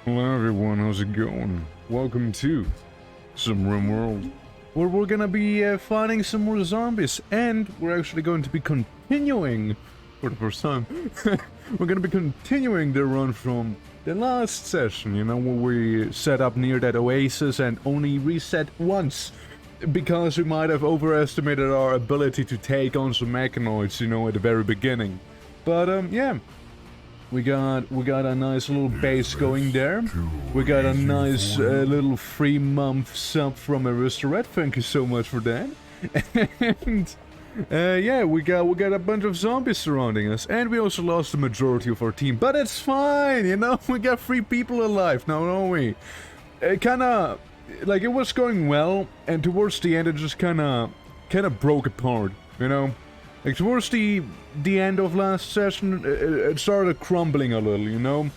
Hello everyone, how's it going? Welcome to some RIMWORLD, where we're gonna be fighting some more zombies, and we're actually going to be continuing, for the first time, we're gonna be continuing the run from the last session, you know, where we set up near that oasis and only reset once, because we might have overestimated our ability to take on some mechanoids, you know, at the very beginning. But, yeah. We got a nice little base going there. We got a nice little 3-month sub from Aristoret. Thank you so much for that. And yeah, we got a bunch of zombies surrounding us, and we also lost the majority of our team. But it's fine, you know. We got 3 people alive now, don't we? Kinda like it was going well, and towards the end it just kinda broke apart, you know. Like, towards the end of last session, it started crumbling a little, you know?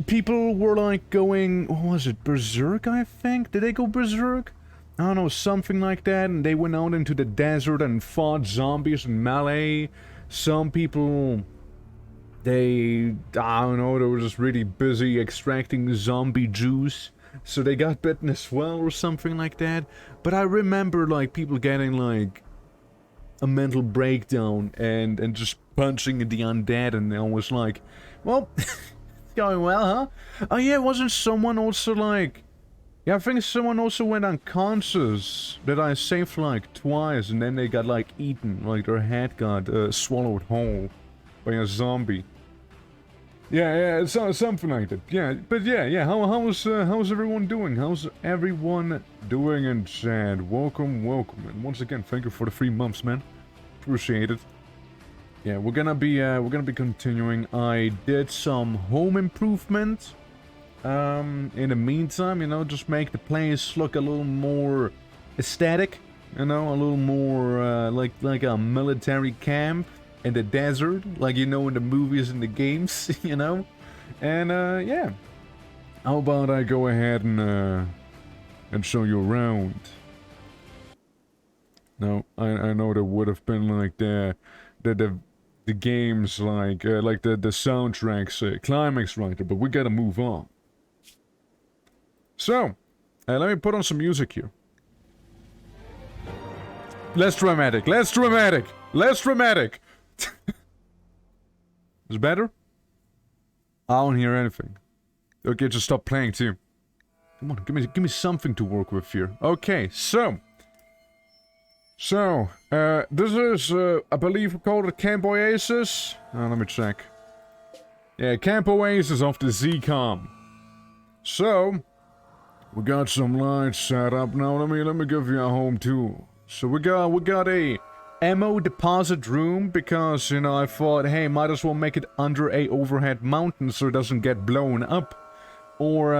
People were, like, going... What was it? Berserk, I think? Did they go berserk? I don't know, something like that, and they went out into the desert and fought zombies in melee. Some people... I don't know, they were just really busy extracting zombie juice. So they got bitten as well, or something like that. But I remember, like, people getting, like... a mental breakdown and just punching the undead, and I was like, well, it's going well, huh? Oh yeah, wasn't someone also like... Yeah, I think someone also went unconscious that I saved like twice, and then they got like eaten, like their head got swallowed whole by a zombie. Yeah, it's something like that. Yeah, but yeah. How's everyone doing? How's everyone doing in chat? Welcome, and once again, thank you for the 3 months, man. Appreciate it. Yeah, we're gonna be continuing. I did some home improvement. In the meantime, you know, just make the place look a little more aesthetic. You know, a little more like a military camp in the desert, like you know in the movies and the games, you know? And, yeah. How about I go ahead and show you around? No, I know there would have been, like, the games, like the soundtracks, climax right there, but we gotta move on. So, let me put on some music here. Less dramatic. Is it better? I don't hear anything. Okay, just stop playing too. Come on, give me something to work with here. Okay, so, this is, I believe we call it Camp Oasis. Let me check. Yeah, Camp Oasis of the ZCOM. So, we got some lights set up now. Let me give you a home tour. So we got a ammo deposit room, because, you know, I thought, hey, might as well make it under a overhead mountain so it doesn't get blown up or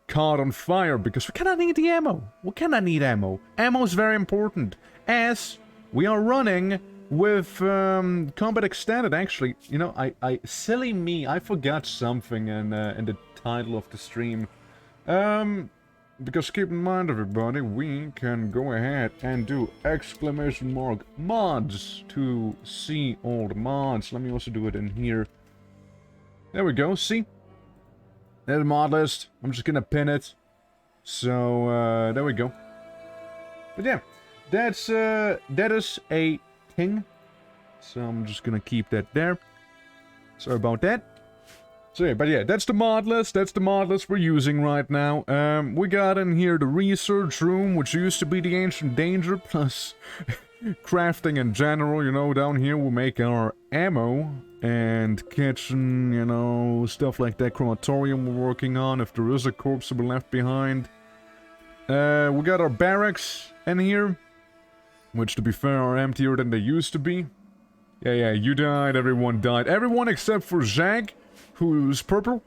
caught on fire, because we kinda need the ammo. We kinda need ammo. Ammo is very important, as we are running with combat extended. Actually, you know, silly me, I forgot something in the title of the stream. Because keep in mind, everybody, we can go ahead and do !mods to see all the mods. Let me also do it in here. There we go, see? There's the mod list. I'm just gonna pin it. So, there we go. But yeah, that is a thing. So I'm just gonna keep that there. Sorry about that. So yeah, but yeah, that's the mod list we're using right now. We got in here the research room, which used to be the ancient danger, plus crafting in general, you know. Down here we make our ammo and kitchen, you know, stuff like that. Crematorium we're working on, if there is a corpse to be left behind. We got our barracks in here, which to be fair are emptier than they used to be. Yeah, you died, everyone died. Everyone except for Zag, who's purple.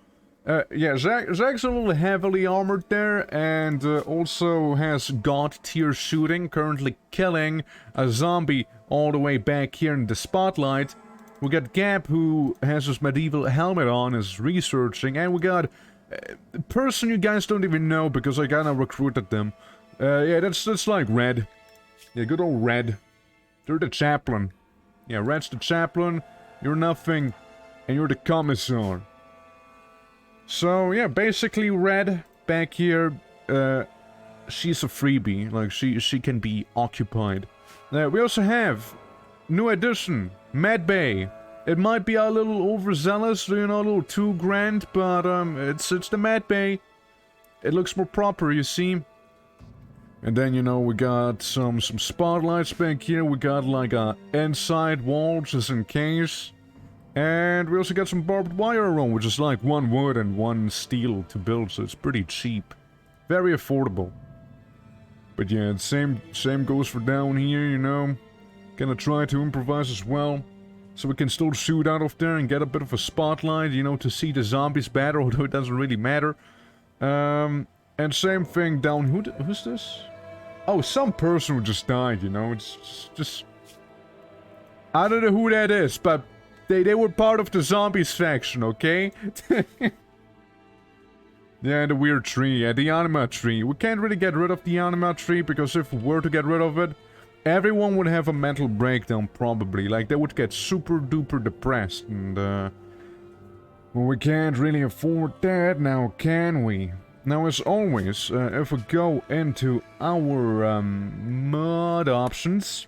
Yeah, Zag's a little heavily armored there, and also has god tier shooting, currently killing a zombie all the way back here in the spotlight. We got Gap, who has his medieval helmet on, is researching, and we got a person you guys don't even know because I kinda recruited them. Yeah, that's like Red. Yeah, good old Red. They're the chaplain. Yeah, Red's the chaplain, you're nothing, and you're the commissar. So, yeah, basically Red back here, she's a freebie. Like, she can be occupied. We also have new addition, Med Bay. It might be a little overzealous, you know, a little too grand, but it's the Med Bay. It looks more proper, you see. And then, you know, we got some spotlights back here. We got like a inside wall just in case. And we also got some barbed wire around, which is like 1 wood and 1 steel to build, so it's pretty cheap. Very affordable. But yeah, same goes for down here, you know. Gonna try to improvise as well. So we can still shoot out of there and get a bit of a spotlight, you know, to see the zombies better, although it doesn't really matter. And same thing down... Who's this? Oh, some person who just died, you know. It's just... I don't know who that is, but they were part of the zombies faction, okay? Yeah, the weird tree. Yeah, the anima tree. We can't really get rid of the anima tree, because if we were to get rid of it, everyone would have a mental breakdown, probably. Like, they would get super duper depressed, and well, we can't really afford that now, can we? Now, as always, if we go into our mod options,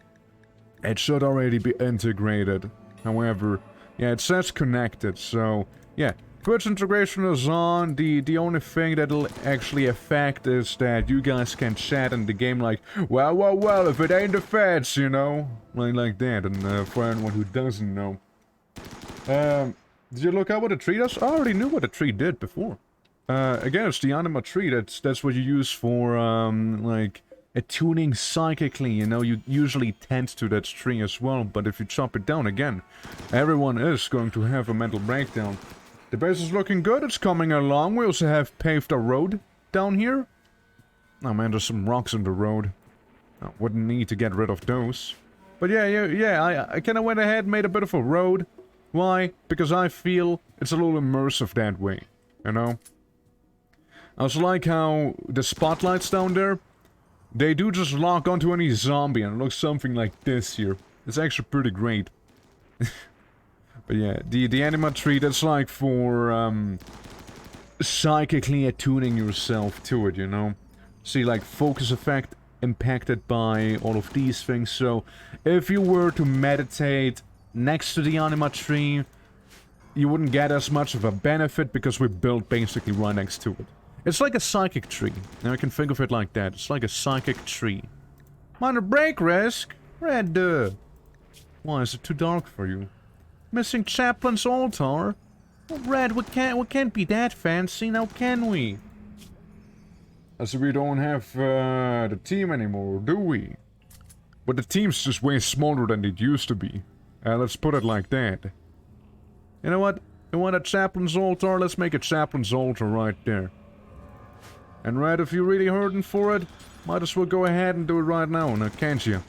it should already be integrated. However, yeah, it says connected, so yeah, Twitch integration is on. The only thing that'll actually affect is that you guys can chat in the game like, well, if it ain't the feds, you know, like that. And for anyone who doesn't know, did you look at what a tree does? I already knew what a tree did before. Again, it's the anima tree. That's what you use for like attuning psychically. You know, you usually tend to that tree as well. But if you chop it down again, everyone is going to have a mental breakdown. The base is looking good. It's coming along. We also have paved a road down here. Oh man, there's some rocks on the road. I wouldn't need to get rid of those. But yeah, I kind of went ahead and made a bit of a road. Why? Because I feel it's a little immersive that way, you know? I also like how the spotlights down there, they do just lock onto any zombie, and it looks something like this here. It's actually pretty great. But yeah, the anima tree, that's like for psychically attuning yourself to it, you know? See, like, focus effect impacted by all of these things. So, if you were to meditate next to the anima tree, you wouldn't get as much of a benefit because we built basically right next to it. It's like a psychic tree. Now I can think of it like that. It's like a psychic tree. Minor break risk? Red, why is it too dark for you? Missing chaplain's altar? Well, Red, we can't be that fancy now, can we? As we don't have the team anymore, do we? But the team's just way smaller than it used to be. Let's put it like that. You know what? You want a chaplain's altar? Let's make a chaplain's altar right there. And Red, if you're really hurting for it, might as well go ahead and do it right now, can't you?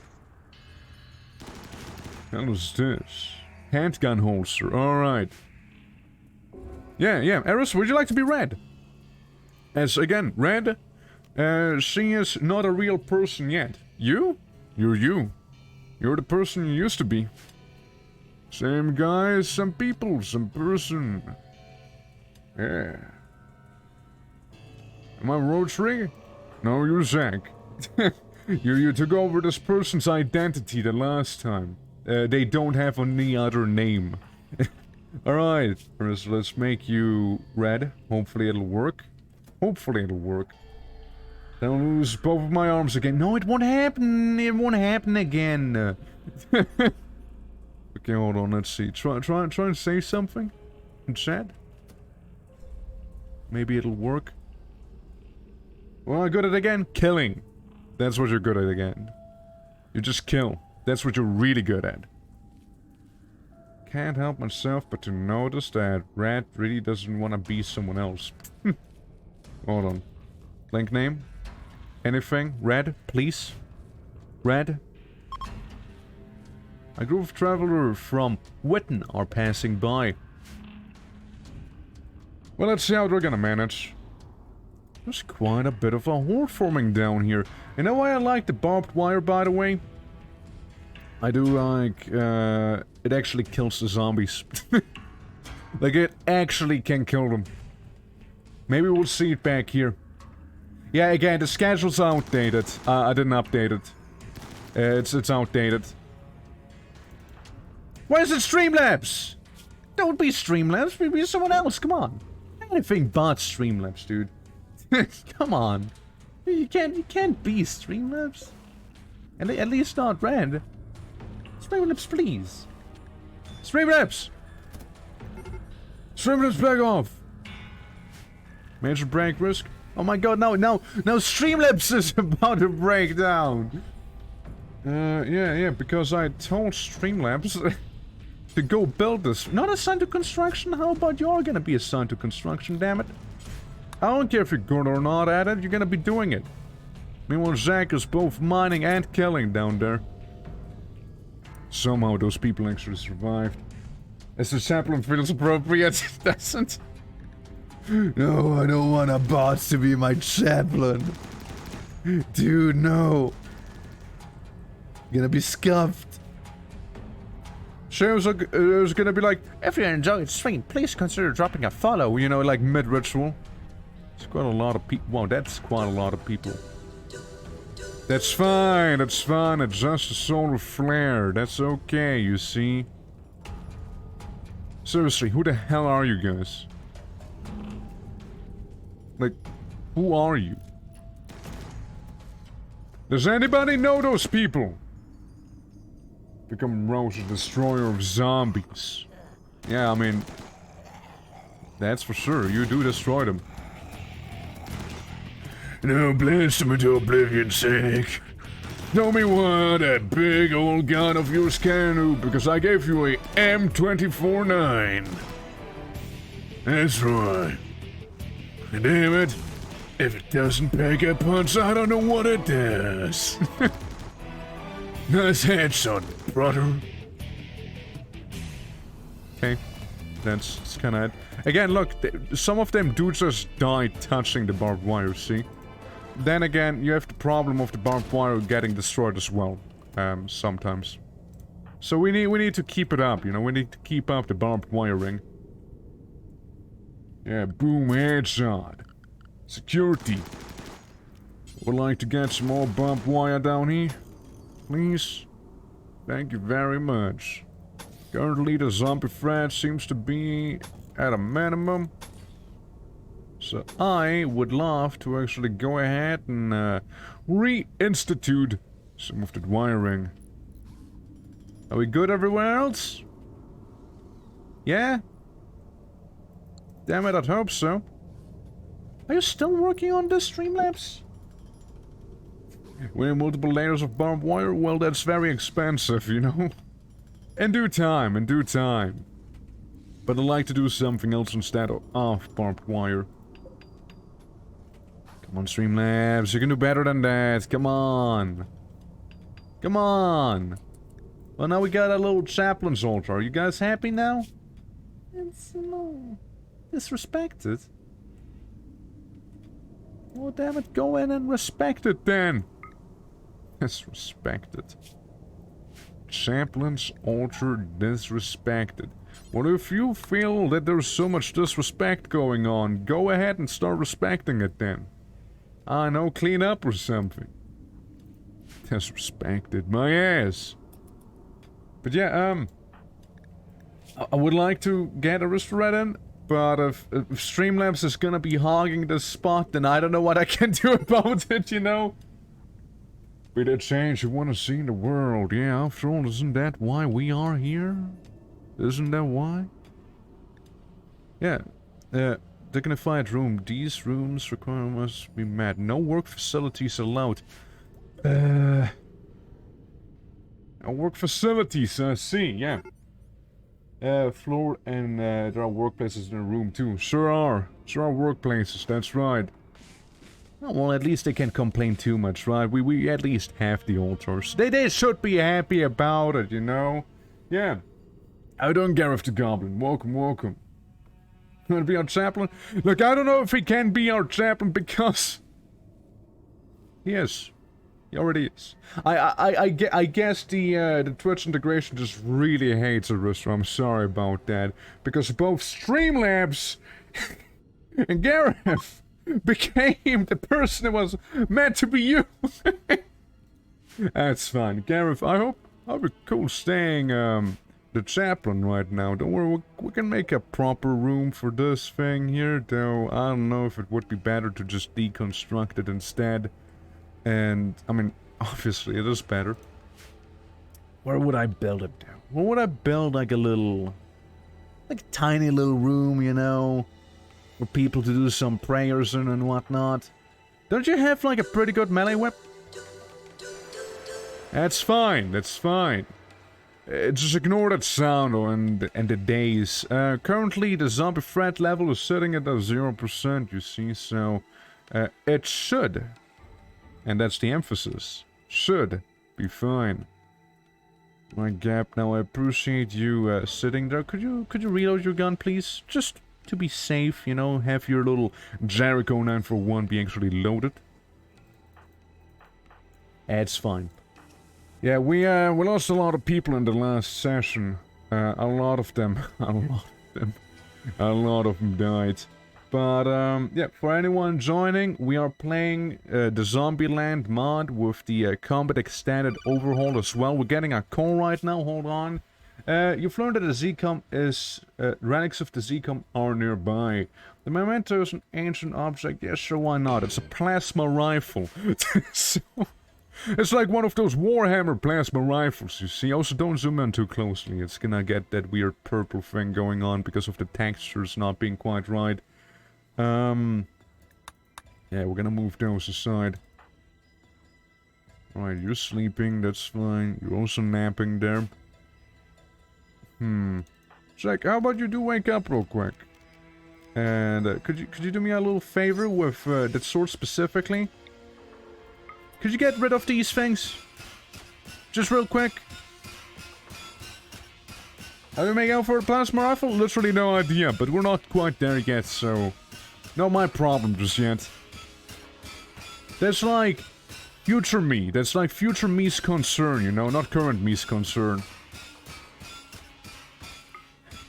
What is this? Handgun holster, alright. Yeah, Eris, would you like to be Red? As, again, Red, she is not a real person yet. You? You're you. You're the person you used to be. Same guy, some people, some person. Yeah. Am I Rotary? No, you're Zach. you took over this person's identity the last time. They don't have any other name. Alright, let's make you Red. Hopefully it'll work. Hopefully it'll work. Don't lose both of my arms again. No, it won't happen. It won't happen again. Okay, hold on. Let's see. Try and say something in chat. Maybe it'll work. Well, good at again? Killing. That's what you're good at again. You just kill. That's what you're really good at. Can't help myself but to notice that Red really doesn't want to be someone else. Hold on. Link name? Anything? Red, please? Red? A group of travelers from Witten are passing by. Well, let's see how they're gonna manage. There's quite a bit of a horde forming down here. You know why I like the barbed wire, by the way? I do like, it actually kills the zombies. Like, it actually can kill them. Maybe we'll see it back here. Yeah, again, the schedule's outdated. I didn't update it. It's outdated. Why is it Streamlabs? Don't be Streamlabs, be someone else, come on. Anything but Streamlabs, dude. Come on. You can't be Streamlabs. At least not Red. Streamlabs, please. Streamlabs! Streamlabs, back off! Major break risk? Oh my god, no, Streamlabs is about to break down! Yeah, because I told Streamlabs to go build this. Not assigned to construction? How about you're gonna be assigned to construction, damn it? I don't care if you're good or not at it, you're gonna be doing it. Meanwhile, Zach is both mining and killing down there. Somehow those people actually survived. As the chaplain feels appropriate, it doesn't. No, I don't want a boss to be my chaplain. Dude, no. You're gonna be scuffed. So it was gonna be like, if you enjoyed the stream, please consider dropping a follow, you know, like mid-ritual. It's quite a lot of people. Wow, that's quite a lot of people. That's fine, it's just a solar flare. That's okay, you see. Seriously, who the hell are you guys? Like, who are you? Does anybody know those people? Become Rose, the destroyer of zombies. Yeah, I mean... that's for sure, you do destroy them. No, blast them into oblivion's sake. Tell me what that big old gun of yours can do, because I gave you a M24-9. That's right. And damn it, if it doesn't pack a punch, I don't know what it does. Nice headshot, brother. Okay, that's kind of it. Again, look, some of them do just die touching the barbed wire, see? Then again, you have the problem of the barbed wire getting destroyed as well, sometimes. So we need to keep it up, you know, we need to keep up the barbed wiring. Yeah, boom, headshot. Security. Would like to get some more barbed wire down here? Please? Thank you very much. Currently the zombie threat seems to be at a minimum. So I would love to actually go ahead and reinstitute some of the wiring. Are we good everywhere else? Yeah? Damn it, I'd hope so. Are you still working on this, Streamlabs? We need multiple layers of barbed wire? Well, that's very expensive, you know? In due time, in due time. But I'd like to do something else instead of barbed wire. Come on, Streamlabs, you can do better than that. Come on. Come on. Well, now we got a little chaplain's altar. Are you guys happy now? It's no disrespected. Oh, damn it, go in and respect it then. Disrespected. Chaplain's altar disrespected. Well, if you feel that there's so much disrespect going on, go ahead and start respecting it then. I know, clean up or something. Disrespected my ass. But yeah, I would like to get a restore in, but if Streamlabs is gonna be hogging this spot, then I don't know what I can do about it, you know? Be the change you want to see in the world. Yeah, after all, isn't that why we are here? Isn't that why? Yeah, dignified room. These rooms requirements must be met. No work facilities allowed. No work facilities, I see, yeah. Floor and there are workplaces in the room too. Sure are workplaces, that's right. Oh, well, at least they can't complain too much, right? We at least have the altars. They should be happy about it, you know? Yeah. How doing, Gareth the Goblin? Welcome, welcome. Want to be our chaplain? Look, I don't know if he can be our chaplain because... Yes. He already is. I guess the Twitch integration just really hates Arista. I'm sorry about that. Because both Streamlabs And Gareth became the person that was meant to be you. That's fine. Gareth, I hope you're cool staying the chaplain right now. Don't worry, we can make a proper room for this thing here, though I don't know if it would be better to just deconstruct it instead. And, I mean, obviously it is better. Where would I build it down? Where would I build like a little... like a tiny little room, you know? For people to do some prayers in and whatnot. Don't you have like a pretty good melee whip? That's fine, that's fine. Just ignore that sound and the days. Currently the zombie threat level is sitting at 0%, you see, so... it should, and that's the emphasis, should be fine. My gap, now I appreciate you sitting there. Could you reload your gun, please? Just to be safe, you know, have your little Jericho 941 be actually loaded. It's fine. Yeah, we lost a lot of people in the last session. A lot of them died. But, yeah, for anyone joining, we are playing the Zombieland mod with the Combat Extended Overhaul as well. We're getting a call right now, hold on. You've learned that the Z-Com is... relics of the Z-Com are nearby. The memento is an ancient object, yes, sure, why not? It's a plasma rifle. So, it's like one of those Warhammer plasma rifles, you see. Also, don't zoom in too closely. It's gonna get that weird purple thing going on because of the textures not being quite right. Yeah, we're gonna move those aside. Alright, you're sleeping, that's fine. You're also napping there. Jack, how about you do wake up real quick? And, could you do me a little favor with, that sword specifically? Could you get rid of these things? Just real quick. How do we make out for a plasma rifle? Literally no idea, but we're not quite there yet, so... not my problem just yet. That's like... future me. That's like future me's concern, you know? Not current me's concern.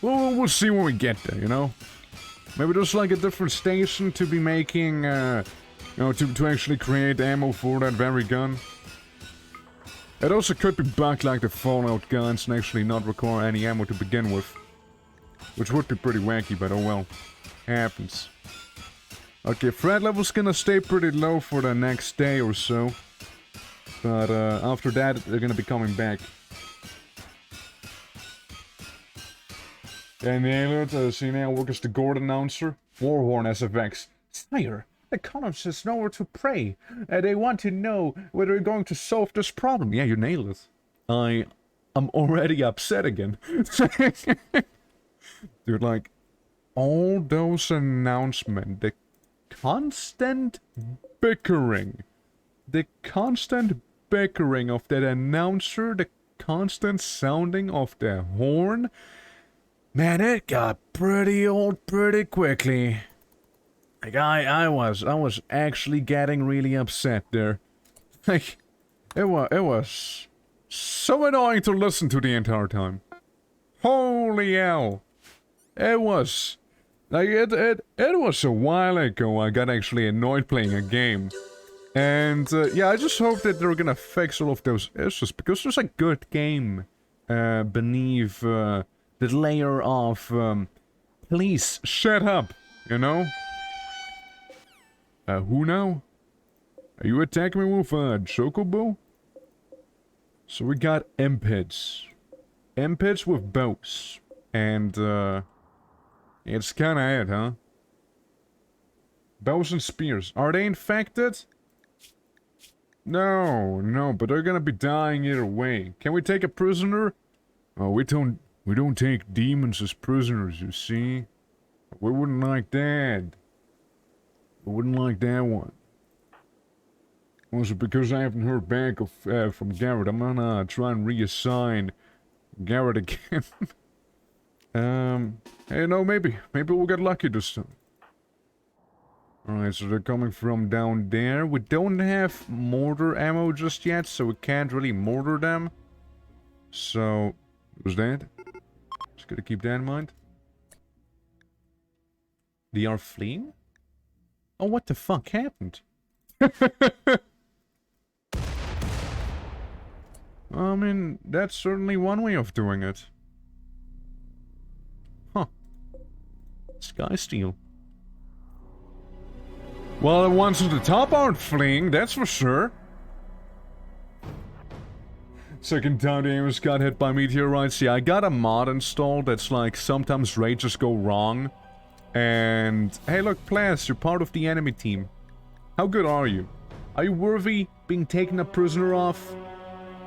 Well, we'll see when we get there, you know? Maybe there's like a different station to be making, you know, to actually create ammo for that very gun. It also could be bugged like the Fallout guns and actually not require any ammo to begin with. Which would be pretty wacky, but oh well. Happens. Okay, threat level's gonna stay pretty low for the next day or so. But after that, they're gonna be coming back. And the see now work as the Gordon announcer. Warhorn SFX. Sire, the colonists know where to pray. They want to know whether we're going to solve this problem. Yeah, you nailed it. I'm already upset again. Dude, like, all those announcements, the constant bickering. The constant bickering of that announcer, the constant sounding of the horn. Man, it got pretty old pretty quickly. Like, I was actually getting really upset there. Like, it was so annoying to listen to the entire time. Holy hell. It was... like, it was a while ago I got actually annoyed playing a game. And, yeah, I just hope that they're gonna fix all of those issues, because there's a good game beneath the layer of, please shut up, you know? Who now? Are you attacking me with a chocobo? So we got impids. Impids with bows. And, it's kinda it, huh? Bows and spears. Are they infected? No, but they're gonna be dying either way. Can we take a prisoner? Oh, we don't take demons as prisoners, you see? We wouldn't like that. We wouldn't like that one. Also, because I haven't heard back from Garrett, I'm gonna try and reassign Garrett again. Hey, no, maybe we'll get lucky this time. Alright, so they're coming from down there. We don't have mortar ammo just yet, so we can't really mortar them. So, who's that? Just gotta keep that in mind. They are fleeing? Oh, what the fuck happened? I mean, that's certainly one way of doing it. Huh. Sky Steel. Well, the ones at the top aren't fleeing, that's for sure. Second time the Amos got hit by meteorites. Yeah, I got a mod installed that's like, sometimes raids just go wrong. And, hey look, Plas, you're part of the enemy team. How good are you? Are you worthy being taken a prisoner off?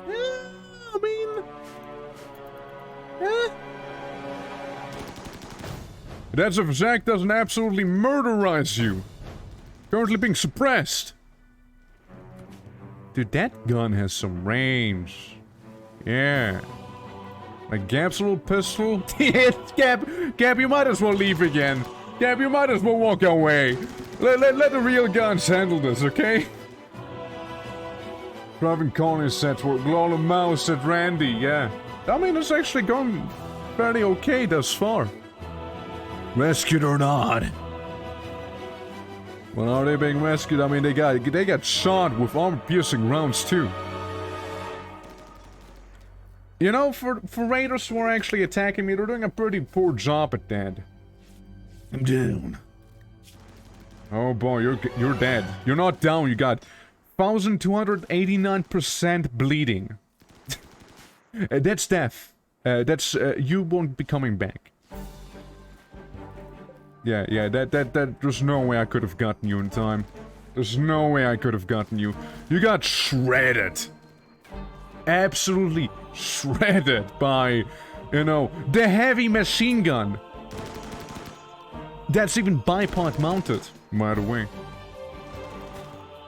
I mean... That's if Zach doesn't absolutely murderize you. Currently being suppressed. Dude, that gun has some range. Yeah. Like Gap's little pistol. Gap, you might as well leave again. Gap, you might as well walk away. Let the real guns handle this, okay? Driving Connie sets work. Lola Mouse at Randy, yeah. I mean, it's actually gone fairly okay thus far. Rescued or not? Well, are they being rescued? I mean, they got shot with armor-piercing rounds too. You know, for raiders who are actually attacking me, they're doing a pretty poor job at that. I'm down. Oh boy, you're dead. You're not down. You got 1,289% bleeding. That's death. That's you won't be coming back. Yeah, that, there's no way I could have gotten you in time. There's no way I could have gotten you. You got shredded. Absolutely shredded by, you know, the heavy machine gun. That's even bipod mounted, by the way.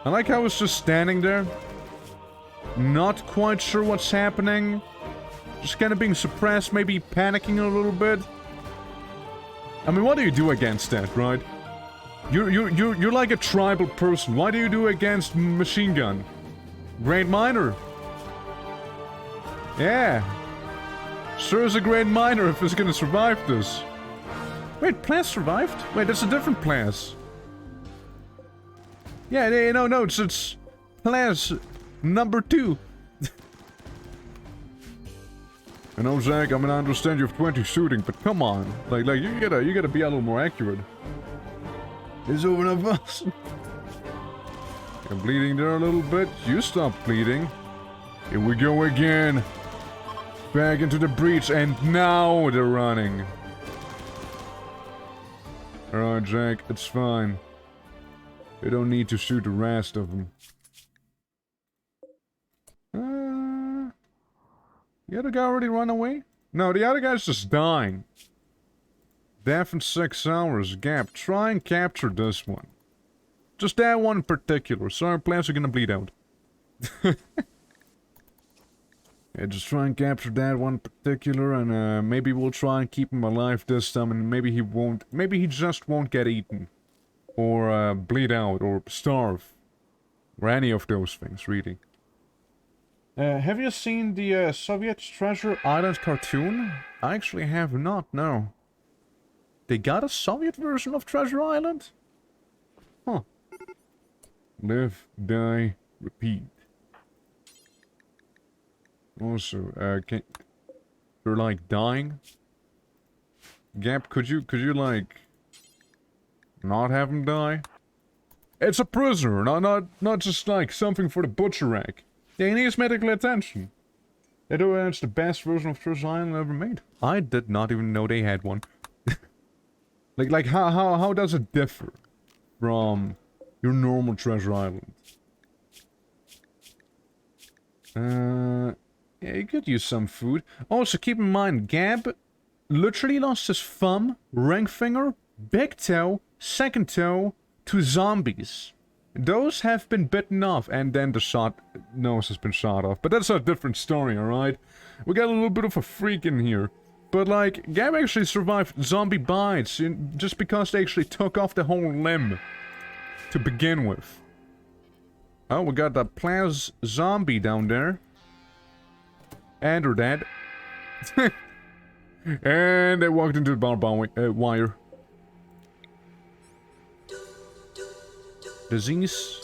I like how it's just standing there. Not quite sure what's happening. Just kind of being suppressed, maybe panicking a little bit. I mean, what do you do against that, right? You're like a tribal person. What do you do against machine gun? Great miner. Yeah. Sure is a great miner if it's gonna survive this. Wait, Plas survived? Wait, that's a different Plas. Yeah, no, it's Plas number 2. I know, Zach, I mean, I understand you have 20 shooting, but come on. Like, you gotta be a little more accurate. It's over the bus. You're bleeding there a little bit. You stop bleeding. Here we go again. Back into the breach, and now they're running. Alright, Jack, it's fine. You don't need to shoot the rest of them. The other guy already run away? No, the other guy's just dying. Death in 6 hours. Gap, try and capture this one. Just that one in particular. Sorry, plants are gonna bleed out. Yeah, just try and capture that one in particular, and maybe we'll try and keep him alive this time, and maybe he won't... Maybe he just won't get eaten. Or bleed out, or starve. Or any of those things, really. Have you seen the Soviet Treasure Island cartoon? I actually have not, no. They got a Soviet version of Treasure Island? Huh. Live, die, repeat. Also, they're like dying? Gap, could you like not have him die? It's a prisoner, not just like something for the butcher rack. He needs medical attention. It's the best version of Treasure Island ever made. I did not even know they had one. like how does it differ from your normal Treasure Island? Yeah, you could use some food. Also, keep in mind, Gab literally lost his thumb, ring finger, big toe, second toe to zombies. Those have been bitten off, and then the nose has been shot off. But that's a different story, alright? We got a little bit of a freak in here. But, like, Gab actually survived zombie bites just because they actually took off the whole limb to begin with. Oh, we got that Plas zombie down there. And they're dead. And they walked into the barbed wire. Disease.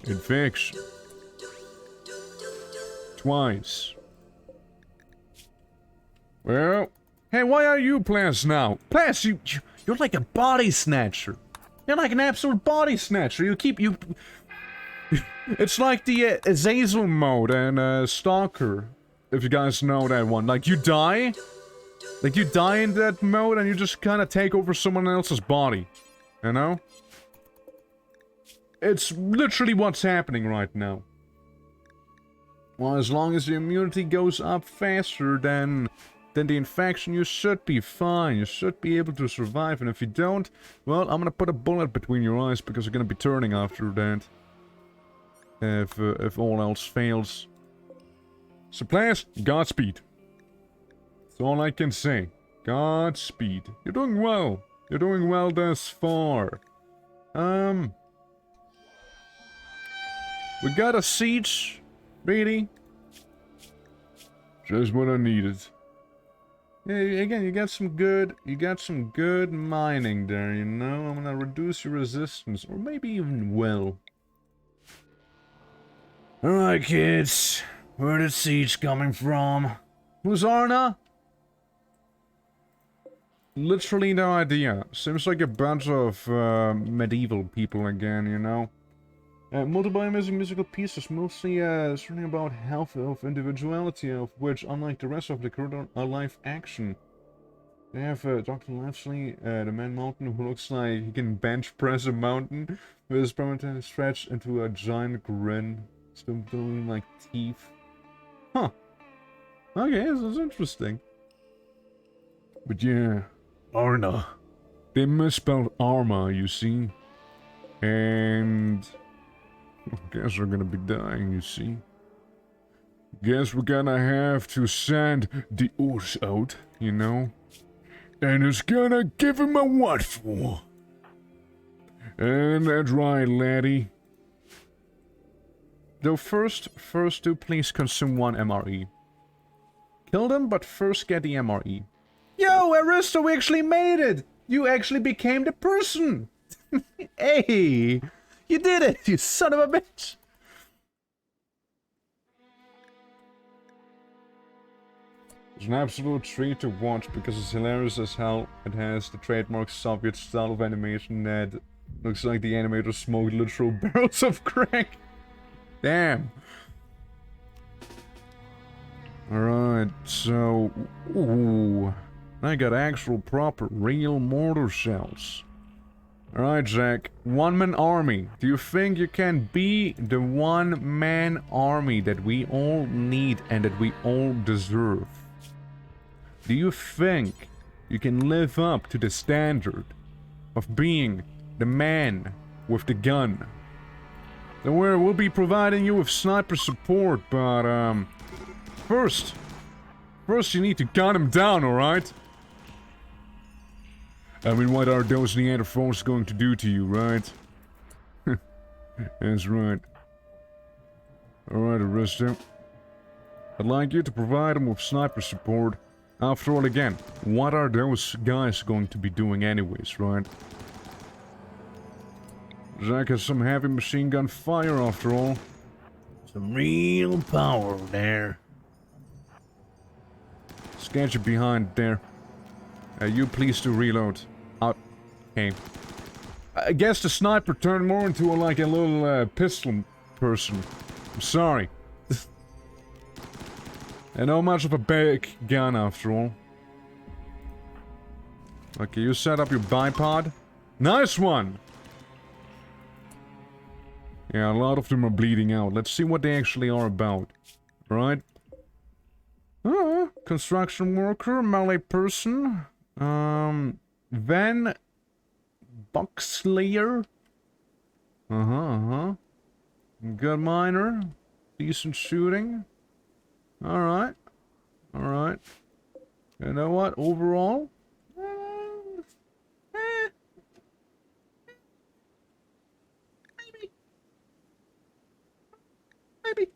Infection. Twice. Well, hey, why are you Plants now? Plants, you're like a body snatcher. You're like an absolute body snatcher. It's like the Azazel mode and Stalker, if you guys know that one. Like you die in that mode and you just kind of take over someone else's body, you know? It's literally what's happening right now. Well, as long as the immunity goes up faster than the infection, you should be fine. You should be able to survive, and if you don't, well, I'm gonna put a bullet between your eyes because you're gonna be turning after that. If all else fails. So, players, Godspeed. That's all I can say. Godspeed. You're doing well. You're doing well thus far. We got a siege, really. Just what I needed. Yeah, again, you got some good mining there, you know? I'm gonna reduce your resistance, or maybe even will. Alright, kids. Where did siege coming from? Who's Arna? Literally no idea. Seems like a bunch of medieval people again, you know? Multiple amazing musical pieces, mostly something about health of individuality, of which, unlike the rest of the current, are live action. They have Dr. Lashley, the man mountain, who looks like he can bench press a mountain with his permanent stretched into a giant grin, still doing like teeth. Huh. Okay, this is interesting. But yeah, Arna. They misspelled Arma, you see. And I guess we're gonna be dying, you see. Guess we're gonna have to send the Urs out, you know? And it's gonna give him a what for? And that's right, laddie. Though first do please consume 1 MRE. Kill them, but first get the MRE. Yo, Aristo, we actually made it! You actually became the person! Hey! You did it, you son of a bitch! It's an absolute treat to watch because it's hilarious as hell. It has the trademark Soviet style of animation that looks like the animator smoked literal barrels of crack. Damn. Alright, so... Ooh. I got actual proper real mortar shells. Alright, Jack. One-man army. Do you think you can be the one-man army that we all need and that we all deserve? Do you think you can live up to the standard of being the man with the gun? Don't worry, we'll be providing you with sniper support, but, first you need to gun him down, alright? I mean, what are those Neanderthals going to do to you, right? That's right. Alright, Aristo. I'd like you to provide him with sniper support. After all, again, what are those guys going to be doing anyways, right? Zach has some heavy machine gun fire after all. Some real power there. Let's you behind there. You please do reload. Okay. I guess the sniper turned more into like a little pistol person. I'm sorry. And not much of a big gun after all. Okay, you set up your bipod. Nice one! Yeah, a lot of them are bleeding out. Let's see what they actually are about. Right? Construction worker, melee person. Van Buckslayer. Good miner. Decent shooting. Alright. Alright. You know what? Overall? Maybe.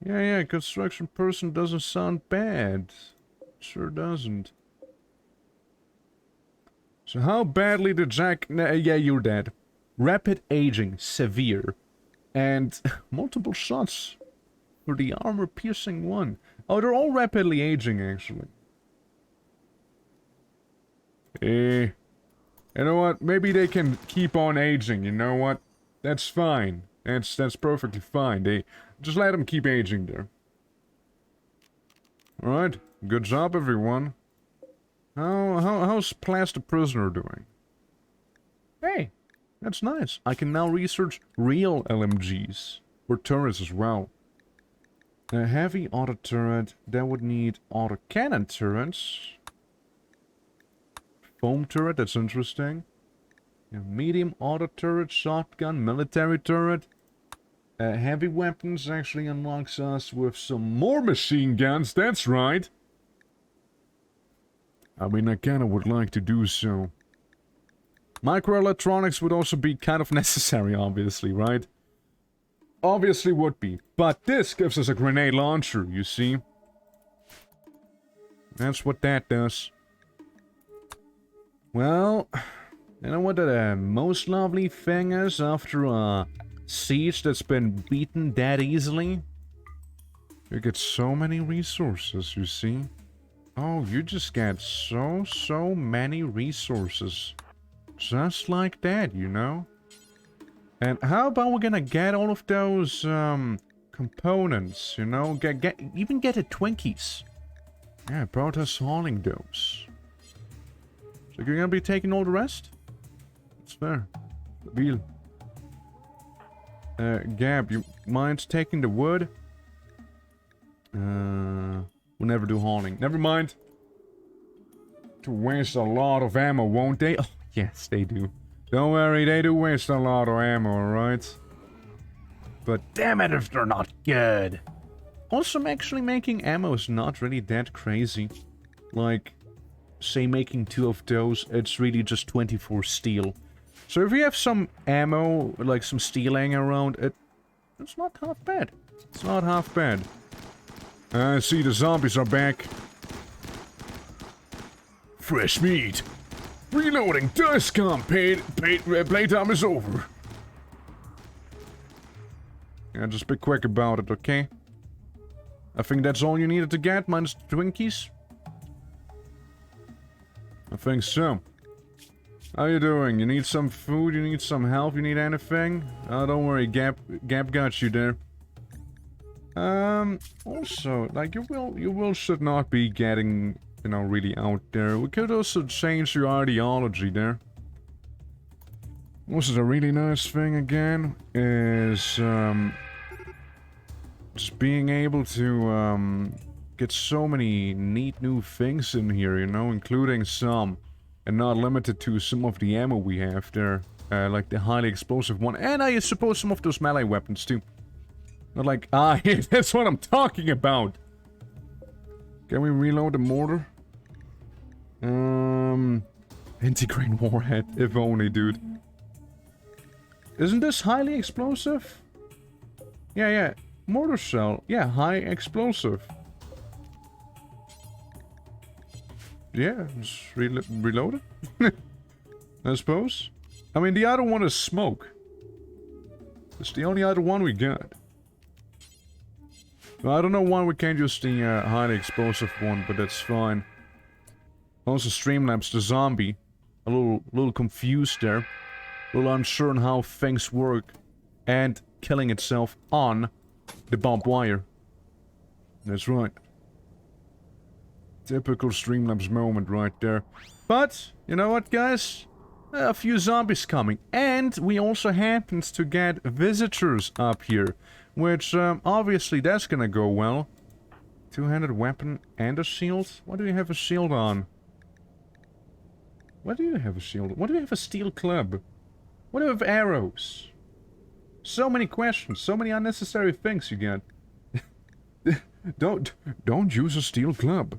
Yeah, construction person doesn't sound bad. Sure doesn't. So how badly did Jack... yeah, you're dead. Rapid aging, severe. And multiple shots for the armor-piercing one. Oh, they're all rapidly aging, actually. You know what? Maybe they can keep on aging, you know what? That's fine. That's perfectly fine. They just let them keep aging there. Alright, good job everyone. How's Plaster Prisoner doing? Hey, that's nice. I can now research real LMGs. Or turrets as well. A heavy auto turret, that would need auto cannon turrets. Foam turret, that's interesting. Yeah, medium auto turret, shotgun, military turret. Heavy weapons actually unlocks us with some more machine guns, that's right. I mean, I kinda would like to do so. Microelectronics would also be kind of necessary, obviously, right? Obviously would be. But this gives us a grenade launcher, you see? That's what that does. Well, you know what the most lovely thing is after a siege that's been beaten that easily? You get so many resources, you see? Oh, you just get so many resources. Just like that, you know? And how about we're gonna get all of those, components, you know? Even get the Twinkies. Yeah, about us hauling those. So you're gonna be taking all the rest? That's fair. Deal. Gab, you mind taking the wood? We'll never do hauling. Never mind. To waste a lot of ammo, won't they? Oh, yes, they do. Don't worry, they do waste a lot of ammo, alright? But damn it if they're not good. Also, actually making ammo is not really that crazy. Like, say making 2 of those, it's really just 24 steel. So if you have some ammo, like some steel hanging around, it's not half bad. It's not half bad. I see the zombies are back. Fresh meat. Reloading does come. Playtime is over. Yeah, just be quick about it, okay? I think that's all you needed to get, minus the Twinkies. I think so. How you doing? You need some food? You need some help? You need anything? Oh, don't worry, Gap got you there. Also, like, you will should not be getting, you know, really out there. We could also change your ideology there. This is a really nice thing again, is, just being able to, get so many neat new things in here, you know, including some, and not limited to some of the ammo we have there, like the highly explosive one, and I suppose some of those melee weapons too. Not like, that's what I'm talking about! Can we reload the mortar? Anti-grain warhead, if only, dude. Isn't this highly explosive? Yeah, mortar shell, yeah, high explosive. Yeah, just reload it. I suppose. I mean, the other one is smoke. It's the only other one we got. Well, I don't know why we can't use the highly explosive one, but that's fine. Also, Streamlabs, the zombie, a little confused there, a little unsure on how things work, and killing itself on the barbed wire. That's right. Typical Streamlabs moment right there. But, you know what, guys? A few zombies coming. And we also happened to get visitors up here. Which, obviously, that's gonna go well. Two-handed weapon and a shield? Why do you have a shield on? Why do you have a shield? Why do you have a steel club? Why do you have arrows? So many questions, so many unnecessary things you get. Don't use a steel club.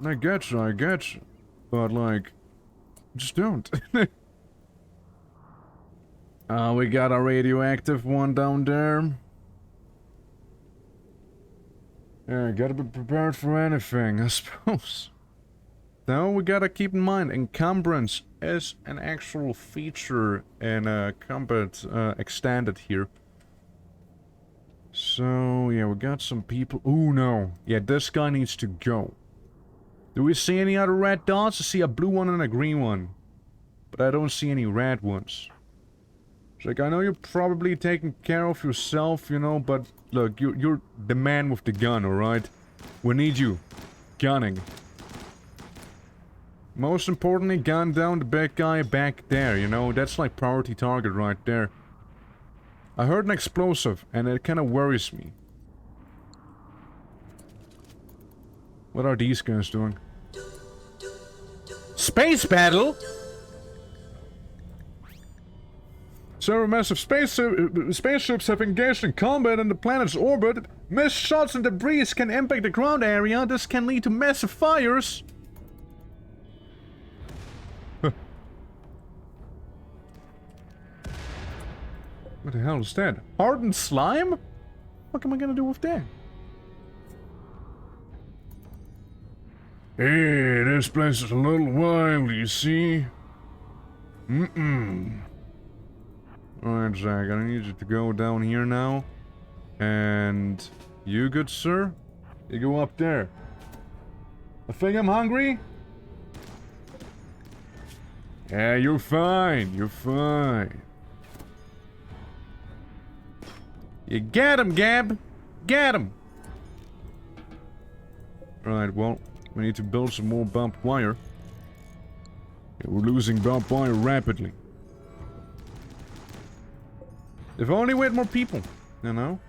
I get you. But, like, just don't. We got a radioactive one down there. Yeah, gotta be prepared for anything, I suppose. though. We gotta keep in mind, encumbrance is an actual feature in combat extended here. So, yeah, we got some people. Ooh, no. Yeah, this guy needs to go. Do we see any other red dots? I see a blue one and a green one. But I don't see any red ones. It's like, I know you're probably taking care of yourself, you know, but look, you're the man with the gun, alright? We need you. Gunning. Most importantly, gun down the big guy back there, you know? That's like priority target right there. I heard an explosive, and it kind of worries me. What are these guys doing? Space battle? Several massive spaceships have engaged in combat in the planet's orbit. Missed shots and debris can impact the ground area. This can lead to massive fires. What the hell is that? Hardened slime? What am I gonna do with that? Hey, this place is a little wild, you see? Alright, Zach, I need you to go down here now. And you, good sir? You go up there. I think I'm hungry? Yeah, you're fine. You're fine. You get him, Gab! Get him! Right, well, we need to build some more barbed wire. Yeah, we're losing barbed wire rapidly. If only we had more people, you know?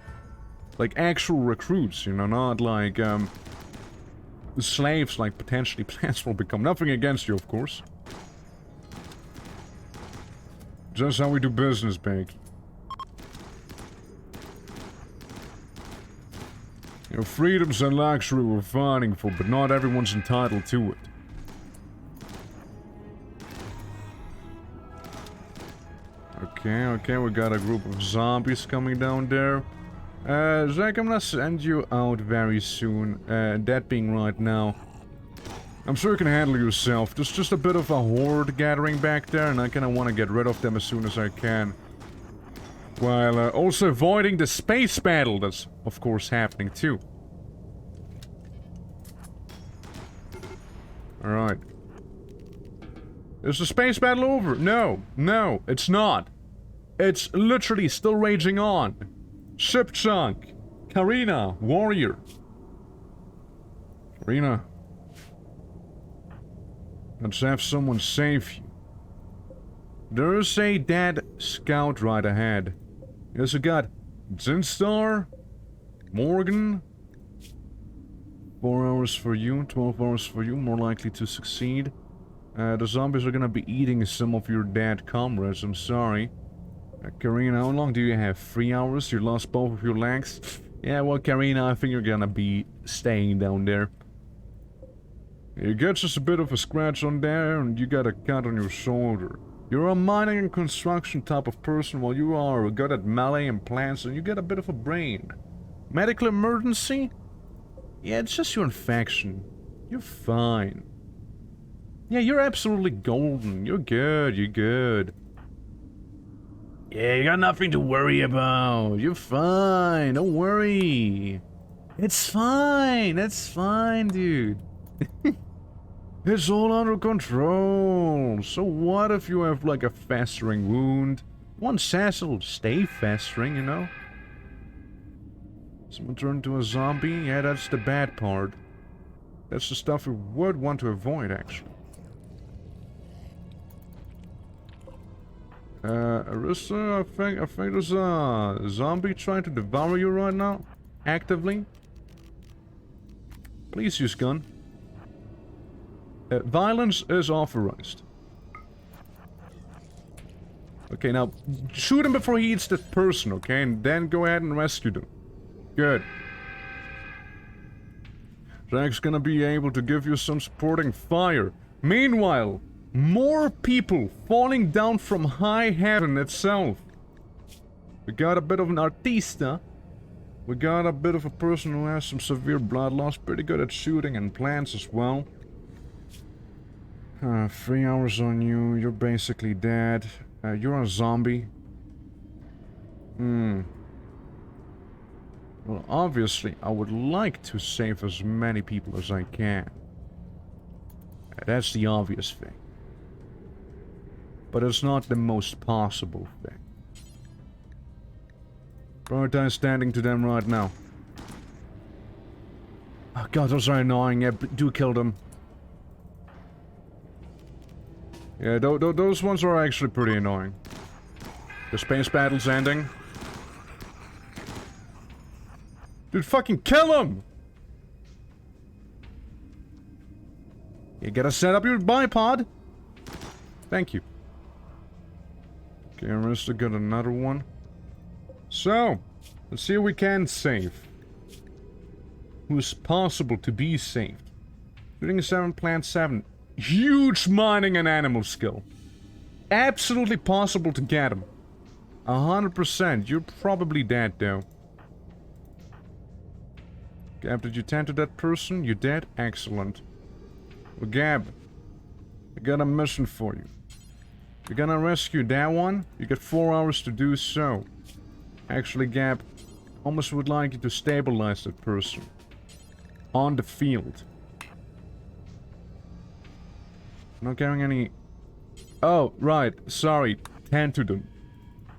Like actual recruits, you know, not like, slaves like potentially plants will become. Nothing against you, of course. Just how we do business, Banky. You know, freedom's and luxury we're fighting for, but not everyone's entitled to it. Okay, we got a group of zombies coming down there. Zach, I'm gonna send you out very soon. That being right now. I'm sure you can handle yourself. There's just a bit of a horde gathering back there, and I kinda want to get rid of them as soon as I can. While also avoiding the space battle that's, of course, happening too. Alright. Is the space battle over? No, it's not. It's literally still raging on. Ship chunk. Karina, warrior. Karina. Let's have someone save you. There's a dead scout right ahead. Yes, we got Zinstar, Morgan. 4 hours for you, 12 hours for you, more likely to succeed. The zombies are gonna be eating some of your dead comrades, I'm sorry. Karina, how long do you have? 3 hours? You lost both of your legs? Yeah, well, Karina, I think you're gonna be staying down there. You get just a bit of a scratch on there, and you got a cut on your shoulder. You're a mining and construction type of person, while you are good at melee and plants, and you get a bit of a brain. Medical emergency? Yeah, it's just your infection. You're fine. Yeah, you're absolutely golden. You're good. Yeah, you got nothing to worry about. You're fine. Don't worry. It's fine, dude. It's all under control. So what if you have like a festering wound? One says it'll stay festering, you know? Someone turn into a zombie? Yeah, that's the bad part. That's the stuff we would want to avoid, actually. Arissa, I think there's a zombie trying to devour you right now. Actively. Please use gun. Violence is authorized. Okay, now shoot him before he eats that person, okay? And then go ahead and rescue them. Good. Jack's gonna be able to give you some supporting fire. Meanwhile, more people falling down from high heaven itself. We got a bit of an artista. We got a bit of a person who has some severe blood loss. Pretty good at shooting and plants as well. 3 hours on you. You're basically dead. You're a zombie. Well, obviously, I would like to save as many people as I can. That's the obvious thing. But it's not the most possible thing. Prioritize standing to them right now. Oh god, those are annoying. Yeah, do kill them. Yeah, those ones are actually pretty annoying. The space battle's ending. Dude, fucking kill him! You gotta set up your bipod. Thank you. Okay, Arista got another one. So, let's see if we can save. Who's possible to be saved? Shooting 7, plant 7. Huge mining and animal skill. Absolutely possible to get him. 100%. You're probably dead though. Gab, did you tend to that person? You dead? Excellent. Well, Gab, I got a mission for you. You're gonna rescue that one. You get 4 hours to do so. Actually, Gab, almost would like you to stabilize that person. On the field. Not getting any... Oh, right. Sorry. Tend to them.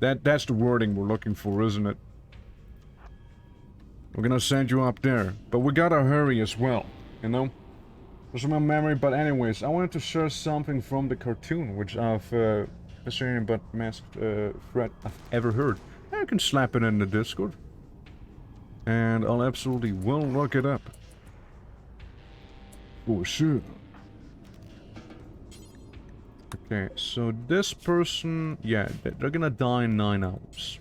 That's the wording we're looking for, isn't it? We're gonna send you up there. But we gotta hurry as well. You know? There's my memory, but anyways, I wanted to share something from the cartoon, which I've, Mr. but masked, threat I've ever heard. I can slap it in the Discord. And I'll absolutely will look it up. For sure. Okay, so this person, yeah, they're gonna die in 9 hours.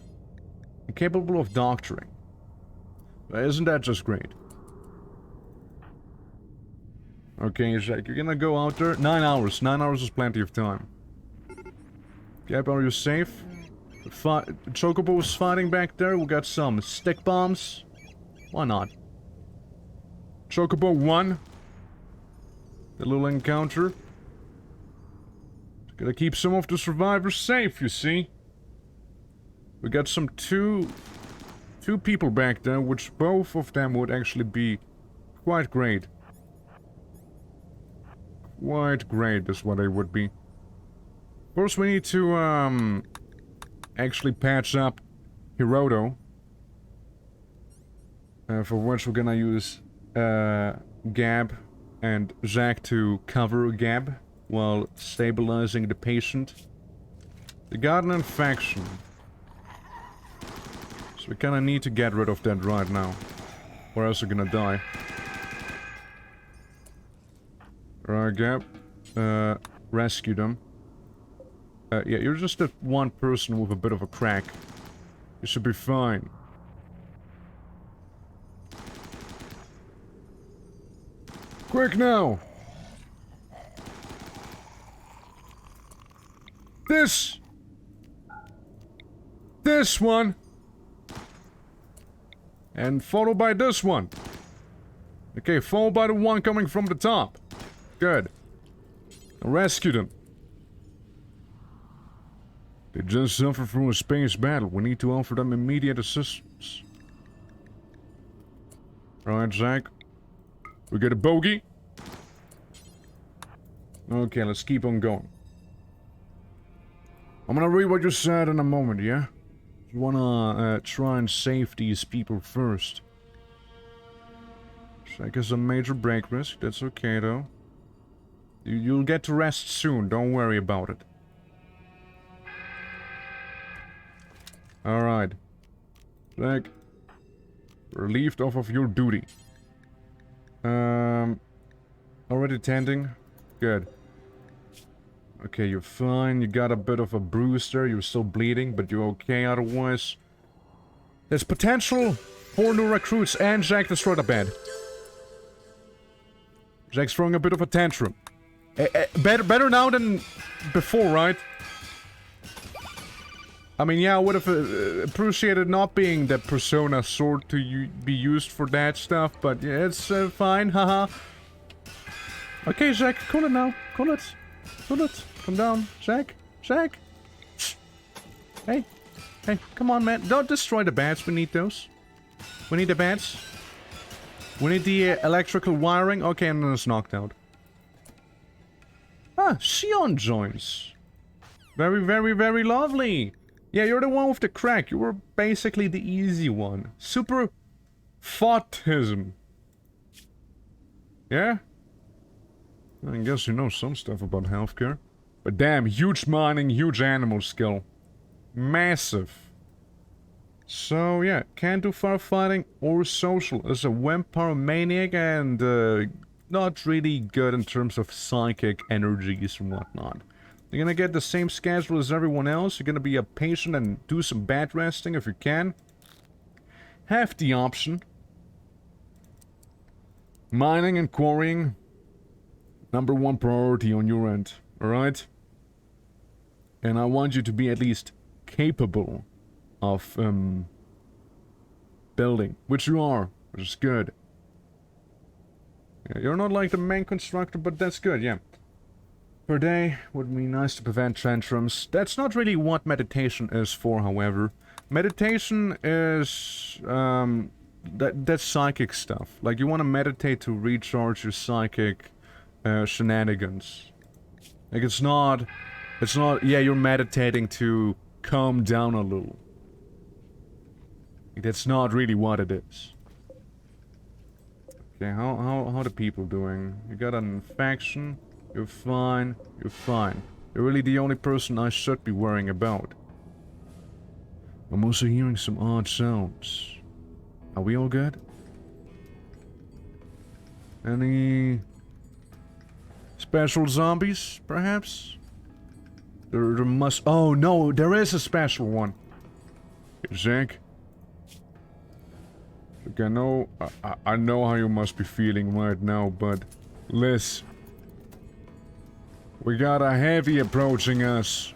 Incapable of doctoring. Isn't that just great? Okay, Jack, you're gonna go out there. 9 hours. 9 hours is plenty of time. Gab, are you safe? Chocobo is fighting back there. We got some stick bombs. Why not? Chocobo 1. The little encounter. Gotta keep some of the survivors safe, you see. We got some two people back there, which both of them would actually be quite great. Quite great is what they would be. Of course, we need to, actually patch up Hiroto. For which we're gonna use, Gab and Zack to cover Gab while stabilizing the patient. They got an infection. So we kinda need to get rid of that right now. Or else we're gonna die. Alright, Gab. Rescue them. Yeah, you're just that one person with a bit of a crack. You should be fine. Quick now! This one! And followed by this one. Okay, followed by the one coming from the top. Good. Rescue them. They just suffered from a space battle. We need to offer them immediate assistance. Alright, Zack. We get a bogey. Okay, let's keep on going. I'm gonna read what you said in a moment, yeah? You wanna try and save these people first. Zack is a major break risk. That's okay, though. You'll get to rest soon. Don't worry about it. Alright. Zack. Relieved off of your duty. Already tending? Good. Okay, you're fine. You got a bit of a bruise there. You're still bleeding, but you're okay otherwise. There's potential for new recruits, and Zack destroyed a bed. Zack's throwing a bit of a tantrum. Better now than before, right? I mean, yeah, I would have appreciated not being that Persona sword to be used for that stuff, but yeah, it's fine, haha. Okay, Zack, cool it now. Cool it. Hold it. Come down. Jack. Jack. Hey. Hey, come on, man. Don't destroy the bats. We need those. We need the bats. We need the electrical wiring. Okay, and then it's knocked out. Ah, Sion joins. Very, very, very lovely. Yeah, you're the one with the crack. You were basically the easy one. Super Fautism. Yeah? I guess you know some stuff about healthcare. But damn, huge mining, huge animal skill. Massive. So yeah, can't do firefighting or social. Is a wimp pyromaniac and not really good in terms of psychic energies and whatnot. You're gonna get the same schedule as everyone else. You're gonna be a patient and do some bed resting if you can. Have the option. Mining and quarrying. #1 priority on your end. Alright? And I want you to be at least capable of building. Which you are. Which is good. Yeah, you're not like the main constructor, but that's good, yeah. Per day would be nice to prevent tantrums. That's not really what meditation is for, however. Meditation is that's psychic stuff. Like you want to meditate to recharge your psychic shenanigans. Like it's not yeah, you're meditating to calm down a little. That's not really what it is. Okay, how are the people doing? You got an infection? You're fine. You're fine. You're really the only person I should be worrying about. I'm also hearing some odd sounds. Are we all good? Any special zombies, perhaps? There must... Oh, no, there is a special one. Hey, Zach. Look, I know how you must be feeling right now, but... Liz... We got a heavy approaching us.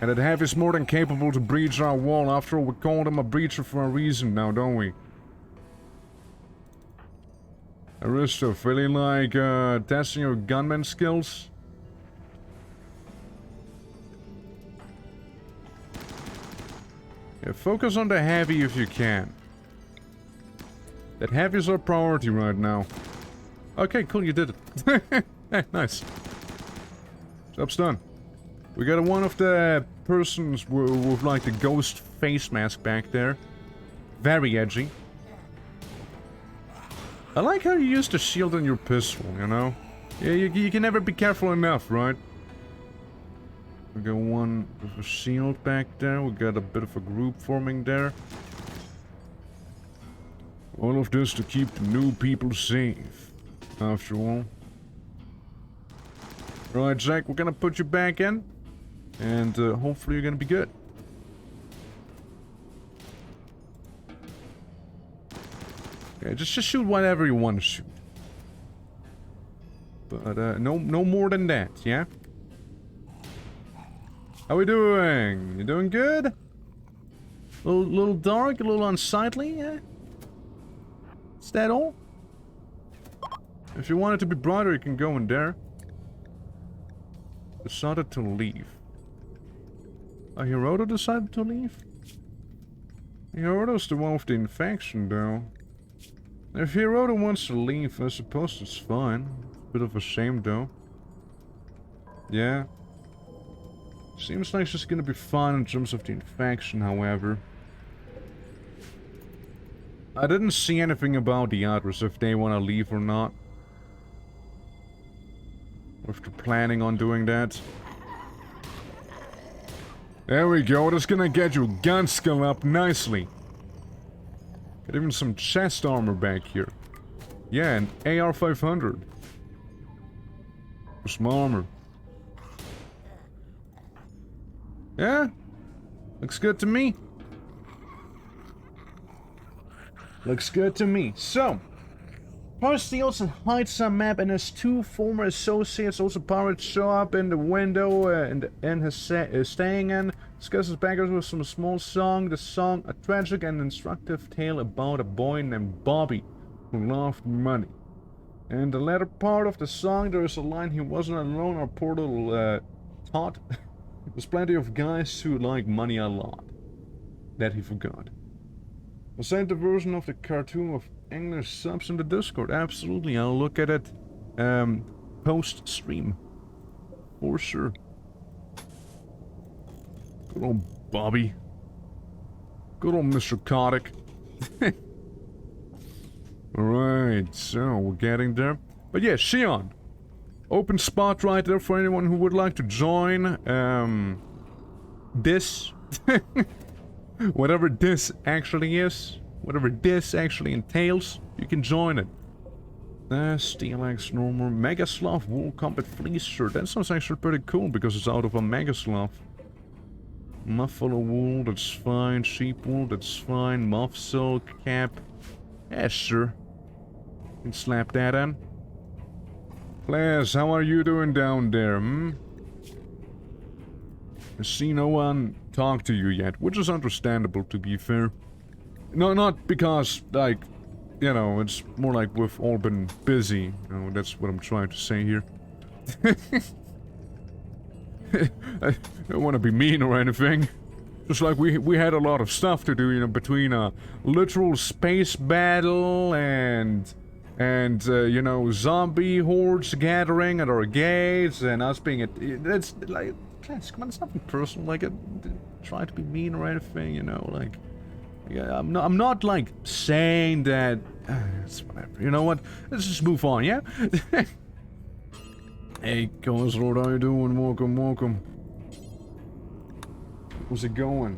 And that heavy's more than capable to breach our wall. After all, we called him a breacher for a reason now, don't we? Aristo, feeling like testing your gunman skills? Yeah, focus on the heavy if you can. That heavy's our priority right now. Okay, cool, you did it. Hey, nice. Job's done. We got one of the persons with like the ghost face mask back there. Very edgy. I like how you use the shield on your pistol, you know? Yeah, you can never be careful enough, right? We got one with a shield back there. We got a bit of a group forming there. All of this to keep the new people safe, after all. Right, Jack, we're gonna put you back in. And hopefully you're gonna be good. Yeah, just shoot whatever you want to shoot. But no more than that, yeah? How we doing? You doing good? A little dark, a little unsightly, yeah? Is that all? If you want it to be brighter, you can go in there. Decided to leave. Hiroto decided to leave? Hiroto's the one with the infection, though. If Hiroto wants to leave, I suppose it's fine. Bit of a shame, though. Yeah. Seems like she's gonna be fine in terms of the infection, however. I didn't see anything about the others, if they want to leave or not. Or if they're planning on doing that. There we go, that's gonna get your gun skill up nicely. Got even some chest armor back here. Yeah, an AR-500. Some armor. Yeah? Looks good to me. Looks good to me. So, Parsley also hides some map and his two former associates, also pirates, show up in the window and his staying in. Discusses backers with some small song. The song, a tragic and instructive tale about a boy named Bobby who loved money. In the latter part of the song, there is a line, "He wasn't alone, our poor little tot." There's plenty of guys who like money a lot. That he forgot. I sent the version of the cartoon of English subs in the Discord. Absolutely, I'll look at it post-stream. For sure. Good old Bobby. Good old Mr. Kotick. Alright, so we're getting there. But yeah, Xion. Open spot right there for anyone who would like to join. This. Whatever this actually is. Whatever this actually entails. You can join it. SteelX Normal. Megaslav Wool Combat Fleece shirt. That sounds actually pretty cool because it's out of a Megaslav. Muffalo wool, that's fine. Sheep wool, that's fine. Muff silk cap. Yeah, sure. You can slap that in. Players, how are you doing down there, I see no one talk to you yet, which is understandable, to be fair. No, not because, like, you know, it's more like we've all been busy. You know, that's what I'm trying to say here. I don't want to be mean or anything. Just like we had a lot of stuff to do, you know, between a literal space battle and you know, zombie hordes gathering at our gates and us being that's like, come on, it's nothing personal. Like, try to be mean or anything, you know, like, yeah, I'm not like saying that. It's whatever. You know what? Let's just move on, yeah. Hey, Lord, how you doing? Welcome, welcome. How's it going?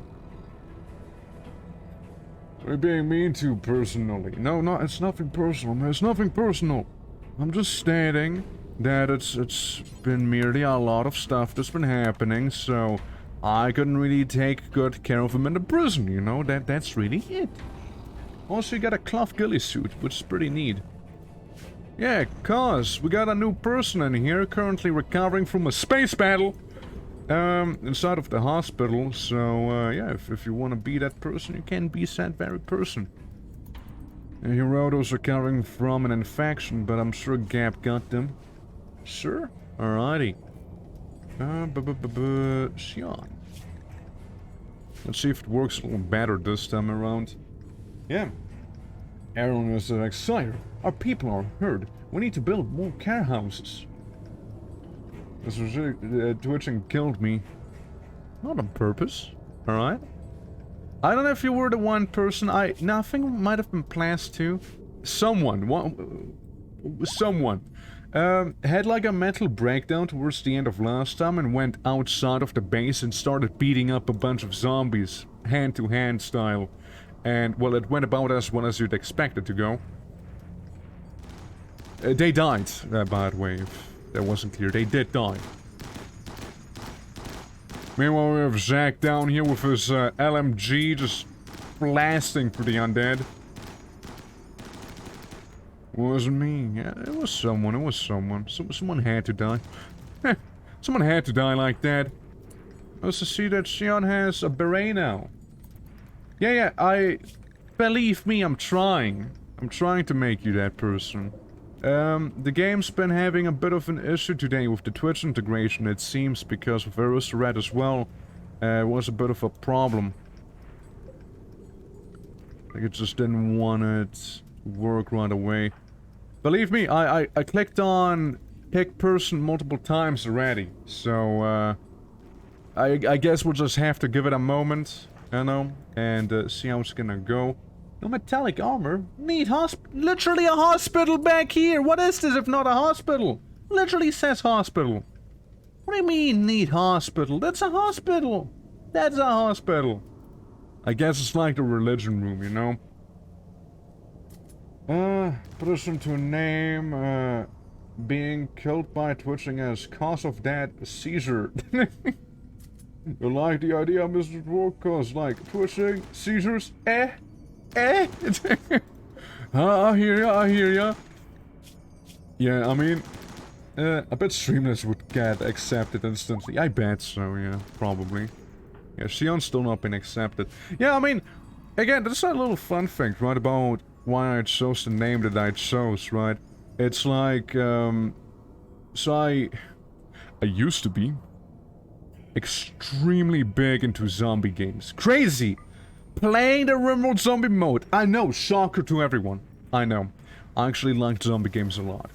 What are you being mean to personally? No, it's nothing personal, man. It's nothing personal. I'm just stating that it's been merely a lot of stuff that's been happening, so I couldn't really take good care of him in the prison, you know? That's really it. Also, you got a cloth ghillie suit, which is pretty neat. Yeah, cause we got a new person in here, currently recovering from a space battle, inside of the hospital, so, yeah, if you want to be that person, you can be that very person. And Herodo's recovering from an infection, but I'm sure Gap got them. Sure? Alrighty. Xion. Let's see if it works a little better this time around. Yeah. Aaron is like, "Sire, our people are hurt. We need to build more care houses." This was really, twitching killed me. Not on purpose, alright? I don't know if you were the one person, nothing might have been planned too. Someone had like a mental breakdown towards the end of last time and went outside of the base and started beating up a bunch of zombies, hand-to-hand style. And, well, it went about as well as you'd expect it to go. They died, by the way, if that wasn't clear. They did die. Meanwhile, we have Zach down here with his LMG just blasting for the undead. Wasn't me. Yeah, it was someone. It was someone. Someone had to die. Someone had to die like that. Let's see that Xion has a beret now. Yeah, believe me, I'm trying. I'm trying to make you that person. The game's been having a bit of an issue today with the Twitch integration, it seems, because of Red as well. It was a bit of a problem. Like, it just didn't want it to work right away. Believe me, I clicked on pick person multiple times already, so, I guess we'll just have to give it a moment. You know, and see how it's gonna go. No metallic armor? Neat literally a hospital back here! What is this if not a hospital? Literally says hospital. What do you mean, neat hospital? That's a hospital! That's a hospital! I guess it's like the religion room, you know? Put us into a name, being killed by twitching as cause of death, seizure. You like the idea, Mr. Dwarf? Cause, like, twitching, seizures, I hear ya. Yeah, I mean, I bet streamers would get accepted instantly. I bet so, yeah, probably. Yeah, Xion's still not been accepted. Yeah, I mean, again, that's a little fun fact, right, about why I chose the name that I chose, right? It's like, so I used to be extremely big into zombie games. Crazy! Playing the RIMWORLD zombie mode. I know, shocker to everyone. I know. I actually liked zombie games a lot.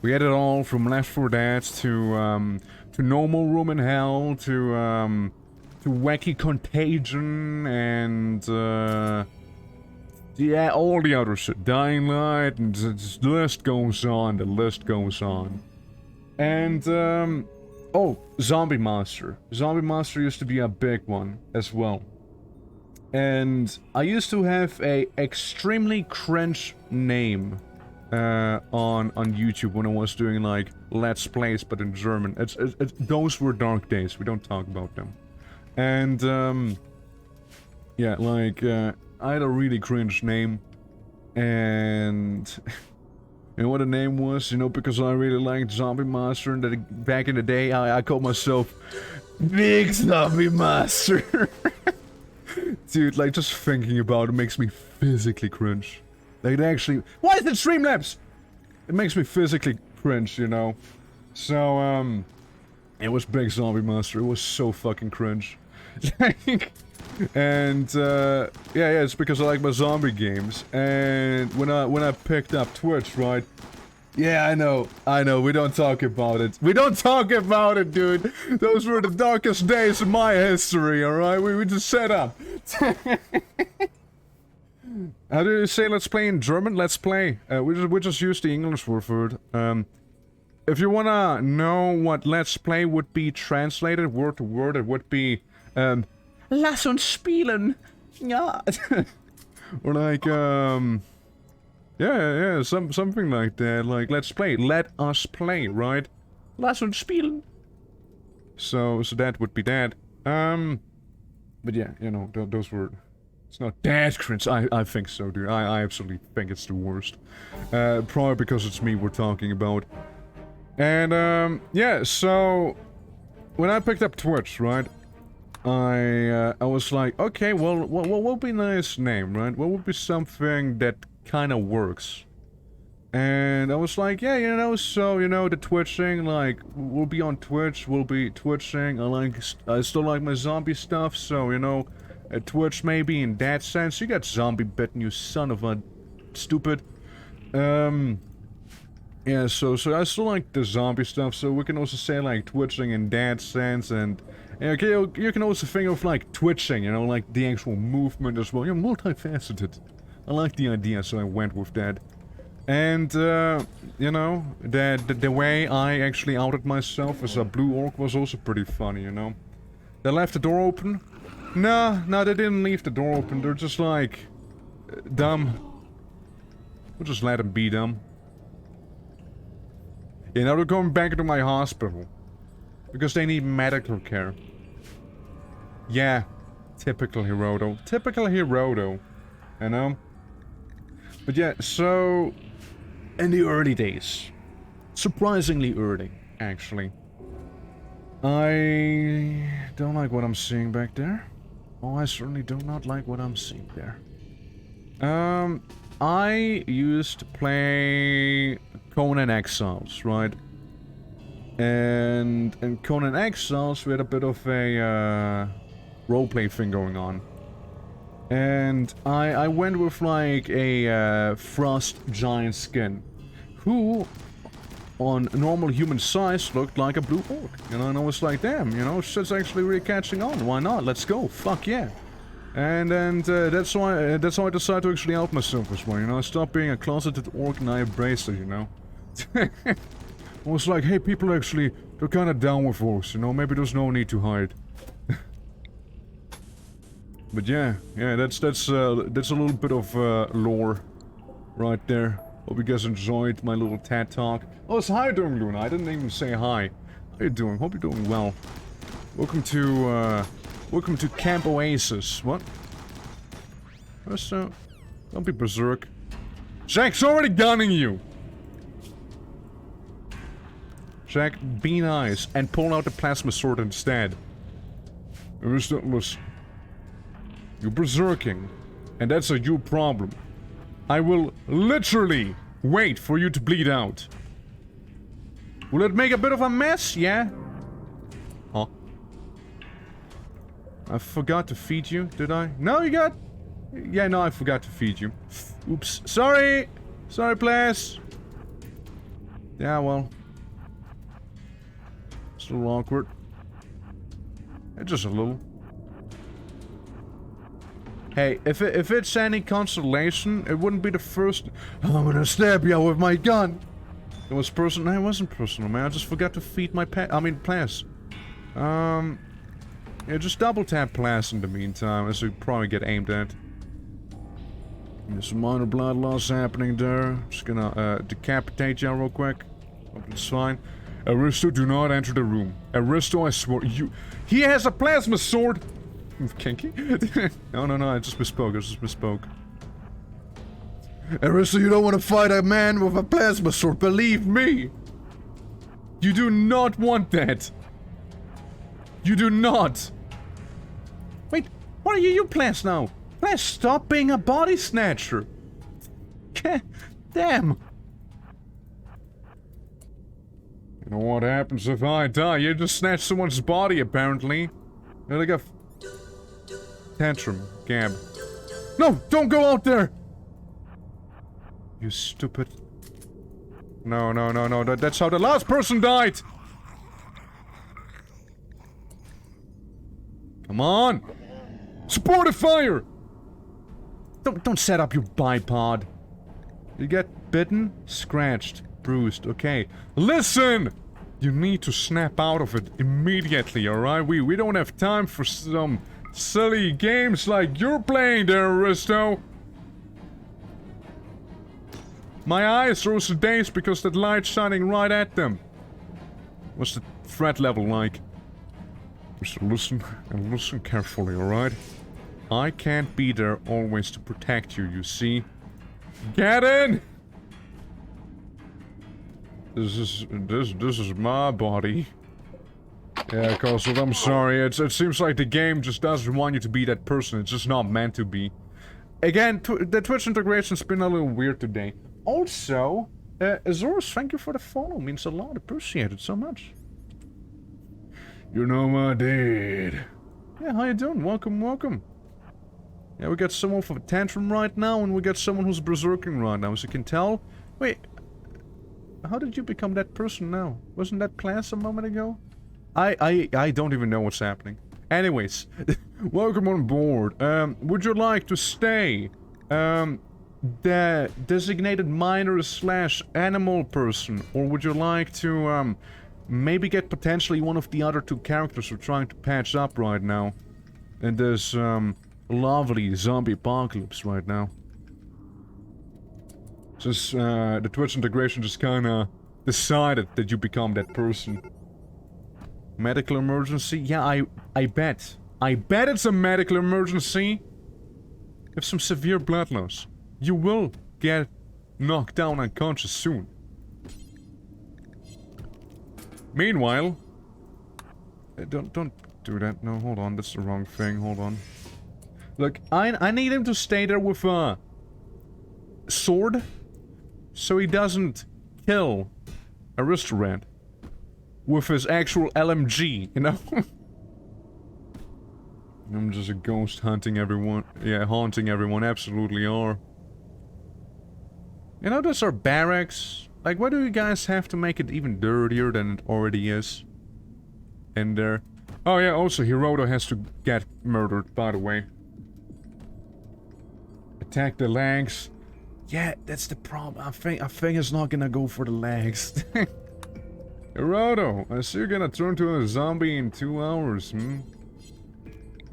We had it all from Left 4 Dead to Normal Room in Hell to Wacky Contagion and yeah, all the other shit. Dying Light, and the list goes on, the list goes on. And oh, Zombie Master. Zombie Master used to be a big one as well. And I used to have a extremely cringe name on YouTube when I was doing like Let's Plays, but in German. Those were dark days. We don't talk about them. And yeah, like I had a really cringe name, and you know what the name was? You know, because I really liked Zombie Master, and that back in the day I called myself Big Zombie Master. Dude, like, just thinking about it makes me physically cringe. Like, it actually... Why is it Streamlabs? It makes me physically cringe, you know? So, it was Big Zombie Master. It was so fucking cringe. And, yeah, it's because I like my zombie games. And when I picked up Twitch, right? Yeah, I know, we don't talk about it. We don't talk about it, dude! Those were the darkest days in my history, alright? We just set up. How do you say let's play in German? Let's play. We just use the English word for it. If you wanna know what let's play would be translated word to word, it would be, Lass uns spielen! Ja! Or like, yeah, something like that. Like, let's play. Let us play, right? Lass uns spielen. So that would be that. But yeah, you know, those were... It's not that cringe. I think so, dude. I absolutely think it's the worst. Probably because it's me we're talking about. And, yeah, so... When I picked up Twitch, right? I was like, okay, well, what would be a nice name, right? What would be something that kind of works? And I was like, yeah, you know, so, you know, the twitching, like, we'll be on Twitch, we'll be twitching, I still like my zombie stuff, so, you know, Twitch maybe in that sense. You got zombie bitten, you son of a stupid. Yeah, so I still like the zombie stuff, so we can also say, like, twitching in that sense, and okay, you can also think of, like, twitching, you know, like, the actual movement as well. You're multifaceted. I like the idea, so I went with that. And, you know, the way I actually outed myself as a blue orc was also pretty funny, you know. They left the door open. No, they didn't leave the door open. They're just, like, dumb. We'll just let them be dumb. You know, they're going back to my hospital. Because they need medical care. Yeah. Typical Hiroto. Typical Hiroto. You know? But yeah, so... In the early days. Surprisingly early, actually. I don't like what I'm seeing back there. Oh, I certainly do not like what I'm seeing there. I used to play Conan Exiles, right? And in Conan Exiles, we had a bit of a roleplay thing going on. And I went with like a frost giant skin, who on normal human size looked like a blue orc, you know, and I was like, damn, you know, shit's actually really catching on, why not, let's go, fuck yeah. And that's why I decided to actually out myself as well, you know, I stopped being a closeted orc and I embraced it, you know. I was like, hey, people actually, they're kinda down with orcs, you know, maybe there's no need to hide. But yeah, that's a little bit of lore right there. Hope you guys enjoyed my little TED talk. Oh, so how you doing, Luna? I didn't even say hi. How you doing? Hope you're doing well. Welcome to Camp Oasis. What? Don't be berserk. Jack's already gunning you. Jack, be nice and pull out the plasma sword instead. Listen. You're berserking, and that's a you problem. I will literally wait for you to bleed out. Will it make a bit of a mess? Yeah? Huh? I forgot to feed you, did I? No, you got... Yeah, no, I forgot to feed you. Oops. Sorry! Sorry, please. Yeah, well. It's a little awkward. Just a little. Hey, if it's any consolation, it wouldn't be the first... I'm gonna stab you with my gun! It was personal. No, it wasn't personal, man. I just forgot to feed my pet. I mean, plants. Yeah, just double tap plants in the meantime, as we probably get aimed at. There's some minor blood loss happening there. Just gonna decapitate you real quick. Hope it's fine. Aristo, do not enter the room. Aristo, I swear you. He has a plasma sword. Kinky? No, I just misspoke. Aristo, you don't want to fight a man with a plasma sword. Believe me. You do not want that. You do not. Wait, what are you plants now? Plants, stop being a body snatcher. Damn. You know what happens if I die? You just snatch someone's body, apparently. You're like a... tantrum, Gab. No, don't go out there! You stupid... No, that's how the last person died! Come on! Support the fire! Don't set up your bipod. You get bitten, scratched, bruised, okay. Listen! You need to snap out of it immediately, alright? We don't have time for some silly games like you're playing there, Aristo. My eyes are also dazed because that light's shining right at them. What's the threat level like? Just listen and listen carefully, alright? I can't be there always to protect you, you see? Get in! This is my body. Yeah, Castle, I'm sorry. It seems like the game just doesn't want you to be that person. It's just not meant to be. Again, the Twitch integration's been a little weird today. Also, Azorus, thank you for the follow. Means a lot. Appreciate it so much. You know my dad. Yeah, how you doing? Welcome. Yeah, we got someone for tantrum right now, and we got someone who's berserking right now, as you can tell. Wait, how did you become that person now? Wasn't that class a moment ago? I don't even know what's happening. Anyways, welcome on board. Would you like to stay? The designated miner / animal person, or would you like to, maybe get potentially one of the other two characters we're trying to patch up right now? And there's, lovely zombie apocalypse right now. Just, the Twitch integration just kinda decided that you become that person. Medical emergency? Yeah, I bet. I bet it's a medical emergency! You have some severe blood loss. You will get knocked down unconscious soon. Meanwhile... Don't do that. No, hold on. That's the wrong thing. Hold on. Look, I need him to stay there with a sword, so he doesn't kill a restaurant with his actual LMG, you know? I'm just a ghost hunting everyone. Yeah, haunting everyone, absolutely are. You know, those are barracks. Like, why do you guys have to make it even dirtier than it already is? In there. Oh yeah, also Hiroto has to get murdered, by the way. Attack the legs. Yeah, that's the problem. I think it's not gonna go for the legs. Hiroto, I see you're gonna turn to a zombie in 2 hours,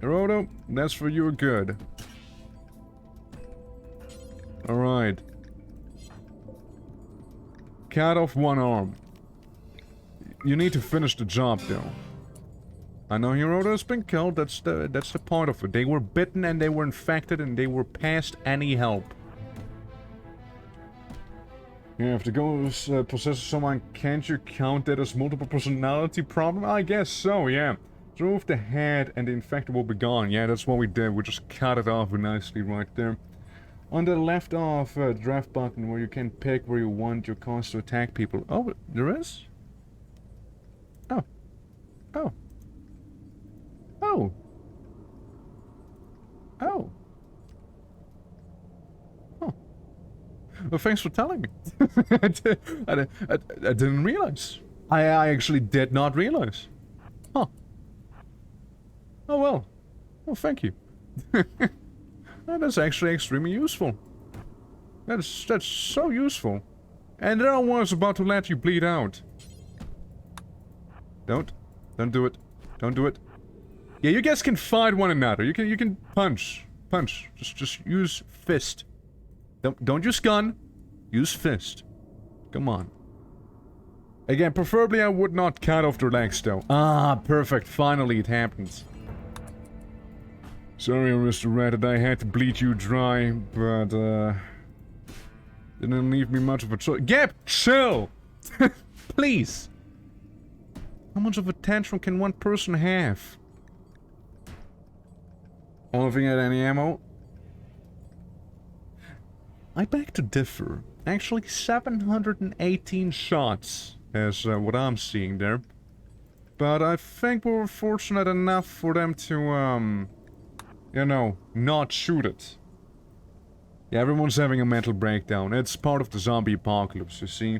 Hiroto, that's for your good. Alright. Cut off one arm. You need to finish the job, though. I know Hiroto has been killed, that's the part of it. They were bitten and they were infected and they were past any help. Yeah, if the ghost possesses someone, can't you count that as multiple personality problem? I guess so, yeah. Remove the head and the infected will be gone. Yeah, that's what we did. We just cut it off nicely right there. On the left of draft button where you can pick where you want your cars to attack people. Oh, there is? Oh. Oh. Oh. Oh. Oh. Well, thanks for telling me. I didn't realize. I actually did not realize. Huh. Oh well. Well, thank you. That's actually extremely useful. That's so useful. And there I was about to let you bleed out. Don't do it. Don't do it. Yeah, you guys can fight one another. You can punch. Just use fist. Don't use gun. Use fist. Come on. Again, preferably I would not cut off their legs though. Ah, perfect. Finally it happens. Sorry, Mr. Red, I had to bleed you dry, but didn't leave me much of a choice. Gap, chill! Please! How much of a tantrum can one person have? Only had any ammo? I beg to differ. Actually, 718 shots is what I'm seeing there. But I think we were fortunate enough for them to, you know, not shoot it. Yeah, everyone's having a mental breakdown. It's part of the zombie apocalypse, you see.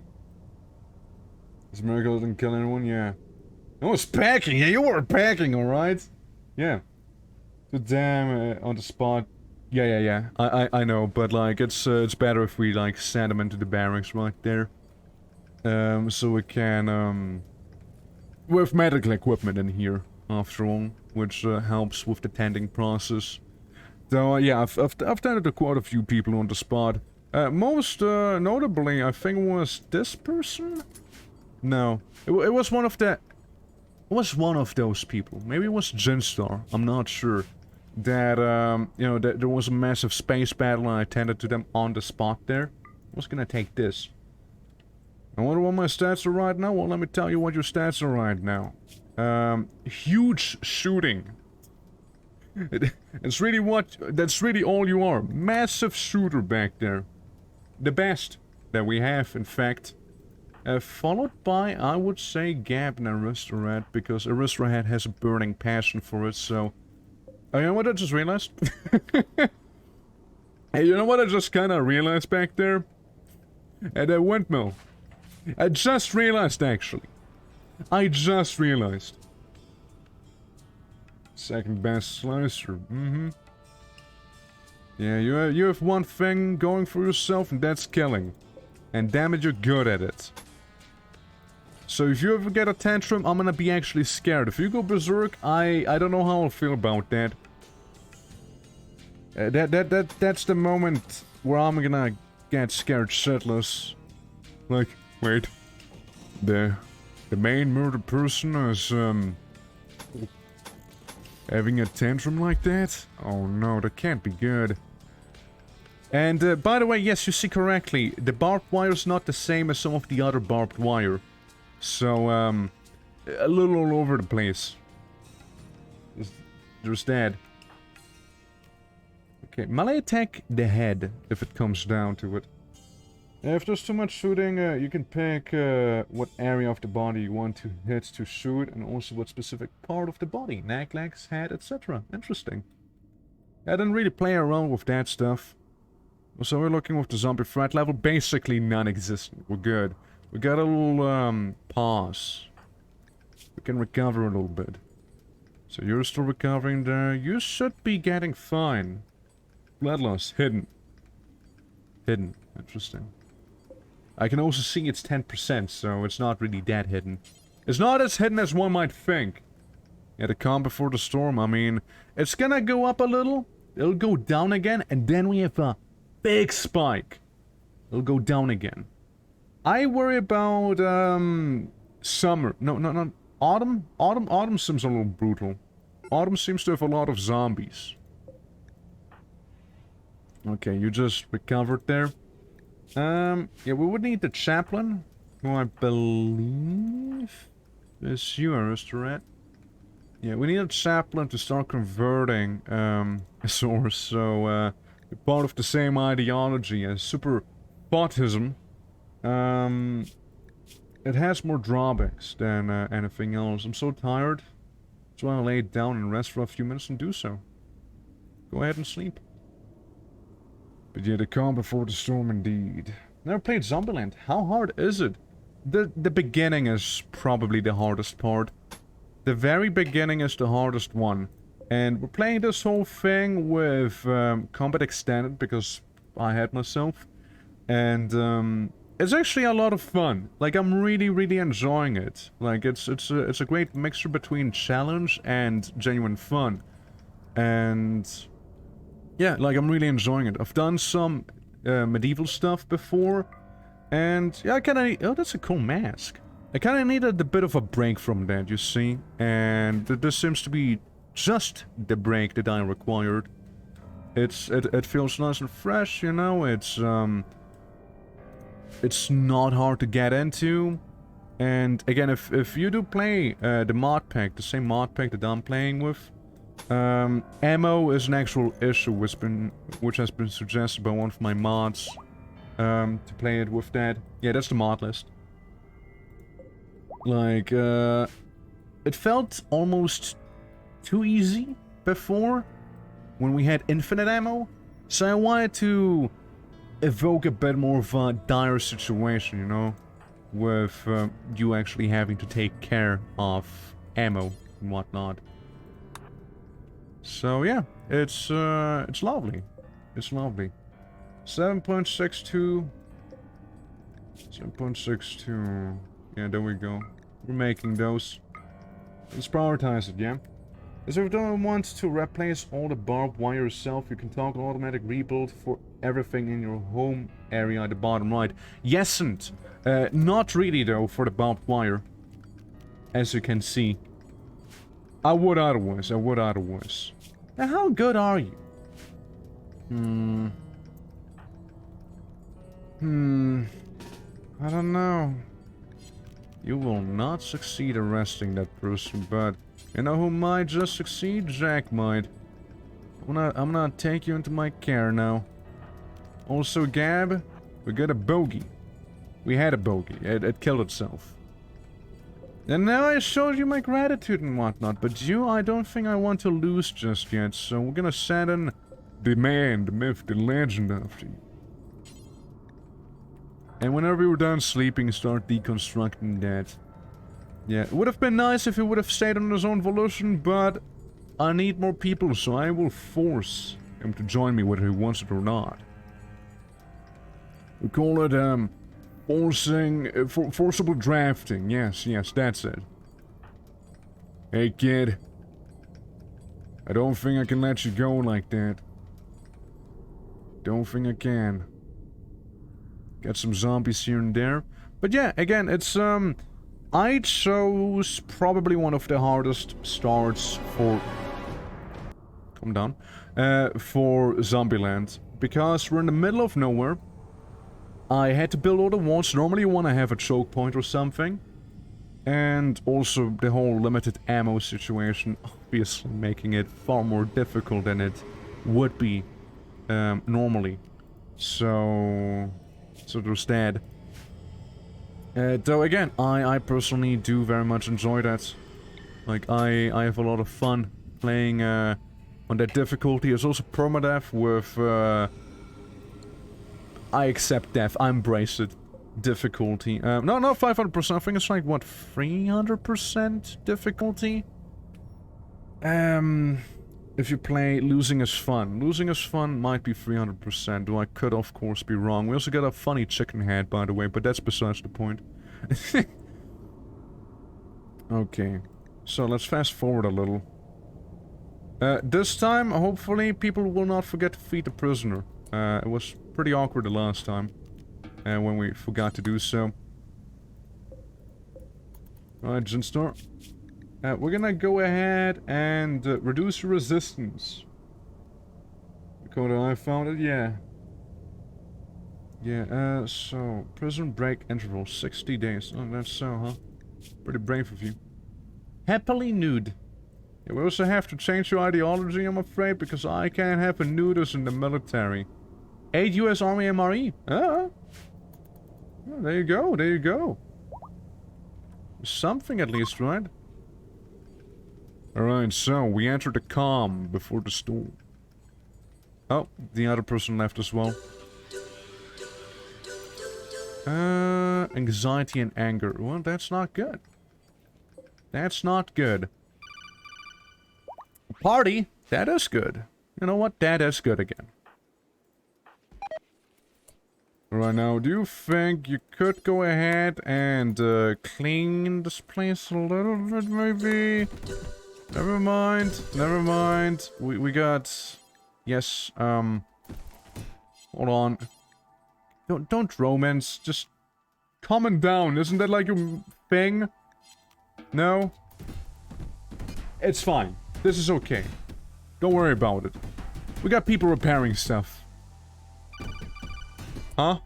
This miracle didn't kill anyone, yeah. I was packing, yeah, you were packing, alright? Yeah. So damn, on the spot. Yeah. I know, but like, it's better if we like send them into the barracks right there. So we can, we have medical equipment in here, after all, which helps with the tending process. So yeah, I've tended to quite a few people on the spot. Most notably, I think it was this person? No, it was one of the... It was one of those people. Maybe it was Jinstar, I'm not sure. That, you know, that there was a massive space battle and I tended to them on the spot there. I was gonna take this. I wonder what my stats are right now? Well, let me tell you what your stats are right now. Huge shooting. It's really that's really all you are. Massive shooter back there. The best that we have, in fact. Followed by, I would say, Gab and Aristorat, because Aristorat has a burning passion for it, so... Oh, you know what I just realized? Hey, you know what I just kinda realized back there? At that windmill. I just realized, actually. I just realized. Second best slicer, Yeah, you have one thing going for yourself, and that's killing. And damn it, you're good at it. So if you ever get a tantrum, I'm gonna be actually scared. If you go berserk, I don't know how I'll feel about that. That's the moment where I'm gonna get scared shitless. Like, wait. The main murdered person is, having a tantrum like that? Oh no, that can't be good. And, by the way, yes, you see correctly. The barbed wire is not the same as some of the other barbed wire. So, a little all over the place. There's that. Okay, melee attack the head, if it comes down to it. If there's too much shooting, you can pick what area of the body you want to hit to shoot, and also what specific part of the body. Neck, legs, head, etc. Interesting. I didn't really play around with that stuff. So we're looking with the zombie threat level, basically non-existent. We're good. We got a little, pause. We can recover a little bit. So you're still recovering there. You should be getting fine. Blood loss, hidden. Hidden, interesting. I can also see it's 10%, so it's not really that hidden. It's not as hidden as one might think. Yeah, the calm before the storm, I mean, it's gonna go up a little, it'll go down again, and then we have a big spike. It'll go down again. I worry about, summer. No, not autumn? Autumn seems a little brutal. Autumn seems to have a lot of zombies. Okay, you just recovered there. Yeah, we would need the chaplain, who I believe is you, Aristorat. Yeah, we need a chaplain to start converting, a source, so, part of the same ideology as super bottism, it has more drawbacks than anything else. I'm so tired, so I'll lay down and rest for a few minutes and do so. Go ahead and sleep. But yeah, the calm before the storm indeed. Never played Zombieland. How hard is it? The beginning is probably the hardest part. The very beginning is the hardest one. And we're playing this whole thing with combat extended because I had myself. And it's actually a lot of fun. Like, I'm really enjoying it. Like, it's a great mixture between challenge and genuine fun. And yeah, like, I'm really enjoying it. I've done some medieval stuff before. And yeah, I kinda... Oh, that's a cool mask. I kinda needed a bit of a break from that, you see. And this seems to be just the break that I required. It feels nice and fresh, you know. It's not hard to get into. And again, if you do play the mod pack, the same mod pack that I'm playing with, ammo is an actual issue which has been suggested by one of my mods to play it with that. Yeah, that's the mod list. Like, it felt almost too easy before when we had infinite ammo, so I wanted to evoke a bit more of a dire situation, you know, with you actually having to take care of ammo and whatnot. So yeah, it's lovely. It's lovely. 7.62. 7.62. Yeah, there we go. We're making those. Let's prioritize it, yeah? If you don't want to replace all the barbed wire yourself, you can toggle automatic rebuild for everything in your home area at the bottom right. Yesn't. Not really though for the barbed wire. As you can see. I would otherwise. Now how good are you? I don't know. You will not succeed arresting that person, but you know who might just succeed? Jack might. I'm gonna take you into my care now. Also, Gab, we got a bogey. We had a bogey. It killed itself. And now I showed you my gratitude and whatnot, but you, I don't think I want to lose just yet, so we're gonna send in the man, the myth, the legend after you. And whenever you're done sleeping, start deconstructing that. Yeah, it would have been nice if he would have stayed on his own volition, but I need more people, so I will force him to join me whether he wants it or not. We call it, forcible drafting. Yes, that's it. Hey, kid. I don't think I can let you go like that. Don't think I can. Got some zombies here and there. But yeah, again, it's, I chose probably one of the hardest starts for... Calm down. For Zombieland. Because we're in the middle of nowhere. I had to build all the walls. Normally you want to have a choke point or something. And also the whole limited ammo situation, obviously making it far more difficult than it would be normally. So there's that. Though again, I personally do very much enjoy that. Like, I have a lot of fun playing on that difficulty. It's also permadeath with I accept death, I embrace it difficulty. No, not 500%, I think it's like, what, 300% difficulty? If you play Losing is Fun. Losing is Fun might be 300%, though I could of course be wrong. We also got a funny chicken head, by the way, but that's besides the point. Okay, so let's fast forward a little. This time, hopefully, people will not forget to feed the prisoner. It was pretty awkward the last time, when we forgot to do so. Alright, Jinstar. We're gonna go ahead and reduce resistance. Dakota, I found it, yeah. Yeah, so, prison break interval, 60 days. Oh, that's so, huh? Pretty brave of you. Happily nude. Yeah, we also have to change your ideology, I'm afraid, because I can't have a nudist in the military. 8 US Army MRE. Ah. Oh, there you go, there you go. Something at least, right? Alright, so we entered the calm before the storm. Oh, the other person left as well. Anxiety and anger. Well, that's not good. That's not good. Party? That is good. You know what? That is good again. Right now, do you think you could go ahead and clean this place a little bit, maybe? Never mind. Never mind. We got... Yes, hold on. Don't romance. Just calm down. Isn't that like your thing? No? It's fine. This is okay. Don't worry about it. We got people repairing stuff. Huh?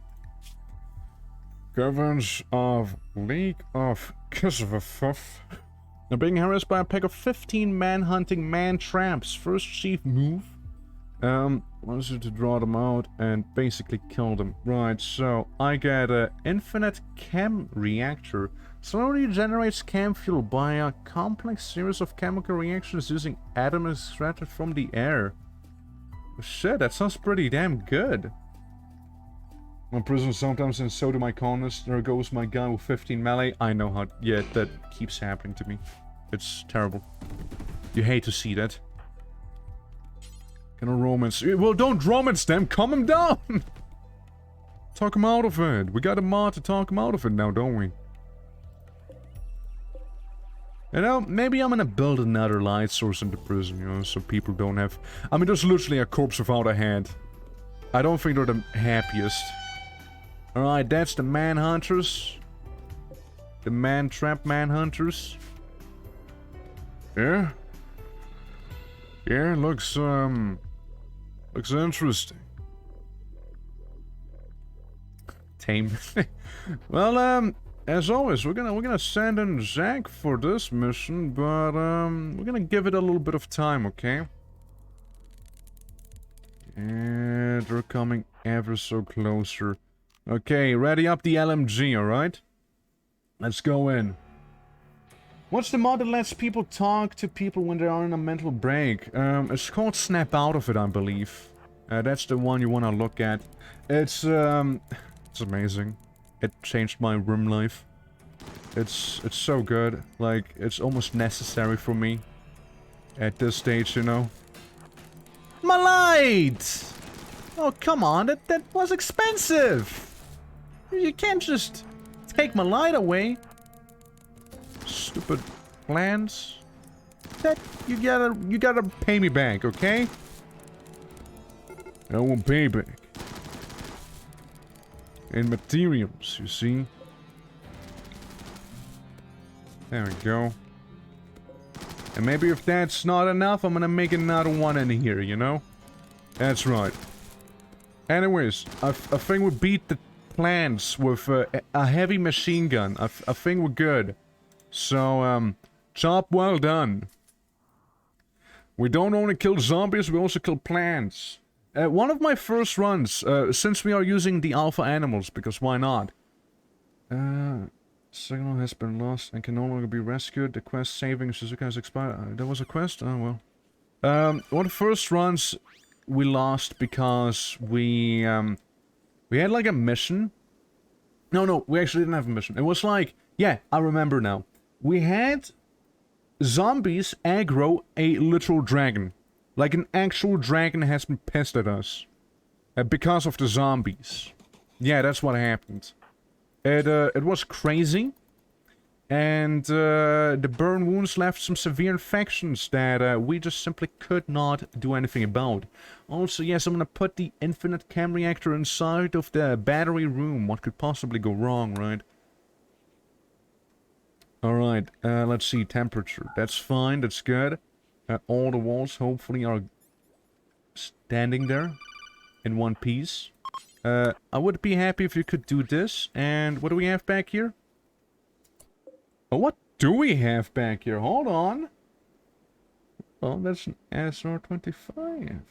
Governs of League of Kisvafuf. They're being harassed by a pack of 15 man-hunting man-traps. First chief move. Wants you to draw them out and basically kill them. Right, so I get an infinite chem reactor. Slowly generates chem fuel by a complex series of chemical reactions using atoms extracted from the air. Shit, that sounds pretty damn good. I'm prison sometimes and so do my colonists. There goes my guy with 15 melee. I know how... Yeah, that keeps happening to me. It's terrible. You hate to see that. Gonna romance... Well, don't romance them! Calm him down! Talk him out of it. We got a mod to talk him out of it now, don't we? You know, maybe I'm gonna build another light source in the prison, you know, so people don't have... I mean, there's literally a corpse without a head. I don't think they're the happiest. Alright, that's the manhunters. The man-trap manhunters. Yeah? Yeah, looks interesting. Tame. Well, as always, we're gonna send in Zach for this mission, but, we're gonna give it a little bit of time, okay? And they're coming ever so closer. Okay, ready up the LMG, alright? Let's go in. What's the mod that lets people talk to people when they are in a mental break? It's called Snap Out of It, I believe. That's the one you want to look at. It's amazing. It changed my room life. It's so good. Like, it's almost necessary for me. At this stage, you know. My light! Oh, come on, that was expensive! You can't just take my light away. Stupid plans. That, you gotta pay me back, okay? I want payback. And materials, you see? There we go. And maybe if that's not enough, I'm gonna make another one in here, you know? That's right. Anyways, I think we beat the plants with a heavy machine gun. I think we're good. So, job well done. We don't only kill zombies, we also kill plants. One of my first runs, since we are using the alpha animals, because why not? Signal has been lost and can no longer be rescued. The quest saving Suzuka has expired. There was a quest? Oh, well. One of the first runs we lost because we had like a mission. No, we actually didn't have a mission. It was like, yeah, I remember now. We had zombies aggro a literal dragon. Like an actual dragon has been pissed at us. Because of the zombies. Yeah, that's what happened. It was crazy. And the burn wounds left some severe infections that we just simply could not do anything about. Also, yes, I'm gonna put the infinite chem reactor inside of the battery room. What could possibly go wrong, right? Alright, let's see, temperature. That's fine, that's good. All the walls, hopefully, are standing there in one piece. I would be happy if you could do this. And what do we have back here? Oh, what do we have back here? Hold on. Well, that's an SR-25.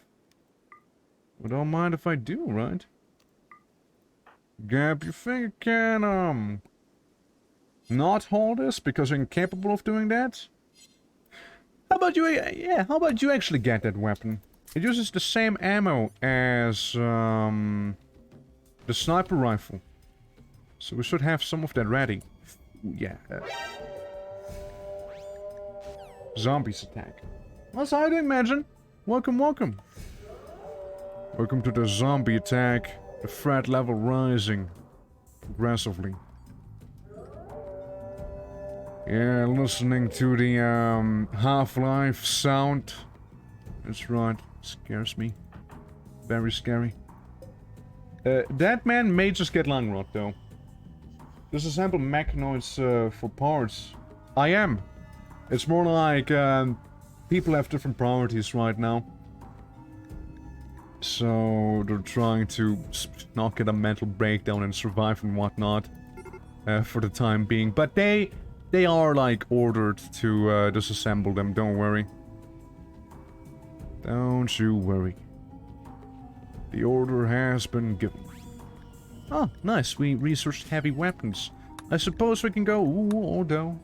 Well, don't mind if I do, right? Gap, you think you can, not hold this because you're incapable of doing that? How about you, yeah, how about you actually get that weapon? It uses the same ammo as, the sniper rifle. So we should have some of that ready. Ooh, yeah. Zombies attack. That's how I'd imagine. Welcome, welcome. Welcome to the zombie attack. The threat level rising aggressively. Yeah, listening to the Half-Life sound. That's right, scares me. Very scary. That man may just get lung rot though. Disassemble mechanoids for parts. I am. It's more like people have different priorities right now. So they're trying to not get a mental breakdown and survive and whatnot for the time being. But they are like ordered to disassemble them. Don't worry. Don't you worry. The order has been given. Oh, nice. We researched heavy weapons. I suppose we can go. Ooh, although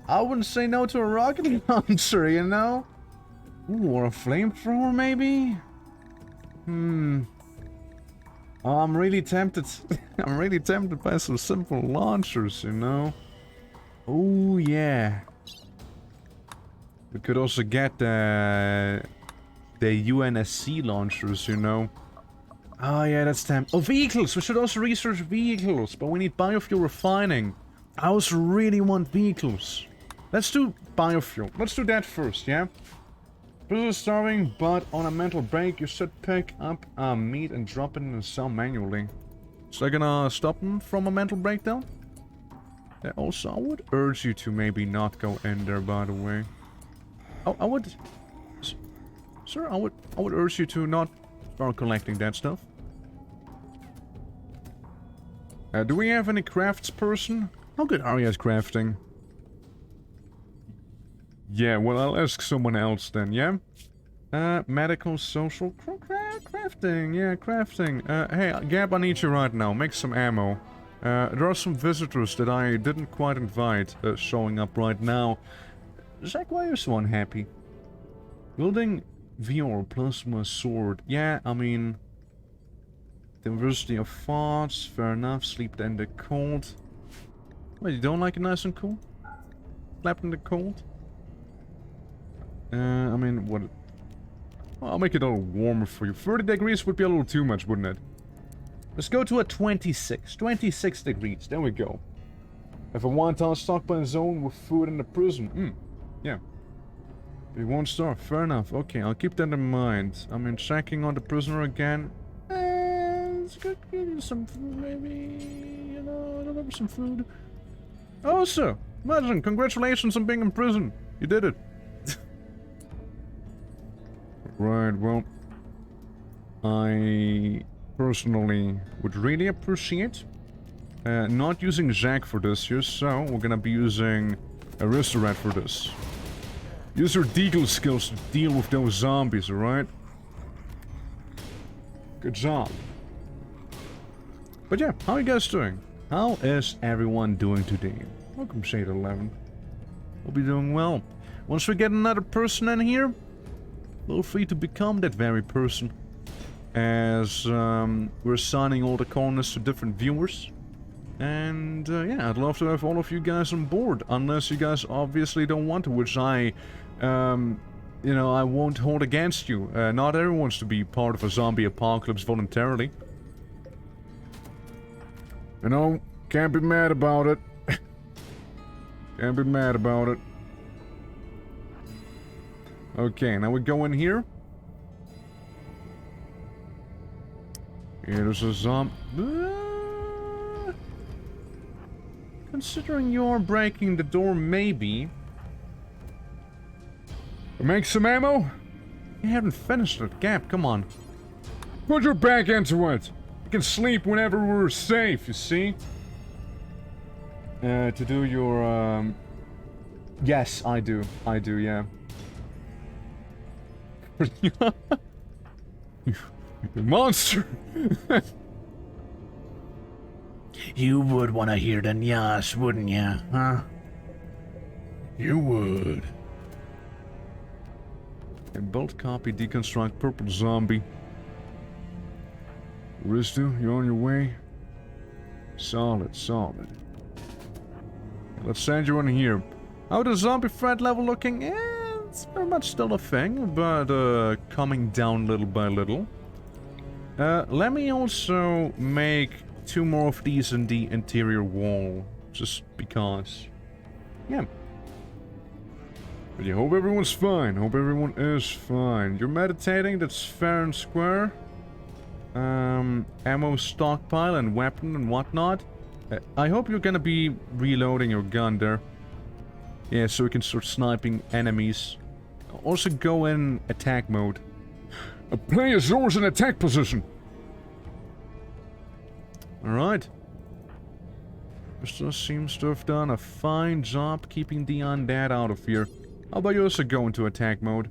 I wouldn't say no to a rocket launcher, you know? Ooh, or a flamethrower, maybe? Oh, I'm really tempted. I'm really tempted by some simple launchers, you know? Oh, yeah. We could also get the UNSC launchers, you know? Oh, yeah, that's tempting. Oh, vehicles! We should also research vehicles, but we need biofuel refining. I also really want vehicles. Let's do biofuel. Let's do that first, yeah? Prison is starving, but on a mental break, you should pick up meat and drop it in the cell manually. Is that gonna stop him from a mental breakdown? Yeah, also, I would urge you to maybe not go in there, by the way. Oh, I would... Sir, I would urge you to not start collecting that stuff. Do we have any craftsperson? How good are you at crafting? Yeah, well, I'll ask someone else then, yeah? Medical, social, crafting, yeah, crafting. Hey, Gab, I need you right now. Make some ammo. There are some visitors that I didn't quite invite showing up right now. Zach, why are you so unhappy? Building VR plasma sword. Yeah, I mean... Diversity of thoughts, fair enough. Sleep in the cold. Wait, you don't like it nice and cool? Slept in the cold? I mean, what... Well, I'll make it a little warmer for you. 30 degrees would be a little too much, wouldn't it? Let's go to a 26. 26 degrees. There we go. Have a one-time stockpile zone with food in the prison. Yeah. You won't starve. Fair enough. Okay, I'll keep that in mind. I mean, checking on the prisoner again. It's good to give you some food, maybe. You know, deliver some food. Oh, sir. Imagine, congratulations on being in prison. You did it. Right, well, I personally would really appreciate not using Jack for this here, so we're gonna be using Aristorat for this. Use your deagle skills to deal with those zombies, alright? Good job. But yeah, how are you guys doing? How is everyone doing today? Welcome, Shade 11. We'll be doing well. Once we get another person in here, feel free to become that very person. As we're assigning all the corners to different viewers. And yeah, I'd love to have all of you guys on board. Unless you guys obviously don't want to, which I, you know, I won't hold against you. Not everyone wants to be part of a zombie apocalypse voluntarily. You know, can't be mad about it. Can't be mad about it. Okay, now we go in here. Here's a zombie. Considering you're breaking the door, maybe. Make some ammo? You haven't finished it, Gap, come on. Put your back into it! You can sleep whenever we're safe, you see? To do your, Yes, I do. I do, yeah. You monster! You would want to hear the nyas, wouldn't ya, huh? You would. And build, copy, deconstruct, purple zombie. Ristu, you on your way? Solid, solid. Let's send you in here. How the zombie threat level looking? It's very much still a thing, but coming down little by little. Let me also make 2 more of these in the interior wall, just because. Yeah. But yeah, hope everyone's fine. Hope everyone is fine. You're meditating, that's fair and square. Ammo stockpile and weapon and whatnot. I hope you're gonna be reloading your gun there. Yeah, so we can start sniping enemies. Also go in attack mode. A player's always in attack position. Alright. Mr. seems to have done a fine job keeping the undead out of here. How about you also go into attack mode?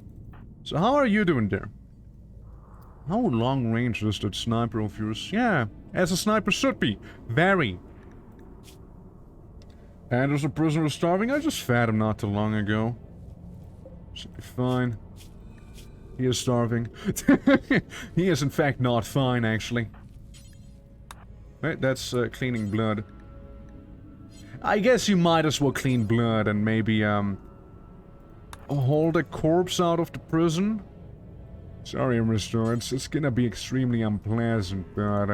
So how are you doing there? How long range is that sniper of yours? Yeah, as a sniper should be. Very. And there's a prisoner starving. I just fed him not too long ago. Should be fine. He is starving. He is in fact not fine, actually. Right, that's cleaning blood. I guess you might as well clean blood and maybe, hold a corpse out of the prison. Sorry, Mr. It's gonna be extremely unpleasant, but,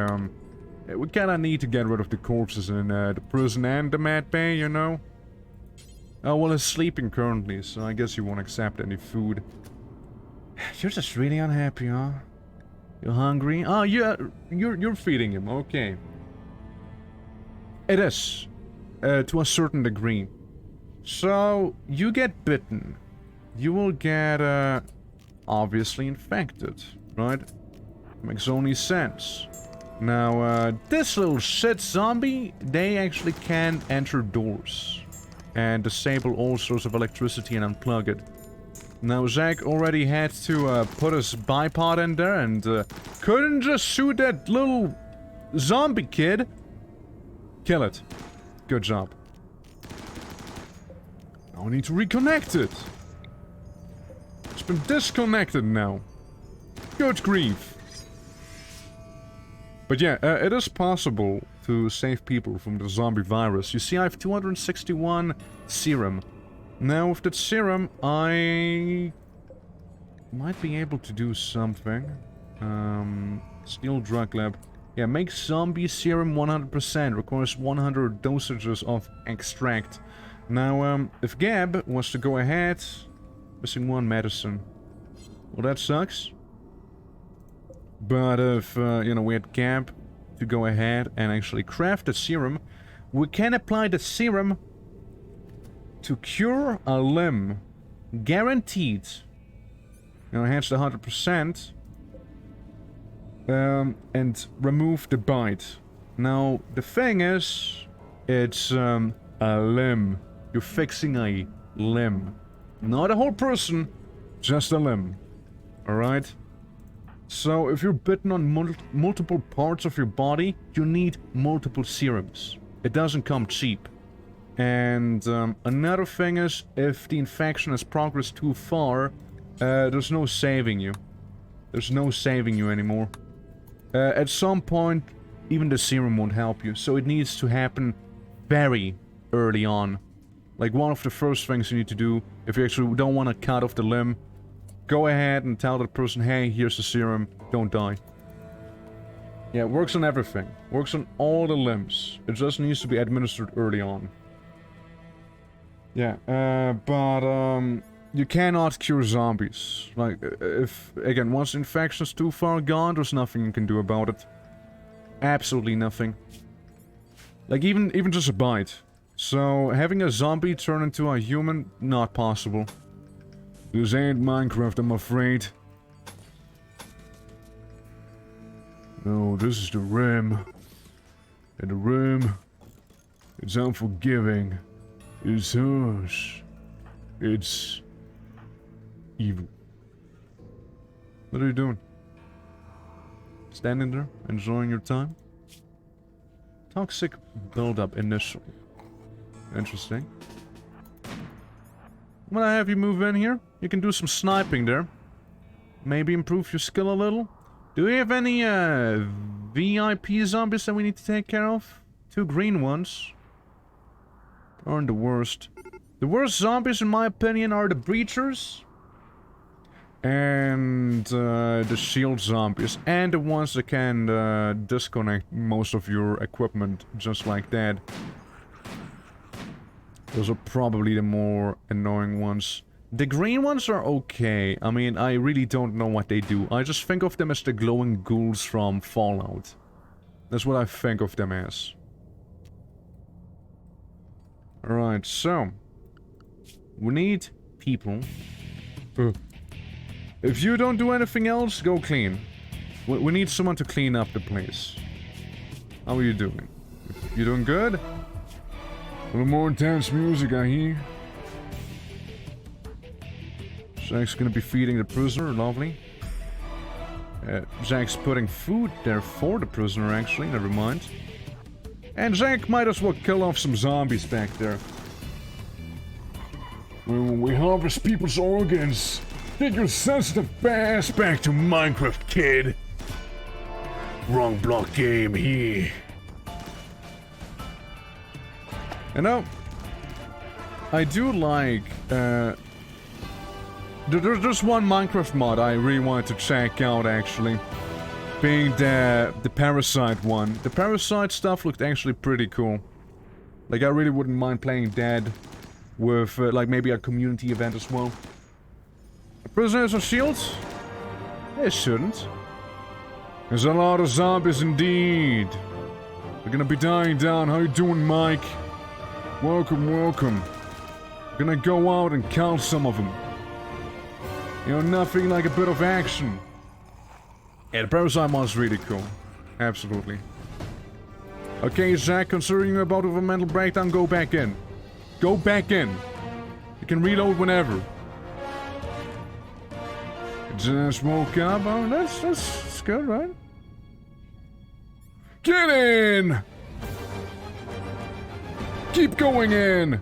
we kinda need to get rid of the corpses in, the prison and the med bay, you know? Oh, well, he's sleeping currently, so I guess you won't accept any food. You're just really unhappy, huh? You're hungry? Oh, yeah, you're feeding him, okay. It is, to a certain degree. So, you get bitten. You will get, obviously infected, right? Makes only sense. Now, this little shit zombie, they actually can enter doors and disable all sorts of electricity and unplug it. Now, Zach already had to put his bipod in there and couldn't just shoot that little zombie kid. Kill it. Good job. Now we need to reconnect it. It's been disconnected now. Good grief. But yeah, it is possible to save people from the zombie virus. You see, I have 261 serum. Now, with that serum, I might be able to do something. Steel drug lab. Yeah, make zombie serum 100%. Requires 100 dosages of extract. Now, if Gab was to go ahead... Missing 1 medicine. Well, that sucks. But if, you know, we had Gab to go ahead and actually craft the serum, we can apply the serum to cure a limb. Guaranteed. Now, enhance the 100%. And remove the bite. Now, the thing is, it's, a limb. You're fixing a limb. Not a whole person, just a limb. Alright? So, if you're bitten on multiple parts of your body, you need multiple serums. It doesn't come cheap. And another thing is, if the infection has progressed too far, there's no saving you. There's no saving you anymore. At some point, even the serum won't help you, so it needs to happen very early on. Like, one of the first things you need to do, if you actually don't want to cut off the limb, go ahead and tell that person, hey, here's the serum, don't die. Yeah, it works on everything. Works on all the limbs. It just needs to be administered early on. Yeah, but you cannot cure zombies. Like, if, again, once the infection's too far gone, there's nothing you can do about it. Absolutely nothing. Like, even just a bite. So, having a zombie turn into a human, not possible. This ain't Minecraft, I'm afraid. No, this is the RIM. And the RIM, it's unforgiving. It's harsh. It's evil. What are you doing? Standing there, enjoying your time? Toxic buildup initial. Interesting. I'm gonna have you move in here. You can do some sniping there. Maybe improve your skill a little. Do we have any VIP zombies that we need to take care of? 2 green ones. Aren't the worst. The worst zombies in my opinion are the breachers. And the shield zombies. And the ones that can disconnect most of your equipment just like that. Those are probably the more annoying ones. The green ones are okay. I mean, I really don't know what they do. I just think of them as the glowing ghouls from Fallout. That's what I think of them as. Alright, so... we need people. If you don't do anything else, go clean. We need someone to clean up the place. How are you doing? You doing good? A little more intense music, I hear. Zach's gonna be feeding the prisoner, lovely. Zach's putting food there for the prisoner, actually, never mind. And Zach might as well kill off some zombies back there. When we harvest people's organs, take your sensitive ass back to Minecraft, kid. Wrong block game here. You know, I do like, there's one Minecraft mod I really wanted to check out, actually. Being the Parasite one. The Parasite stuff looked actually pretty cool. Like, I really wouldn't mind playing that with, like, maybe a community event as well. Prisoners and shields? They shouldn't. There's a lot of zombies indeed. They're gonna be dying down. How you doing, Mike? Welcome, welcome. Gonna go out and count some of them. You know, nothing like a bit of action. Yeah, the Parasite mod's really cool. Absolutely. Okay, Zach, considering you're about to have a mental breakdown, go back in. Go back in. You can reload whenever. Just woke up. Oh, that's good, right? Get in! Keep going in!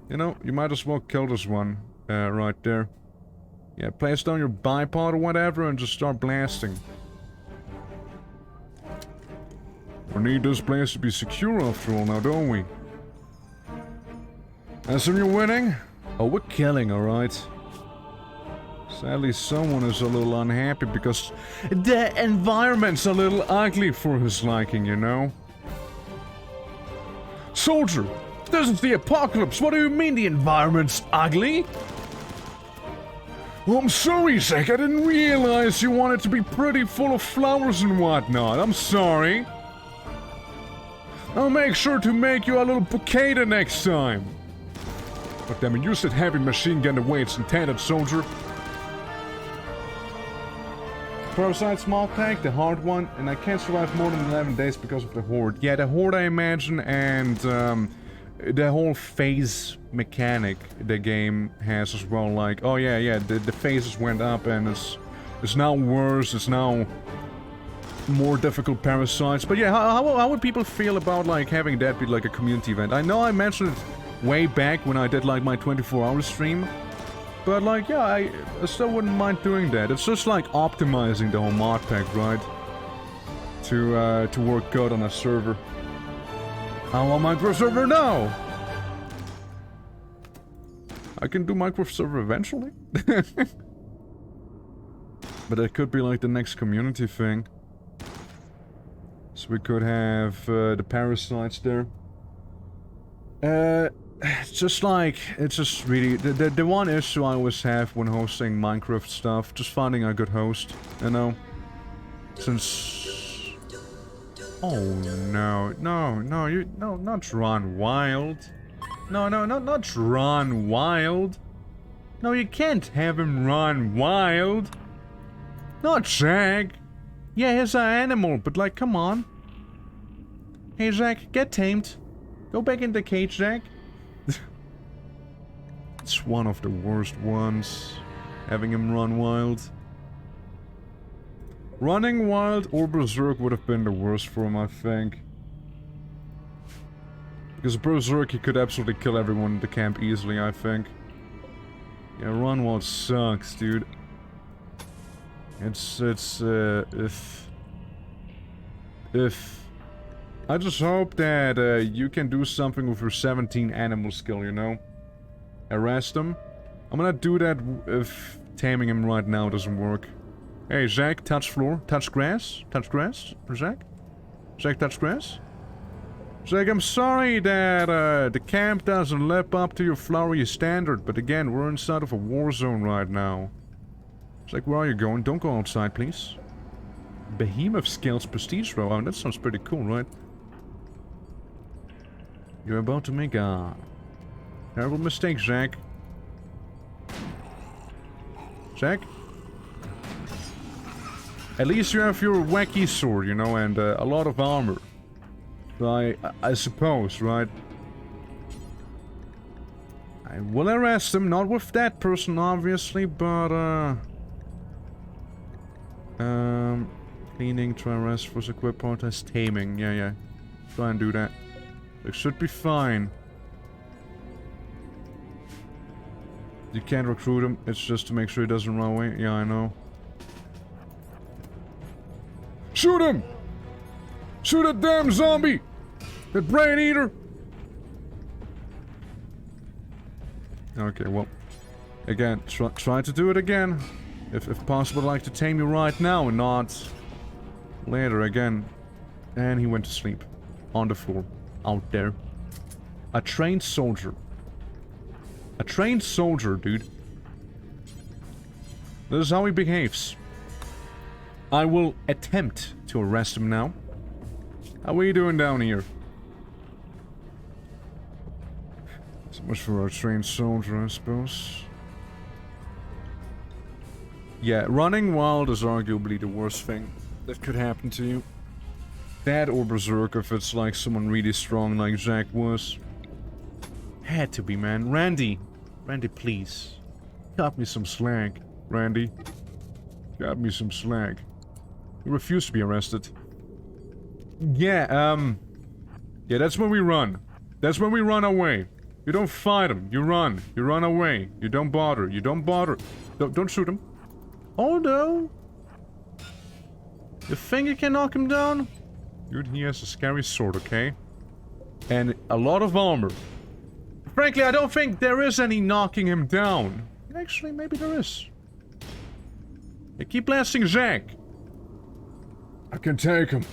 You know, you might as well kill this one. Right there. Yeah, place down your bipod or whatever and just start blasting. We need this place to be secure after all now, don't we? And so you're winning? Oh, we're killing, alright. Sadly, someone is a little unhappy because the environment's a little ugly for his liking, you know? Soldier, this is the apocalypse. What do you mean the environment's ugly? Oh, I'm sorry, Zach. I didn't realize you wanted to be pretty full of flowers and whatnot. I'm sorry. I'll make sure to make you a little bouquet the next time. But damn it, use that heavy machine gun the way it's intended, soldier. Parasite small tank, the hard one, and I can't survive more than 11 days because of the horde. Yeah, the horde I imagine, and the whole phase mechanic the game has as well. Like, oh yeah, the phases went up and it's now worse. It's now more difficult parasites. But yeah, how would people feel about like having that be like a community event? I know I mentioned it way back when I did like my 24-hour stream. But like, yeah, I still wouldn't mind doing that. It's just like optimizing the whole mod pack, right? To work good on a server. How on Minecraft server now? I can do Minecraft server eventually. But it could be like the next community thing. So we could have the parasites there. It's just like, it's just really, the one issue I always have when hosting Minecraft stuff, just finding a good host, you know? Since... Oh no, not Run Wild. No, not Run Wild. No, you can't have him run wild. Not Zach. Yeah, he's an animal, but like, come on. Hey Zach, get tamed. Go back in the cage, Zach. It's one of the worst ones. Having him run wild. Running wild or berserk would have been the worst for him, I think. Because berserk, he could absolutely kill everyone in the camp easily, I think. Yeah, run wild sucks, dude. If... I just hope that you can do something with your 17 animal skill, you know? Arrest him. I'm gonna do that if taming him right now doesn't work. Hey, Zach, touch floor. Touch grass. Touch grass, Zach? Zach, touch grass? Zach, I'm sorry that the camp doesn't live up to your flowery standard, but again, we're inside of a war zone right now. Zach, where are you going? Don't go outside, please. Behemoth scales prestige row. Oh, that sounds pretty cool, right? You're about to make a terrible mistake, Zach. Zach? At least you have your wacky sword, you know, and a lot of armor. I suppose, right? I will arrest him, not with that person, obviously, but, cleaning, try arrest, force equip, protest, taming, yeah. Try and do that. It should be fine. You can't recruit him, it's just to make sure he doesn't run away. Yeah, I know. Shoot him! Shoot that damn zombie! That brain eater! Okay, well... Again, try to do it again. If possible, I'd like to tame you right now and not... later again. And he went to sleep. On the floor. Out there. A trained soldier. A trained soldier, dude. This is how he behaves. I will attempt to arrest him now. How are you doing down here? So much for our trained soldier, I suppose. Yeah, running wild is arguably the worst thing that could happen to you. That or berserk if it's like someone really strong like Zach was. Had to be, man. Randy, please. Cut me some slack, Randy. Cut me some slack. You refuse to be arrested. Yeah, yeah, that's when we run. That's when we run away. You don't fight him. You run. You run away. You don't bother. You don't bother. Don't shoot him. Oh no. You think you can knock him down? Dude, he has a scary sword, okay? And a lot of armor. Frankly, I don't think there is any knocking him down. Actually, maybe there is. Hey, keep blasting Zach. I can take him.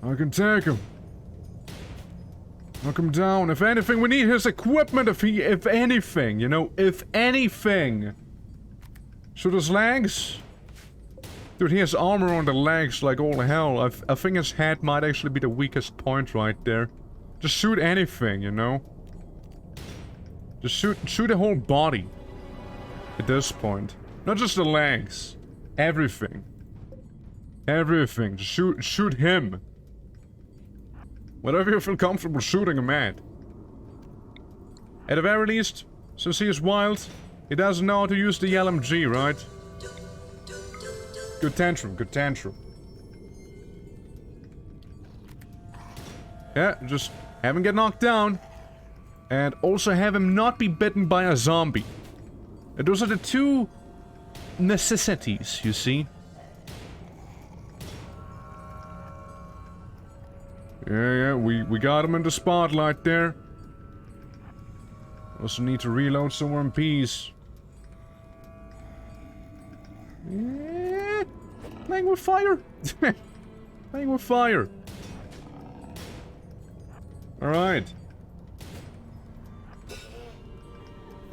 I can take him. Knock him down. If anything, we need his equipment. If anything, you know, if anything. Shoot his legs. Dude, he has armor on the legs like all hell. I think his head might actually be the weakest point right there. Just shoot anything, you know? Just shoot the whole body. At this point. Not just the legs. Everything. Everything. Just shoot him. Whatever you feel comfortable shooting him at. At the very least, since he is wild, he doesn't know how to use the LMG, right? Good tantrum, good tantrum. Yeah, just have him get knocked down. And also have him not be bitten by a zombie. And those are the two necessities, you see? Yeah, we got him in the spotlight there. Also need to reload somewhere in peace. Yeah, playing with fire. Playing with fire. Alright.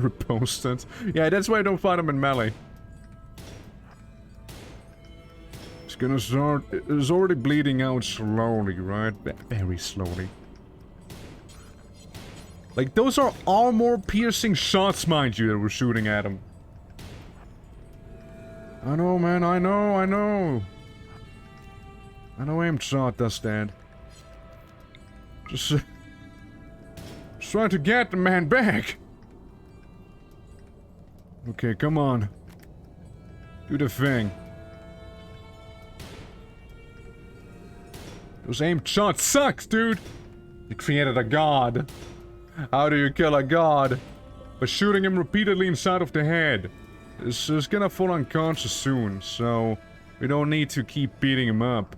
Reposted. Yeah, that's why I don't fight him in melee. It's gonna start... It's already bleeding out slowly, right? Very slowly. Like, those are armor-piercing shots, mind you, that we're shooting at him. I know, man, I know. I know aimed shot does that. Just Try to get the man back. Okay, come on. Do the thing. Those aimed shots sucks, dude. You created a god. How do you kill a god? By shooting him repeatedly inside of the head. This is gonna fall unconscious soon, so we don't need to keep beating him up.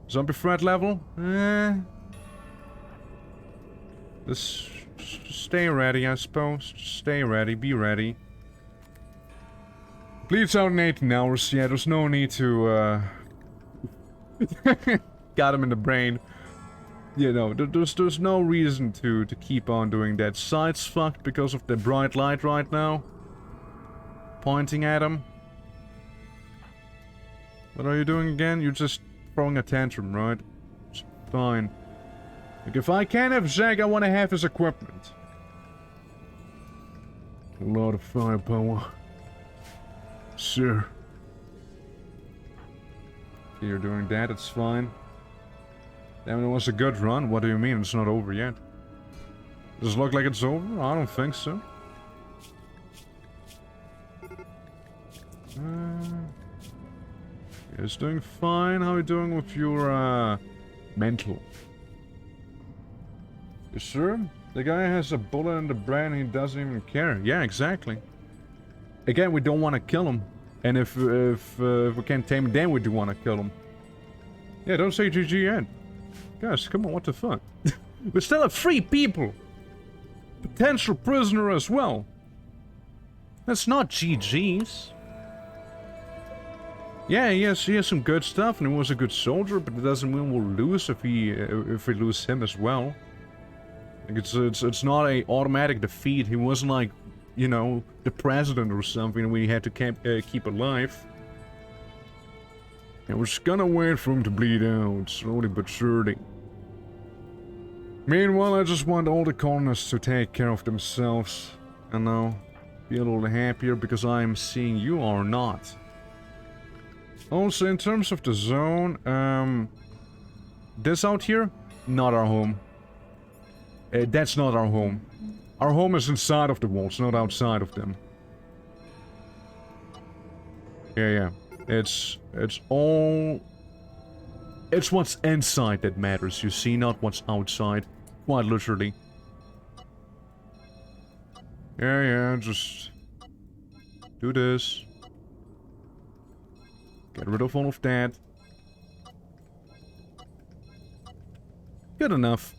Zombie threat level? Just stay ready, I suppose. Just stay ready, be ready. Bleeds out in 18 hours. Yeah, there's no need to, got him in the brain. You know, there's no reason to keep on doing that. Sight's fucked because of the bright light right now. Pointing at him. What are you doing again? You're just throwing a tantrum, right? It's fine. Like, if I can't have Zack, I want to have his equipment. A lot of firepower. Sure. Okay, you're doing that, it's fine. Damn, it was a good run. What do you mean it's not over yet? Does it look like it's over? I don't think so. It's doing fine. How are you doing with your, mental? You sure? The guy has a bullet in the brain and he doesn't even care. Yeah, exactly. Again, we don't want to kill him. And if we can't tame him, then we do want to kill him. Yeah, don't say GG yet. Guys, come on, what the fuck? We're still a free people. Potential prisoner as well. That's not GG's. Yeah, he has some good stuff and he was a good soldier, but it doesn't mean we'll lose if we lose him as well. Like it's not a automatic defeat. He wasn't like, you know, the president or something we had to keep alive. And we're just gonna wait for him to bleed out, slowly but surely. Meanwhile, I just want all the colonists to take care of themselves. And now, be a little happier because I'm seeing you are not. Also, in terms of the zone, this out here, not our home. That's not our home. Our home is inside of the walls, not outside of them. Yeah. It's all... It's what's inside that matters, you see, not what's outside. Quite literally. Yeah, just... do this. Get rid of all of that. Good enough.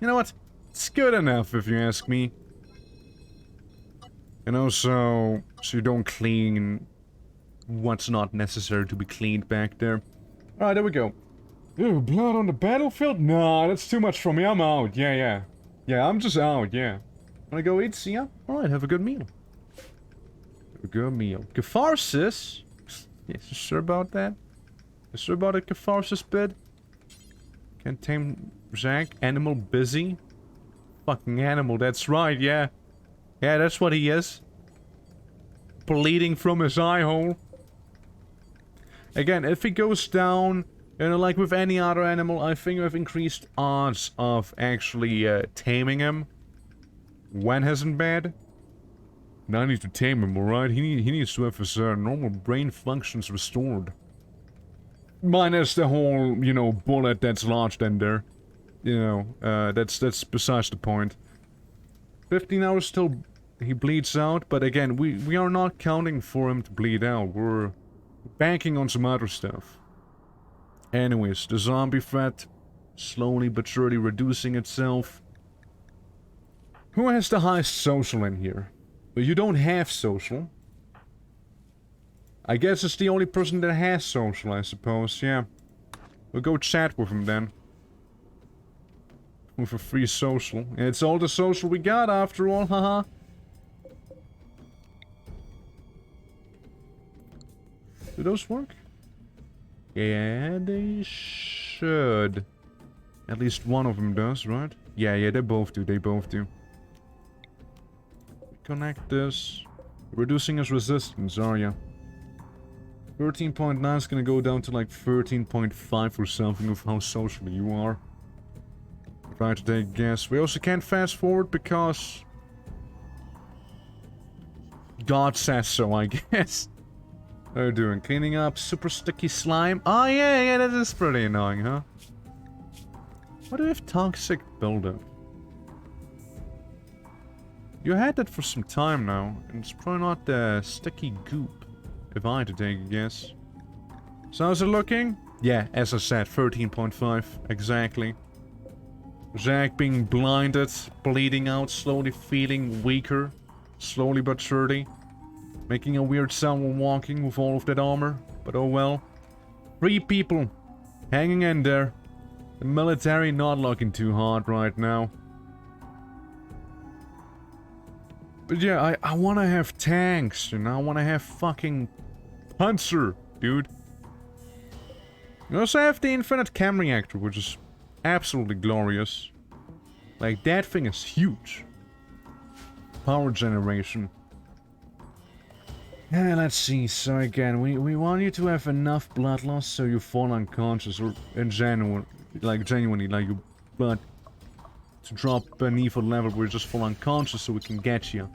You know what? It's good enough, if you ask me. And also, so you don't clean what's not necessary to be cleaned back there. Alright, there we go. Ew, blood on the battlefield? Nah, that's too much for me. I'm out. Yeah. Yeah, I'm just out, yeah. Wanna go eat? See ya? Alright, have a good meal. Have a good meal. Catharsis? Yes, you sure about that? You sure about a catharsis bit? Can't tame Zack? Animal busy? Fucking animal, that's right, yeah. Yeah, that's what he is. Bleeding from his eye hole. Again, if he goes down, you know, like with any other animal, I think we have increased odds of actually taming him. When isn't bad. Now I need to tame him, alright? He needs to have his normal brain functions restored. Minus the whole, you know, bullet that's lodged in there. You know, that's besides the point. 15 hours till he bleeds out, but again, we are not counting for him to bleed out. We're banking on some other stuff. Anyways, the zombie threat slowly but surely reducing itself. Who has the highest social in here? Well, you don't have social. I guess it's the only person that has social, I suppose, yeah. We'll go chat with him then. With a free social. It's all the social we got after all, haha. Do those work? Yeah, they should. At least one of them does, right? Yeah, they both do, Connect this. Reducing his resistance, are ya? 13.9 is gonna go down to like 13.5 or something of how social you are. Try to take a guess. We also can't fast forward because God says so, I guess. What are you doing? Cleaning up super sticky slime? Oh yeah, that is pretty annoying, huh? Why do we have toxic buildup? You had that for some time now, and it's probably not the sticky goop, if I had to take a guess. So how's it looking? Yeah, as I said, 13.5, exactly. Zack being blinded, bleeding out, slowly feeling weaker, slowly but surely. Making a weird sound when walking with all of that armor, but oh well. 3 people hanging in there. The military not looking too hard right now. But yeah, I want to have tanks, and I want to have fucking Panzer, dude. You also have the infinite chem reactor, which is absolutely glorious. Like, that thing is huge. Power generation. Yeah, let's see. So again, we want you to have enough blood loss so you fall unconscious, or in genuinely, like your blood to drop beneath a level where you just fall unconscious so we can get you.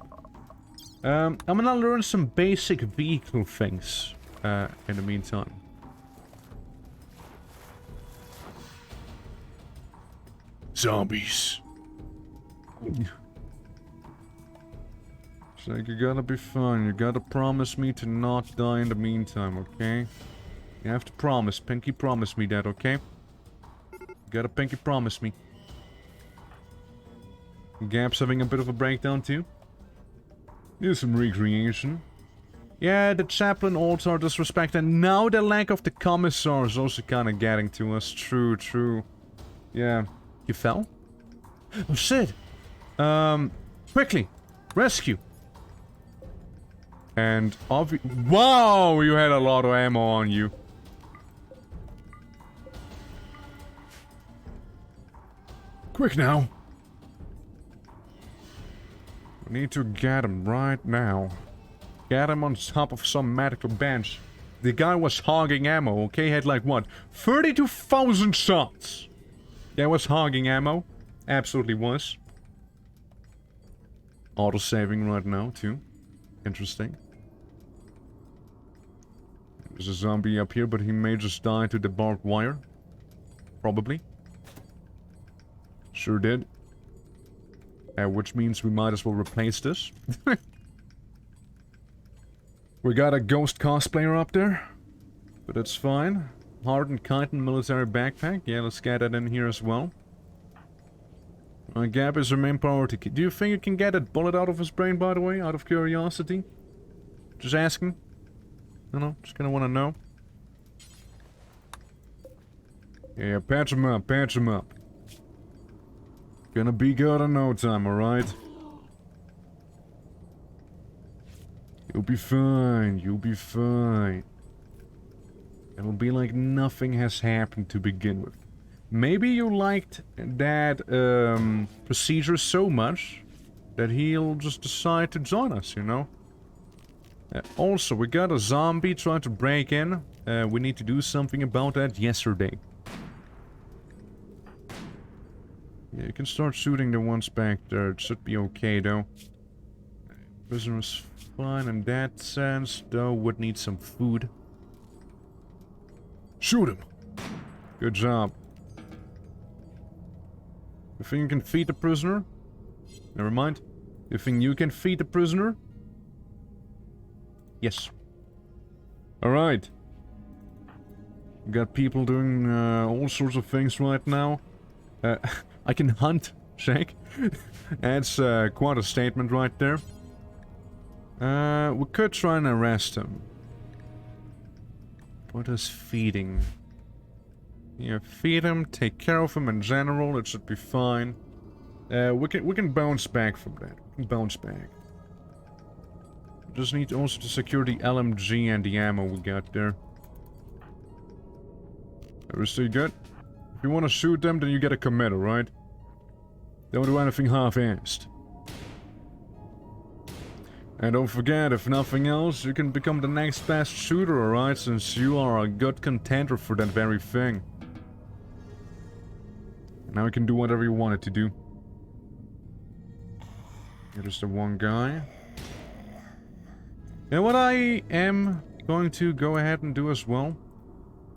I'm gonna learn some basic vehicle things in the meantime. Zombies. It's like, you gotta be fine. You gotta promise me to not die in the meantime, okay? You have to promise. Pinky promise me that, okay? You gotta pinky promise me. Gap's having a bit of a breakdown too. Do some recreation. Yeah, the chaplain also disrespect, and now the lack of the commissar is also kinda getting to us. True, true. Yeah. You fell? Oh shit! Quickly! Rescue! And wow! You had a lot of ammo on you. Quick now! We need to get him right now. Get him on top of some medical bench. The guy was hogging ammo, okay? He had like what? 32,000 shots! Yeah, was hogging ammo. Absolutely was. Auto-saving right now, too. Interesting. There's a zombie up here, but he may just die to the barbed wire. Probably. Sure did. Which means we might as well replace this. We got a ghost cosplayer up there. But it's fine. Hardened chitin military backpack. Yeah, let's get that in here as well. Gap is our main priority. Do you think you can get that bullet out of his brain, by the way? Out of curiosity? Just asking. I don't know. Just gonna want to know. Yeah, patch him up. Patch him up. Gonna be good in no time, alright? You'll be fine. You'll be fine. It'll be like nothing has happened to begin with. Maybe you liked that procedure so much that he'll just decide to join us, you know? Also, we got a zombie trying to break in. We need to do something about that yesterday. Yeah, you can start shooting the ones back there. It should be okay, though. Prisoner's fine in that sense, though would need some food. Shoot him! Good job. You think you can feed the prisoner? Never mind. You think you can feed the prisoner? Yes. Alright. We got people doing all sorts of things right now. I can hunt, Shake. That's quite a statement right there. We could try and arrest him. What is feeding? Yeah, feed him, take care of him in general, it should be fine. We can bounce back from that. We can bounce back. Just need also to secure the LMG and the ammo we got there. Everything good? If you want to shoot them, then you get a commit, alright? Don't do anything half-assed. And don't forget, if nothing else, you can become the next best shooter, alright? Since you are a good contender for that very thing. Now you can do whatever you wanted to do. Here's the one guy. And what I am going to go ahead and do as well.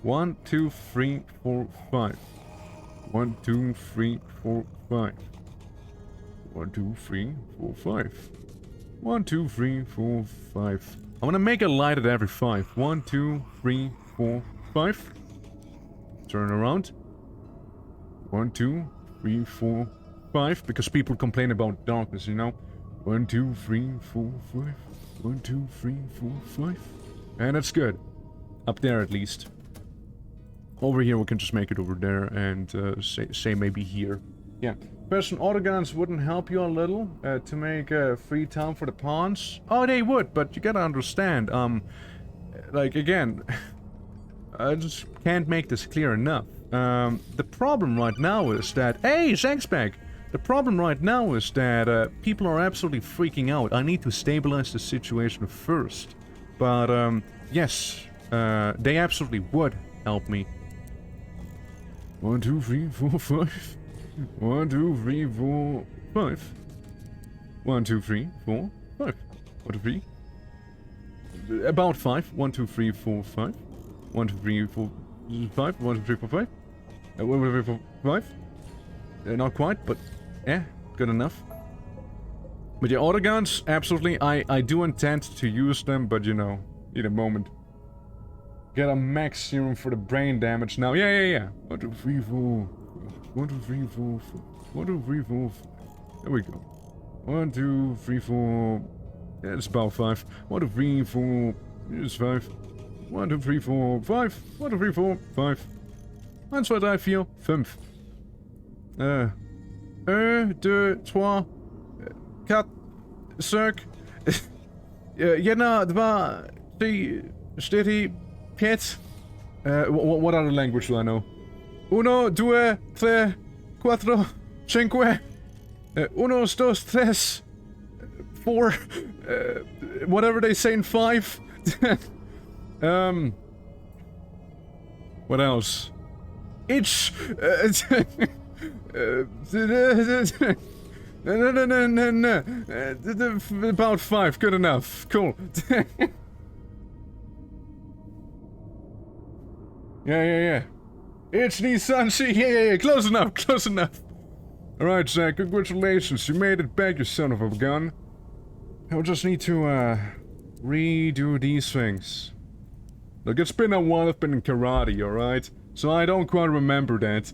1, 2, 3, 4, 5. 1, 2, 3, 4, 5. 1, 2, 3, 4, 5. 1, 2, 3, 4, 5. I'm gonna make a light at every 5. 1, 2, 3, 4, 5. Turn around. 1, 2, 3, 4, 5. Because people complain about darkness, you know. 1, 2, 3, 4, 5. 1, 2, 3, 4, 5. And that's good. Up there at least. Over here we can just make it over there and say maybe here. Yeah. Person autoguns wouldn't help you a little to make free time for the pawns? Oh, they would, but you gotta understand, like, again, I just can't make this clear enough. The problem right now is that... Hey, Zank's back! The problem right now is that people are absolutely freaking out. I need to stabilize the situation first. But, yes, they absolutely would help me. 1, 2, 3, 4, 5. 1, 2, 3, 4, 5. 1, 2, 3, 4, 5. 1, 2, 3. About 5. 1, 2, 3, 4, 5. 1, 2, 3, 4, 5. 1, 2, 3, 4, 5. 1, 2, 3, 4, 5. Not quite, but yeah, good enough. But yeah, autoguns, absolutely. I do intend to use them, but you know, in a moment. Get a max serum for the brain damage now. Yeah. 1, 2, 3, 4. 1, 2, 3, 4. 1, 2, 3, 4. There we go. 1, 2, 3, 4. Yeah, it's about 5. 1, 2, 3, 4. It's 5. 1, 2, 3, 4, 5. 1, 2, 3, 4, 5. That's what I feel. 5. 1, 2, 3, 4, 5. 3, steady, 5. What other language do I know? 1, 2, 3, 4, 5. 1, 2, 3, 4. Whatever they say in 5. What else? It's no. About 5. Good enough. Cool. Yeah. It's Nissan C. Yeah. Close enough. Alright, Zach, congratulations. You made it back, you son of a gun. I'll just need to, redo these things. Look, it's been a while I've been in karate, alright? So I don't quite remember that.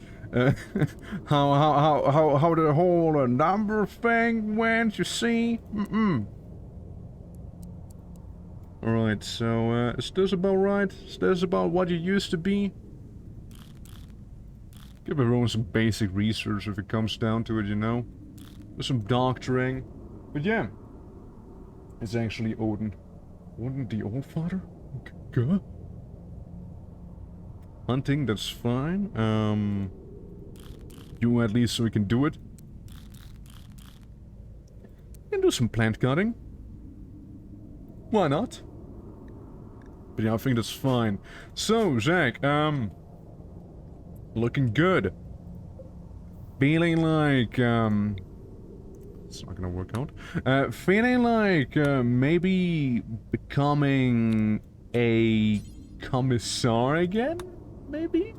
How the whole number thing went, you see? Alright, so, is this about right? Is this about what you used to be? Give everyone some basic research if it comes down to it, you know? There's some doctoring. But yeah. It's actually Odin. Odin the Allfather? Okay. Hunting, that's fine. You at least so we can do it. We can do some plant cutting. Why not? But yeah, I think that's fine. So, Zach, looking good. Feeling like, it's not gonna work out. Feeling like, maybe becoming a commissar again? Maybe?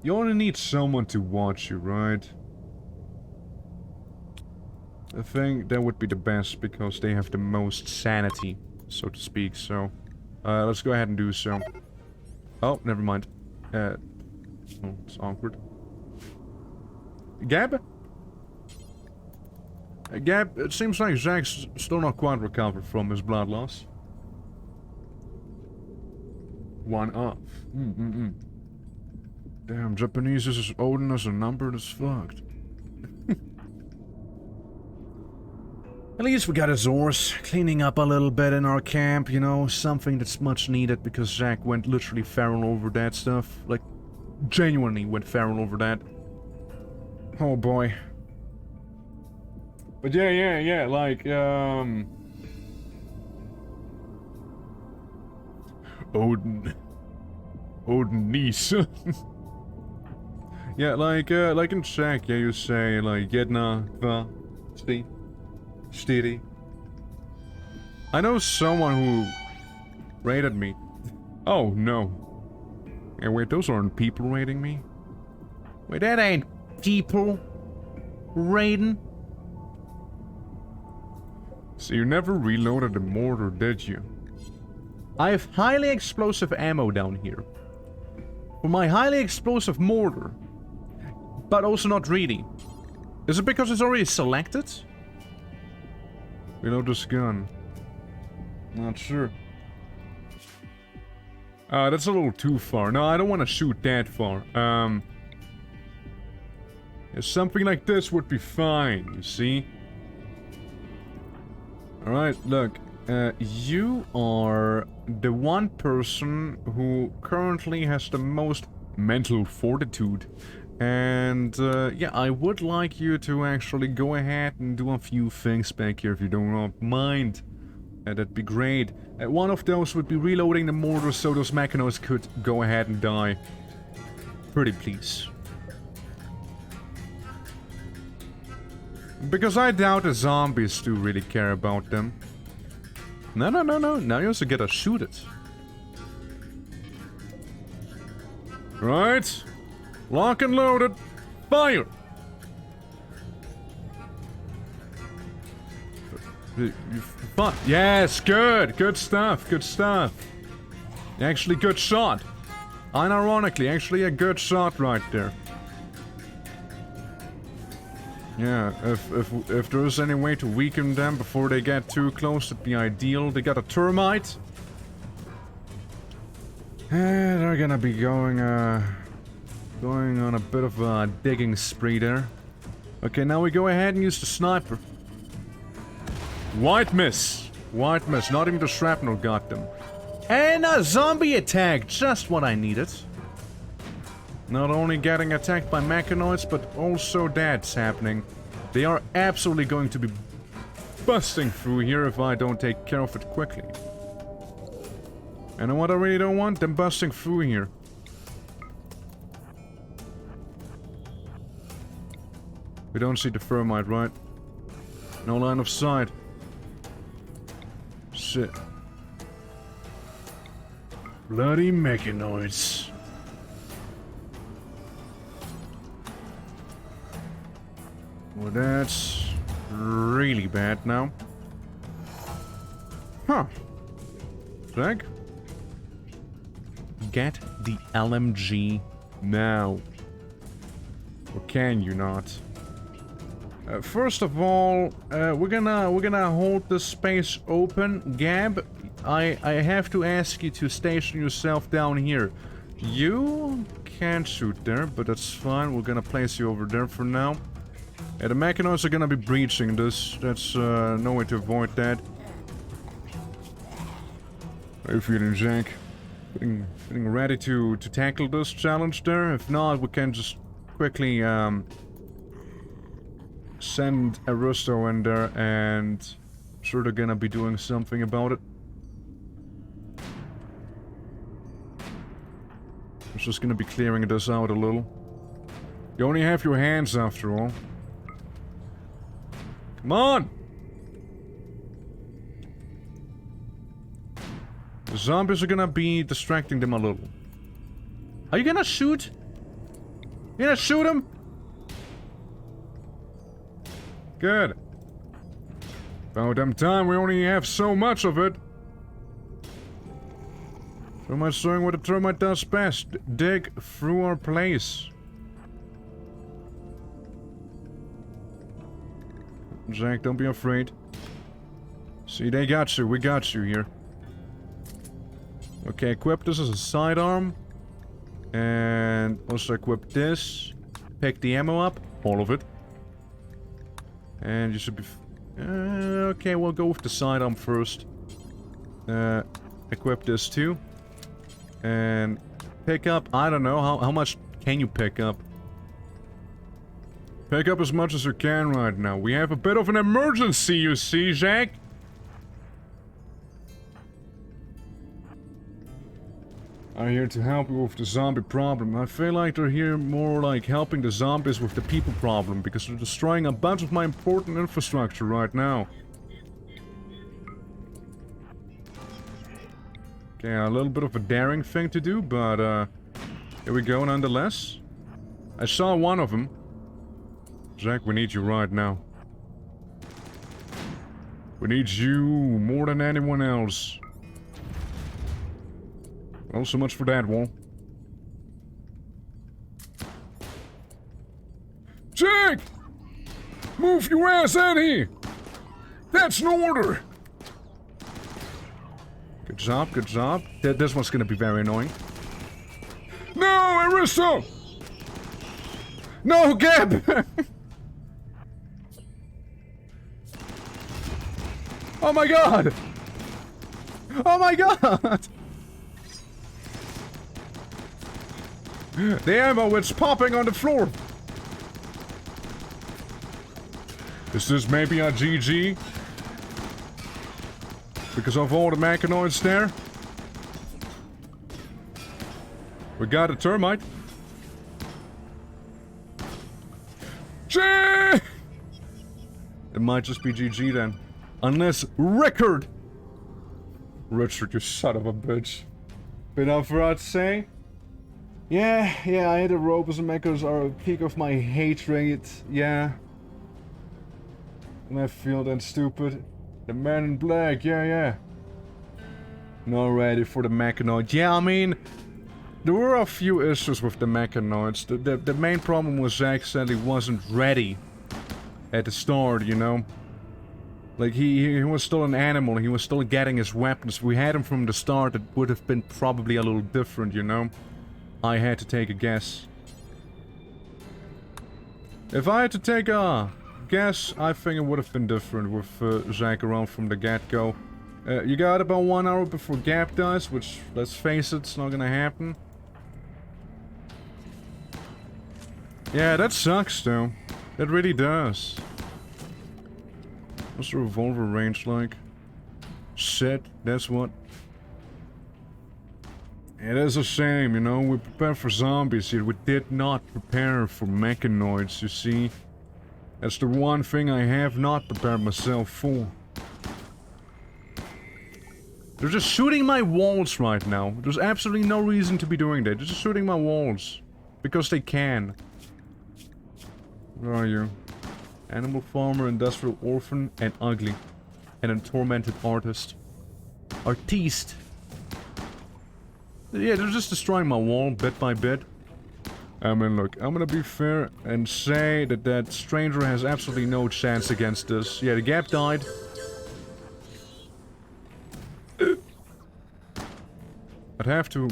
You only need someone to watch you, right? I think that would be the best because they have the most sanity, so to speak, so... let's go ahead and do so. Oh, never mind. Oh, it's awkward. Gab? Gab, it seems like Zach's still not quite recovered from his blood loss. 1 up. Damn, Japanese is as Odin as a number that's fucked. At least we got Azores cleaning up a little bit in our camp, you know, something that's much needed because Zach went literally feral over that stuff. Like, genuinely went feral over that. Oh boy. But yeah, like, Odin niece. Yeah, like in Czech, yeah, you say, like, jedna, dva, tři, čtyři. I know someone who rated me. Oh, no. Hey, wait, those aren't people rating me? Wait, that ain't people raiding. So you never reloaded the mortar, did you? I have highly explosive ammo down here. For my highly explosive mortar. But also not really. Is it because it's already selected? Reload this gun. Not sure. That's a little too far. No, I don't want to shoot that far. Yeah, something like this would be fine, you see? Alright, look. You are the one person who currently has the most mental fortitude. And, yeah, I would like you to actually go ahead and do a few things back here if you don't mind. That'd be great. One of those would be reloading the mortar so those mechanoids could go ahead and die. Pretty please. Because I doubt the zombies do really care about them. No. Now you also gotta shoot it. Right. Lock and loaded. Fire! Yes, good! Good stuff, good stuff. Actually, good shot. Unironically, actually a good shot right there. Yeah, if there's any way to weaken them before they get too close, it'd be ideal. They got a termite. They're gonna be going on a bit of a digging spree there. Okay, now we go ahead and use the sniper. White miss. White miss. Not even the shrapnel got them. And a zombie attack. Just what I needed. Not only getting attacked by mechanoids, but also that's happening. They are absolutely going to be busting through here if I don't take care of it quickly. You know what I really don't want? Them busting through here. We don't see the thermite, right? No line of sight. Shit. Bloody mechanoids. Well, that's really bad now. Huh. Zach? Get the LMG now. Or can you not? First of all, we're gonna hold this space open. Gab, I have to ask you to station yourself down here. You can't shoot there, but that's fine. We're gonna place you over there for now. Yeah, the mechanoids are gonna be breaching this. That's no way to avoid that. How you feeling, Jack? Feeling ready to tackle this challenge there? If not, we can just quickly send Aristo in there, and I'm sure they're gonna be doing something about it. I'm just gonna be clearing this out a little. You only have your hands after all. Come on! The zombies are gonna be distracting them a little. Are you gonna shoot? You gonna shoot him? Good. About damn time, we only have so much of it. So much doing what a termite does best. Dig through our place. Jack, don't be afraid. See, they got you. We got you here. Okay, equip this as a sidearm. And also equip this. Pick the ammo up. All of it. And you should be... okay, we'll go with the sidearm first. Equip this too. And pick up... I don't know, how much can you pick up? Pick up as much as you can right now. We have a bit of an emergency, you see, Jack? are here to help you with the zombie problem. I feel like they're here more like helping the zombies with the people problem, because they're destroying a bunch of my important infrastructure right now. Okay, a little bit of a daring thing to do, but here we go nonetheless. I saw one of them. Zach, we need you right now. We need you more than anyone else. Well, so much for that wall. Jack! Move your ass out here! That's an order! Good job, good job. This one's gonna be very annoying. No, Arista! No, Gab! Oh my god! Oh my god! The ammo is popping on the floor! Is this maybe a GG? Because of all the mechanoids there? We got a termite. It might just be GG then. Unless Richard! Richard, you son of a bitch. Been up for I'd say? Yeah, I hate the robots and mechas are a peak of my hatred, yeah. And I feel that stupid. The man in black, yeah. Not ready for the mechanoid. Yeah, I mean, there were a few issues with the mechanoids. The main problem was Zach said he wasn't ready at the start, you know. Like, he was still an animal, he was still getting his weapons. If we had him from the start, it would have been probably a little different, you know. I had to take a guess. If I had to take a guess, I think it would have been different with Zach around from the get-go. You got about 1 hour before Gap dies, which, let's face it, it's not gonna happen. Yeah, that sucks though. That really does. What's the revolver range like? Shit, that's what. It is a shame, you know, we prepared for zombies here, we did not prepare for mechanoids, you see. That's the one thing I have not prepared myself for. They're just shooting my walls right now. There's absolutely no reason to be doing that. They're just shooting my walls. Because they can. Where are you? Animal farmer, industrial orphan, and ugly. And a tormented artist. Artiste. Yeah, they're just destroying my wall bit by bit. I mean, look, I'm gonna be fair and say that that stranger has absolutely no chance against this. Yeah, the gap died. I'd have to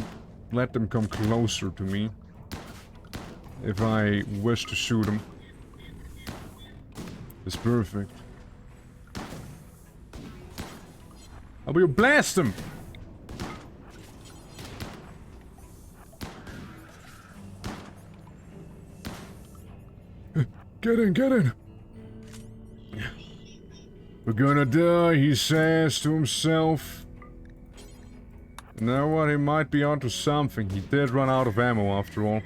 let them come closer to me if I wish to shoot them. It's perfect. I will blast them! Get in, get in! We're gonna die, he says to himself. You know what, he might be onto something. He did run out of ammo after all.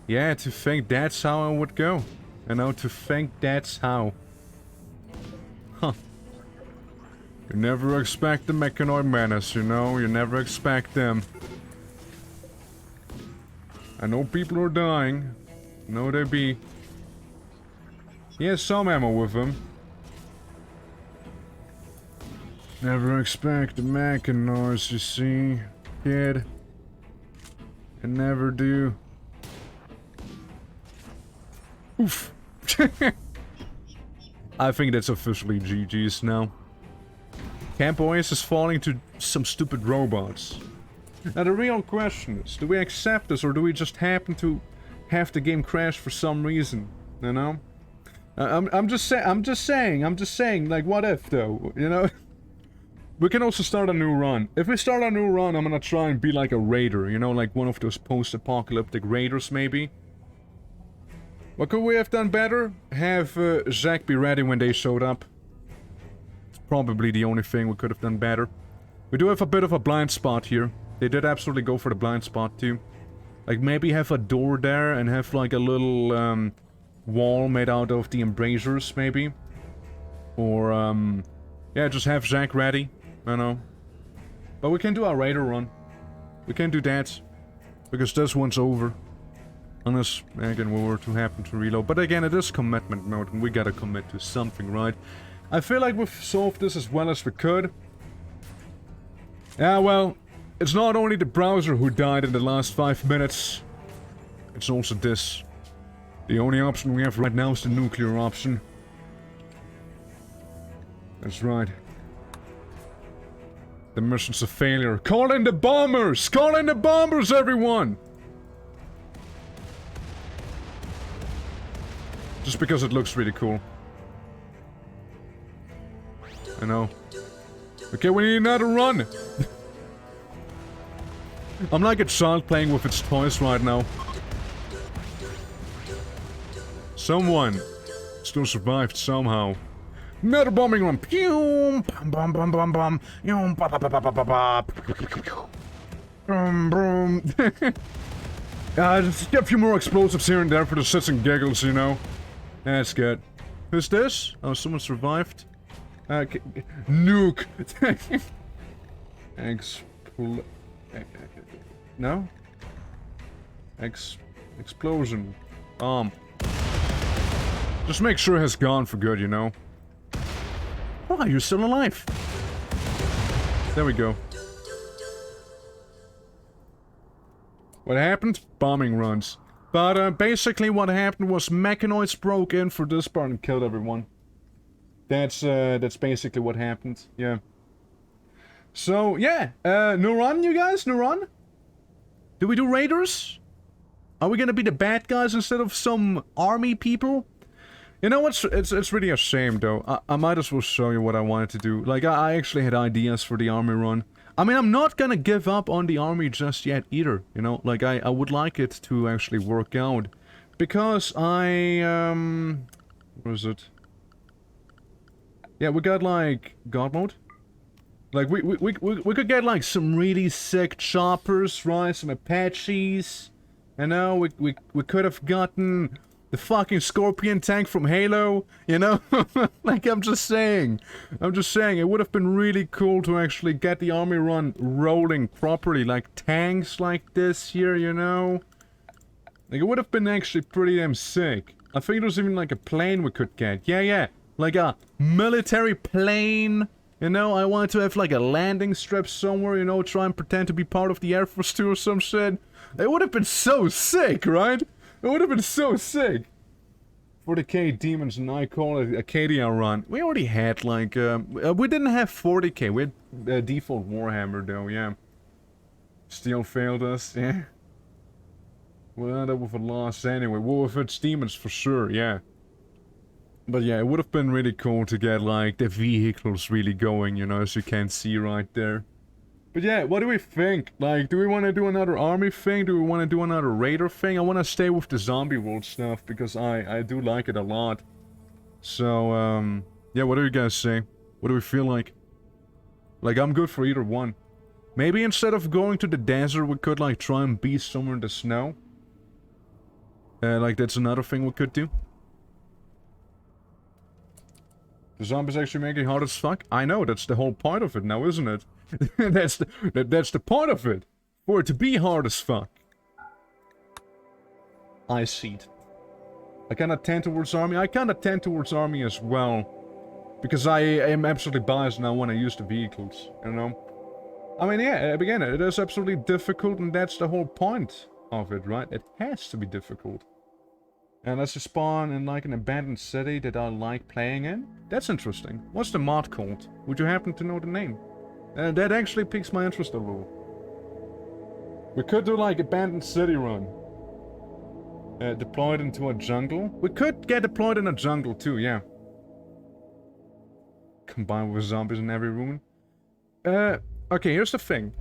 Yeah, to think that's how I would go. You know, to think that's how. Huh. You never expect the mechanoid menace, you know? You never expect them. I know people are dying. No, they be. He has some ammo with him. Never expect the mechanoids, you see, kid. And never do. Oof. I think that's officially GG's now. Camp OS is falling to some stupid robots. Now the real question is, do we accept this or do we just happen to have the game crash for some reason? You know? I'm just saying, like, what if though, you know? We can also start a new run. If we start a new run, I'm gonna try and be like a raider, you know, like one of those post-apocalyptic raiders maybe. What could we have done better? Have Zach be ready when they showed up. It's probably the only thing we could have done better. We do have a bit of a blind spot here. They did absolutely go for the blind spot too. Like maybe have a door there and have like a little wall made out of the embrasures maybe. Or yeah, just have Zach ready. I know. But we can do our raider run. We can do that. Because this one's over. Unless, again, we were to happen to reload. But again, it is commitment mode, and we gotta commit to something, right? I feel like we've solved this as well as we could. Yeah, well, it's not only the browser who died in the last 5 minutes. It's also this. The only option we have right now is the nuclear option. That's right. The mission's a failure. Call in the bombers! Call in the bombers, everyone! Just because it looks really cool. I know. Okay, we need another run! I'm like a child playing with its toys right now. Someone still survived somehow. Another bombing run! Pew! Bum bum bum bum bum! Yum! Ba ba ba ba ba ba ba! Boom! Boom! Just get a few more explosives here and there for the shits and giggles, you know. That's good. Who's this? Oh, someone survived. Nuke. No? Explosion. Just make sure it's gone for good, you know. Oh, you're still alive. There we go. What happened? Bombing runs. But basically what happened was mechanoids broke in for this part and killed everyone. That's basically what happened. Yeah. So, yeah. No run, you guys? No run? Do we do raiders? Are we gonna be the bad guys instead of some army people? You know what's... It's really a shame, though. I might as well show you what I wanted to do. Like, I actually had ideas for the army run. I mean, I'm not gonna give up on the army just yet either, you know? Like, I would like it to actually work out. Because what is it? Yeah, we got, like, God mode? Like, we could get, like, some really sick choppers, right? Some Apaches. You know, we could have gotten the fucking Scorpion tank from Halo, you know? Like, I'm just saying, it would have been really cool to actually get the army run rolling properly, like tanks like this here, you know? Like, it would have been actually pretty damn sick. I think there's even like a plane we could get, yeah, like a military plane, you know? I wanted to have like a landing strip somewhere, you know, try and pretend to be part of the Air Force too or some shit. It would have been so sick, right? It would have been so sick! 40k demons, and I call it Acadia run. We already had, like, we didn't have 40k, we had default Warhammer, though, yeah. Still failed us, yeah. We'll end up with a loss anyway. Well, if it's demons, for sure, yeah. But yeah, it would have been really cool to get, like, the vehicles really going, you know, as you can see right there. But yeah, what do we think? Like, do we want to do another army thing? Do we want to do another raider thing? I want to stay with the zombie world stuff because I do like it a lot. So, yeah, what do you guys say? What do we feel like? Like, I'm good for either one. Maybe instead of going to the desert, we could, like, try and be somewhere in the snow. Like, that's another thing we could do. The zombies actually make it hard as fuck? I know, that's the whole point of it now, isn't it? that's the point of it. For it to be hard as fuck. I see it. I kinda tend towards army. I kinda tend towards army as well. Because I am absolutely biased now when I use the vehicles, you know? I mean, yeah, again, it is absolutely difficult and that's the whole point of it, right? It has to be difficult. And let's just spawn in like an abandoned city that I like playing in. That's interesting. What's the mod called? Would you happen to know the name? That actually piques my interest a little. We could do like abandoned city run. Deployed into a jungle. We could get deployed in a jungle too, yeah. Combined with zombies in every room. Okay, here's the thing.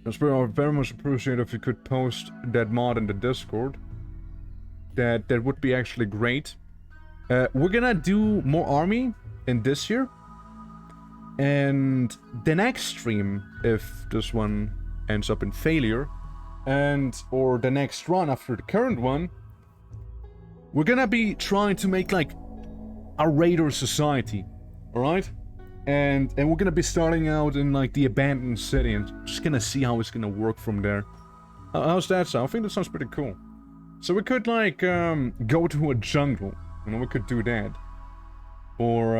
I would very much appreciate if you could post that mod in the Discord. That would be actually great. We're gonna do more army in this year. And the next stream, if this one ends up in failure, or the next run after the current one, we're gonna be trying to make like a raider society, alright? And we're gonna be starting out in like the abandoned city and just gonna see how it's gonna work from there. How's that sound? I think that sounds pretty cool. So we could like go to a jungle, you know, we could do that. Or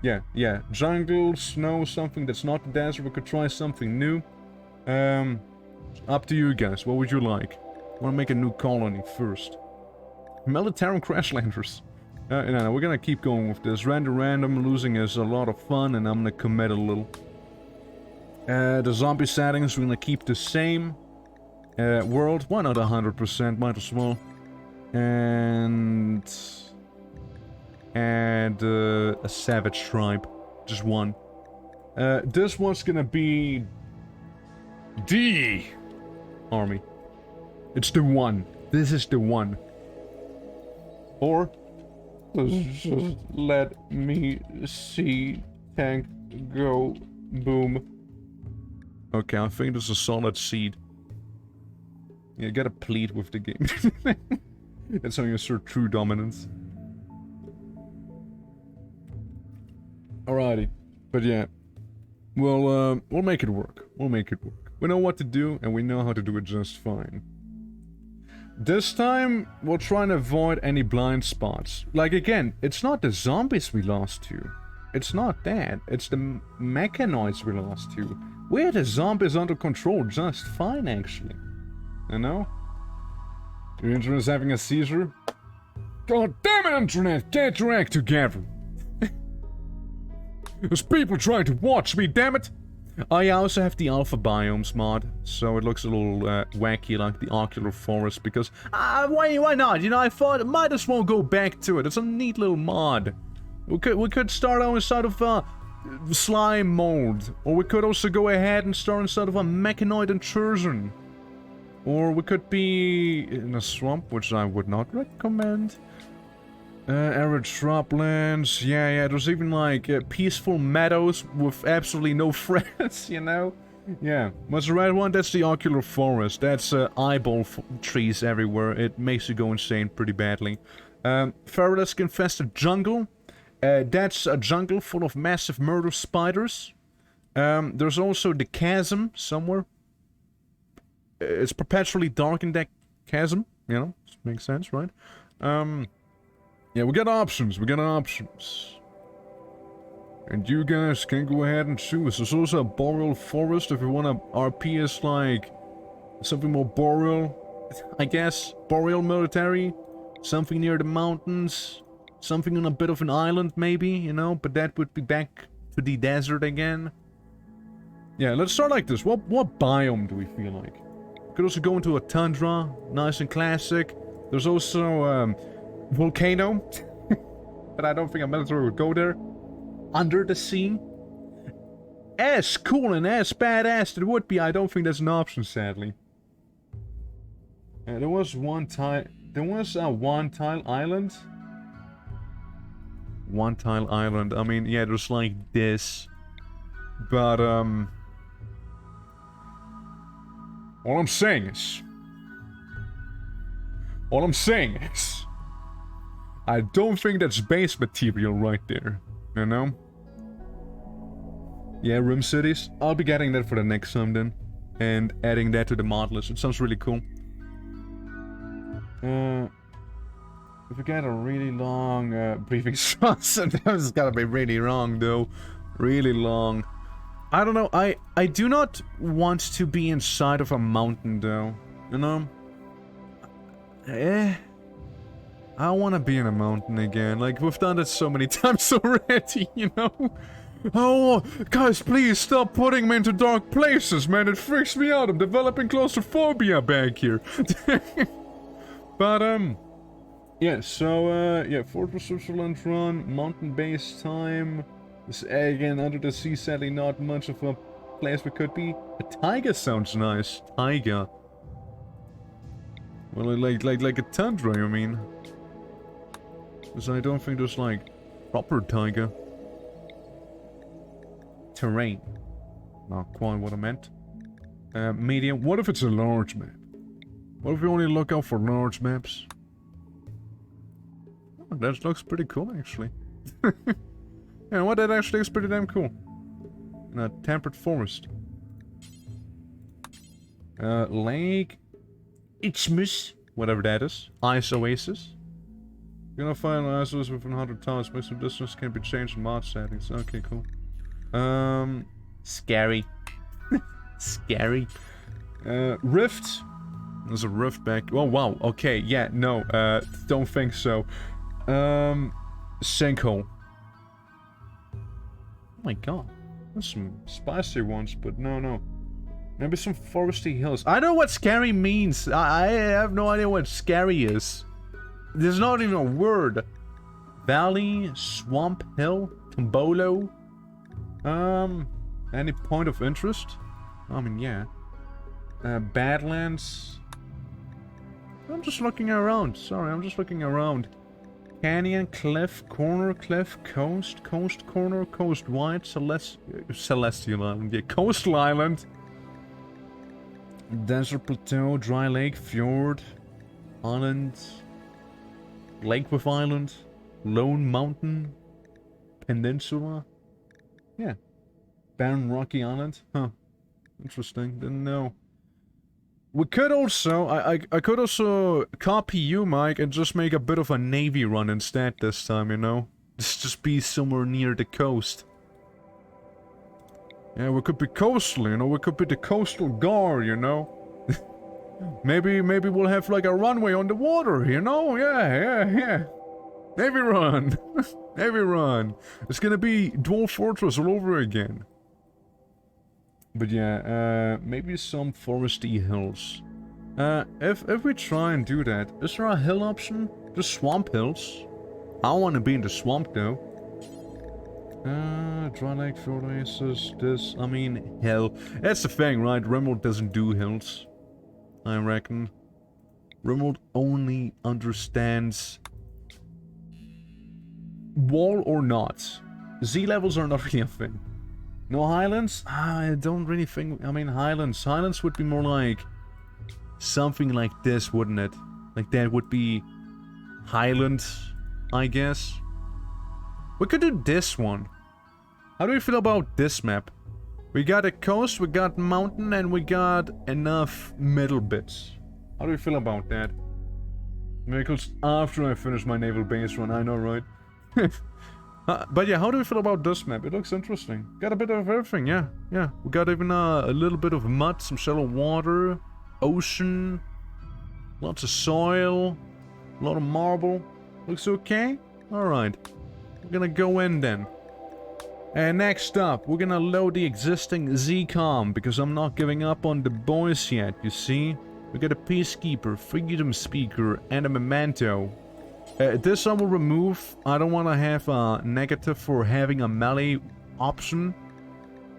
yeah, jungle, snow, something that's not the desert. We could try something new. Up to you guys. What would you like? I want to make a new colony first. Military Crashlanders. No, we're gonna keep going with this. Random. Losing is a lot of fun, and I'm gonna commit a little. The zombie settings, we're gonna keep the same. World, why not 100%? Might as well. And a savage tribe. Just one. This one's gonna be the army. It's the one. This is the one. Or just let me see tank go boom. Okay, I think this is a solid seed. You gotta plead with the game. That's how you assert true dominance. Alrighty. But yeah. We'll make it work. We'll make it work. We know what to do, and we know how to do it just fine. This time, we'll try and avoid any blind spots. Like, again, it's not the zombies we lost to. It's not that. It's the mechanoids we lost to. We had the zombies under control just fine, actually. You know? Your internet's having a seizure? God damn it, internet! Get your act together! There's people trying to watch me, damn it! I also have the alpha biomes mod, so it looks a little wacky like the ocular forest because... why not? You know, I thought I might as well go back to it. It's a neat little mod. We could start out inside of slime mold, or we could also go ahead and start inside of a mechanoid intrusion. Or we could be in a swamp, which I would not recommend. Arid shrublands, yeah, there's even like peaceful meadows with absolutely no friends, you know? Yeah, what's the red one? That's the ocular forest. That's eyeball trees everywhere. It makes you go insane pretty badly. Ferreless infested jungle. That's a jungle full of massive murder spiders. There's also the chasm somewhere. It's perpetually dark in that chasm, you know? Makes sense, right? Yeah, we got options. And you guys can go ahead and choose. There's also a boreal forest if you want to RP as like something more boreal, I guess. Boreal military, something near the mountains, something on a bit of an island maybe, you know, but that would be back to the desert again. Yeah, let's start like this. What biome do we feel like? We could also go into a tundra, nice and classic. There's also volcano, but I don't think a military would go there. Under the sea. As cool and as badass it would be, I don't think that's an option, sadly. There was one tile. There was a one-tile island. One-tile island. I mean, yeah, there's like this, but all I'm saying is, I don't think that's base material right there, you know? Yeah, room cities. I'll be getting that for the next time then. And adding that to the mod list. It sounds really cool. If we get a really long briefing shots, it's gotta be really long though. Really long. I don't know, I do not want to be inside of a mountain though. You know? I want to be in a mountain again. Like, we've done it so many times already, you know? Oh, guys, please stop putting me into dark places, man. It freaks me out. I'm developing claustrophobia back here. But, yeah, so, yeah, Fortress Switzerland run, mountain base time. This, again, under the sea, sadly, not much of a place we could be. A taiga sounds nice. Taiga. Well, like a tundra, you mean? Because I don't think there's, like, proper taiga. terrain. Not quite what I meant. Medium. What if it's a large map? What if we only look out for large maps? Oh, that looks pretty cool, actually. You know what? That actually looks pretty damn cool. In a temperate forest. Lake Ichmus, whatever that is. Ice Oasis. You're gonna find an ice oasis within 100 times. Maximum distance can be changed in mod settings. Okay, cool. Scary. Scary. Rift. There's a rift back. Oh, wow. Okay, yeah, no. Don't think so. Sinkhole. Oh my god. There's some spicy ones, but no. Maybe some foresty hills. I know what scary means. I have no idea what scary is. There's not even a word. Valley, swamp, hill, Tombolo. Any point of interest? I mean, yeah. Badlands. I'm just looking around. Sorry, I'm just looking around. Canyon, cliff, corner, cliff, coast, corner, coast, wide, celestial island. Yeah, coastal island. Desert plateau, dry lake, fjord, island, lake with island, lone mountain, peninsula. Yeah. Barren rocky island. Huh. Interesting. Didn't know. We could also, I could also copy you, Mike, and just make a bit of a navy run instead this time, you know? Just be somewhere near the coast. Yeah, we could be coastal, you know? We could be the coastal GER, you know? maybe we'll have like a runway on the water, you know? Yeah. Navy run. Navy run. It's gonna be Dwarf Fortress all over again. But yeah, maybe some foresty hills. If we try and do that, is there a hill option? Just swamp hills. I want to be in the swamp though. Dry lake, fjord oasis, this, I mean, hill. That's the thing, right? RIMWORLD doesn't do hills. I reckon. RIMWORLD only understands wall or not. Z levels are not really a thing. No highlands? I don't really think... I mean, highlands. Highlands would be more like... something like this, wouldn't it? Like, that would be... Highland, I guess. We could do this one. How do you feel about this map? We got a coast, we got mountain, and we got enough middle bits. How do you feel about that? Vehicles after I finish my naval base run, I know, right? But yeah, how do you feel about this map? It looks interesting. Got a bit of everything, yeah. We got even a little bit of mud, some shallow water, ocean, lots of soil, a lot of marble. Looks okay? Alright. We're gonna go in then. And next up, we're gonna load the existing ZCOM, because I'm not giving up on the boys yet, you see? We got a Peacekeeper, Freedom Speaker, and a Memento. This I will remove. I don't want to have a negative for having a melee option.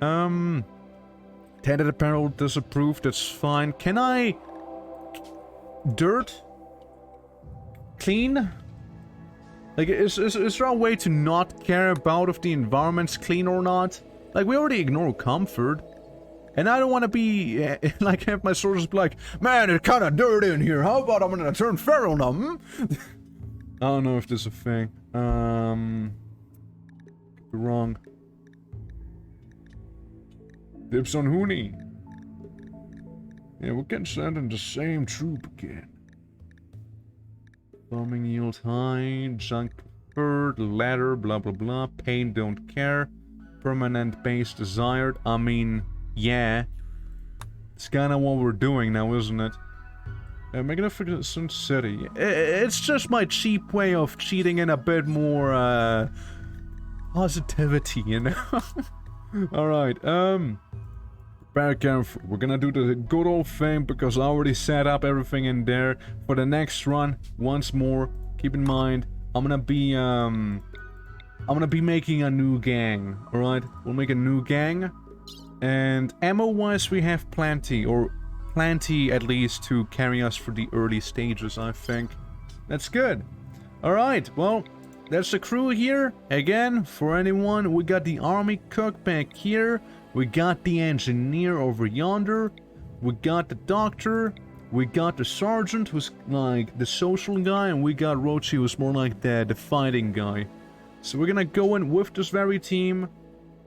Tainted apparel disapproved, that's fine. Can I... dirt? Clean? Like, is there a way to not care about if the environment's clean or not? Like, we already ignore comfort. And I don't want to be, like, have my sources be like, man, it's kind of dirty in here. How about I'm gonna turn feral now, I don't know if this is a thing. Wrong. Dips on Hooney. Yeah, we can send in the same troop again. Bombing yield high, junk preferred, ladder, blah blah blah, pain don't care, permanent base desired. I mean, yeah. It's kinda what we're doing now, isn't it? Magnificent City. It's just my cheap way of cheating in a bit more, positivity, you know? Alright, very careful. We're gonna do the good old thing because I already set up everything in there. For the next run, once more, keep in mind, I'm gonna be making a new gang, alright? We'll make a new gang. And ammo-wise, we have plenty, or plenty at least to carry us for the early stages, I think. That's good. Alright, well, that's the crew here. Again, for anyone, we got the army cook back here. We got the engineer over yonder. We got the doctor. We got the sergeant, who's like the social guy, and we got Rochi, who's more like the fighting guy. So we're gonna go in with this very team,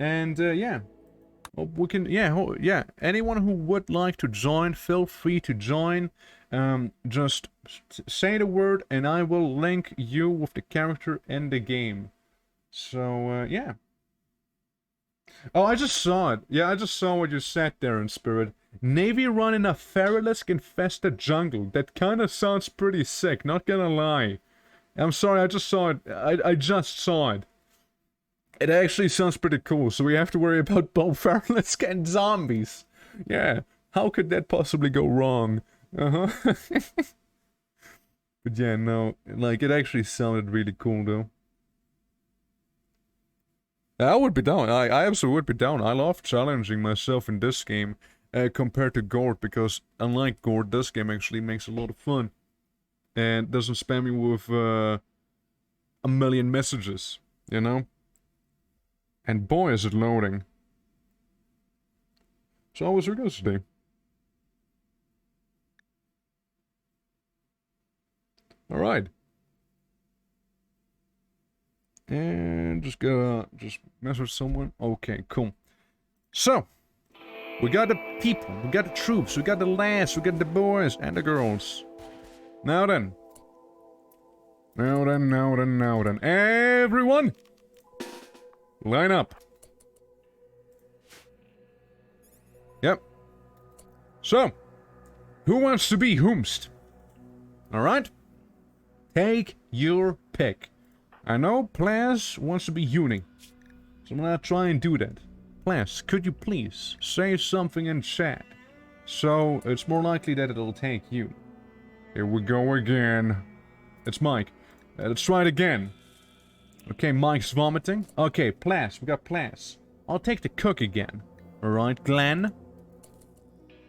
and yeah, we can, yeah. Anyone who would like to join, feel free to join. Just say the word, and I will link you with the character in the game. So yeah. Oh, I just saw it. Yeah, I just saw what you said there in spirit. Navy run in a Feralisk-infested jungle. That kind of sounds pretty sick, not gonna lie. I'm sorry, I just saw it. I just saw it. It actually sounds pretty cool, so we have to worry about both Feralisk and zombies. Yeah, how could that possibly go wrong? Uh-huh. But yeah, no, like, it actually sounded really cool, though. I would be down. I absolutely would be down. I love challenging myself in this game compared to Gord, because unlike Gord, this game actually makes a lot of fun. And doesn't spam me with a million messages, you know? And boy, is it loading. So how was your guys today? Alright. And just message someone. Okay, cool. So, we got the people, we got the troops, we got the lads, we got the boys and the girls. Now then. Everyone! Line up. Yep. So, who wants to be whomst? Alright? Take your pick. I know Plas wants to be Uni, so I'm gonna try and do that. Plas, could you please say something in chat? So it's more likely that it'll take you. Here we go again. It's Mike. Let's try it again. Okay, Mike's vomiting. Okay, Plas, we got Plas. I'll take the cook again. Alright, Glenn.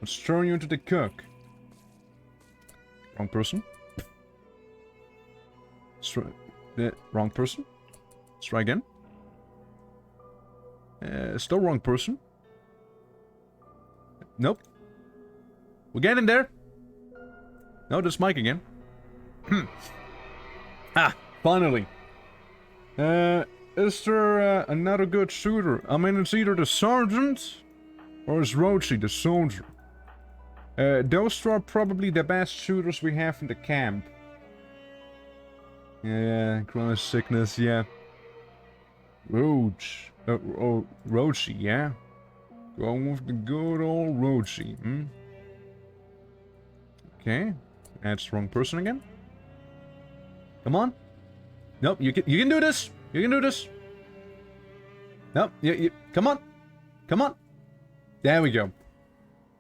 Let's turn you into the cook. Wrong person. Wrong person. Let's try again. Still wrong person. Nope. We're getting there. No, that's Mike again. Ah, finally. Is there another good shooter? I mean, it's either the sergeant or it's Rochi, the soldier. Those two are probably the best shooters we have in the camp. Yeah, chronic sickness, yeah. Roach. Rochi, yeah? Going with the good old Rochi, hmm? Okay. That's the wrong person again. Come on. Nope, you can do this! You can do this! Nope, come on! Come on! There we go.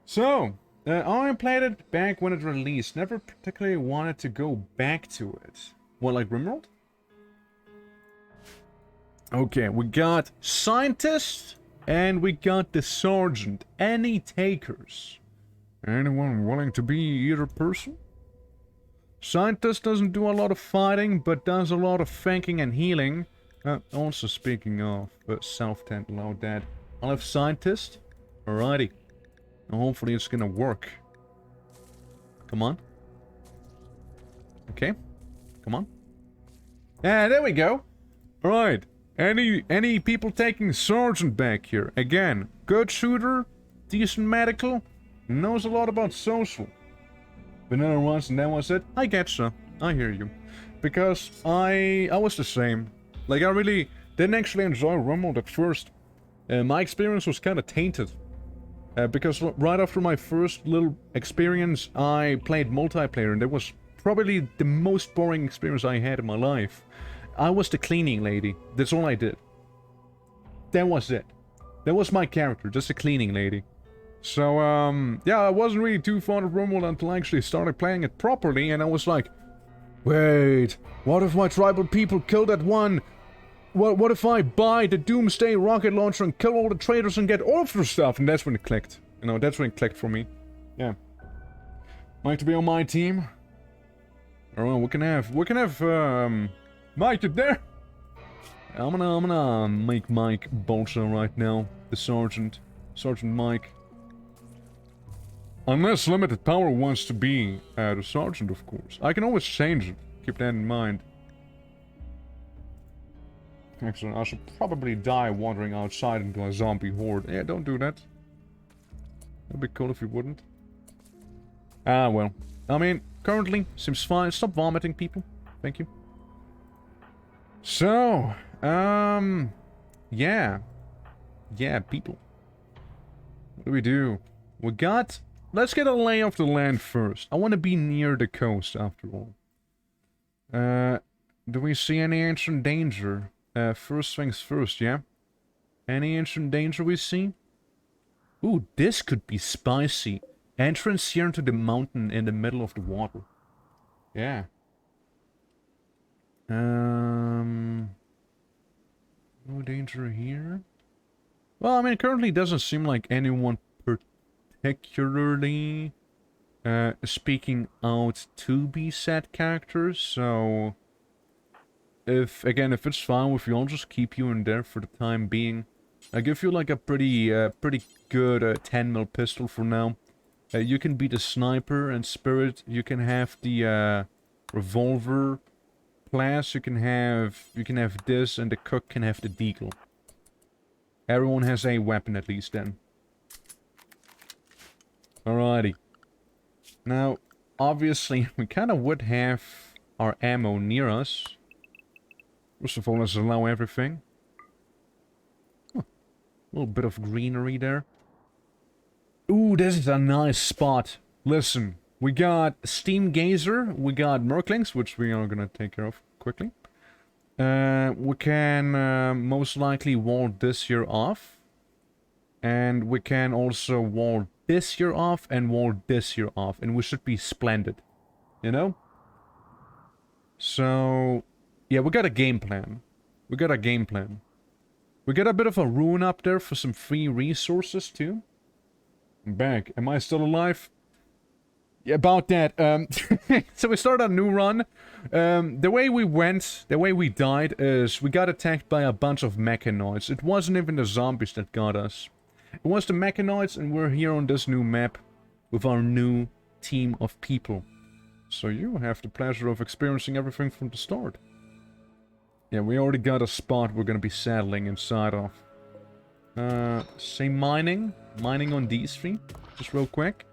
So, I played it back when it released. Never particularly wanted to go back to it. What, like RIMWORLD? Okay, we got scientist and we got the sergeant. Any takers? Anyone willing to be either person? Scientist doesn't do a lot of fighting, but does a lot of thinking and healing. Also speaking of self-tent loud dad, I'll have scientist. Alrighty. Now hopefully it's gonna work. Come on. Okay. Come on. Yeah, there we go. Alright. Any people taking sergeant back here? Again, good shooter, decent medical, knows a lot about social. Vanilla once and that was it. I get so. I hear you. Because I was the same. Like, I really didn't actually enjoy RIMWORLD at first. My experience was kind of tainted. Because right after my first little experience, I played multiplayer, and that was probably the most boring experience I had in my life. I was the cleaning lady. That's all I did. That was it. That was my character, just a cleaning lady. So, yeah, I wasn't really too fond of RIMWORLD until I actually started playing it properly, and I was like, wait, what if my tribal people kill that one? What if I buy the Doomsday rocket launcher and kill all the traitors and get all of their stuff? And that's when it clicked. You know, that's when it clicked for me. Yeah. Mike to be on my team. Alright, we can have, Mike, you there? I'm gonna make Mike Bolsa right now. The Sergeant. Sergeant Mike. Unless Limited Power wants to be the Sergeant, of course. I can always change it. Keep that in mind. Excellent. I should probably die wandering outside into a zombie horde. Yeah, don't do that. That'd be cool if you wouldn't. Ah, well. I mean, currently, seems fine. Stop vomiting, people. Thank you. So, yeah. Yeah, people. What do we do? We got... Let's get a lay of the land first. I want to be near the coast, after all. Do we see any ancient danger? First things first, yeah? Any ancient danger we see? Ooh, this could be spicy. Entrance here into the mountain in the middle of the water. Yeah. No danger here? Well, I mean, it currently doesn't seem like anyone particularly speaking out to be said characters, so... If it's fine with you, I'll just keep you in there for the time being. I give you like a pretty good 10mm pistol for now. You can be the sniper and Spirit. You can have the revolver. Class, you can have this, and the cook can have the deagle. Everyone has a weapon at least then. Alrighty. Now, obviously, we kind of would have our ammo near us. First of all, let's allow everything. Huh. A little bit of greenery there. Ooh, this is a nice spot. Listen, we got Steam Gazer, we got Merklings, which we are gonna take care of quickly. We can most likely wall this here off. And we can also wall this here off and wall this here off. And we should be splendid. You know? So... yeah, we got a game plan. We got a game plan. We got a bit of a ruin up there for some free resources, too. I'm back. Am I still alive? Yeah, about that. So we started a new run. The way we died is we got attacked by a bunch of mechanoids. It wasn't even the zombies that got us. It was the mechanoids, and we're here on this new map with our new team of people. So you have the pleasure of experiencing everything from the start. Yeah, we already got a spot we're gonna be settling inside of. Say mining. Mining on these three. Just real quick.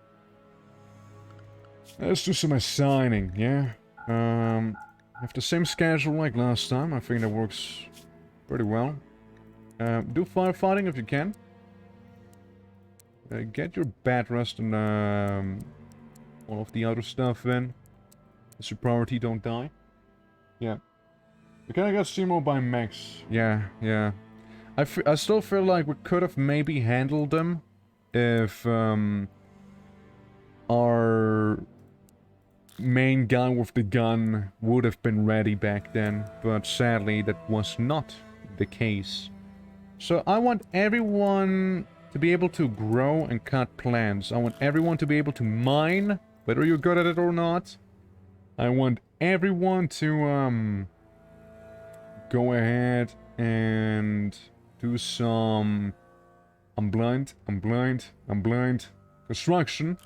Let's do some assigning, yeah? Have the same schedule like last time. I think that works pretty well. Do firefighting if you can. Get your bed rest and all of the other stuff in. That's your priority, don't die. Yeah. We kinda got Simo by Max. Yeah, yeah. I still feel like we could have maybe handled them if our main guy with the gun would have been ready back then, but sadly that was not the case. So I want everyone to be able to grow and cut plants. I want everyone to be able to mine, whether you're good at it or not. I want everyone to go ahead and do some... I'm blind. Construction.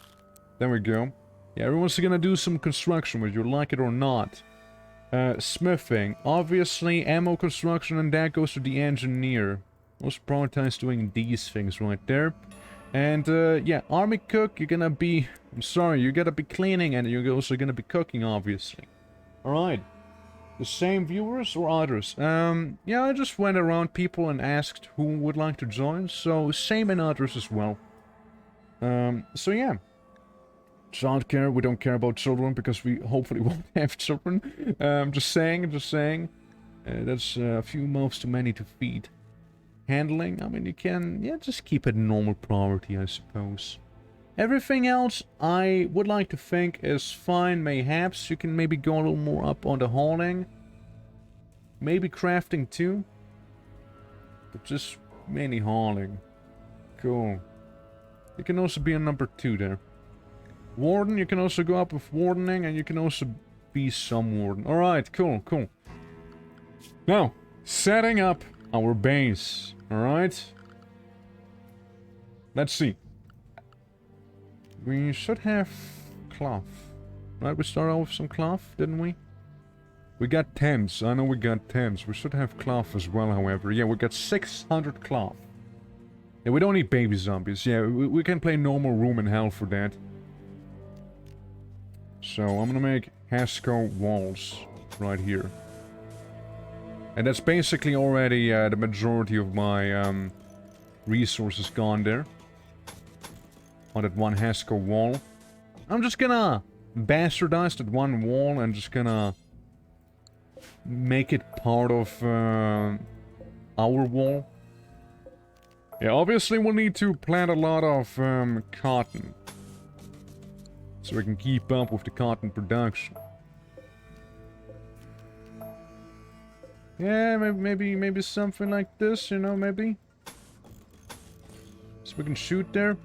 There we go. Yeah, everyone's gonna do some construction, whether you like it or not. Smithing. Obviously, ammo construction, and that goes to the engineer. Most prioritize doing these things right there. And, yeah, army cook, you're gonna be... I'm sorry, you gotta be cleaning, and you're also gonna be cooking, obviously. Alright. The same viewers or others? Yeah, I just went around people and asked who would like to join, so same and others as well. So yeah. Childcare, we don't care about children because we hopefully won't have children. Just saying. That's a few mouths too many to feed. Handling, I mean, you can, yeah, just keep it a normal priority, I suppose. Everything else, I would like to think is fine. Mayhaps you can maybe go a little more up on the hauling. Maybe crafting too. But just mainly hauling. Cool. You can also be a number 2 there. Warden, you can also go up with wardening, and you can also be some warden. Alright, cool. Now, setting up our base. Alright? Let's see. We should have cloth. Right, we started out with some cloth, didn't we? We got tents. I know we got tents. We should have cloth as well, however. Yeah, we got 600 cloth. Yeah, we don't need baby zombies. Yeah, we can play normal room in hell for that. So, I'm gonna make Hasco walls right here. And that's basically already the majority of my resources gone there. On that one Hasco wall. I'm just gonna bastardize that one wall and just gonna make it part of our wall. Yeah, obviously we'll need to plant a lot of cotton. So we can keep up with the cotton production. Yeah, maybe something like this, you know, maybe. So we can shoot there.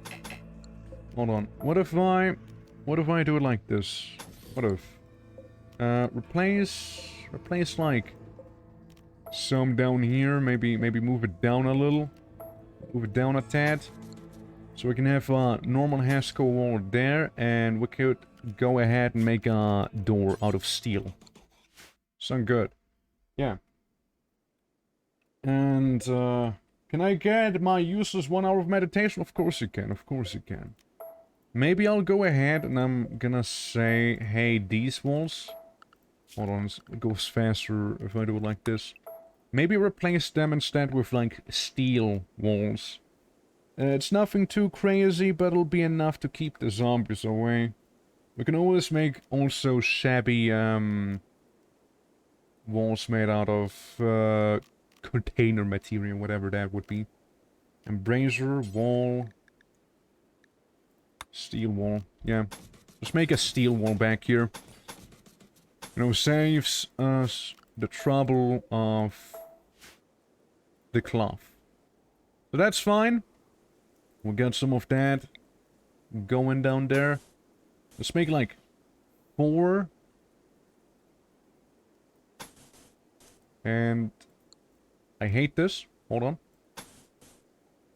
Hold on. What if I do it like this? What if? Replace like some down here. Maybe move it down a little. Move it down a tad. So we can have a normal Hasco wall there, and we could go ahead and make a door out of steel. Sound good. Yeah. And, can I get my useless 1 hour of meditation? Of course you can, of course you can. Maybe I'll go ahead and I'm gonna say, hey, these walls. Hold on, it goes faster if I do it like this. Maybe replace them instead with, like, steel walls. It's nothing too crazy, but it'll be enough to keep the zombies away. We can always make also shabby, walls made out of, container material, whatever that would be. Embracer, wall... Steel wall, yeah. Just make a steel wall back here. You know, saves us the trouble of the cloth. So that's fine. We'll get some of that going down there. Let's make like 4. And I hate this. Hold on.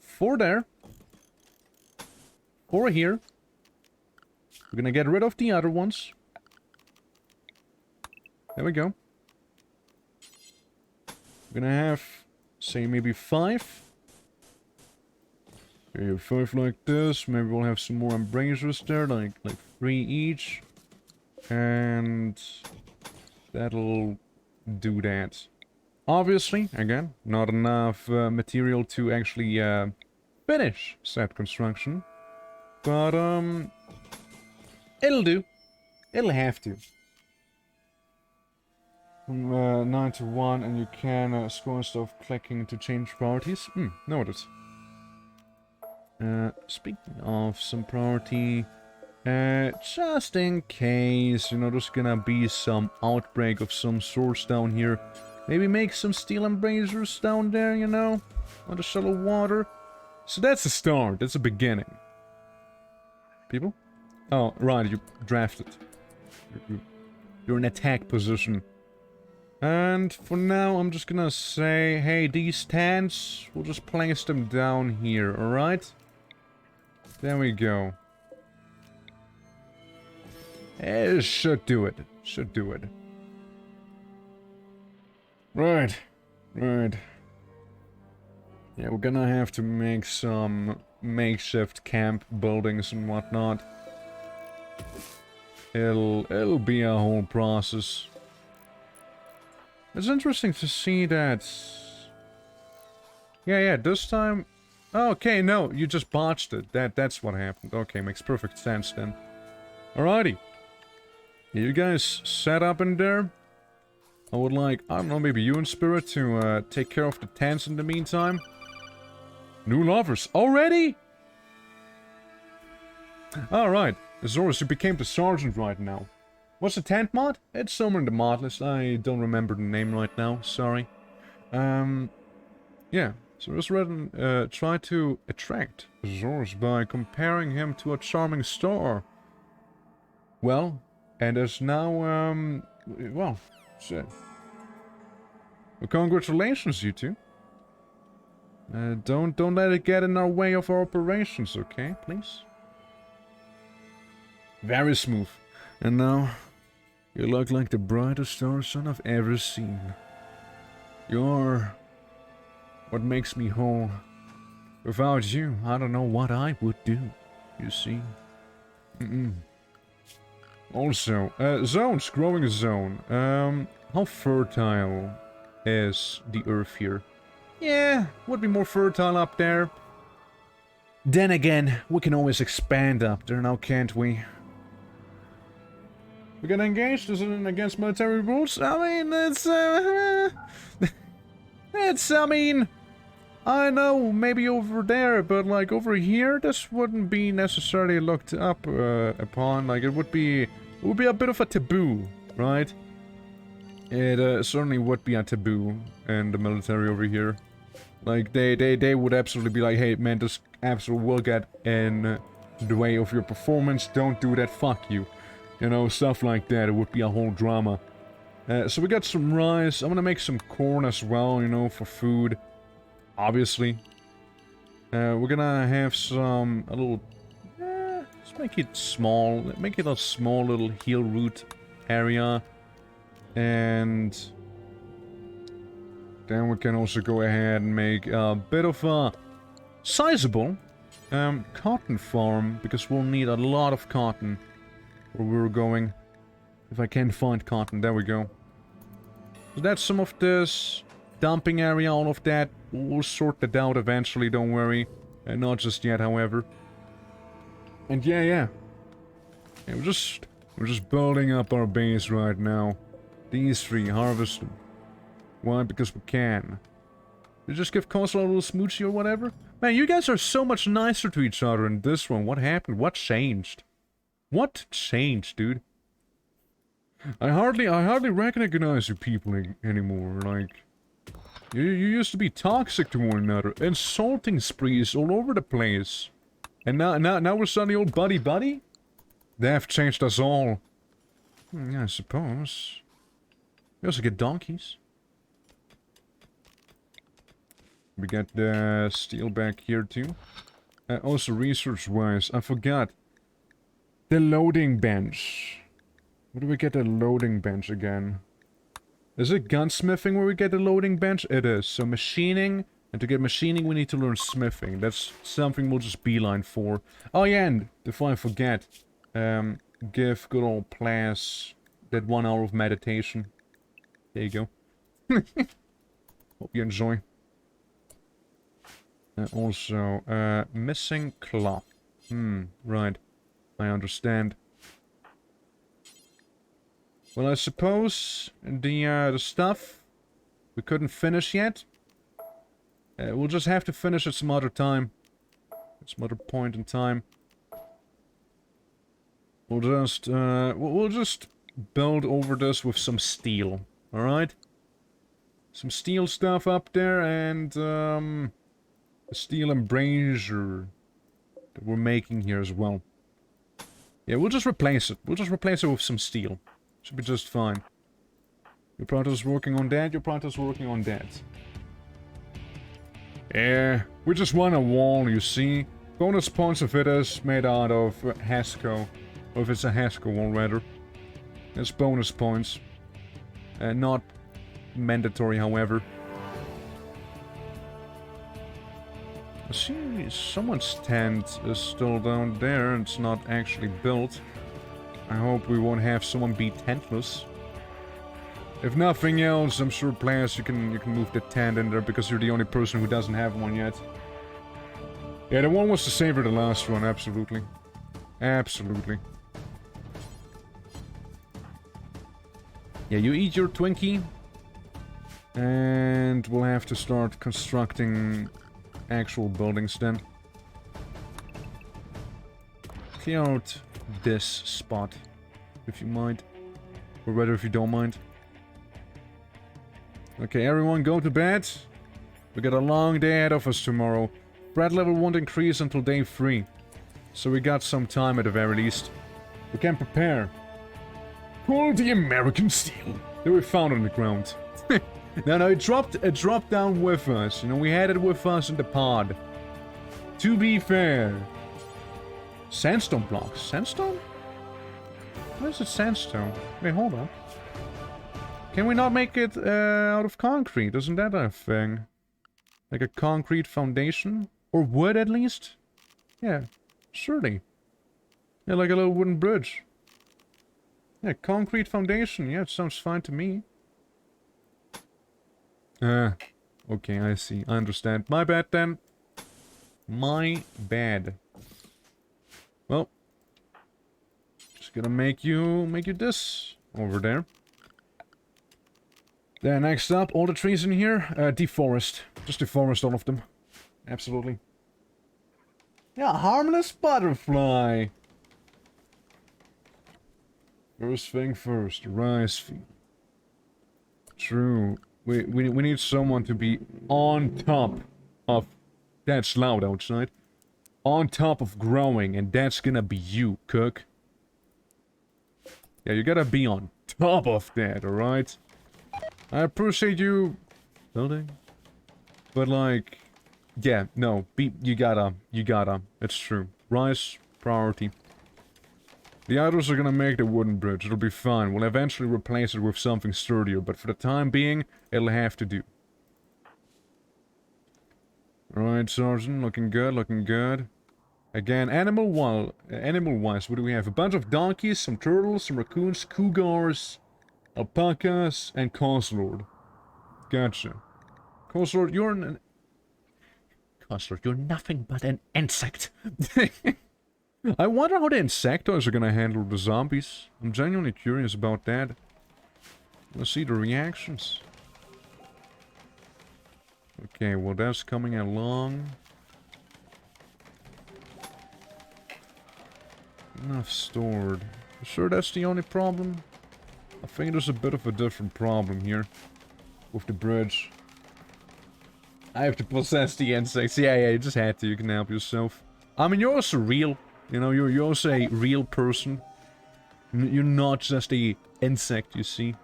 4 there. 4 here. We're gonna get rid of the other ones. There we go. We're gonna have, say, maybe 5. Okay, 5 like this. Maybe we'll have some more embrasures there, like 3 each. And that'll do that. Obviously, again, not enough material to actually finish said construction. But, it'll do. It'll have to. From 9 to 1, and you can score instead of clicking to change priorities. Noted. Speaking of some priority, just in case, you know, there's gonna be some outbreak of some sorts down here. Maybe make some steel embrasures down there, you know, on the shallow water. So that's a start. That's a beginning. People? Oh, right, you drafted. You're in attack position. And for now, I'm just gonna say, hey, these tents, we'll just place them down here, alright? There we go. It should do it. Should do it. Right. Right. Yeah, we're gonna have to make some makeshift camp buildings and whatnot. It'll be a whole process. It's interesting to see that... Yeah, this time... Oh, okay, no, you just botched it. That's what happened. Okay, makes perfect sense then. Alrighty. You guys set up in there? I would like, I don't know, maybe you and Spirit to take care of the tents in the meantime. New lovers. Already? Alright. Azorus, you became the sergeant right now. What's the tent mod? It's somewhere in the mod list. I don't remember the name right now. Sorry. Yeah. So let's try to attract Azorus by comparing him to a charming star. Well, and there's now, well, shit. Well, congratulations, you two. Don't let it get in our way of our operations, okay? Please. Very smooth. And now, you look like the brightest star sun I've ever seen. You're what makes me whole. Without you, I don't know what I would do, you see. Also, zones, growing zone. How fertile is the earth here? Yeah, would be more fertile up there. Then again, we can always expand up there now, can't we? We get engaged against military rules? I mean, I mean, I know, maybe over there, but like over here, this wouldn't be necessarily looked up upon. Like, it would be a bit of a taboo, right? It certainly would be a taboo in the military over here. Like, they would absolutely be like, hey, man, this absolutely will get in the way of your performance. Don't do that, fuck you. You know, stuff like that. It would be a whole drama. So we got some rice. I'm gonna make some corn as well, you know, for food. Obviously. We're gonna have some, a little, let's make it small. Make it a small little heel root area. And then we can also go ahead and make a bit of a sizable cotton farm, because we'll need a lot of cotton where we're going. If I can find cotton, there we go. So that's some of this dumping area, all of that. We'll sort that out eventually, don't worry. Not just yet, however. And yeah, we're just building up our base right now. These three, harvest them. Why? Because we can. You just give Console a little smoochy or whatever? Man, you guys are so much nicer to each other in this one. What happened? What changed? What changed, dude? I hardly recognize you people anymore. Like, you used to be toxic to one another, insulting sprees all over the place, and now we're suddenly all buddy. They have changed us all. Yeah, I suppose. We also get donkeys. We got the steel back here too. Also, research-wise, I forgot. The loading bench. Where do we get the loading bench again? Is it gunsmithing where we get the loading bench? It is. So machining, and to get machining we need to learn smithing. That's something we'll just beeline for. Oh yeah, and before I forget, give good old Plas that 1 hour of meditation. There you go. Hope you enjoy. Also, missing cloth. Right. I understand. Well, I suppose the stuff we couldn't finish yet. We'll just have to finish at some other time. At some other point in time. We'll just build over this with some steel. All right. Some steel stuff up there, and a steel embrasure that we're making here as well. Yeah, we'll just replace it. We'll just replace it with some steel. Should be just fine. Your Pronto's working on that, your Pronto's working on that. Yeah, we just want a wall, you see. Bonus points if it is made out of Haskell. Or if it's a Haskell wall, rather. It's bonus points. Not mandatory, however. I see someone's tent is still down there and it's not actually built. I hope we won't have someone be tentless. If nothing else, I'm sure, players, you can move the tent in there because you're the only person who doesn't have one yet. Yeah, the one was to savor the last one, absolutely. Absolutely. Yeah, you eat your Twinkie. And we'll have to start constructing actual buildings then. Clear out this spot, if you mind. Or rather, if you don't mind. Okay, everyone go to bed. We got a long day ahead of us tomorrow. Threat level won't increase until day 3. So we got some time at the very least. We can prepare. Pull the American steel that we found on the ground. No, it dropped down with us. You know, we had it with us in the pod. To be fair. Sandstone blocks. Sandstone? Why is it sandstone? Wait, hold on. Can we not make it out of concrete? Isn't that a thing? Like a concrete foundation? Or wood, at least? Yeah, surely. Yeah, like a little wooden bridge. Yeah, concrete foundation. Yeah, it sounds fine to me. Okay, I see. I understand. My bad, then. My bad. Well. Just gonna make you this over there. Then next up, all the trees in here, deforest. Just deforest all of them. Absolutely. Yeah, harmless butterfly. First thing first, rice field. True. We need someone to be on top of... That's loud outside. On top of growing, and that's gonna be you, Cook. Yeah, you gotta be on top of that, alright? I appreciate you building, but like, yeah, no, you gotta, it's true. Rice, priority. The others are gonna make the wooden bridge, it'll be fine. We'll eventually replace it with something sturdier, but for the time being, it'll have to do. Alright, Sergeant, looking good, looking good. Again, animal-wise, what do we have? A bunch of donkeys, some turtles, some raccoons, cougars, alpacas, and Coslord. Gotcha. Coslord, you're an... Coslord, you're nothing but an insect. I wonder how the insectoids are gonna handle the zombies. I'm genuinely curious about that. Let's see the reactions. Okay, well that's coming along. Enough stored. You sure that's the only problem? I think there's a bit of a different problem here. With the bridge. I have to possess the insects. Yeah, you just had to. You can help yourself. I mean, you're also real. You know, you're also a real person. You're not just a insect, you see.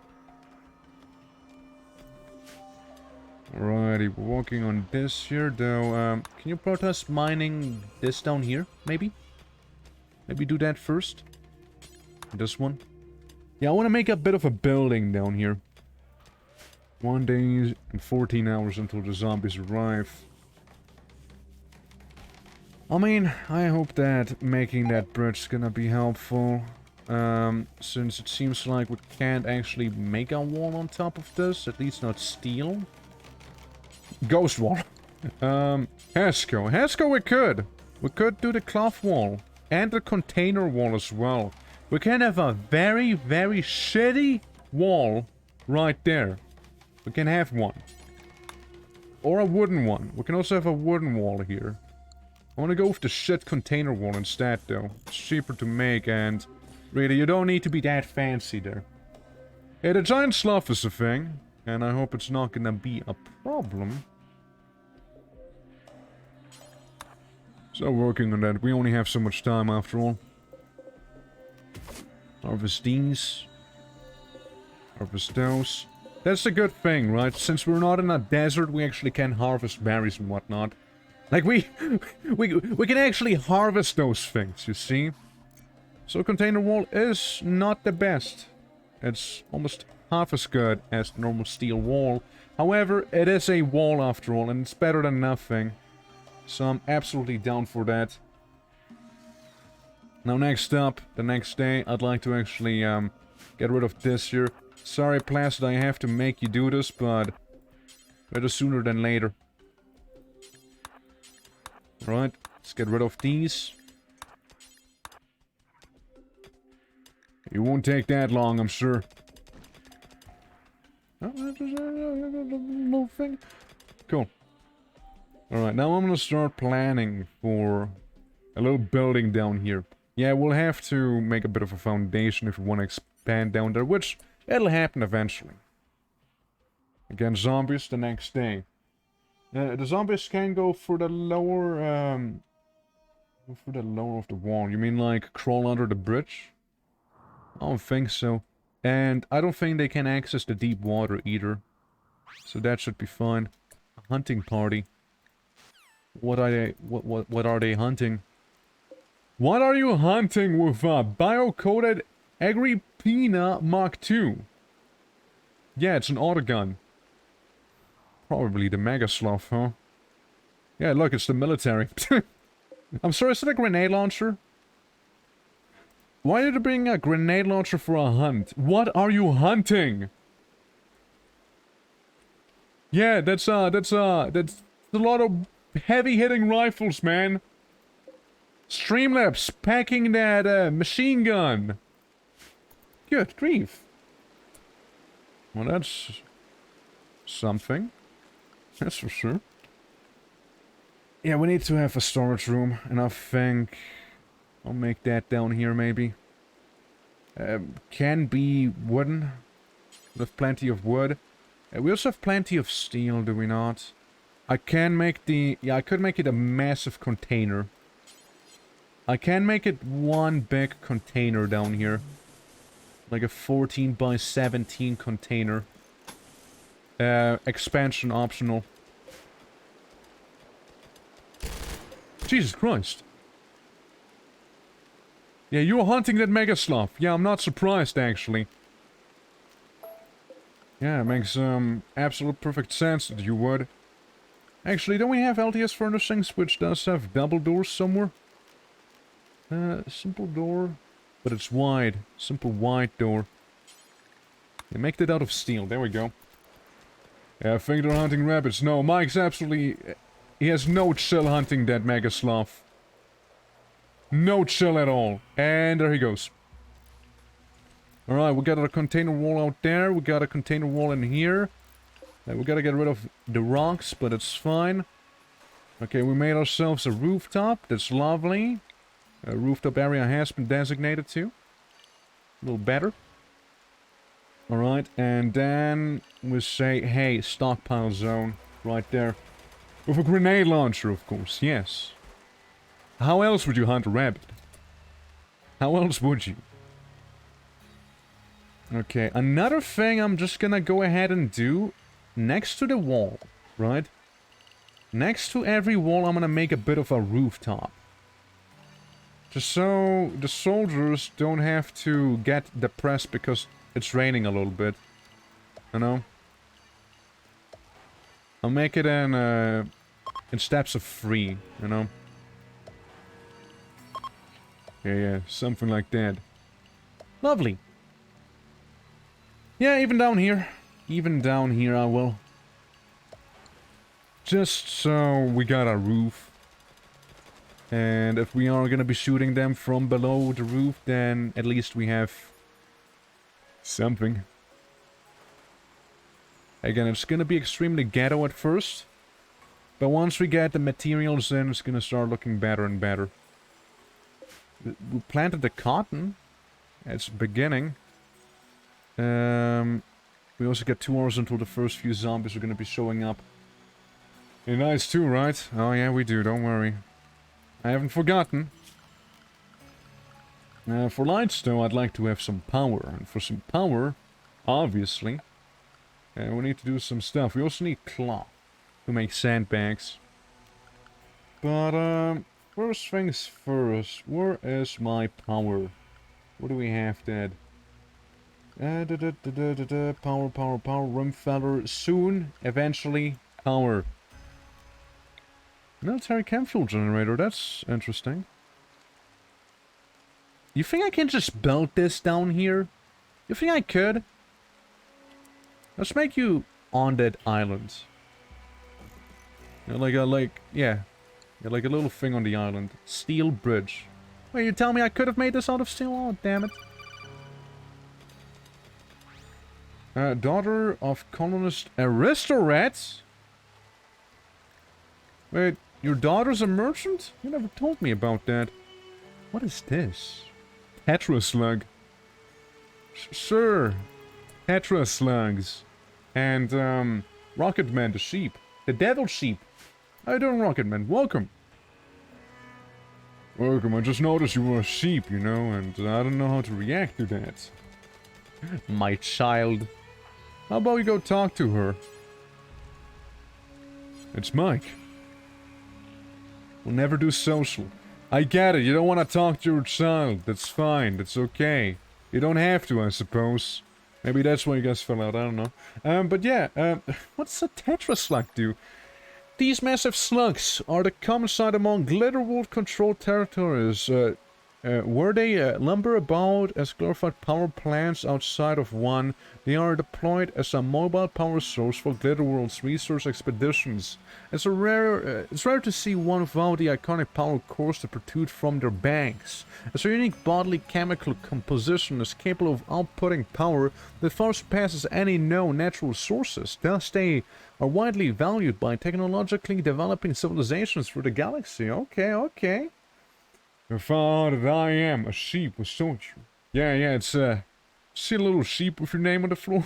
Alrighty, we're working on this here, though. Can you protest mining this down here, maybe? Maybe do that first. This one. Yeah, I want to make a bit of a building down here. 1 day and 14 hours until the zombies arrive. I mean, I hope that making that bridge is gonna be helpful. Since it seems like we can't actually make a wall on top of this. At least not steel. Ghost wall. Hasco. Hasco we could. We could do the cloth wall. And the container wall as well. We can have a very, very shitty wall right there. We can have one. Or a wooden one. We can also have a wooden wall here. I want to go with the shit container wall instead, though. It's cheaper to make, and really, you don't need to be that fancy there. Yeah, the giant sloth is a thing, and I hope it's not gonna be a problem. So working on that. We only have so much time after all. Harvest these. Harvest those. That's a good thing, right? Since we're not in a desert, we actually can harvest berries and whatnot. Like, we can actually harvest those things, you see? So container wall is not the best. It's almost half as good as the normal steel wall. However, it is a wall after all, and it's better than nothing. So I'm absolutely down for that. Now next up, the next day, I'd like to actually get rid of this here. Sorry, Placid, I have to make you do this, but better sooner than later. Right, let's get rid of these. It won't take that long, I'm sure. Cool. Alright, now I'm gonna start planning for a little building down here. Yeah, we'll have to make a bit of a foundation if we want to expand down there, which it'll happen eventually. Again, zombies the next day. The zombies can go for the lower, for the lower of the wall. You mean like crawl under the bridge? I don't think so. And I don't think they can access the deep water either. So that should be fine. A hunting party. What are they... What are they hunting? What are you hunting with a bio-coated Agrippina Mark II? Yeah, it's an autogun. Probably the Mega Sloth, huh? Yeah, look, it's the military. I'm sorry, is it a grenade launcher? Why did you bring a grenade launcher for a hunt? What are you hunting? Yeah, that's a lot of heavy-hitting rifles, man. Streamlabs packing that machine gun. Good grief. Well, that's something. That's for sure. Yeah, we need to have a storage room, and I think I'll make that down here, maybe. Can be wooden. We have plenty of wood. We also have plenty of steel, do we not? I can make the... Yeah, I could make it a massive container. I can make it one big container down here. Like a 14 by 17 container. Expansion optional. Jesus Christ. Yeah, you were hunting that Mega Sloth. Yeah, I'm not surprised, actually. Yeah, it makes absolute perfect sense that you would. Actually, don't we have LTS furnishings which does have double doors somewhere? Simple door, but it's wide. Simple wide door. Yeah, make that out of steel. There we go. Yeah, I think they're hunting rabbits. No, Mike's absolutely... He has no chill hunting that Mega Sloth. No chill at all. And there he goes. Alright, we got a container wall out there. We got a container wall in here. We gotta get rid of the rocks, but it's fine. Okay, we made ourselves a rooftop. That's lovely. A rooftop area has been designated too. A little better. Alright, and then we say, hey, stockpile zone. Right there. With a grenade launcher, of course, yes. How else would you hunt a rabbit? How else would you? Okay, another thing I'm just gonna go ahead and do, next to the wall, right? Next to every wall, I'm gonna make a bit of a rooftop. Just so the soldiers don't have to get depressed because it's raining a little bit. You know? I'll make it in steps of 3, you know? Yeah, something like that. Lovely. Yeah, even down here. Even down here I will. Just so we got a roof. And if we are gonna be shooting them from below the roof, then at least we have something. Again, it's gonna be extremely ghetto at first. But once we get the materials in, it's gonna start looking better and better. We planted the cotton. It's beginning. We also get 2 hours until the first few zombies are gonna be showing up. You're nice too, right? Oh yeah, we do, don't worry. I haven't forgotten. For lights though, I'd like to have some power. And for some power, obviously, we need to do some stuff. We also need cloth to make sandbags. But, first things first, where is my power? What do we have, Dad? Power, room feller, soon, eventually, power. Military chem fuel generator, that's interesting. You think I can just build this down here? You think I could? Let's make you on that island. Yeah, like a little thing on the island. Steel bridge. Wait, you tell me I could have made this out of steel? Oh, damn it. Daughter of colonist Aristorat? Wait, your daughter's a merchant? You never told me about that. What is this? Tetra slug. Sure. Tetra slugs. And, Rocketman the sheep. The devil sheep. How you doing, Rocketman? Welcome. Welcome. I just noticed you were a sheep, you know, and I don't know how to react to that. My child. How about we go talk to her? It's Mike. We'll never do social. I get it, you don't want to talk to your child. That's fine, that's okay. You don't have to, I suppose. Maybe that's why you guys fell out, I don't know. But yeah, what's a Tetra slug do? These massive slugs are the common sight among Glitterworld controlled territories. Where they lumber about as glorified power plants outside of one, they are deployed as a mobile power source for Glitterworld's resource expeditions. It's rare to see one without the iconic power cores that protrude from their banks. As their unique bodily chemical composition is capable of outputting power that far surpasses any known natural sources. Thus, they are widely valued by technologically developing civilizations through the galaxy. Okay. You found that I am a sheep, don't you? Yeah, it's, see a little sheep with your name on the floor?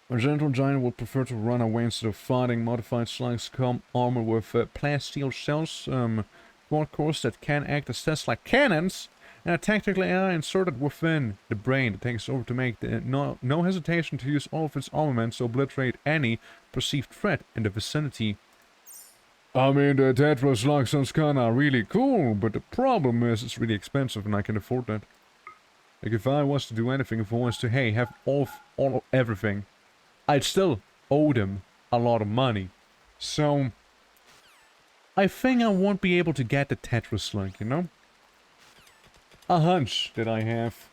A gentle giant would prefer to run away instead of fighting. Modified slugs come armored with plasteel shells, quad cores that can act as Tesla cannons, and a tactical AI inserted within the brain that takes over to make no hesitation to use all of its armaments to obliterate any perceived threat in the vicinity. I mean, the Tetra slug sounds kinda really cool, but the problem is it's really expensive and I can afford that. Like, if I was to do anything, if I was to, hey, have all of everything, I'd still owe them a lot of money. So, I think I won't be able to get the Tetra slug, you know? A hunch that I have.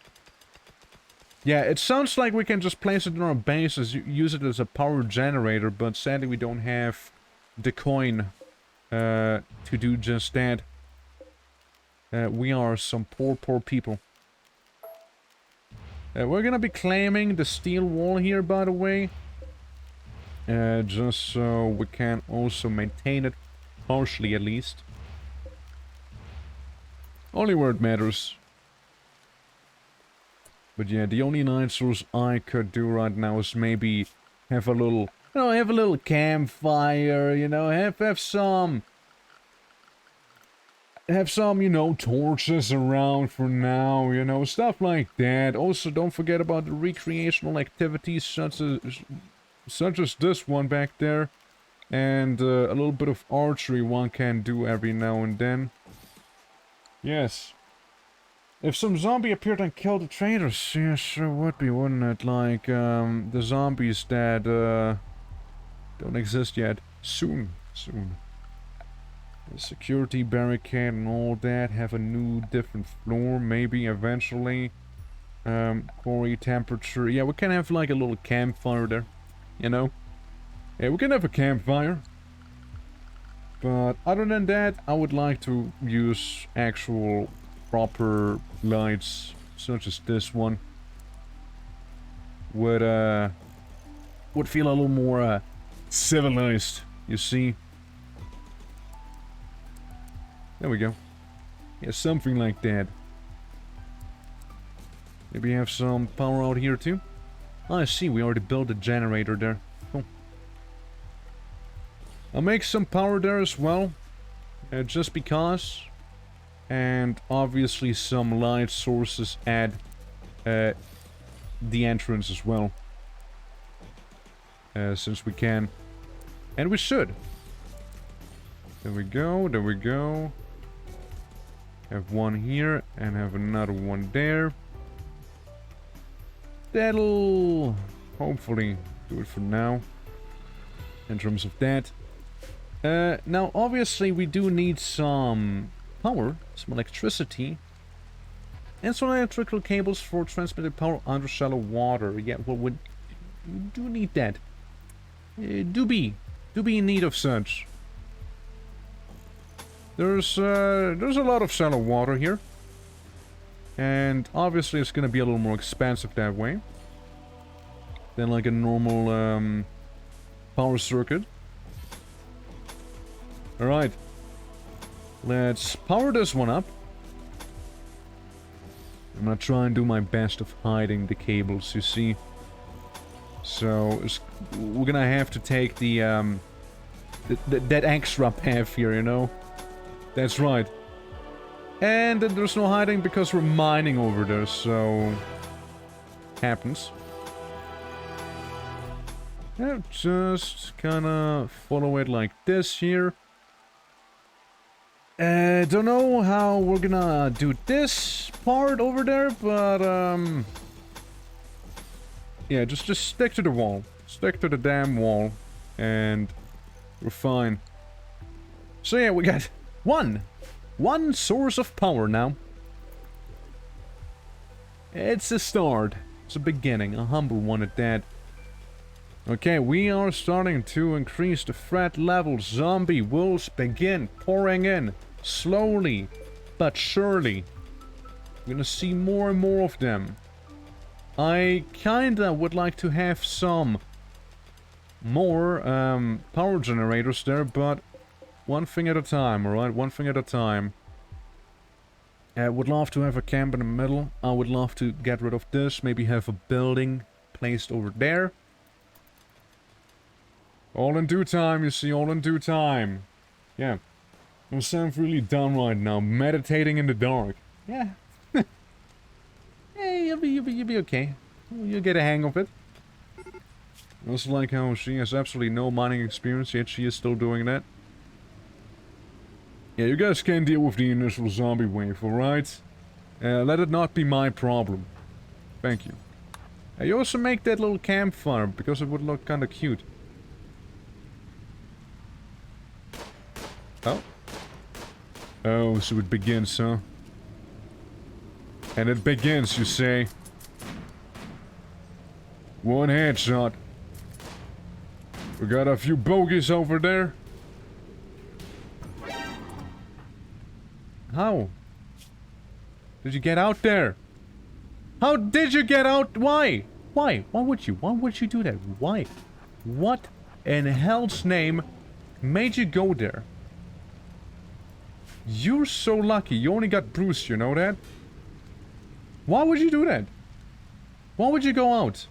Yeah, it sounds like we can just place it in our bases, use it as a power generator, but sadly we don't have the coin to do just that. We are some poor people. We're gonna be claiming the steel wall here, by the way. Just so we can also maintain it, partially at least. Only where it matters. But yeah, the only night source I could do right now is maybe have a little... have a little campfire, you know, have some, you know, torches around for now, you know, stuff like that. Also, don't forget about the recreational activities such as this one back there. And a little bit of archery one can do every now and then. Yes. If some zombie appeared and killed the traders, yeah, sure would be, wouldn't it? Like, the zombies that, don't exist yet. Soon. The security barricade and all that have a new, different floor, maybe, eventually. Quarry temperature. Yeah, we can have, like, a little campfire there. You know? Yeah, we can have a campfire. But other than that, I would like to use actual proper lights, such as this one. Would feel a little more, civilized, you see. There we go. Yeah, something like that. Maybe have some power out here too. Oh, I see, we already built a generator there. Cool. I'll make some power there as well. Just because. And obviously some light sources at the entrance as well. Since we can. And we should. There we go. Have one here and have another one there. That'll hopefully do it for now. In terms of that. Now obviously we do need some power, some electricity. And some electrical cables for transmitted power under shallow water. Yeah, well, we do need that. Do be in need of such. There's a lot of shallow water here. And obviously it's gonna be a little more expensive that way than like a normal power circuit. Alright. Let's power this one up. I'm gonna try and do my best of hiding the cables, you see. So, we're gonna have to take the, that extra path here, you know? That's right. And there's no hiding because we're mining over there, so... happens. Yeah, just kinda follow it like this here. Don't know how we're gonna do this part over there, but, yeah, just stick to the wall. Stick to the damn wall, and we're fine. So yeah, we got one source of power now. It's a start. It's a beginning, a humble one at that. Okay, we are starting to increase the threat level. Zombie wolves begin pouring in. Slowly, but surely. We're gonna see more and more of them. I kinda would like to have some more power generators there, but one thing at a time, alright? One thing at a time. I would love to have a camp in the middle. I would love to get rid of this. Maybe have a building placed over there. All in due time, you see, all in due time. Yeah. I sound really done right now, meditating in the dark. Yeah. Hey, you'll be okay. You'll get a hang of it. I also like how she has absolutely no mining experience, yet she is still doing that. Yeah, you guys can deal with the initial zombie wave, alright? Let it not be my problem. Thank you. You also make that little campfire, because it would look kinda cute. Oh. Oh, so it begins, huh? And it begins, you say? One headshot. We got a few bogeys over there. How? Did you get out there? How did you get out? Why? Why? Why would you? Why would you do that? Why? What in hell's name made you go there? You're so lucky. You only got bruised, you know that? Why would you do that? Why would you go out?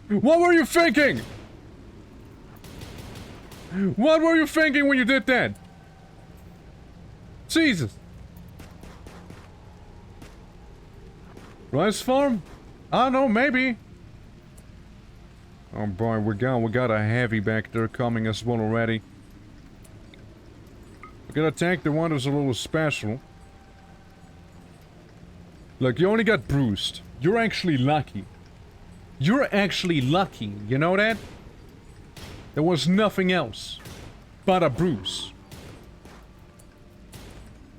What were you thinking? What were you thinking when you did that? Jesus. Rice farm? I don't know, maybe. Oh boy, we got a heavy back there coming as well already. We're gonna take the one that's a little special. Look, you only got bruised. You're actually lucky. You're actually lucky, you know that? There was nothing else but a bruise.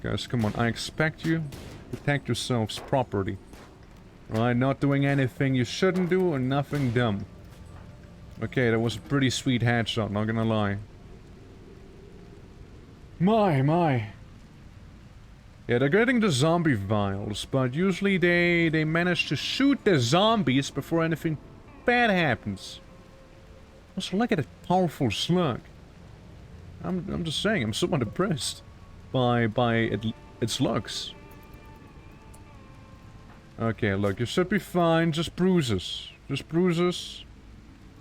Guys, come on, I expect you to protect yourselves properly. Right, not doing anything you shouldn't do and nothing dumb. Okay, that was a pretty sweet headshot, not gonna lie. My. Yeah, they're getting the zombie vials, but usually they manage to shoot the zombies before anything bad happens. Also, look at that powerful slug. I'm just saying, I'm somewhat impressed by its looks. Okay, look, you should be fine. Just bruises. Just bruises.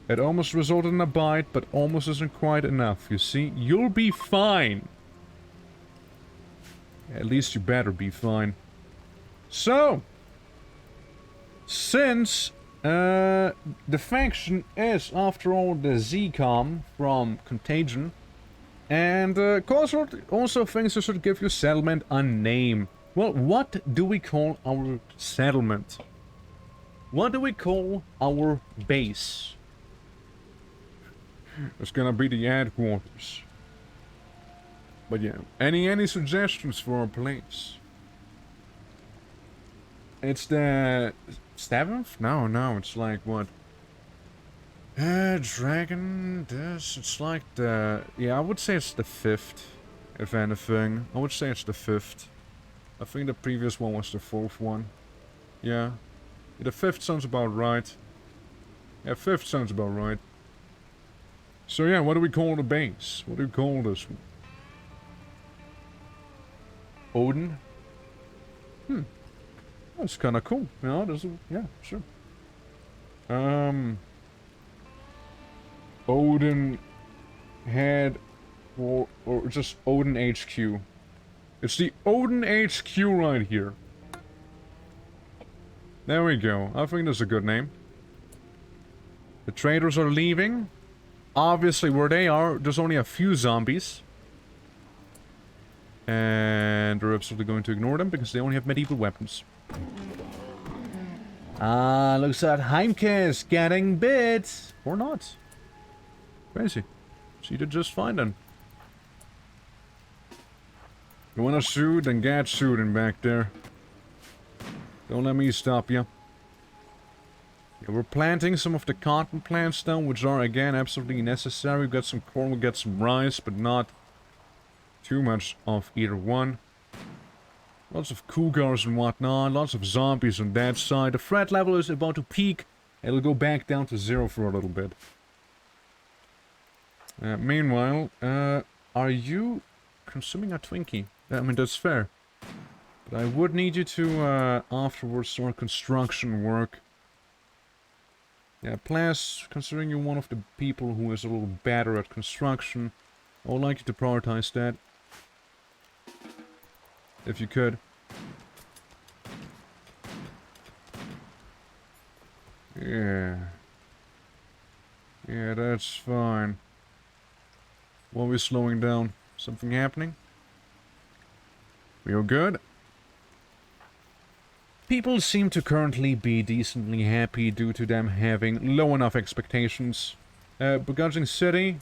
It almost resulted in a bite, but almost isn't quite enough, you see? You'll be fine. At least you better be fine. So, since the faction is, after all, the ZCOM from Contagion, and Cosworth also thinks you should give your settlement a name. Well, what do we call our settlement? What do we call our base? It's gonna be the headquarters. But yeah, any suggestions for a place? It's the 7th? No, it's like what? Dragon, this, it's like the... Yeah, I would say it's the 5th, if anything. I would say it's the 5th. I think the previous one was the 4th one. Yeah. The 5th sounds about right. Yeah, 5th sounds about right. So yeah, what do we call the base? What do we call this one? Odin? That's kinda cool. You know, yeah, sure. Odin head or just Odin HQ. It's the Odin HQ right here. There we go. I think that's a good name. The traders are leaving. Obviously, where they are, there's only a few zombies. And they're absolutely going to ignore them because they only have medieval weapons. Ah, looks like Heimke's getting bit. Or not. Crazy. She did just fine then. You wanna shoot, then get shooting back there. Don't let me stop you. Yeah, we're planting some of the cotton plants down, which are again absolutely necessary. We've got some corn, we've got some rice, but not too much of either one. Lots of cougars and whatnot, lots of zombies on that side. The threat level is about to peak. It'll go back down to 0 for a little bit. Meanwhile, are you consuming a Twinkie? I mean, that's fair. But I would need you to, afterwards start construction work. Yeah, plus, considering you're one of the people who is a little better at construction, I would like you to prioritize that. If you could. Yeah. Yeah, that's fine. Why are we slowing down? Something happening? We are good? People seem to currently be decently happy due to them having low enough expectations. Begrudging City.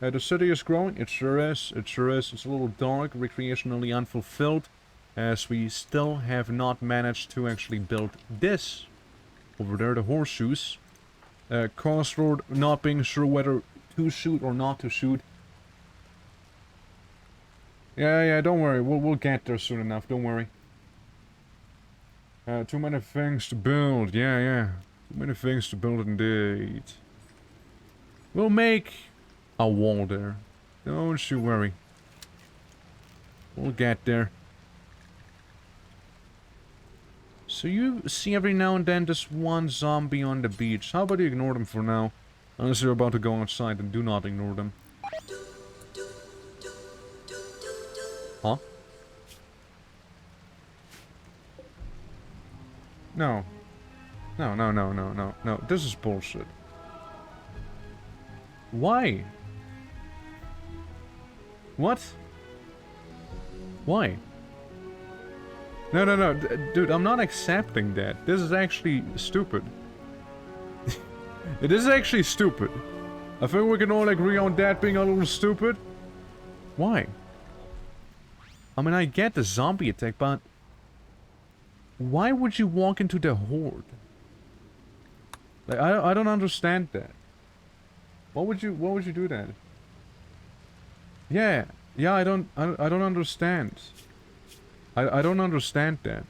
The city is growing. It sure is. It sure is. It's a little dark, recreationally unfulfilled. As we still have not managed to actually build this. Over there, the horseshoes. Crossroad, not being sure whether to shoot or not to shoot. Yeah, don't worry. We'll get there soon enough. Don't worry. Too many things to build. Yeah. Too many things to build indeed. We'll make a wall there. Don't you worry. We'll get there. So you see every now and then this one zombie on the beach. How about you ignore them for now? Unless you're about to go outside, then do not ignore them. Huh? No. No. This is bullshit. Why? What? Why? No. Dude, I'm not accepting that. This is actually stupid. It is actually stupid. I think we can all agree on that being a little stupid. Why? I mean, I get the zombie attack, but why would you walk into the horde? Like, I don't understand that. What would you do that? Yeah, I don't understand. I don't understand that.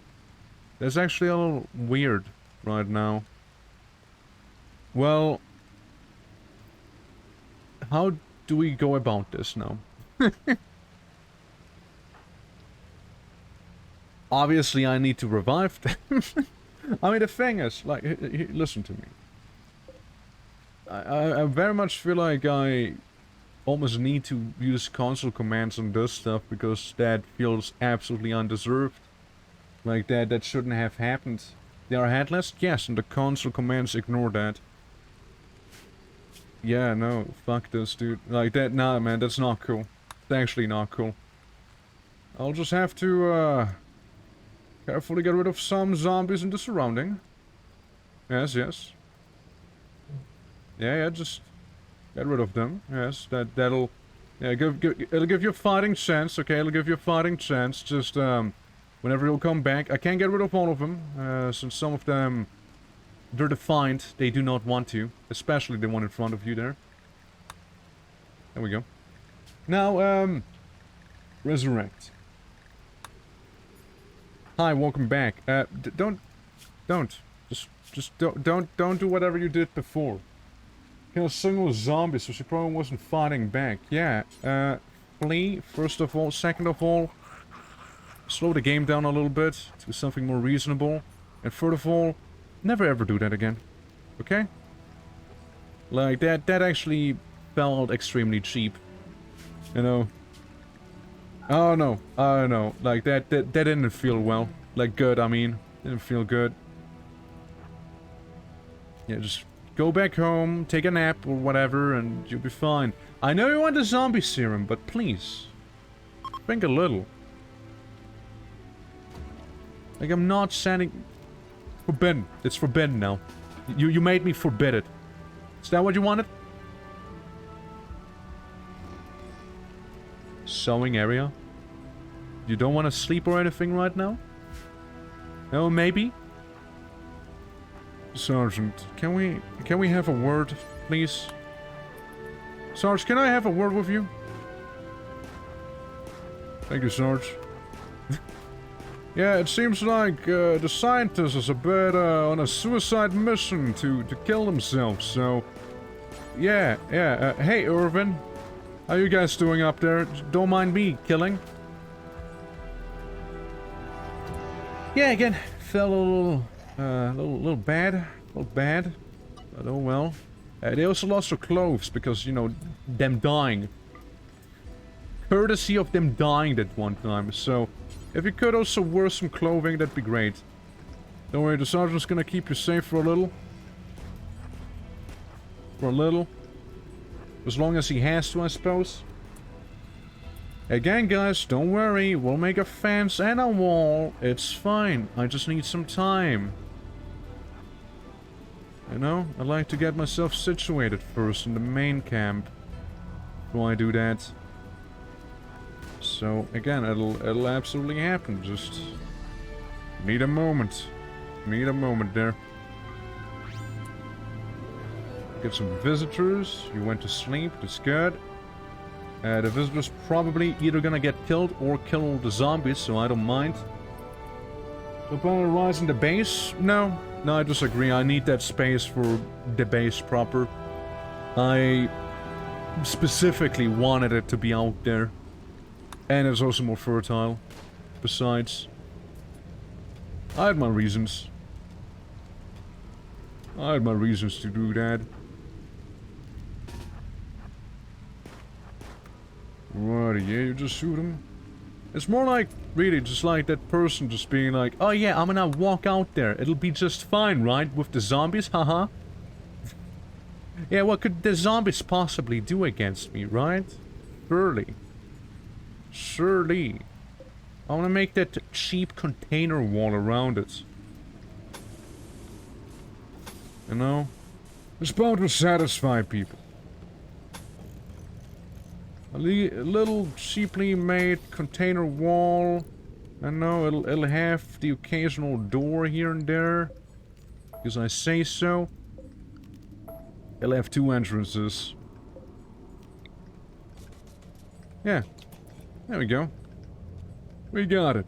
That's actually a little weird right now. Well, how do we go about this now? Obviously, I need to revive them. I mean, the thing is, like, listen to me. I very much feel like I almost need to use console commands on this stuff because that feels absolutely undeserved. Like, that shouldn't have happened. They are headless? Yes, and the console commands ignore that. Yeah, no, fuck this, dude. Like, that, nah, man, that's not cool. It's actually not cool. I'll just have to, carefully get rid of some zombies in the surrounding. Yes. Yeah, just get rid of them. Yes, that'll... Yeah, it'll give you a fighting chance, okay? It'll give you a fighting chance. Just, whenever you'll come back. I can't get rid of all of them, since some of them... They're defiant. They do not want to. Especially the one in front of you there. There we go. Now, resurrect. Hi, welcome back. Don't do whatever you did before. Kill a single zombie, so she probably wasn't fighting back. Yeah, flee, first of all. Second of all, slow the game down a little bit to something more reasonable. And third of all, never ever do that again. Okay? Like, that actually felt extremely cheap. You know? Oh no. Like, that didn't feel well. Like, good, I mean. Didn't feel good. Yeah, just go back home, take a nap or whatever, and you'll be fine. I know you want the zombie serum, but please, think a little. Like, I'm not saying... Forbidden. It's forbidden now. You made me forbid it. Is that what you wanted? Sewing area? You don't want to sleep or anything right now? No, maybe? Sergeant, can we have a word, please? Sarge, can I have a word with you? Thank you, Sarge. Yeah, it seems like the scientist is a bit on a suicide mission to kill themselves, so... Yeah, hey, Irvin. How you guys doing up there? Don't mind me killing. Yeah, again, felt a little bad. But oh well. They also lost their clothes because, you know, them dying. Courtesy of them dying that one time, so... If you could also wear some clothing, that'd be great. Don't worry, the sergeant's gonna keep you safe for a little. For a little. As long as he has to, I suppose. Again, guys, don't worry. We'll make a fence and a wall. It's fine. I just need some time. You know, I'd like to get myself situated first in the main camp. Before I do that. So, again, it'll absolutely happen. Just need a moment. Need a moment there. Get some visitors. You went to sleep. That's good. The visitors probably either gonna get killed or kill the zombies, so I don't mind. Upon rising the base? No, I disagree. I need that space for the base proper. I specifically wanted it to be out there. And it's also more fertile. Besides, I had my reasons. I had my reasons to do that. Right, yeah, you just shoot him. It's more like, really, just like that person just being like, oh yeah, I'm gonna walk out there. It'll be just fine, right? With the zombies, haha. Yeah, what could the zombies possibly do against me, right? Surely. Surely. I wanna make that cheap container wall around it. You know? It's bound to satisfy people. A little cheaply made container wall. I know it'll have the occasional door here and there. Because I say so. It'll have 2 entrances. Yeah. There we go. We got it.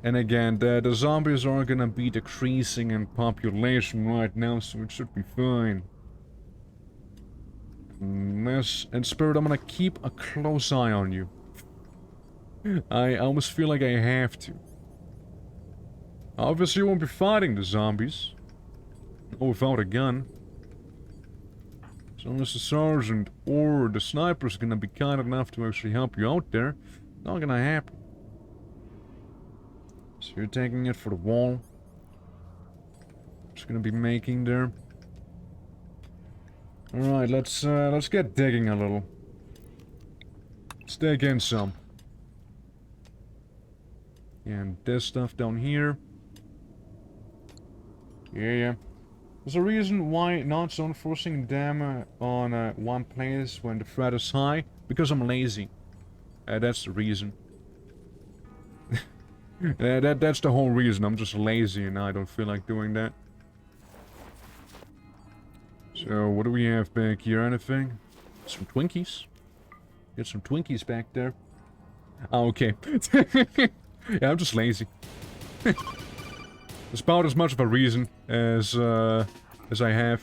And again, the zombies are gonna be decreasing in population right now, so it should be fine. And Spirit, I'm gonna keep a close eye on you. I almost feel like I have to. Obviously, you won't be fighting the zombies. Or without a gun. So unless the sergeant or the sniper's gonna be kind enough to actually help you out there, not gonna happen. So you're taking it for the wall. Just gonna be making there. Alright, let's get digging a little. Let's dig in some. And this stuff down here. Yeah. There's a reason why not zone forcing them on one place when the threat is high. Because I'm lazy. That's the reason. That's the whole reason. I'm just lazy and I don't feel like doing that. So, what do we have back here? Anything? Some Twinkies. Get some Twinkies back there. Oh, okay. Yeah, I'm just lazy. It's about as much of a reason as I have.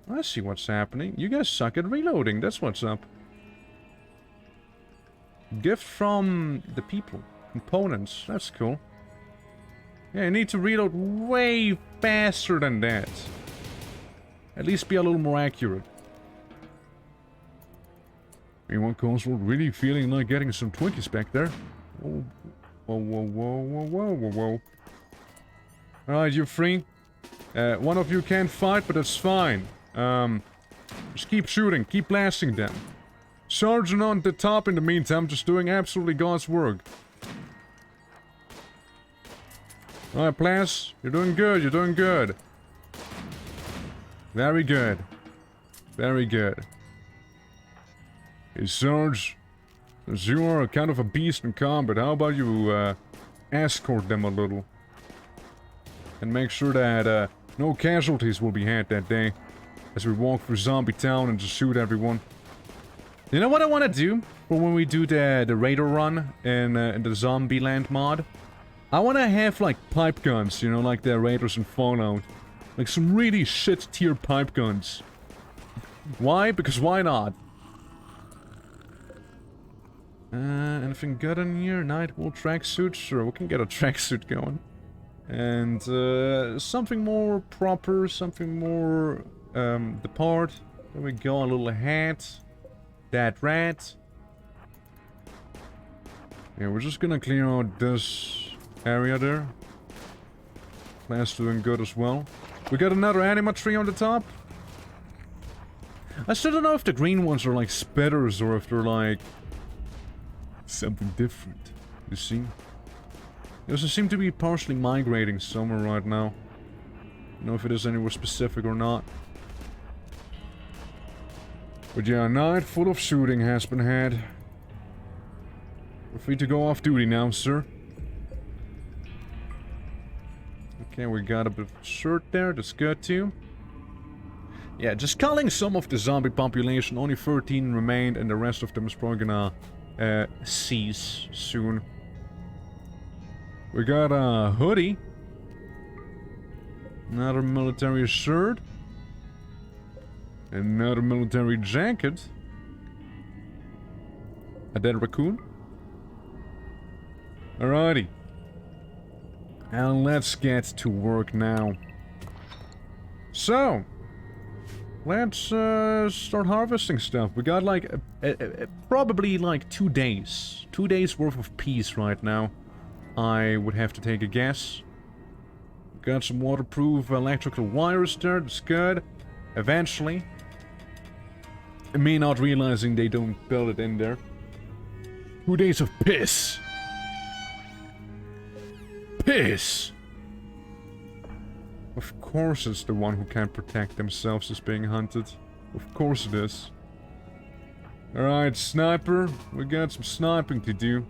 I see what's happening. You guys suck at reloading. That's what's up. Gift from the people. Components. That's cool. Yeah, you need to reload way faster than that. At least be a little more accurate. Anyone console really feeling like getting some Twinkies back there? Whoa. Alright, you're free. One of you can't fight, but that's fine. Just keep shooting, keep blasting them. Sergeant on the top in the meantime, just doing absolutely God's work. Alright, Plas, you're doing good, you're doing good. Very good. Very good. Hey, Sarge, as you are kind of a beast in combat, how about you, escort them a little? And make sure that, no casualties will be had that day. As we walk through Zombie Town and just shoot everyone. You know what I want to do? For when we do the Raider run in the Zombieland mod? I want to have, like, pipe guns, you know, like the Raiders in Fallout. Like, some really shit-tier pipe guns. Why? Because why not? Anything good in here? Nightwool tracksuit? Sure, we can get a tracksuit going. And, something more proper, something more, depart. There we go, a little hat. That rat. Yeah, we're just gonna clear out this area there. Plan's doing good as well. We got another anima tree on the top. I still don't know if the green ones are like spitters or if they're like something different. You see? They also seem to be partially migrating somewhere right now. I don't know if it is anywhere specific or not. But yeah, a night full of shooting has been had. We're free to go off duty now, sir. Okay, we got a bit of shirt there, that's good too. Yeah, just culling some of the zombie population, only 13 remained and the rest of them is probably gonna cease soon. We got a hoodie. Another military shirt. Another military jacket. A dead raccoon. Alrighty. And let's get to work now. So, let's start harvesting stuff. We got like probably like 2 days. 2 days worth of peace right now. I would have to take a guess. Got some waterproof electrical wires there, that's good. Eventually. Me not realizing they don't build it in there. 2 days of piss. Piss! Of course it's the one who can't protect themselves is being hunted. Of course it is. Alright, sniper. We got some sniping to do.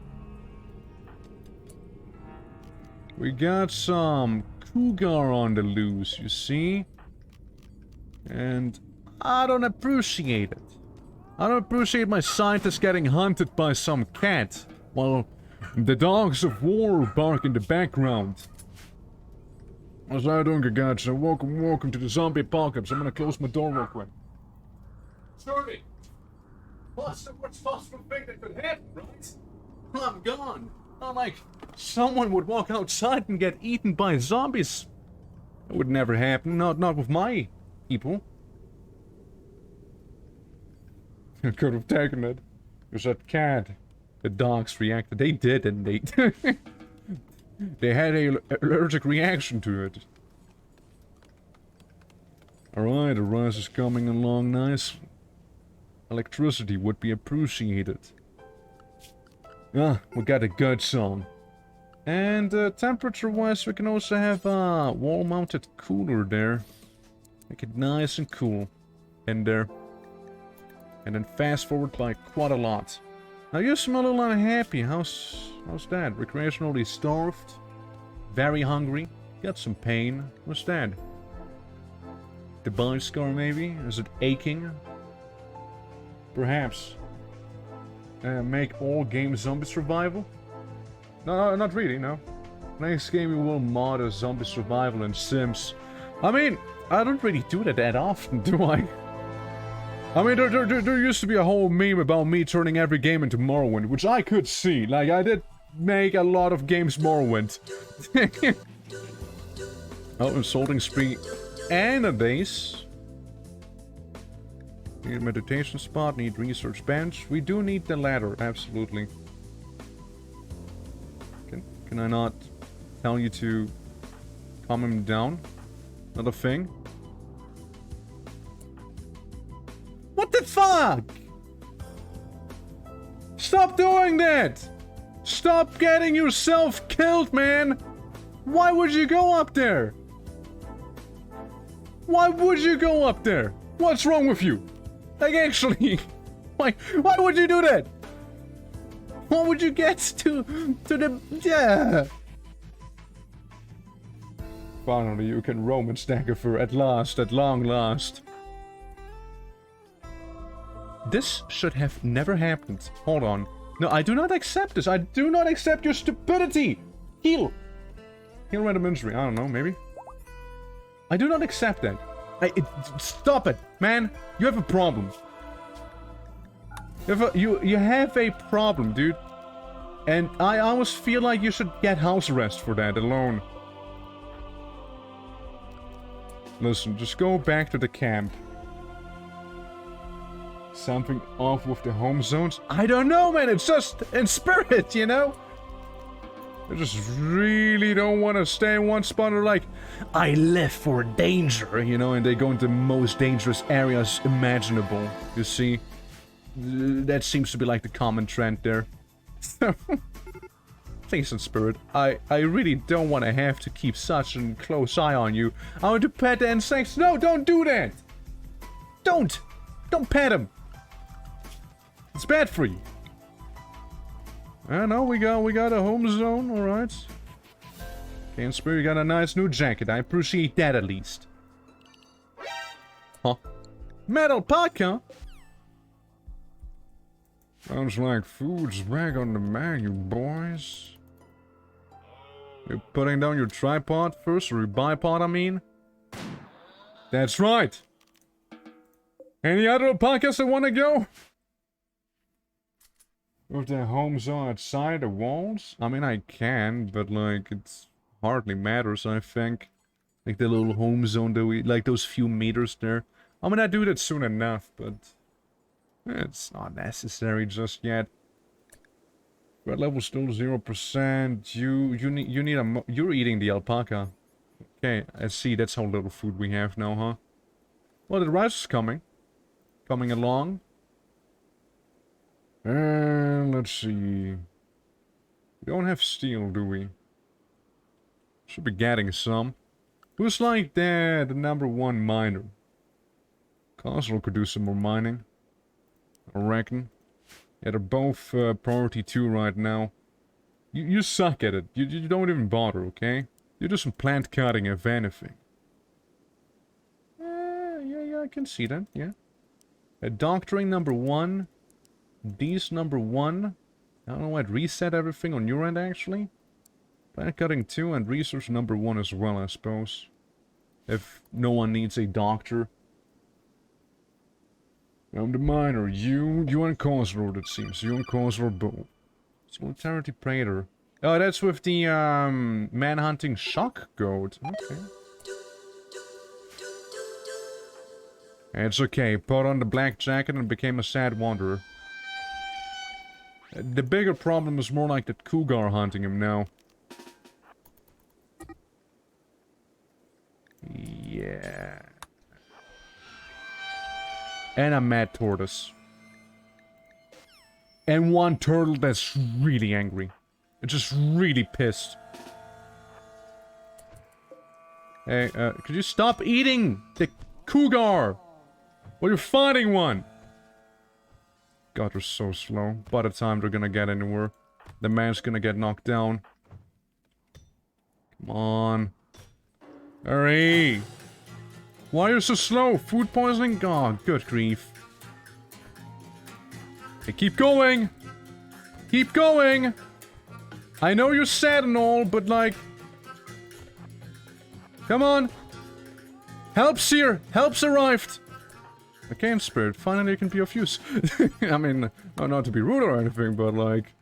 We got some cougar on the loose, you see? And I don't appreciate it. I don't appreciate my scientists getting hunted by some cat while the dogs of war bark in the background. How's that doing, Gagacha? Welcome to the zombie apocalypse. I'm gonna close my door real quick. Sorry. What's the worst possible thing that could happen, right? I'm gone. Not like someone would walk outside and get eaten by zombies. That would never happen. Not with my people. I could have taken it. Because that cat, the dogs reacted. They did, and they... they had an allergic reaction to it. Alright, the rice is coming along nice. Electricity would be appreciated. Ah, we got a good song. And temperature-wise, we can also have a wall-mounted cooler there. Make it nice and cool in there. And then fast forward by quite a lot. Now you smell a little unhappy. How's that? Recreationally starved? Very hungry? Got some pain? What's that? The bite scar maybe? Is it aching? Perhaps. Make all games zombie survival? No, not really, no. Next game we will mod a zombie survival in Sims. I mean, I don't really do that often, do I? I mean, there used to be a whole meme about me turning every game into Morrowind, which I could see. Like, I did make a lot of games Morrowind. Oh, insulting spree and a base. Need a meditation spot, need research bench. We do need the ladder, absolutely. Can I not tell you to calm him down? Not a thing. What the fuck? Stop doing that! Stop getting yourself killed, man! Why would you go up there? Why would you go up there? What's wrong with you? Like, actually, why would you do that? Why would you get to the... Yeah. Finally, you can roam in Staggerfur at last, at long last. This should have never happened. Hold on. No, I do not accept this. I do not accept your stupidity. Heal. Heal random injury. I don't know, maybe. I do not accept that. Stop it, man. You have a problem. You have a problem, dude. And I almost feel like you should get house arrest for that alone. Listen, just go back to the camp. Something off with the home zones? I don't know, man. It's just in spirit, you know? I just really don't want to stay in one spot or like, I live for danger, you know, and they go into the most dangerous areas imaginable, you see? That seems to be like the common trend there. So, please in spirit, I really don't want to have to keep such a close eye on you. I want to pet the insects. No, don't do that! Don't pet them! It's bad for you. I know we got a home zone, alright. Okay, in spirit, you got a nice new jacket. I appreciate that at least. Huh? Metal puck, Sounds like food's back on the menu, boys. You're putting down your tripod first, or your bipod, I mean? That's right! Any other podcasts that wanna go? With the home zone outside the walls? I mean, I can, but like, it hardly matters, I think. Like the little home zone that we, like those few meters there. I mean, I do that soon enough, but it's not necessary just yet. Red level still 0%. You need a, you're eating the alpaca. Okay, I see, that's how little food we have now, huh? Well, the rice is coming. Coming along. Let's see. We don't have steel, do we? Should be getting some. Who's like the number one miner? Castle could do some more mining. I reckon. Yeah, they're both priority 2 right now. You suck at it. You don't even bother, okay? You do some plant cutting if anything. Yeah, I can see that, yeah. Doctoring number 1. These number 1. I don't know, I'd reset everything on your end actually. Plant cutting 2 and research number 1 as well, I suppose. If no one needs a doctor. I'm the miner. You and Cosler, it seems. You and Cosler both. Solidarity Praetor. Oh, that's with the man-hunting shock goat. Okay. It's okay. Put on the black jacket and became a sad wanderer. The bigger problem is more like that cougar hunting him now. Yeah. And a mad tortoise. And one turtle that's really angry. It's just really pissed. Hey, could you stop eating the cougar? Well, you're fighting one! God, they're so slow. By the time they're gonna get anywhere, the man's gonna get knocked down. Come on. Hurry! Why are you so slow? Food poisoning? God, good grief. Hey, keep going! Keep going! I know you're sad and all, but like... Come on! Help's here! Help's arrived! Okay, in spirit, finally you can be of use. I mean, not to be rude or anything, but like...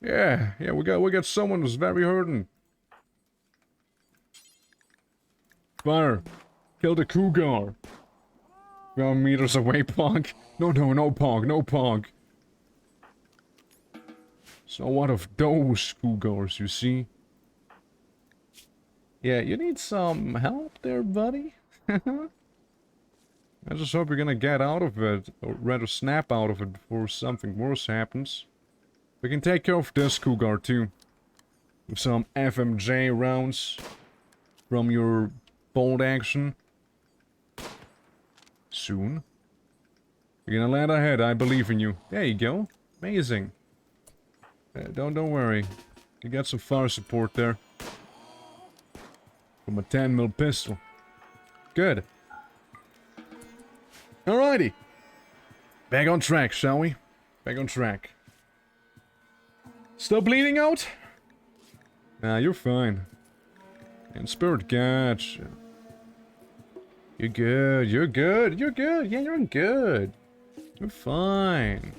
Yeah, we got someone who's very hurting. Fire! Kill the cougar! 12 meters away, Pog. No, Pog, no Pog. So what of those cougars, you see? Yeah, you need some help there, buddy? I just hope you're gonna get out of it, or rather snap out of it before something worse happens. We can take care of this cougar too. With some FMJ rounds from your bolt action. Soon. You're gonna land ahead, I believe in you. There you go. Amazing. Don't worry. You got some fire support there. From a 10mm pistol. Good. Alrighty. Back on track, shall we? Back on track. Still bleeding out? Nah, you're fine. And Spirit, gotcha. You're good, you're good, you're good. Yeah, you're good. You're fine.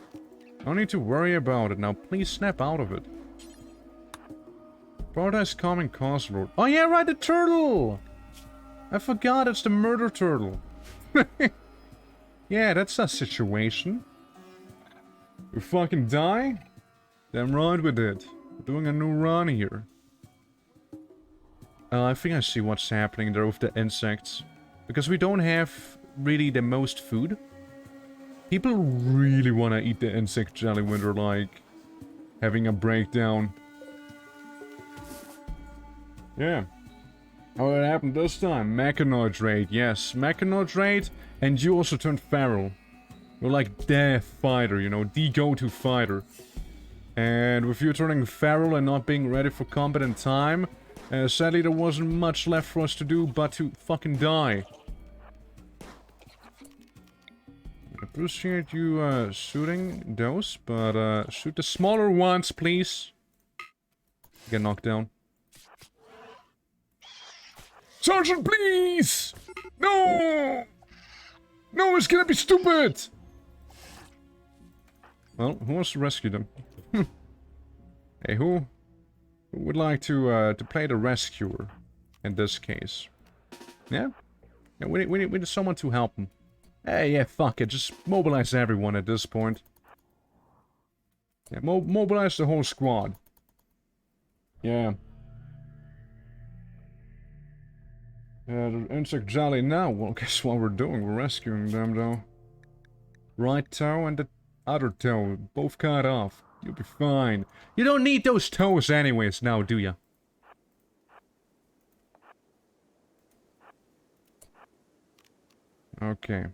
No need to worry about it. Now, please snap out of it. Paradise Calming Cosmode. Oh yeah, right, the turtle! I forgot it's the murder turtle. Yeah, that's a situation. We fucking die? Damn right we did. We're doing a new run here. I think I see what's happening there with the insects. Because we don't have really the most food. People really want to eat the insect jelly when they're like having a breakdown. Yeah. How it happened this time? Mechanoid raid, yes. Mechanoid raid, and you also turned feral. You're like the fighter, you know, the go-to fighter. And with you turning feral and not being ready for combat in time, sadly there wasn't much left for us to do but to fucking die. I appreciate you shooting those, but shoot the smaller ones, please. Get knocked down. Sergeant, please! No! No, it's gonna be stupid! Well, who wants to rescue them? Hey, who would like to play the rescuer in this case? Yeah? Yeah, we need someone to help him. Hey, yeah, fuck it. Just mobilize everyone at this point. Yeah, mobilize the whole squad. Yeah. The insect jelly now. Well, guess what we're doing? We're rescuing them, though. Right toe and the other toe. Both cut off. You'll be fine. You don't need those toes anyways now, do ya? Okay.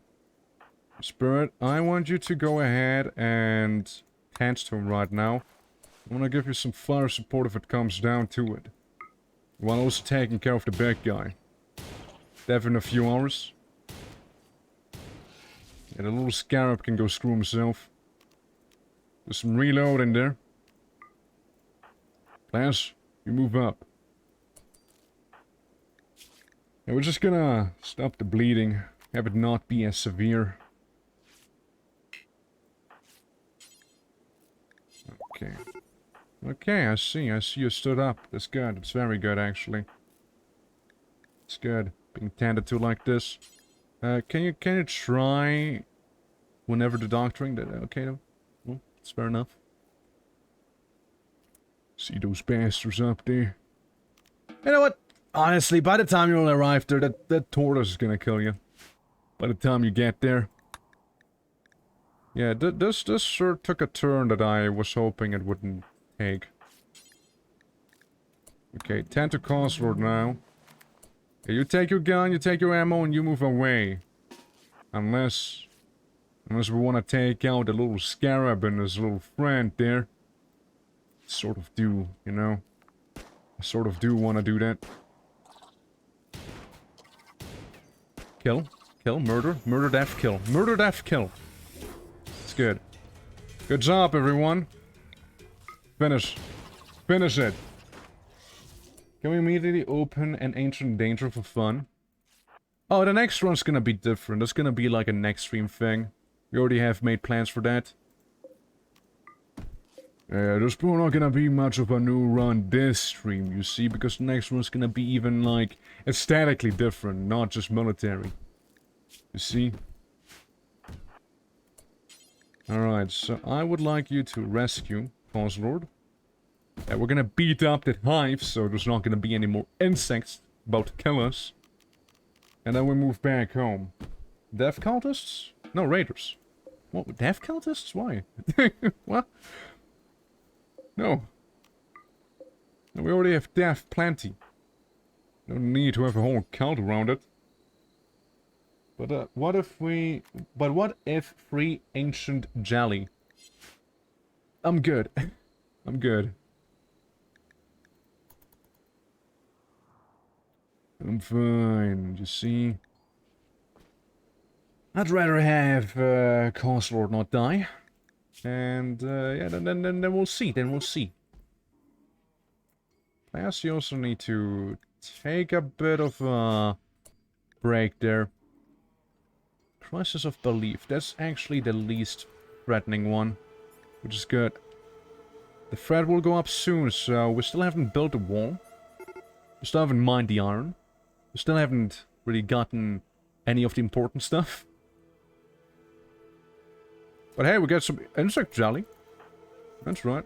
Spirit, I want you to go ahead and tend to him right now. I want to give you some fire support if it comes down to it. While also taking care of the big guy. Death in a few hours. Yeah, the little scarab can go screw himself. There's some reload in there. Class, you move up. Yeah, we're just gonna stop the bleeding. Have it not be as severe. Okay. Okay, I see you stood up. That's good. It's very good, actually. It's good. Being tended to like this. Can you try whenever the doctoring that okay though? Well, it's fair enough. See those bastards up there? You know what? Honestly, by the time you'll arrive there, that tortoise is gonna kill you. By the time you get there. Yeah, this sure took a turn that I was hoping it wouldn't take. Okay, tend to Cosworth now. Okay, you take your gun, you take your ammo, and you move away. Unless we want to take out the little scarab and his little friend there. Sort of do, you know? I sort of do want to do that. Kill. Kill. Murder. Murder, death, kill. Murder, death, kill. It's good. Good job, everyone. Finish. Finish it. Can we immediately open an Ancient Danger for fun? Oh, the next one's gonna be different. It's gonna be like a next stream thing. We already have made plans for that. There's probably not gonna be much of a new run this stream, you see, because the next one's gonna be even, like, aesthetically different, not just military. You see? Alright, so I would like you to rescue Cosworth. We're gonna beat up that hive, so there's not gonna be any more insects about to kill us. And then we move back home. Death cultists? No, raiders. What, death cultists? Why? What? No. No, we already have death plenty. No need to have a whole cult around it. But what if we... But what if free ancient jelly? I'm good. I'm good. I'm fine, you see. I'd rather have Cast Lord not die. And yeah, then we'll see, Plus you also need to take a bit of a break there. Crisis of Belief, that's actually the least threatening one. Which is good. The threat will go up soon, so we still haven't built a wall. We still haven't mined the iron. We still haven't really gotten any of the important stuff. But hey, we got some insect jelly. That's right.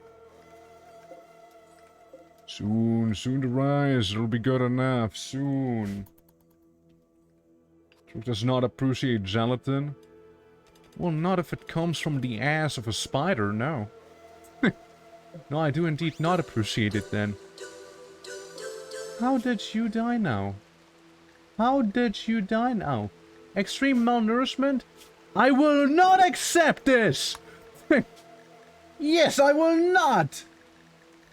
Soon to rise. It'll be good enough. Soon. Truth does not appreciate gelatin. Well, not if it comes from the ass of a spider, no. No, I do indeed not appreciate it then. How did you die now? How did you die now? Extreme malnourishment? I will not accept this! Yes, I will not!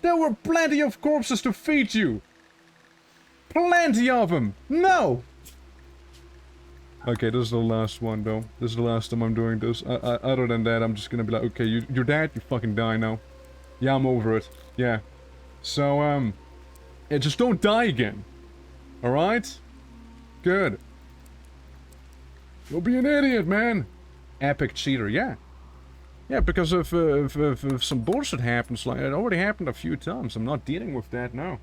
There were plenty of corpses to feed you! Plenty of them! No! Okay, this is the last one though. This is the last time I'm doing this. Other than that, I'm just gonna be like, okay, you're dead, you fucking die now. Yeah, I'm over it. Yeah. So, yeah, just don't die again. Alright? Good. You'll be an idiot, man. Epic cheater, yeah. Yeah, because if some bullshit happens, like it already happened a few times. I'm not dealing with that now.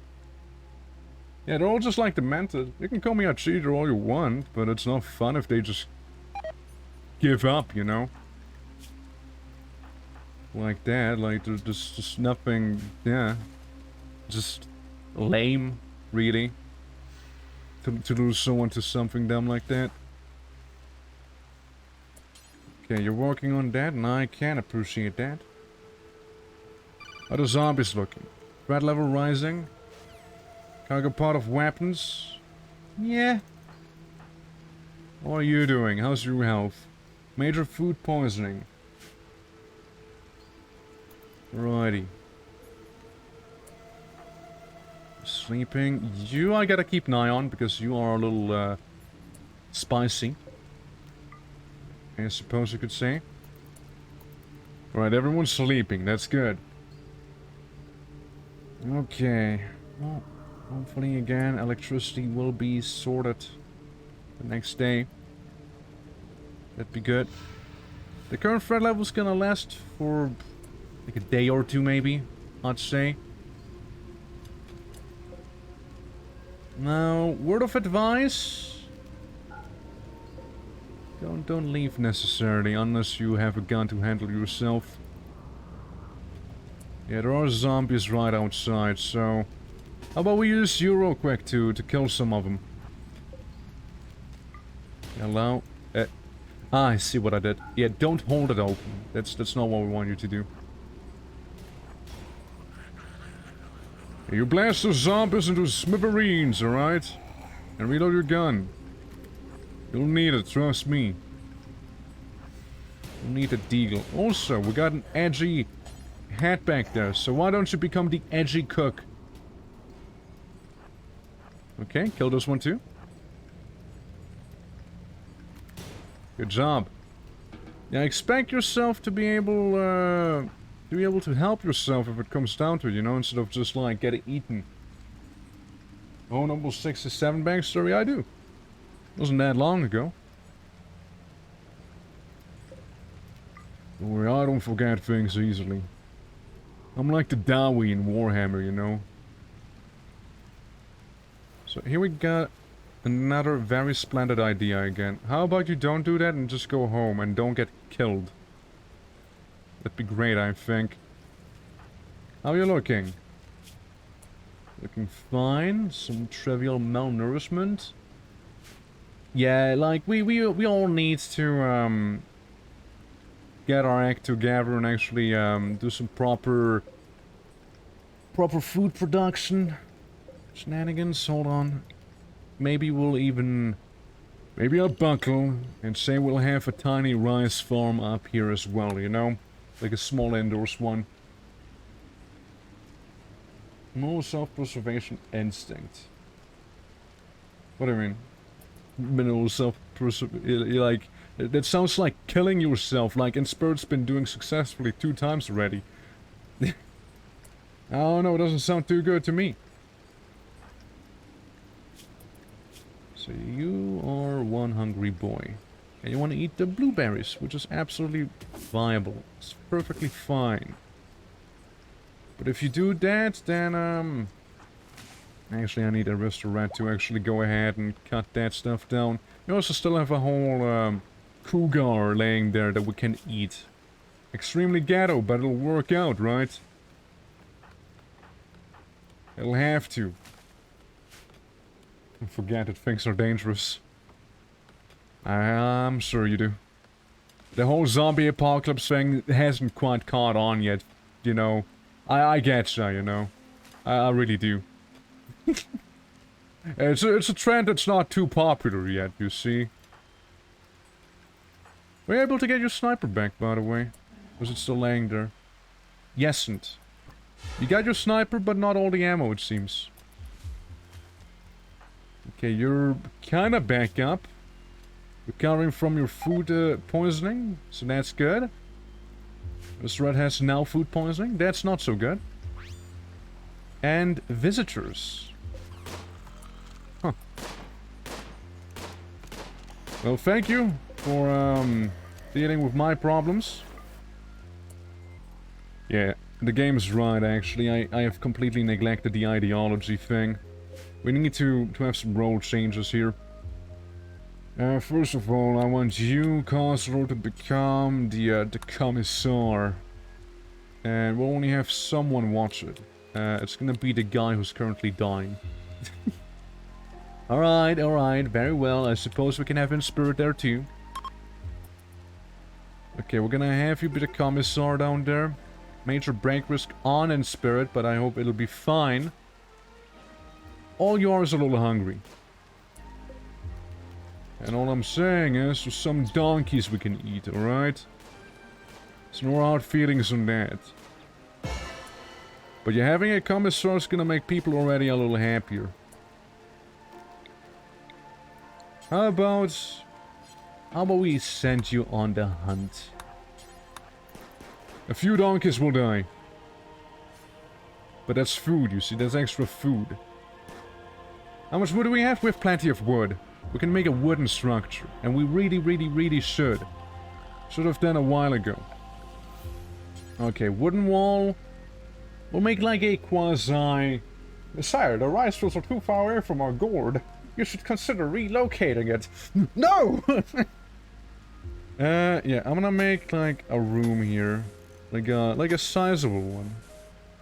Yeah, they're all just like demented. You can call me a cheater all you want, but it's not fun if they just give up, you know? Like that, like there's just nothing, yeah. Just lame, really. To lose someone to something dumb like that. Okay, you're working on that, and I can appreciate that. How are the zombies looking? Threat level rising. Cargo part of weapons. Yeah. How are you doing? How's your health? Major food poisoning. Righty. Sleeping. You I gotta keep an eye on because you are a little spicy. I suppose you could say. Alright, everyone's sleeping. That's good. Okay. Well, hopefully again electricity will be sorted the next day. That'd be good. The current threat level is gonna last for like a day or two maybe, I'd say. Now, word of advice. Don't leave necessarily, unless you have a gun to handle yourself. Yeah, there are zombies right outside, so... How about we use you real quick to kill some of them? Hello? I see what I did. Yeah, don't hold it open. That's not what we want you to do. You blast those zombies into smithereens, alright? And reload your gun. You'll need it, trust me. You'll need a deagle. Also, we got an edgy hat back there, so why don't you become the edgy cook? Okay, kill this one too. Good job. Yeah, expect yourself to be able to help yourself if it comes down to it, you know, instead of just like getting eaten. Oh, number 67 backstory, I do. Wasn't that long ago. Don't worry, I don't forget things easily. I'm like the Dowie in Warhammer, you know. So here we got another very splendid idea again. How about you don't do that and just go home and don't get killed? That'd be great, I think. How are you looking? Looking fine. Some trivial malnourishment. Yeah, like, we all need to, get our act together and actually, do some proper food production. Shenanigans, hold on. Maybe we'll even... Maybe I'll buckle and say we'll have a tiny rice farm up here as well, you know? Like a small indoors one. More self-preservation instinct. What do you mean? Minimal self-preservation, like... That sounds like killing yourself, like Inspirit's been doing successfully 2 times already. I don't know, it doesn't sound too good to me. So you are one hungry boy. And you want to eat the blueberries, which is absolutely viable. It's perfectly fine. But if you do that, then, actually, I need a restaurant to actually go ahead and cut that stuff down. You also still have a whole, cougar laying there that we can eat. Extremely ghetto, but it'll work out, right? It'll have to. Don't forget that things are dangerous. I'm sure you do. The whole zombie apocalypse thing hasn't quite caught on yet, you know. I getcha, you know. I really do. It's a trend that's not too popular yet, you see. Were you able to get your sniper back, by the way? Was it still laying there? Yesn't. You got your sniper, but not all the ammo, it seems. Okay, you're kinda back up. Recovering from your food poisoning, so that's good. This red has now food poisoning, that's not so good. And visitors. Huh. Well, thank you for dealing with my problems. Yeah, the game's right, actually. I have completely neglected the ideology thing. We need to have some role changes here. First of all, I want you, Cosro, to become the commissar. And we'll only have someone watch it. It's gonna be the guy who's currently dying. Alright, very well. I suppose we can have Inspirit there too. Okay, we're gonna have you be the commissar down there. Major break risk on Inspirit, but I hope it'll be fine. All yours are a little hungry. And all I'm saying is, there's some donkeys we can eat, alright? So no hard feelings on that. But yeah, having a commissar is gonna make people already a little happier. How about we send you on the hunt? A few donkeys will die. But that's food, you see, that's extra food. How much wood do we have? We have plenty of wood. We can make a wooden structure. And we really should. Should have done a while ago. Okay, wooden wall. We'll make like a quasi... Sire, the rice fields are too far away from our gourd. You should consider relocating it. No! Yeah, I'm gonna make like a room here. Like a sizable one.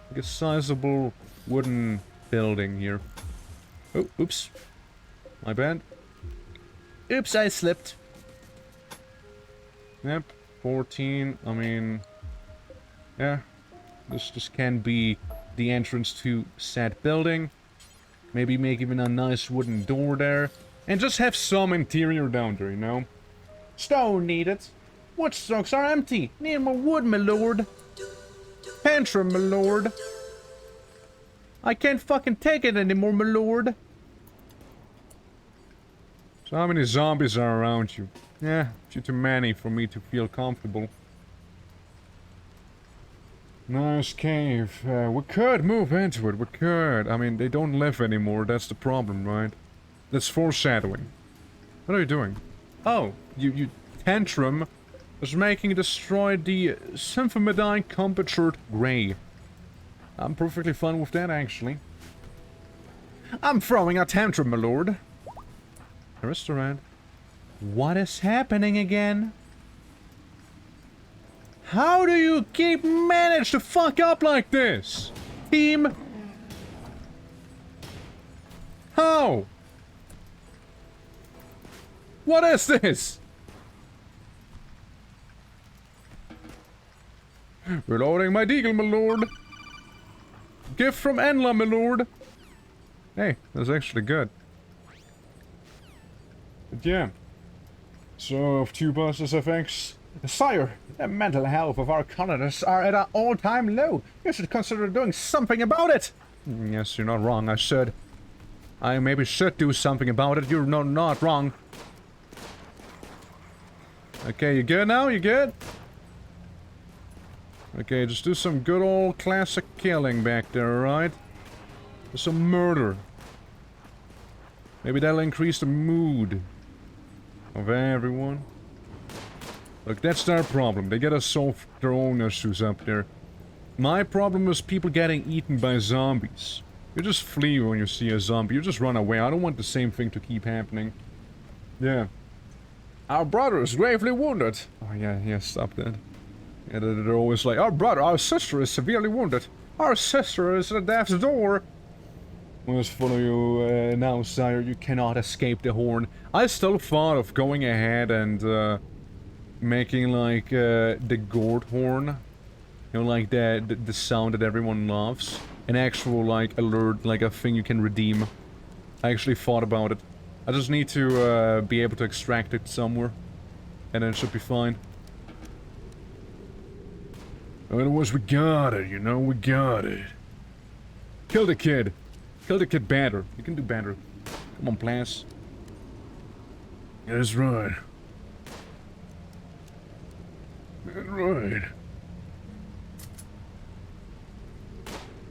Like a sizable wooden building here. Oh, oops. My bad. Oops, I slipped. Yep, 14, I mean... Yeah. This can be the entrance to said building. Maybe make even a nice wooden door there. And just have some interior down there, you know? Stone needed. Wood stocks are empty. Need more wood, my lord. Tantrum, my lord. I can't fucking take it anymore, my lord. So how many zombies are around you? Yeah, too many for me to feel comfortable. Nice cave. We could move into it, we could. I mean, they don't live anymore, that's the problem, right? That's foreshadowing. What are you doing? Oh, you tantrum is making destroy the Symphomidine Compatured Grey. I'm perfectly fine with that, actually. I'm throwing a tantrum, my lord. A restaurant. What is happening again? How do you manage to fuck up like this? Team? How? What is this? Reloading my deagle, my lord. Gift from Enla, my lord. Hey, that's actually good. But yeah. So, of two buses FX. Sire, the mental health of our colonists are at an all-time low. You should consider doing something about it. Yes, you're not wrong. I should. I maybe should do something about it. You're not wrong. Okay, you good now? You good? Okay, just do some good old classic killing back there, alright? Some murder. Maybe that'll increase the mood of everyone. Look, that's their problem. They gotta solve their own issues up there. My problem is people getting eaten by zombies. You just flee when you see a zombie. You just run away. I don't want the same thing to keep happening. Yeah. Our brother is gravely wounded. Oh, yeah, stop that. Yeah, they're always like, our sister is severely wounded. Our sister is at death's door. I must follow you now, sire. You cannot escape the horn. I still thought of going ahead and making like the gourd horn. You know, like the sound that everyone loves. An actual like alert, like a thing you can redeem. I actually thought about it. I just need to be able to extract it somewhere. And then it should be fine. Otherwise we got it, you know, we got it. Kill the kid. Kill the kid better. You can do better. Come on, Plants. That's right. That's right.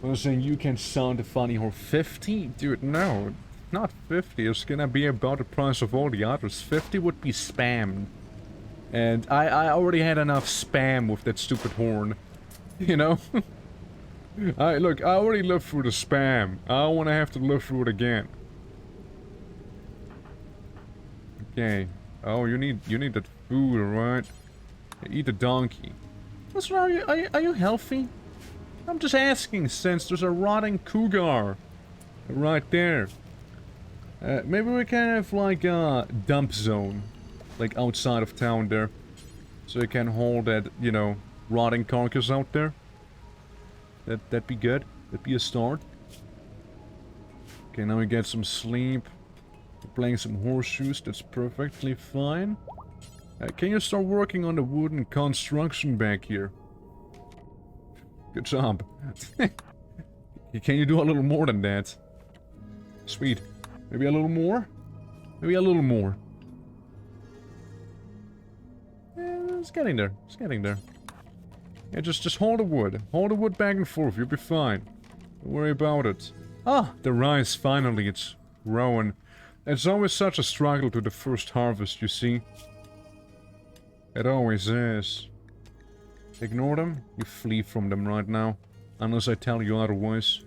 I was saying you can sound a funny or 50? Dude, no. Not 50. It's gonna be about the price of all the others. 50 would be spammed. And I already had enough spam with that stupid horn. You know? Look, I already lived through the spam. I don't want to have to live through it again. Okay. Oh, you need that food, alright? Eat the donkey. What's wrong? Are you healthy? I'm just asking, since there's a rotting cougar right there. Maybe we can have like a dump zone, like outside of town there, so you can hold that, you know, rotting carcass out there. That'd be good. That'd be a start. Okay, now we get some sleep. We're playing some horseshoes. That's perfectly fine. Can you start working on the wooden construction back here? Good job. Can you do a little more than that? Sweet. Maybe a little more? Maybe a little more. It's getting there. It's getting there. Yeah, just hold the wood. Hold the wood back and forth. You'll be fine. Don't worry about it. Ah, the rice, finally. It's growing. It's always such a struggle to the first harvest, you see. It always is. Ignore them. You flee from them right now. Unless I tell you otherwise.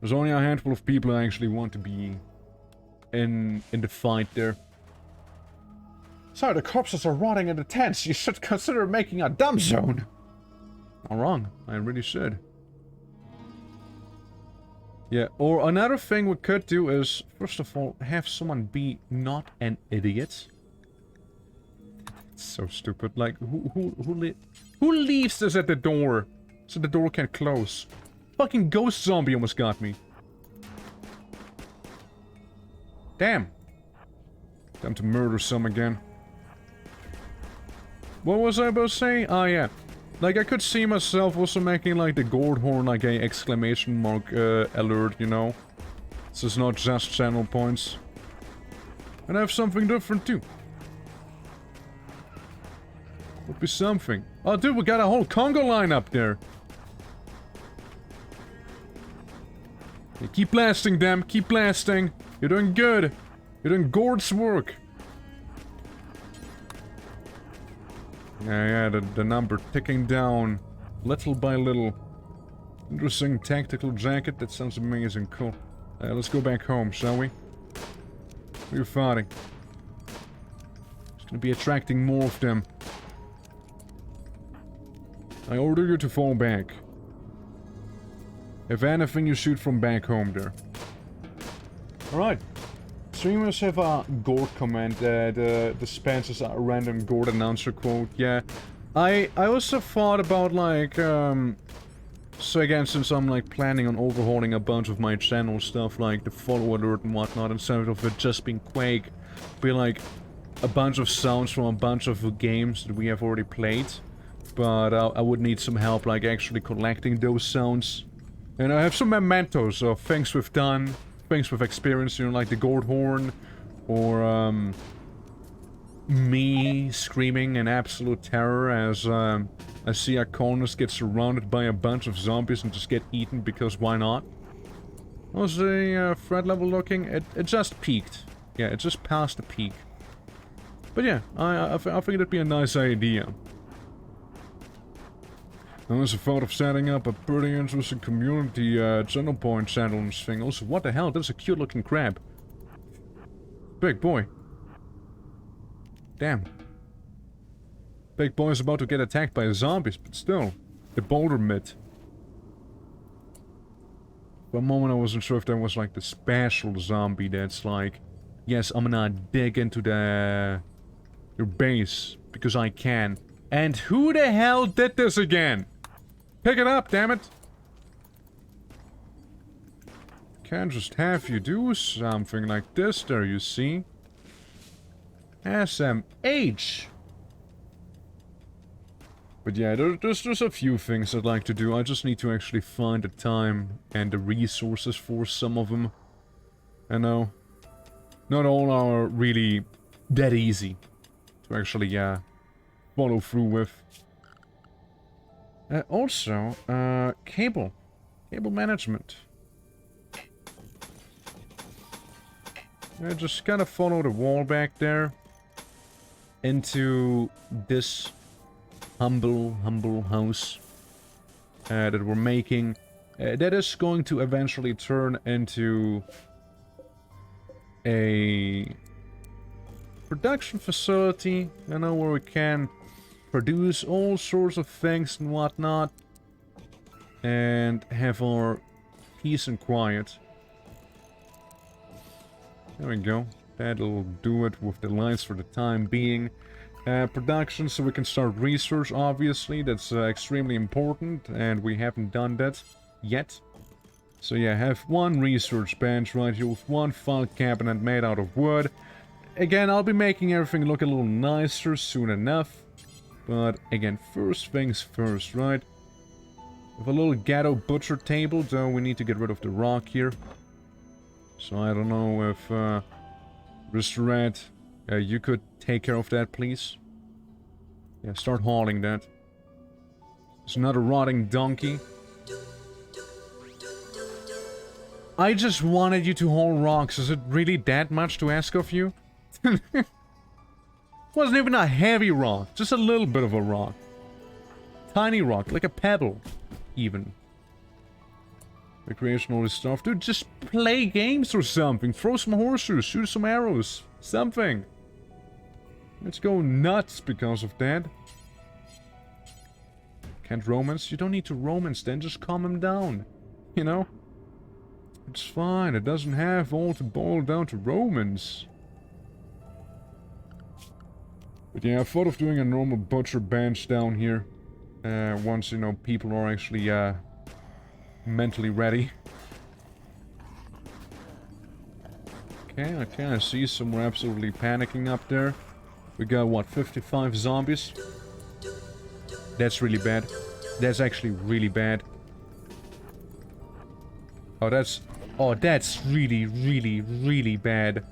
There's only a handful of people who actually want to be in the fight there. Sorry, the corpses are rotting in the tents. You should consider making a dump zone. Not wrong. I really should. Yeah, or another thing we could do is, first of all, have someone be not an idiot. It's so stupid. Like, who leaves this at the door so the door can close? Fucking ghost zombie almost got me. Damn. Time to murder some again. What was I about to say? Ah, yeah. Like, I could see myself also making, like, the gourd horn, like, a exclamation mark alert, you know? This is not just channel points. And I have something different, too. Would be something. Oh, dude, we got a whole Congo line up there. Yeah, keep blasting them, keep blasting. You're doing good. You're doing Gord's work. Yeah, the number ticking down, little by little. Interesting tactical jacket, that sounds amazing, cool. Let's go back home, shall we? We're fighting. It's gonna be attracting more of them. I order you to fall back. If anything, you shoot from back home there. Alright. Streamers have a GORD command that dispenses a random GORD announcer quote. Yeah. I also thought about, like, so again, since I'm, like, planning on overhauling a bunch of my channel stuff, like the follow alert and whatnot, instead of it just being Quake, be like a bunch of sounds from a bunch of games that we have already played. But I would need some help, like, actually collecting those sounds. And I have some mementos of things we've done, things we've experienced, you know, like the gourd horn, or, me screaming in absolute terror as, I see our corners get surrounded by a bunch of zombies and just get eaten because why not? How's the, threat level looking? It just peaked. Yeah, it just passed the peak. But yeah, I think it'd be a nice idea. I also thought of setting up a pretty interesting community channel point challenge thing. Also, what the hell? That's a cute looking crab. Big boy. Damn. Big boy's about to get attacked by zombies, but still. The boulder myth. For a moment I wasn't sure if there was like the special zombie that's like, yes, I'm gonna dig into your base because I can. And who the hell did this again? Pick it up, damn it! Can't just have you do something like this there, you see? SMH! But yeah, there's a few things I'd like to do. I just need to actually find the time and the resources for some of them. I know. Not all are really that easy to actually, follow through with. Also, cable management. Just kind of follow the wall back there into this humble house that we're making. That is going to eventually turn into a production facility, you know, where we can produce all sorts of things and whatnot, and have our peace and quiet. There we go. That'll do it with the lights for the time being. Production, so we can start research, obviously. That's extremely important, and we haven't done that yet. So yeah, have one research bench right here with one file cabinet made out of wood. Again, I'll be making everything look a little nicer soon enough. But again, first things first, right? With a little ghetto butcher table, though we need to get rid of the rock here. So I don't know if, Mr. Rat, you could take care of that, please. Yeah, start hauling that. There's another rotting donkey. I just wanted you to haul rocks. Is it really that much to ask of you? Wasn't even a heavy rock, just a little bit of a rock. Tiny rock, like a pebble, even. Recreational stuff. Dude, just play games or something. Throw some horseshoes, shoot some arrows, something. Let's go nuts because of that. Can't romance? You don't need to romance then, just calm him down. You know? It's fine, it doesn't have all to boil down to romance. But yeah, I thought of doing a normal butcher bench down here. Once, you know, people are actually, mentally ready. Okay, I see some are absolutely panicking up there. We got, what, 55 zombies? That's really bad. That's actually really bad. Oh, that's really, really, really bad.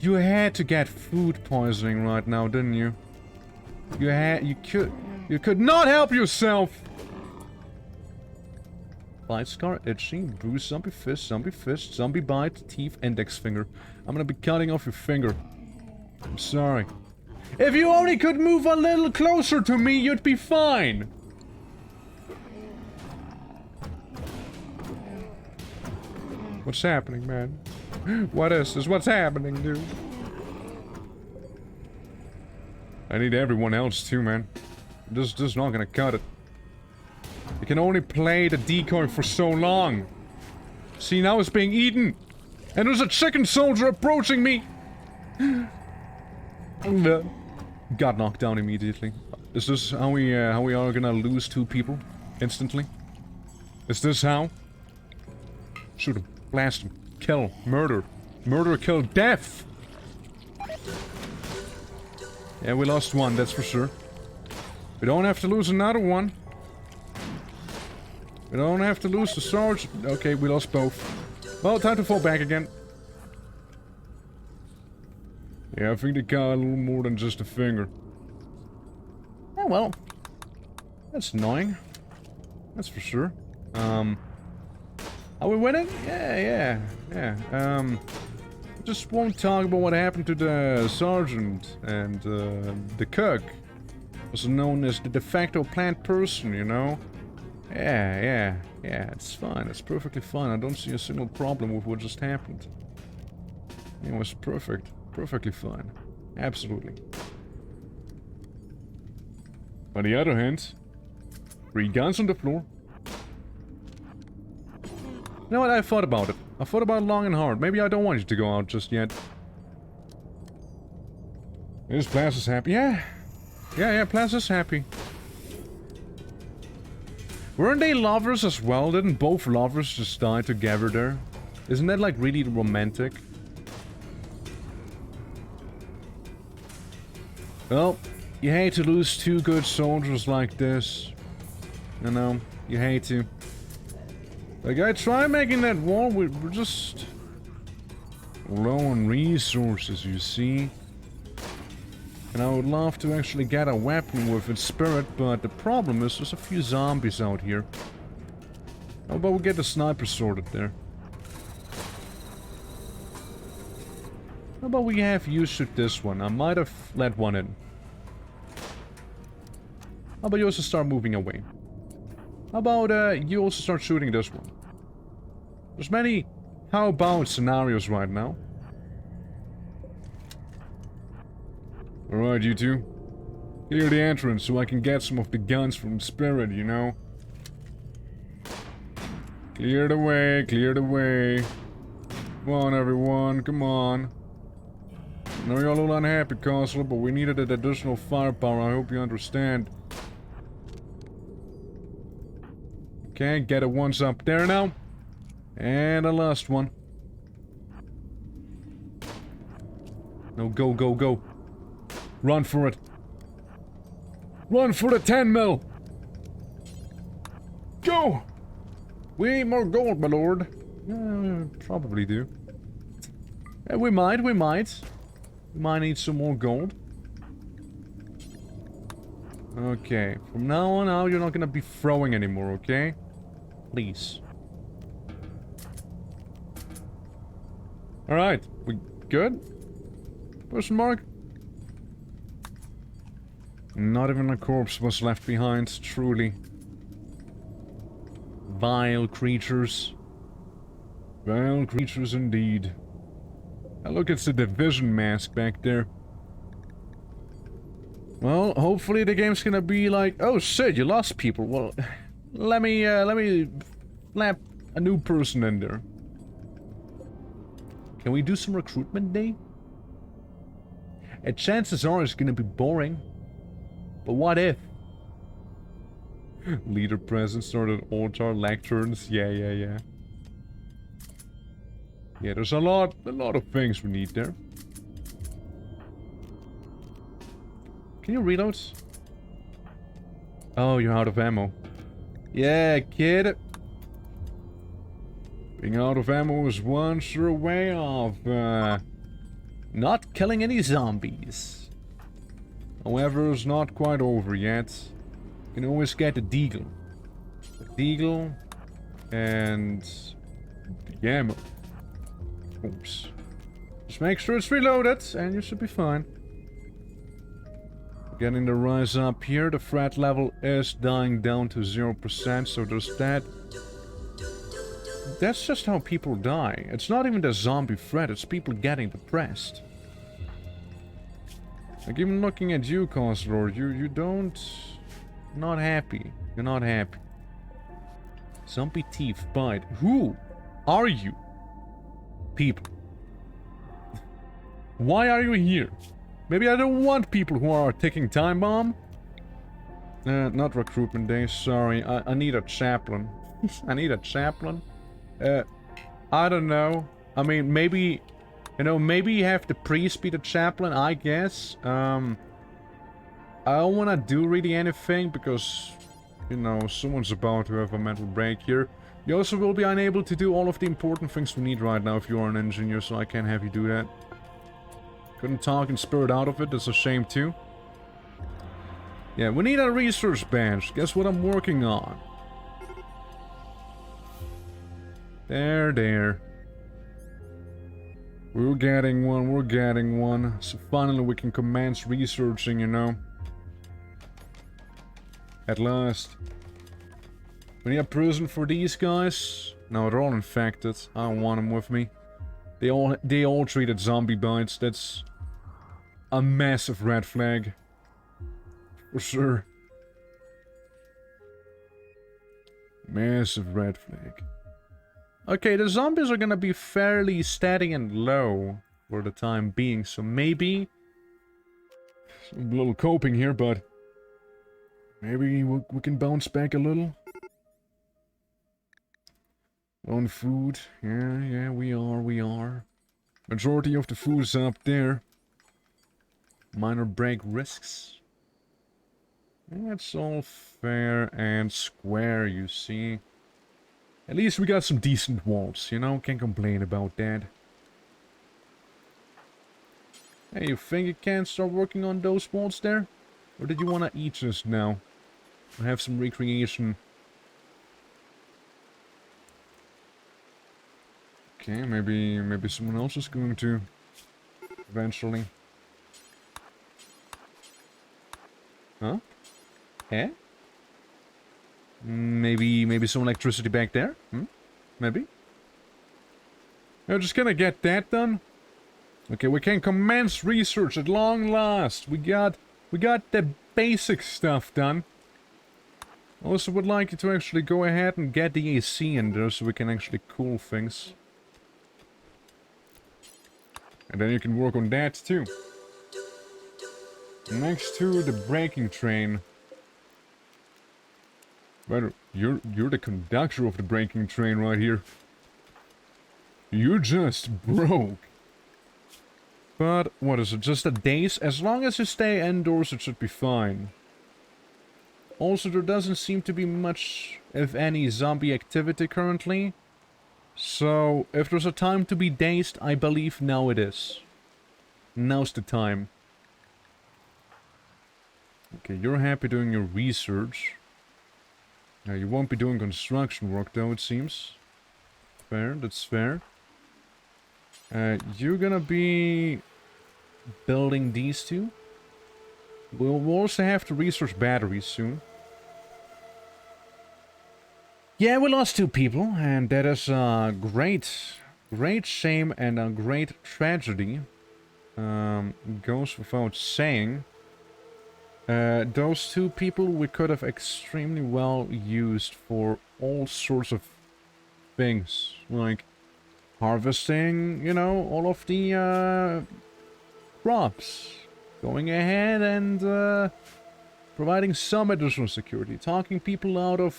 You had to get food poisoning right now, didn't you? You could not help yourself! Bite scar, itching, bruise, zombie fist, zombie bite, teeth, index finger. I'm gonna be cutting off your finger. I'm sorry. If you only could move a little closer to me, you'd be fine! What's happening, man? What is this? What's happening, dude? I need everyone else too, man. This is not gonna cut it. You can only play the decoy for so long. See, now it's being eaten. And there's a chicken soldier approaching me. Got knocked down immediately. Is this how we are gonna lose 2 people instantly? Is this how? Shoot him, blast him, kill, murder, murder, kill, death. Yeah, we lost 1, that's for sure. We don't have to lose another one. We don't have to lose the sergeant. Okay, we lost both. Well, time to fall back again. Yeah, I think they got a little more than just a finger. Oh, well. That's annoying. That's for sure. Are we winning? Yeah. Just won't talk about what happened to the sergeant and the cook. Also known as the de facto plant person, you know? Yeah, it's fine. It's perfectly fine. I don't see a single problem with what just happened. It was perfect. Perfectly fine. Absolutely. On the other hand, 3 guns on the floor. You know what? I thought about it. I thought about it long and hard. Maybe I don't want you to go out just yet. Is Plaza's happy? Yeah, Plaza's happy. Weren't they lovers as well? Didn't both lovers just die together there? Isn't that like really romantic? Well, you hate to lose 2 good soldiers like this. You know, you hate to. Like, I try making that war, we're just low on resources, you see. And I would love to actually get a weapon with its spirit, but the problem is there's a few zombies out here. How about we get the sniper sorted there? How about we have you shoot this one? I might have let one in. How about you also start moving away? How about you also start shooting this one? There's many how about scenarios right now. Alright, you two. Clear the entrance so I can get some of the guns from Spirit, you know? Clear the way, clear the way. Come on, everyone, come on. I know you're a little unhappy, Counselor, but we needed that additional firepower, I hope you understand. Okay, get it once up there now. And the last one. No, go, go, go. Run for it. Run for the 10 mil. Go! We need more gold, my lord. Probably do. Yeah, we might. We might need some more gold. Okay, from now on out, you're not gonna be throwing anymore, okay? Please. Alright, we good? Question mark? Not even a corpse was left behind, truly. Vile creatures. Vile creatures indeed. Now look, it's the Division mask back there. Well, hopefully the game's gonna be like, oh shit, you lost people. Well, let me slap a new person in there. Can we do some recruitment day? And chances are it's gonna be boring. But what if? Leader present, started altar lecterns. Yeah. Yeah, there's a lot of things we need there. Can you reload? Oh, you're out of ammo. Yeah, kid. Being out of ammo is one sure way of not killing any zombies. However, it's not quite over yet. You can always get a deagle. A deagle and the ammo. Oops. Just make sure it's reloaded and you should be fine. Getting the rise up here. The threat level is dying down to 0%, so there's that. That's just how people die. It's not even the zombie threat, it's people getting depressed. Like, even looking at you, Counselor, you don't... Not happy. You're not happy. Zombie thief bite. Who are you? People. Why are you here? Maybe I don't want people who are ticking time bomb? Not recruitment day, sorry. I need a chaplain. I need a chaplain? I don't know. I mean, maybe... You know, maybe have the priest be the chaplain, I guess. I don't wanna do really anything because, you know, someone's about to have a mental break here. You also will be unable to do all of the important things we need right now if you are an engineer, so I can't have you do that. Couldn't talk and spirit out of it, that's a shame too. Yeah, we need a research bench. Guess what I'm working on? There. We're getting one. So finally we can commence researching, you know. At last. We need a prison for these guys. No, they're all infected. I don't want them with me. They all treated zombie bites. That's a massive red flag. For sure. Massive red flag. Okay, the zombies are gonna be fairly steady and low for the time being, so maybe... a little coping here, but... maybe we can bounce back a little. On food. Yeah, we are. Majority of the food is up there. Minor break risks. That's all fair and square, you see. At least we got some decent walls, you know? Can't complain about that. Hey, you think you can start working on those walls there? Or did you want to eat just now? Or have some recreation? Okay, maybe someone else is going to. Eventually. Huh? Eh? Maybe some electricity back there? Maybe? We're just gonna get that done. Okay, we can commence research at long last. We got the basic stuff done. Also would like you to actually go ahead and get the AC in there so we can actually cool things. And then you can work on that too. Next to the braking train. But you're the conductor of the braking train right here. You just broke. But what is it? Just a daze? As long as you stay indoors, it should be fine. Also, there doesn't seem to be much, if any, zombie activity currently. So, if there's a time to be dazed, I believe now it is. Now's the time. Okay, you're happy doing your research. Now, you won't be doing construction work, though, it seems. Fair, that's fair. You're gonna be building these two. We'll also have to research batteries soon. Yeah, we lost 2 people, and that is a great shame and a great tragedy. Goes without saying. Those 2 people we could have extremely well used for all sorts of things, like harvesting, you know, all of the crops, going ahead and providing some additional security, talking people out of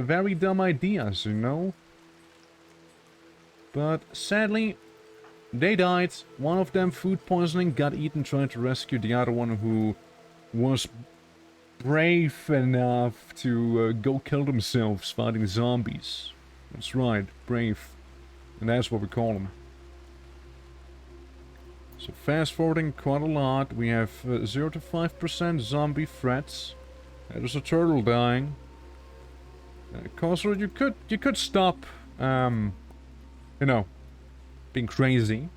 very dumb ideas, you know. But sadly, they died. One of them food poisoning, got eaten trying to rescue the other one who was brave enough to go kill themselves fighting zombies. That's right, brave. And that's what we call them. So fast forwarding quite a lot. We have 0 to 5% zombie threats. There's a turtle dying. Cosler, you could stop, you know, being crazy.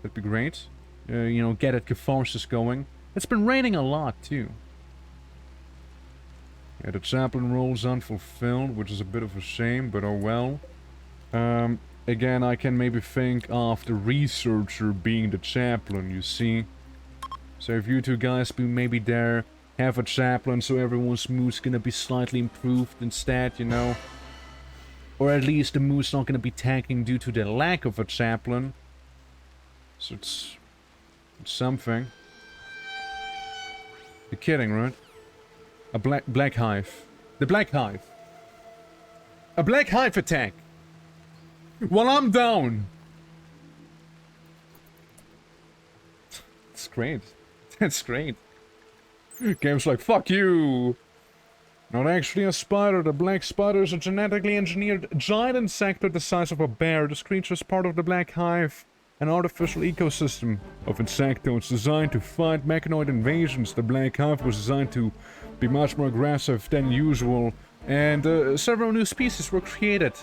That'd be great. You know, get that catharsis going. It's been raining a lot, too. Yeah, the chaplain role's unfulfilled, which is a bit of a shame, but oh well. Again, I can maybe think of the researcher being the chaplain, you see. So if you 2 guys be maybe there, have a chaplain, so everyone's mood's gonna be slightly improved instead, you know. Or at least the move's not gonna be tanking due to the lack of a chaplain. So it's something. You're kidding, right? A black hive. The black hive. A black hive attack! While I'm down! That's great. That's great. Game's like, fuck you! Not actually a spider. The black spider is a genetically engineered giant insect the size of a bear. This creature is part of the black hive, an artificial ecosystem of insectoids designed to fight mechanoid invasions. The black hive was designed to be much more aggressive than usual, and several new species were created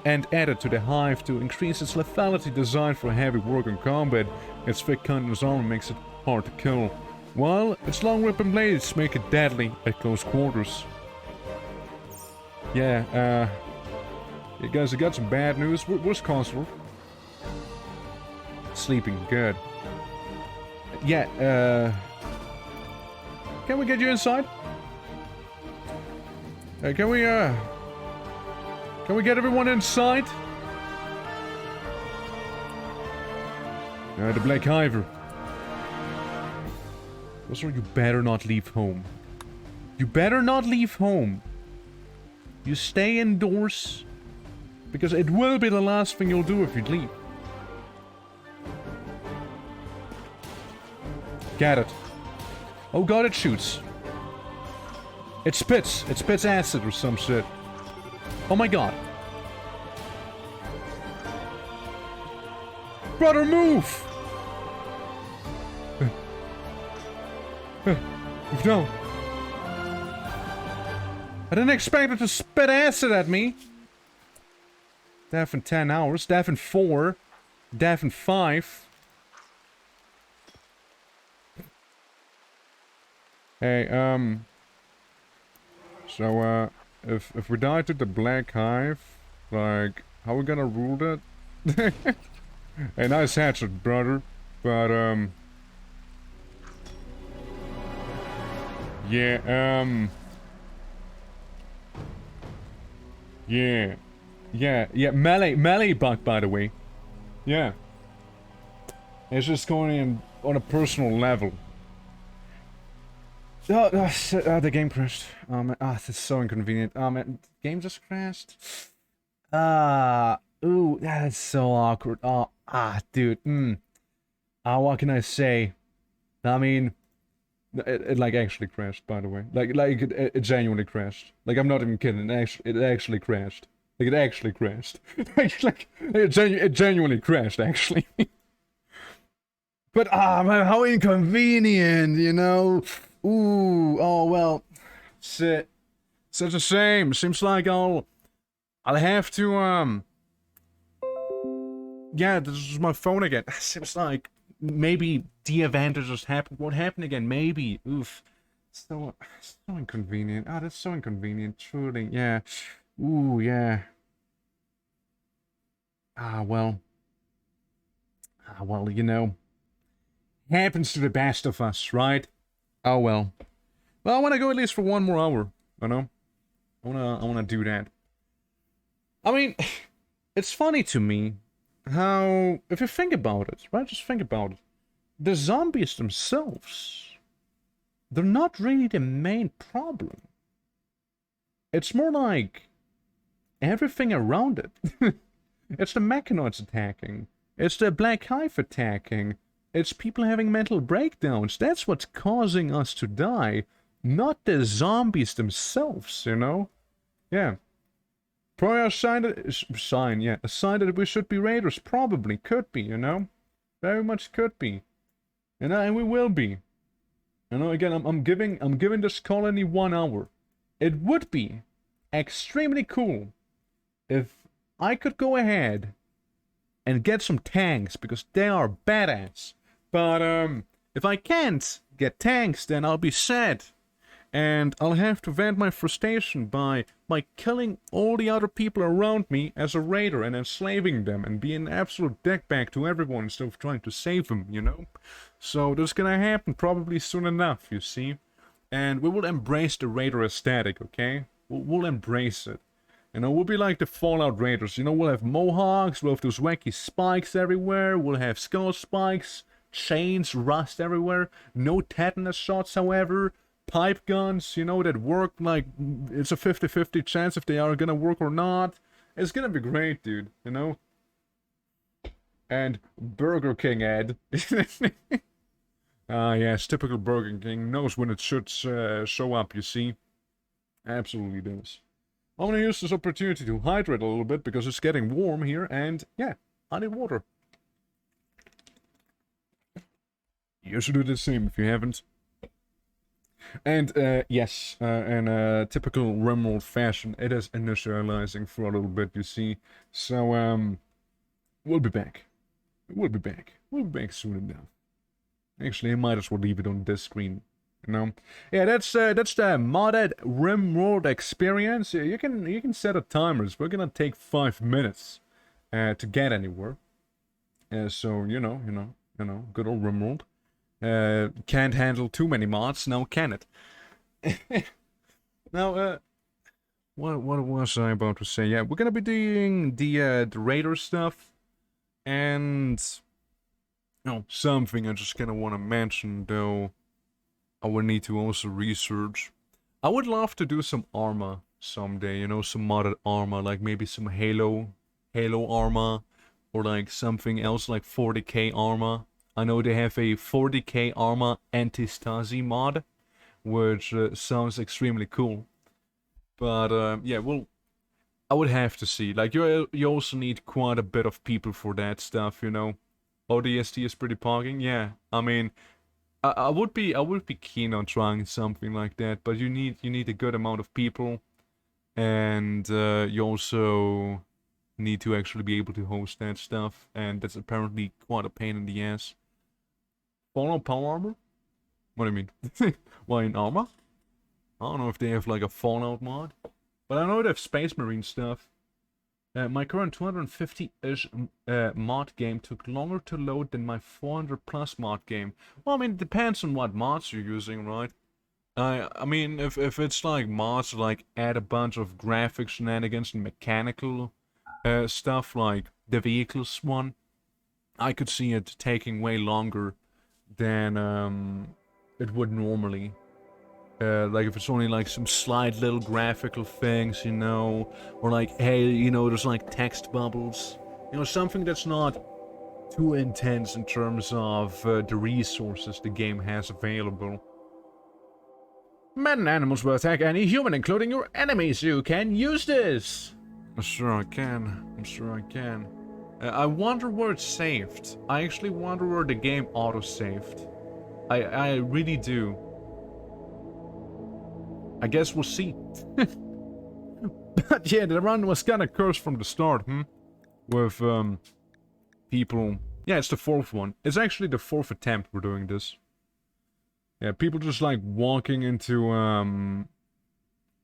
and added to the hive to increase its lethality. Designed for heavy work and combat, its thick continuous armor makes it hard to kill, while its long weapon blades make it deadly at close quarters. Yeah, you guys, I got some bad news. Where's Constable? Sleeping good. Yeah, can we get you inside? Can we get everyone inside? The Black Hiver. Also, you better not leave home. You better not leave home. You stay indoors, because it will be the last thing you'll do if you leave. Get it. Oh god, it shoots. It spits. It spits acid or some shit. Oh my god. Brother, move! Move down. I didn't expect it to spit acid at me. Death in 10 hours. Death in 4. Death in 5. Hey, so, if we die to the Black Hive, like, how we gonna rule that? Hey, nice hatchet, brother. But, yeah, yeah, melee bug, by the way. Yeah. It's just going in on a personal level. Oh, shit, the game crashed. Oh, man, this is so inconvenient. Oh, man, the game just crashed. Ooh, that is so awkward. Oh, dude, what can I say? I mean, it like actually crashed, by the way. Like it genuinely crashed. Like, I'm not even kidding. It actually crashed. Like, it actually crashed. It genuinely crashed, actually. But, man, how inconvenient, you know? Ooh, oh, well, shit. Such a shame. Seems like I'll have to, yeah, this is my phone again. Seems like maybe the event just happened. Won't happen again, maybe. Oof. So inconvenient. That's so inconvenient, truly, yeah. Ooh, yeah. Well, you know, happens to the best of us, right? Oh, well. Well, I want to go at least for 1 more hour, you know? I wanna do that. I mean, it's funny to me how, if you think about it, right? Just think about it. The zombies themselves, they're not really the main problem. It's more like everything around it. It's the mechanoids attacking. It's the Black Hive attacking. It's people having mental breakdowns. That's what's causing us to die. Not the zombies themselves, you know? Yeah. Probably a sign that we should be raiders. Probably. Could be, you know? Very much could be. And we will be. You know, again, I'm giving this colony 1 hour. It would be extremely cool if I could go ahead and get some tanks, because they are badass. But, if I can't get tanks, then I'll be sad. And I'll have to vent my frustration by killing all the other people around me as a raider and enslaving them and being an absolute dickbag to everyone instead of trying to save them, you know? So that's gonna happen probably soon enough, you see? And we will embrace the raider aesthetic, okay? We'll embrace it. You know, we'll be like the Fallout Raiders. You know, we'll have mohawks, we'll have those wacky spikes everywhere, we'll have skull spikes, chains, rust everywhere, no tetanus shots, however, pipe guns, you know, that work, like, it's a 50-50 chance if they are gonna work or not. It's gonna be great, dude, you know? And Burger King ad. Ah, yes, typical Burger King knows when it should show up, you see. Absolutely does. I'm gonna use this opportunity to hydrate a little bit because it's getting warm here, and yeah, I need water. You should do the same if you haven't. And yes, in typical RIMWORLD fashion, it is initializing for a little bit, you see. So we'll be back. We'll be back. We'll be back soon enough. Actually, I might as well leave it on this screen. You know, yeah, that's the modded RIMWORLD experience. You can set a timers. We're gonna take 5 minutes to get anywhere. So you know, good old RIMWORLD. Can't handle too many mods now, can it? Now, what was I about to say? Yeah, we're gonna be doing the Raider stuff, and something I just kind of want to mention though. I would need to also research. I would love to do some armor someday, you know, some modded armor, like maybe some Halo armor, or like something else like 40k armor. I know they have a 40k armor anti-Stasi mod, which sounds extremely cool. But yeah, well, I would have to see. Like you also need quite a bit of people for that stuff, you know. ODST is pretty pogging, yeah. I mean, I would be keen on trying something like that, but you need a good amount of people, and you also need to actually be able to host that stuff, and that's apparently quite a pain in the ass. Fallout Power Armor? What do you mean? Why in armor? I don't know if they have like a Fallout mod, but I know they have Space Marine stuff. My current 250-ish mod game took longer to load than my 400+ mod game. Well, I mean, it depends on what mods you're using, right? I mean, if it's like mods like add a bunch of graphic shenanigans and mechanical stuff like the vehicles one, I could see it taking way longer than it would normally. Like if it's only like some slight little graphical things, you know, or like, hey, you know, there's like text bubbles, you know, something that's not too intense in terms of the resources the game has available. Men and animals will attack any human, including your enemies. You can use this. I'm sure I can. I'm sure I can. I wonder where it's saved. I actually wonder where the game auto-saved. I really do. I guess we'll see. But yeah, the run was kinda cursed from the start, with, people... Yeah, it's the 4th one. It's actually the 4th attempt we're doing this. Yeah, people just like walking into,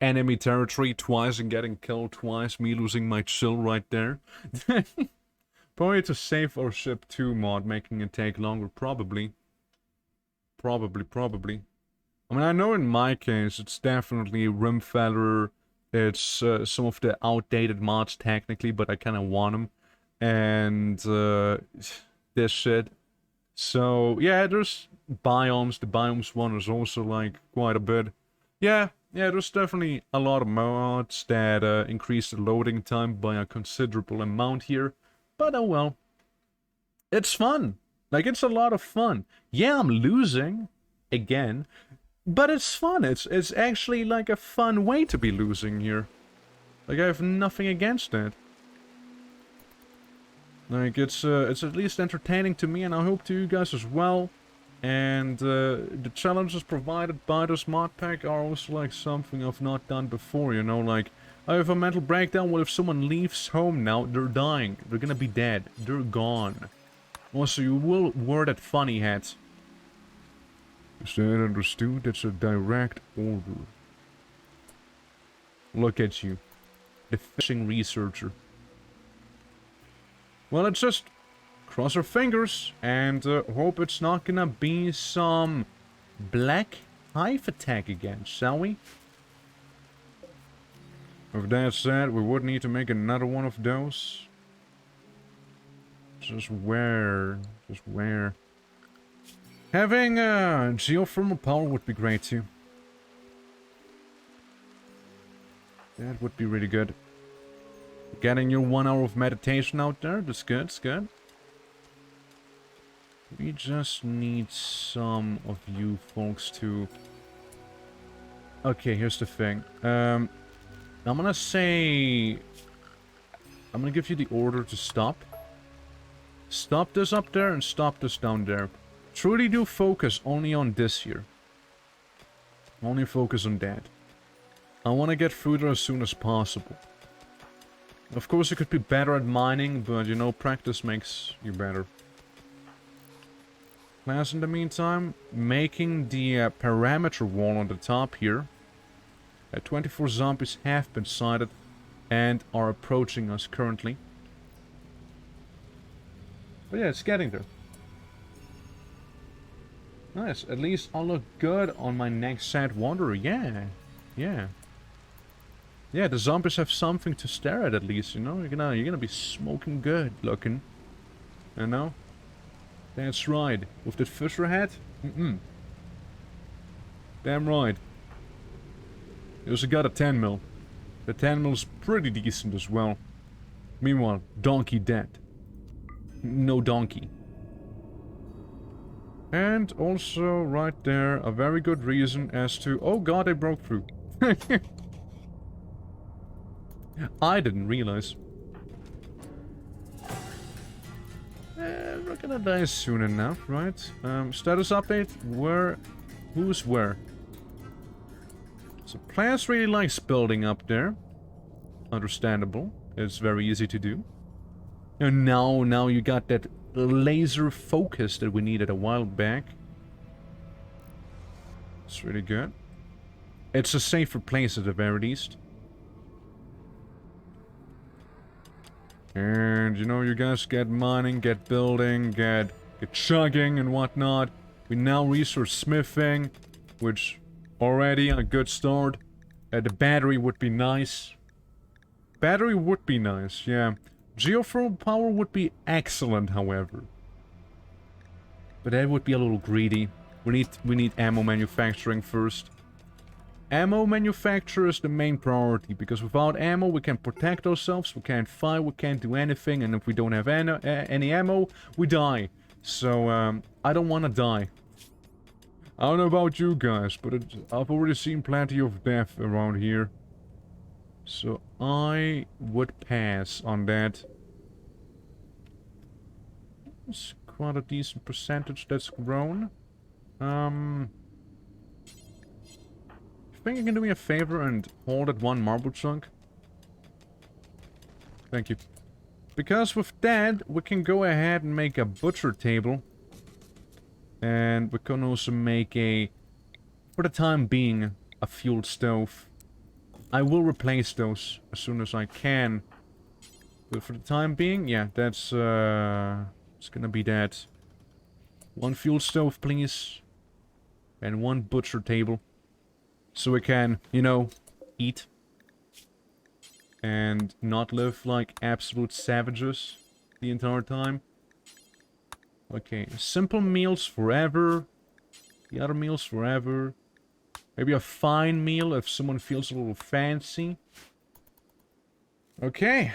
enemy territory twice and getting killed twice, me losing my chill right there. Probably to save our ship 2 mod, making it take longer, probably. Probably. I mean, I know in my case, it's definitely Rimfeller, it's some of the outdated mods technically, but I kind of want them, and this shit. So, yeah, there's biomes, the biomes one is also like quite a bit. Yeah, there's definitely a lot of mods that increase the loading time by a considerable amount here, but oh well. It's fun, like it's a lot of fun. Yeah, I'm losing, again. But it's fun. It's actually like a fun way to be losing here. Like I have nothing against that. Like it's at least entertaining to me, and I hope to you guys as well. And the challenges provided by this mod pack are also like something I've not done before. You know, like I have a mental breakdown. Well, if someone leaves home now, they're dying. They're gonna be dead. They're gone. Also, you will wear that funny hat. Is that understood? That's a direct order. Look at you. The fishing researcher. Well, let's just cross our fingers and hope it's not gonna be some black hive attack again, shall we? With that said, we would need to make another one of those. Just where? Just where? Having geothermal power would be great too. That would be really good. Getting your 1 hour of meditation out there, that's good, that's good. We just need some of you folks to... Okay, here's the thing. I'm gonna say... I'm gonna give you the order to stop. Stop this up there and stop this down there. Truly do focus only on this here. Only focus on that. I want to get through there as soon as possible. Of course, you could be better at mining, but you know, practice makes you better. Class, in the meantime, making the parameter wall on the top here. 24 zombies have been sighted and are approaching us currently. But yeah, it's getting there. Nice, at least I'll look good on my next Sad Wanderer, yeah. Yeah. Yeah, the zombies have something to stare at least, you know? You're gonna be smoking good looking. You know? That's right. With that Fisher hat? Damn right. You also got a 10 mil. The 10 mil's pretty decent as well. Meanwhile, donkey dead. No donkey. And also, right there, a very good reason as to... Oh god, I broke through. I didn't realize. We're gonna die soon enough, right? Status update. Who's where? So, players really likes building up there. Understandable. It's very easy to do. And now you got that laser focus that we needed a while back. It's really good. It's a safer place at the very least. And you know, you guys get mining, get building, get chugging and whatnot. We now research smithing, which already a good start. The battery would be nice. Battery would be nice, yeah. Geothermal power would be excellent, however. But that would be a little greedy. We need ammo manufacturing first. Ammo manufacture is the main priority, because without ammo we can protect ourselves, we can't fight, we can't do anything, and if we don't have any ammo, we die. So, I don't want to die. I don't know about you guys, but I've already seen plenty of death around here. So, I would pass on that. It's quite a decent percentage that's grown. Think you can do me a favor and hold that one marble chunk? Thank you. Because with that, we can go ahead and make a butcher table. And we can also make a, for the time being, a fuel stove. I will replace those as soon as I can. But for the time being, yeah, that's, it's gonna be that. One fuel stove, please. And one butcher table. So we can, you know, eat. And not live like absolute savages the entire time. Okay, simple meals forever. The other meals forever. Maybe a fine meal if someone feels a little fancy. Okay.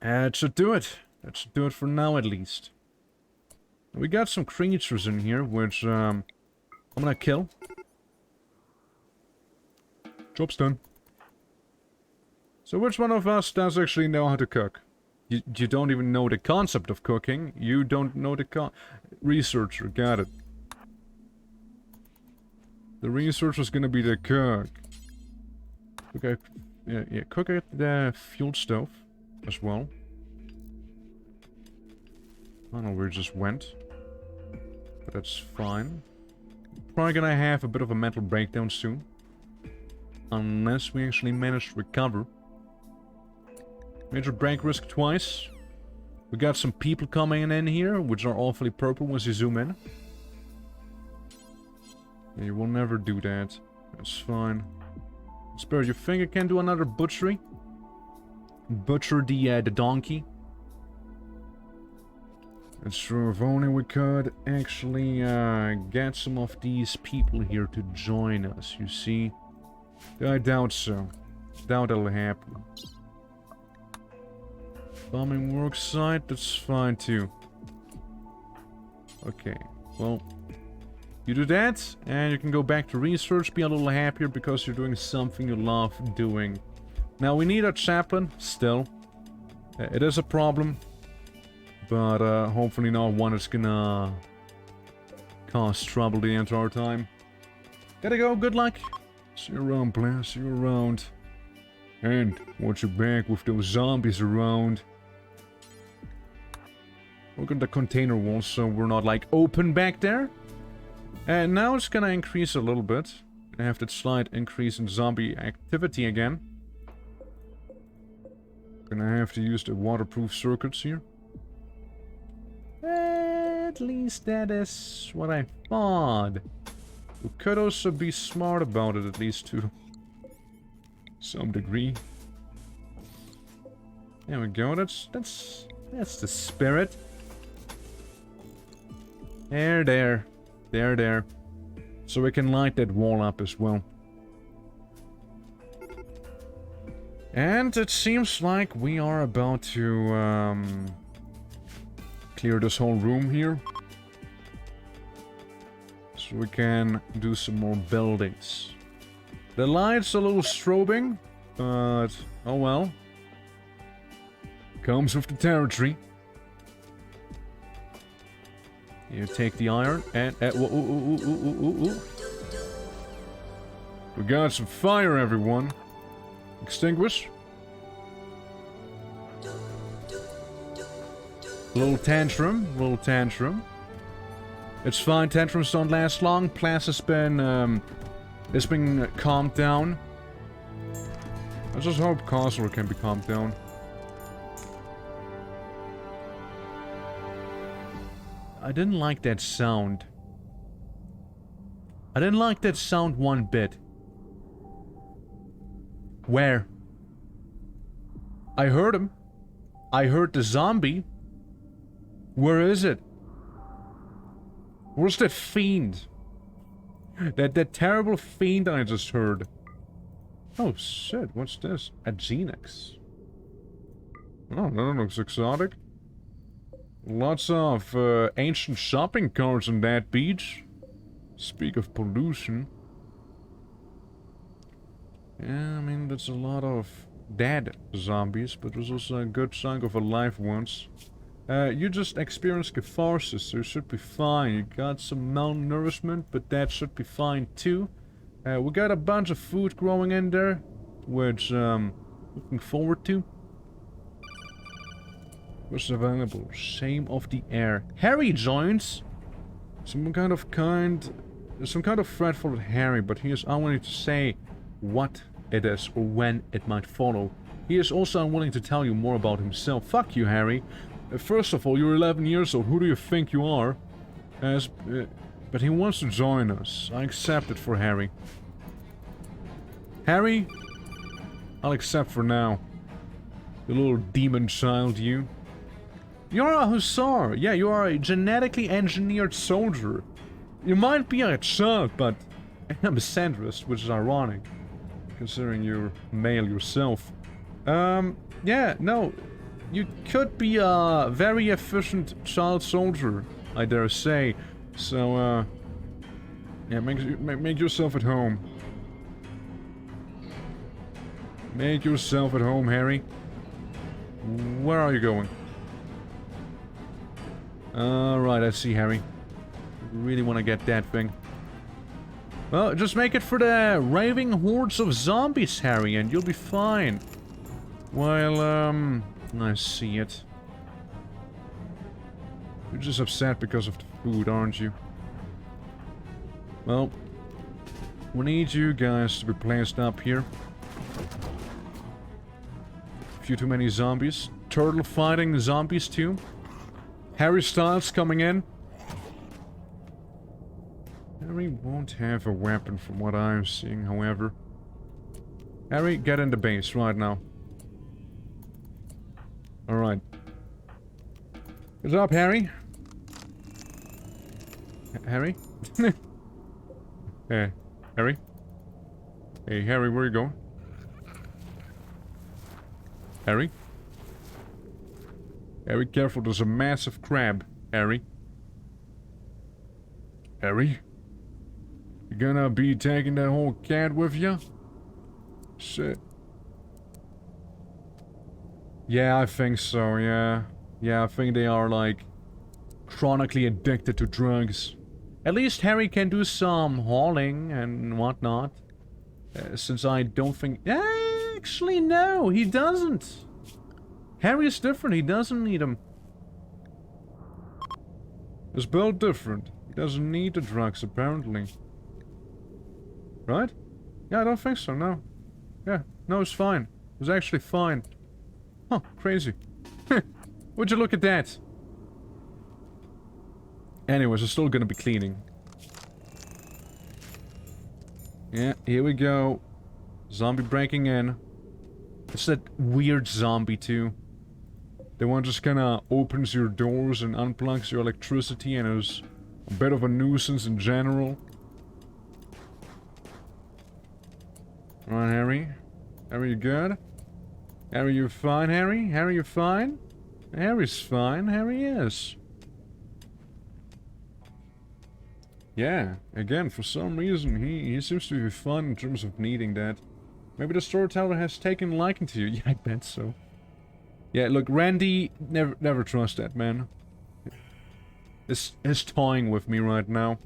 That should do it. That should do it for now at least. We got some creatures in here, which I'm gonna kill. Job's done. So which one of us does actually know how to cook? You don't even know the concept of cooking. You don't know the researcher, got it. The researcher's gonna be the cook. Okay, yeah, cook at the fuel stove as well. I don't know where it just went. But that's fine. Probably gonna have a bit of a mental breakdown soon. Unless we actually manage to recover. Major break risk twice. We got some people coming in here, which are awfully purple once you zoom in. You will never do that. That's fine. Spirit, you think I can do another butchery? Butcher the donkey? It's true, if only we could actually get some of these people here to join us, you see? I doubt so. Doubt it'll happen. Bombing work site, that's fine too. Okay, well, you do that, and you can go back to research, be a little happier because you're doing something you love doing. Now, we need a chaplain, still. It is a problem, but hopefully not one that's gonna cause trouble the entire time. Gotta go, good luck. See you around, player, see you around. And watch your back with those zombies around. Look at the container wall so we're not like open back there. And now it's gonna increase a little bit. I have that slight increase in zombie activity again. Gonna have to use the waterproof circuits here. At least that is what I thought. We could also be smart about it, at least to some degree. There we go. That's the spirit. There. So we can light that wall up as well. And it seems like we are about to clear this whole room here. So we can do some more buildings. The light's a little strobing, but oh well. Comes with the territory. You take the iron and... We got some fire, everyone. Extinguish. Little tantrum. It's fine, tantrums don't last long. Class has been, it's been calmed down. I just hope Castle can be calmed down. I didn't like that sound. I didn't like that sound one bit. Where? I heard him. I heard the zombie. Where is it? Where's the fiend? That terrible fiend I just heard. Oh shit, what's this? A Genix. Oh, that looks exotic. Lots of ancient shopping carts on that beach. Speak of pollution. Yeah, I mean, that's a lot of dead zombies, but there's also a good chunk of alive ones. You just experienced catharsis, so you should be fine. You got some malnourishment, but that should be fine too. We got a bunch of food growing in there, which looking forward to. What's available? Shame of the air. Harry joins! Some kind of fretful with Harry, but he is unwilling to say what it is or when it might follow. He is also unwilling to tell you more about himself. Fuck you, Harry. First of all, you're 11 years old. Who do you think you are? But he wants to join us. I accept it for Harry. Harry? I'll accept for now. You little demon child, you. You're a hussar. Yeah, you are a genetically engineered soldier. You might be a child, but I'm a centrist, which is ironic, considering you're male yourself. Yeah, no. You could be a very efficient child soldier, I dare say. So, yeah, make yourself at home. Make yourself at home, Harry. Where are you going? Alright, I see, Harry. Really want to get that thing. Well, just make it for the raving hordes of zombies, Harry, and you'll be fine. While, I see it. You're just upset because of the food, aren't you? Well, we need you guys to be placed up here. A few too many zombies. Turtle fighting zombies too. Harry Styles coming in. Harry won't have a weapon from what I'm seeing, however. Harry, get in the base right now. Alright. Good job, Harry. Harry? Hey, Harry? Hey, Harry, where you going? Harry? Harry, careful, there's a massive crab, Harry. Harry? You gonna be taking that whole cat with you? Shit. Yeah, I think so, yeah. Yeah, I think they are, like, chronically addicted to drugs. At least Harry can do some hauling and whatnot. Since I don't think... Actually, no, he doesn't. Harry's different, he doesn't need them. He's built different. He doesn't need the drugs, apparently. Right? Yeah, I don't think so, no. Yeah, no, it's fine. It's actually fine. Huh, crazy. Would you look at that? Anyways, I'm still gonna be cleaning. Yeah, here we go. Zombie breaking in. It's that weird zombie, too. The one just kinda opens your doors and unplugs your electricity and is a bit of a nuisance in general. Alright, Harry. Harry, you good? Harry, you fine, Harry? Harry, you fine? Harry's fine. Harry is. Yeah, again, for some reason, he seems to be fun in terms of needing that. Maybe the storyteller has taken liking to you. Yeah, I bet so. Yeah, look, Randy, never trust that man. Is toying with me right now.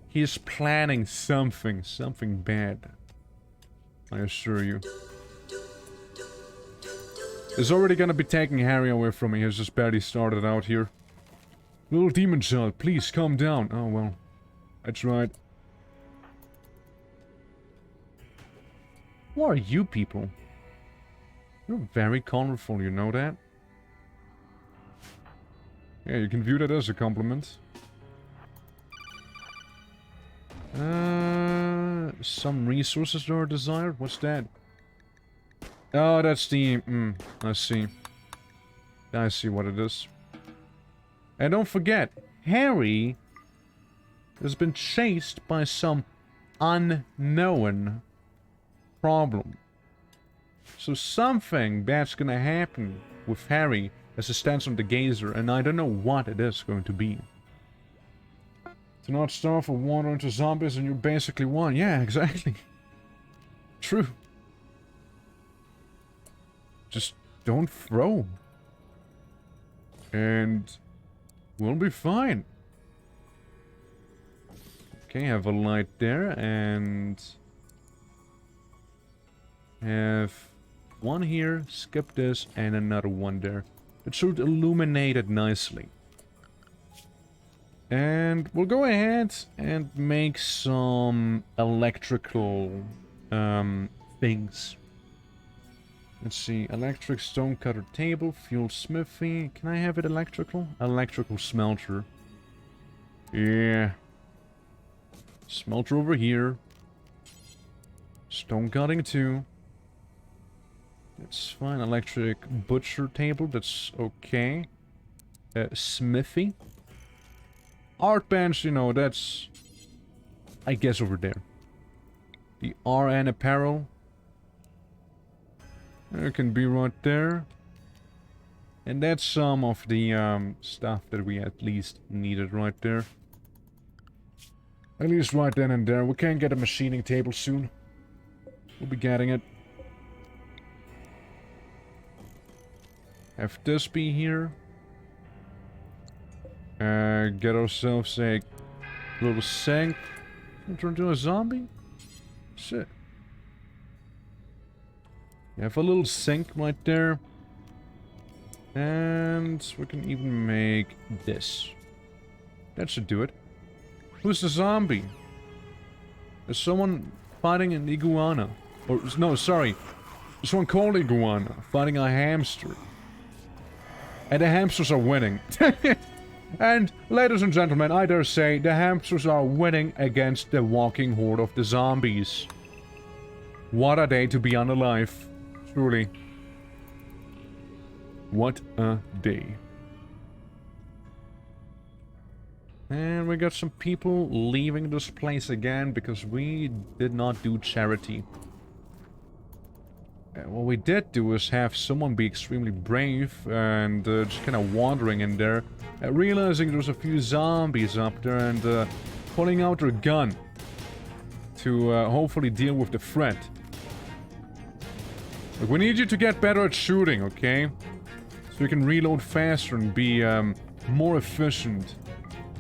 He's planning something bad. I assure you. He's already gonna be taking Harry away from me. He's just barely started out here. Little demon child, please calm down. Oh well, I tried. Who are you people? You're very colorful, you know that? Yeah, you can view that as a compliment. Some resources are desired? What's that? Oh, that's the... I see. I see what it is. And don't forget, Harry has been chased by some unknown problem. So something bad's gonna happen with Harry as he stands on the geyser, and I don't know what it is going to be. Do not starve or wander into zombies and you're basically one. Yeah, exactly. True. Just don't throw. And we'll be fine. Okay, have a light there and have one here, skip this, and another one there. It should illuminate it nicely. And we'll go ahead and make some electrical things. Let's see, electric stone cutter table, fuel smithy. Can I have it electrical? Electrical smelter. Yeah. Smelter over here. Stone cutting too. That's fine. Electric butcher table, that's okay. Smithy. Art bench, you know, that's... I guess over there. The RN apparel. It can be right there. And that's some of the stuff that we at least needed right there. At least right then and there. We can get a machining table soon. We'll be getting it. Have this be here. Get ourselves a little sink. Turn into a zombie? Shit. We have a little sink right there. And we can even make this. That should do it. Who's the zombie? There's someone fighting an iguana. Or, no, sorry. Someone called iguana fighting a hamster. And the hamsters are winning. And, ladies and gentlemen, I dare say the hamsters are winning against the walking horde of the zombies. What a day to be unalive. Truly. What a day. And we got some people leaving this place again because we did not do charity. What we did do is have someone be extremely brave and just kind of wandering in there, realizing there's a few zombies up there and pulling out their gun to hopefully deal with the threat. Look, we need you to get better at shooting, okay? So you can reload faster and be more efficient.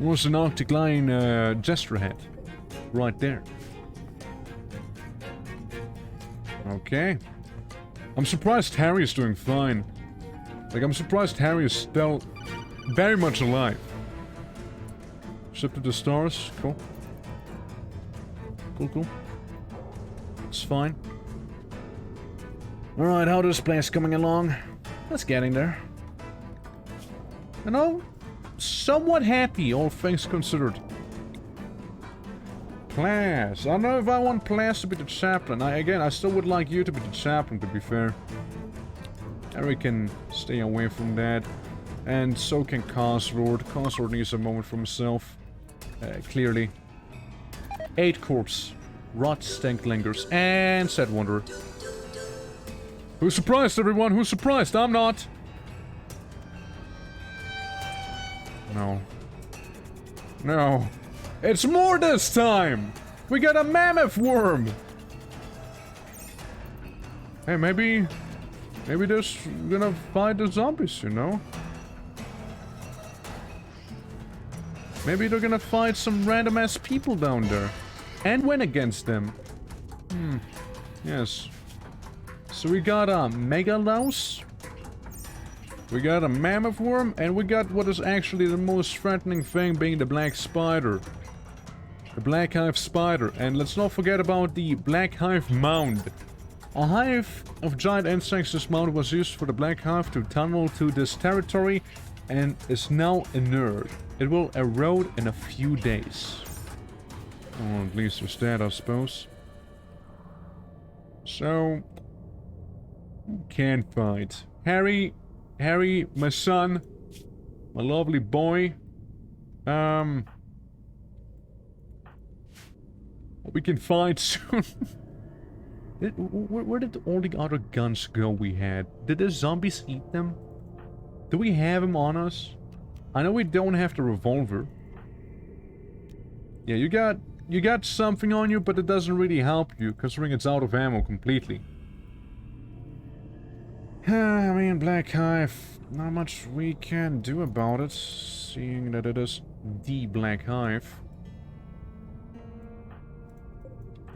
There's an Arctic Line gesture head right there. Okay. I'm surprised Harry is doing fine. Like, I'm surprised Harry is still very much alive. Ship to the stars. Cool. Cool. It's fine. Alright, how this place coming along? It's getting there. You know, somewhat happy, all things considered. Plas. I don't know if I want Plas to be the chaplain. I still would like you to be the chaplain, to be fair. Harry can stay away from that. And so can Cosworth. Cosworth needs a moment for himself. Clearly. 8 corpse. Rot stank lingers. And Sad Wanderer. Who's surprised, everyone? Who's surprised? I'm not. No. No. It's more this time! We got a mammoth worm! Hey, maybe they're gonna fight the zombies, you know? Maybe they're gonna fight some random ass people down there. And win against them. Yes. So we got a mega louse. We got a mammoth worm, and we got what is actually the most threatening thing, being the black spider. The black hive spider. And let's not forget about the black hive mound. A hive of giant insects. This mound was used for the black hive to tunnel to this territory and is now inert. It will erode in a few days. Or at least there's that, I suppose. So, can't fight. Harry, my son, my lovely boy. We can fight soon. Where did all the other guns go we had? Did the zombies eat them? Do we have them on us? I know we don't have the revolver. Yeah, you got something on you, but it doesn't really help you, considering it's out of ammo completely. I mean, Black Hive, not much we can do about it, seeing that it is the Black Hive.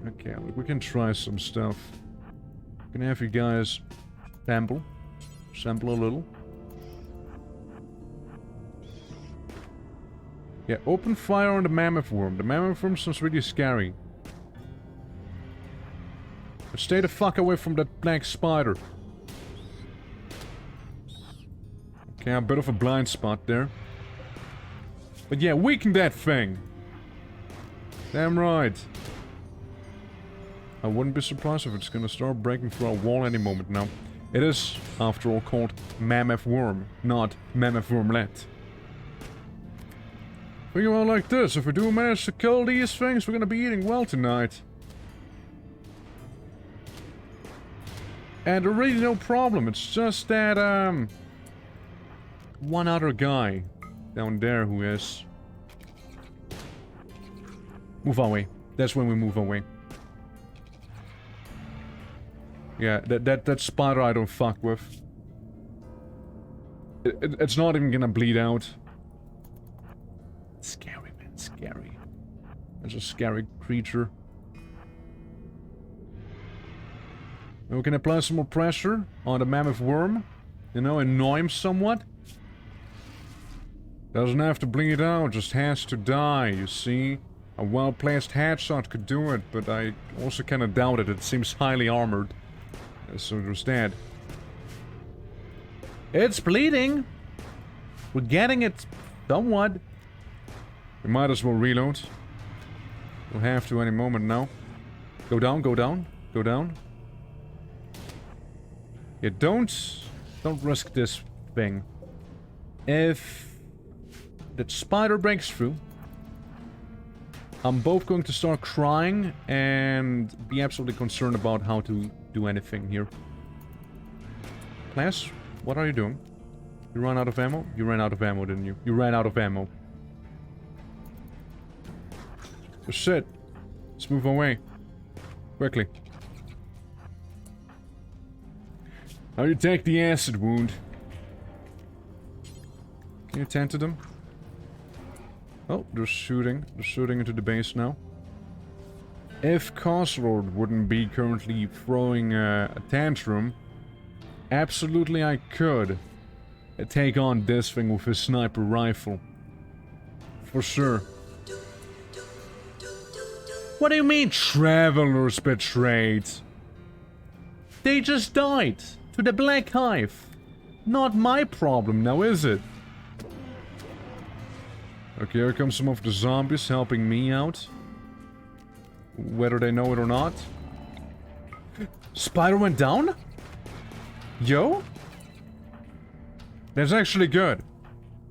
Okay, we can try some stuff. We can have you guys sample a little. Yeah, open fire on the mammoth worm. The mammoth worm sounds really scary. But stay the fuck away from that black spider. Okay, a bit of a blind spot there. But yeah, weaken that thing. Damn right. I wouldn't be surprised if it's gonna start breaking through a wall any moment now. It is, after all, called mammoth worm, not mammoth wormlet. Think about it like this, if we do manage to kill these things, we're gonna be eating well tonight. And there's really no problem, it's just that, one other guy down there who is... Move away. That's when we move away. Yeah, that spider I don't fuck with. It's not even gonna bleed out. Scary, man, scary. It's a scary creature. And we can apply some more pressure on the mammoth worm. You know, annoy him somewhat. Doesn't have to bleed out, just has to die, you see? A well-placed headshot could do it, but I also kinda doubt it. It seems highly armored. So there's that. It's bleeding! We're getting it somewhat. We might as well reload. We'll have to any moment now. Go down, go down. Go down. Yeah, don't risk this thing. If that spider breaks through, I'm both going to start crying and be absolutely concerned about how to do anything here. Class, what are you doing? You ran out of ammo? You ran out of ammo, didn't you? You ran out of ammo. So shit. Let's move away. Quickly. How you take the acid wound? Can you tend to them? Oh, they're shooting. They're shooting into the base now. If Cosworld wouldn't be currently throwing a tantrum, absolutely I could take on this thing with a sniper rifle. For sure. What do you mean, travelers betrayed? They just died to the Black Hive. Not my problem now, is it? Okay, here come some of the zombies helping me out. Whether they know it or not. Spider went down? Yo? That's actually good.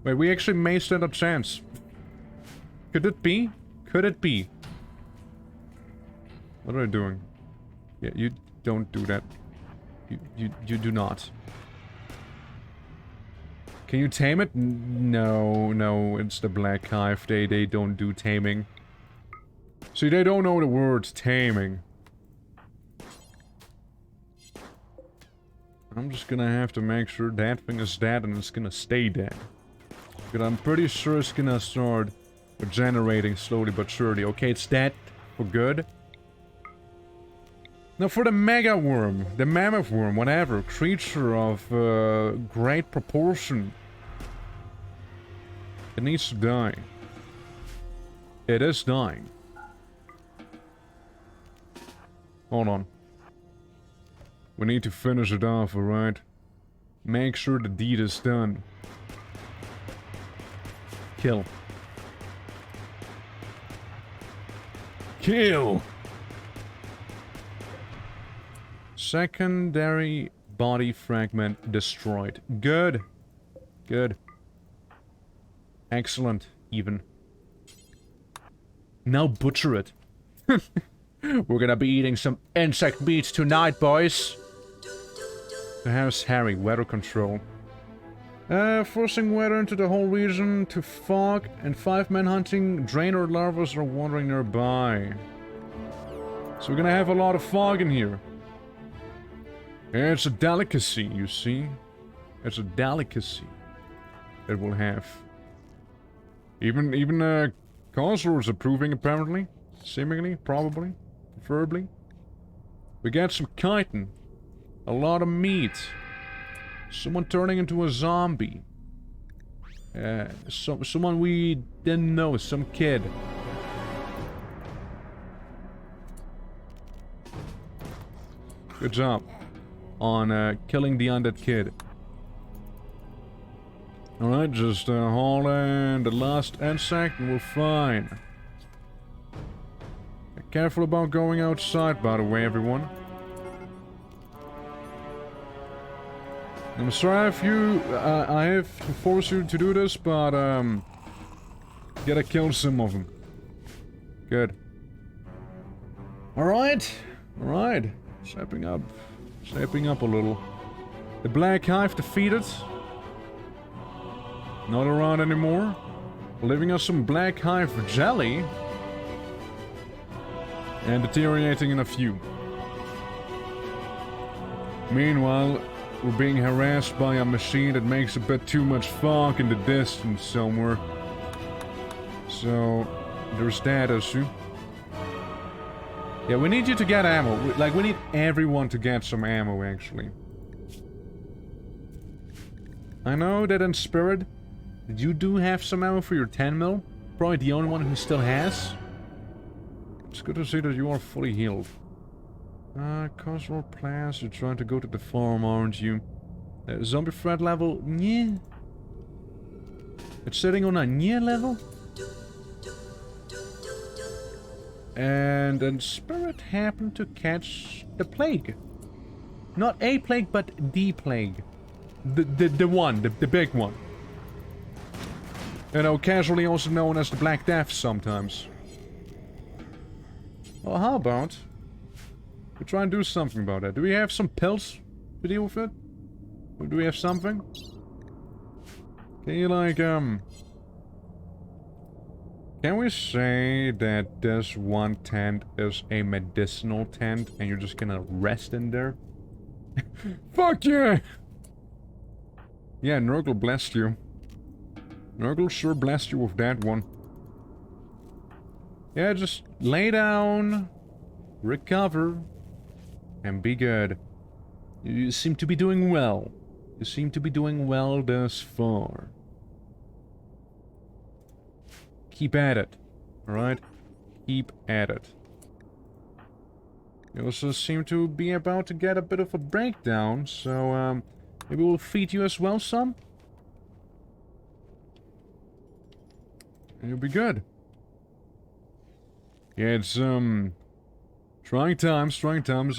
Wait, we actually may stand a chance. Could it be? Could it be? What are you doing? Yeah, you don't do that. You do not. Can you tame it? No, it's the Black Hive. They don't do taming. See, they don't know the word taming. I'm just gonna have to make sure that thing is dead and it's gonna stay dead. Because I'm pretty sure it's gonna start regenerating slowly but surely. Okay, it's dead for good. Now for the mega worm, the mammoth worm, whatever, creature of great proportion. It needs to die. It is dying. Hold on. We need to finish it off, alright? Make sure the deed is done. Kill. Kill! Secondary body fragment destroyed. Good. Good. Excellent, even. Now butcher it. We're gonna be eating some insect meat tonight, boys. So how's Harry? Weather control. Forcing weather into the whole region to fog, and 5 men hunting drainer larvas are wandering nearby. So we're gonna have a lot of fog in here. It's a delicacy, you see. It's a delicacy that we'll have. Even Cosworld's approving, apparently. Seemingly, probably, preferably. We got some chitin. A lot of meat. Someone turning into a zombie. Someone we didn't know, some kid. Good job on killing the undead kid. Alright, just haul in the last insect and we're fine. Careful about going outside, by the way, everyone. I'm sorry if I have to force you to do this, but gotta kill some of them. Good. Alright, alright. Stepping up a little. The Black Hive defeated. Not around anymore. Leaving us some Black Hive jelly. And deteriorating in a few. Meanwhile, we're being harassed by a machine that makes a bit too much fog in the distance somewhere. So, there's that issue. Yeah, we need you to get ammo. We need everyone to get some ammo, actually. I know that in spirit, you do have some ammo for your 10mm. Probably the only one who still has. It's good to see that you are fully healed. Cosworld plans, you're trying to go to the farm, aren't you? Zombie threat level, yeah. It's sitting on a yeah level? And then Spirit happened to catch the plague. Not a plague, but the plague. The one, the big one. You know, casually also known as the Black Death sometimes. Well, how about we try and do something about that? Do we have some pills to deal with it? Or do we have something? Can you, like, can we say that this one tent is a medicinal tent and you're just gonna rest in there? Fuck yeah! Yeah, Nurgle blessed you. Nurgle sure blessed you with that one. Yeah, just lay down, recover, and be good. You seem to be doing well. You seem to be doing well thus far. Keep at it, alright? Keep at it. You also seem to be about to get a bit of a breakdown, so, maybe we'll feed you as well some? And you'll be good. Yeah, it's, trying times,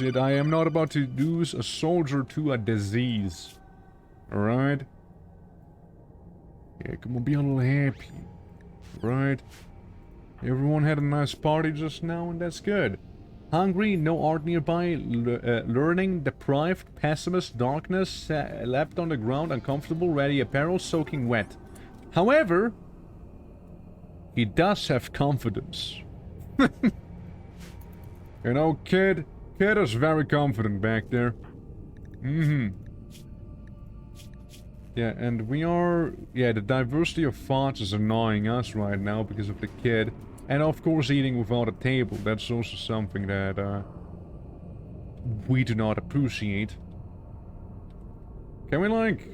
yet I am not about to lose a soldier to a disease. Alright? Yeah, come on, be a little happy. Right? Everyone had a nice party just now, and that's good. Hungry, no art nearby, learning, deprived, pessimist, darkness, left on the ground, uncomfortable, ready apparel, soaking wet. However, he does have confidence. You know, kid is very confident back there. Yeah, and we are... Yeah, the diversity of thoughts is annoying us right now because of the kid. And of course eating without a table. That's also something that, we do not appreciate. Can we, like...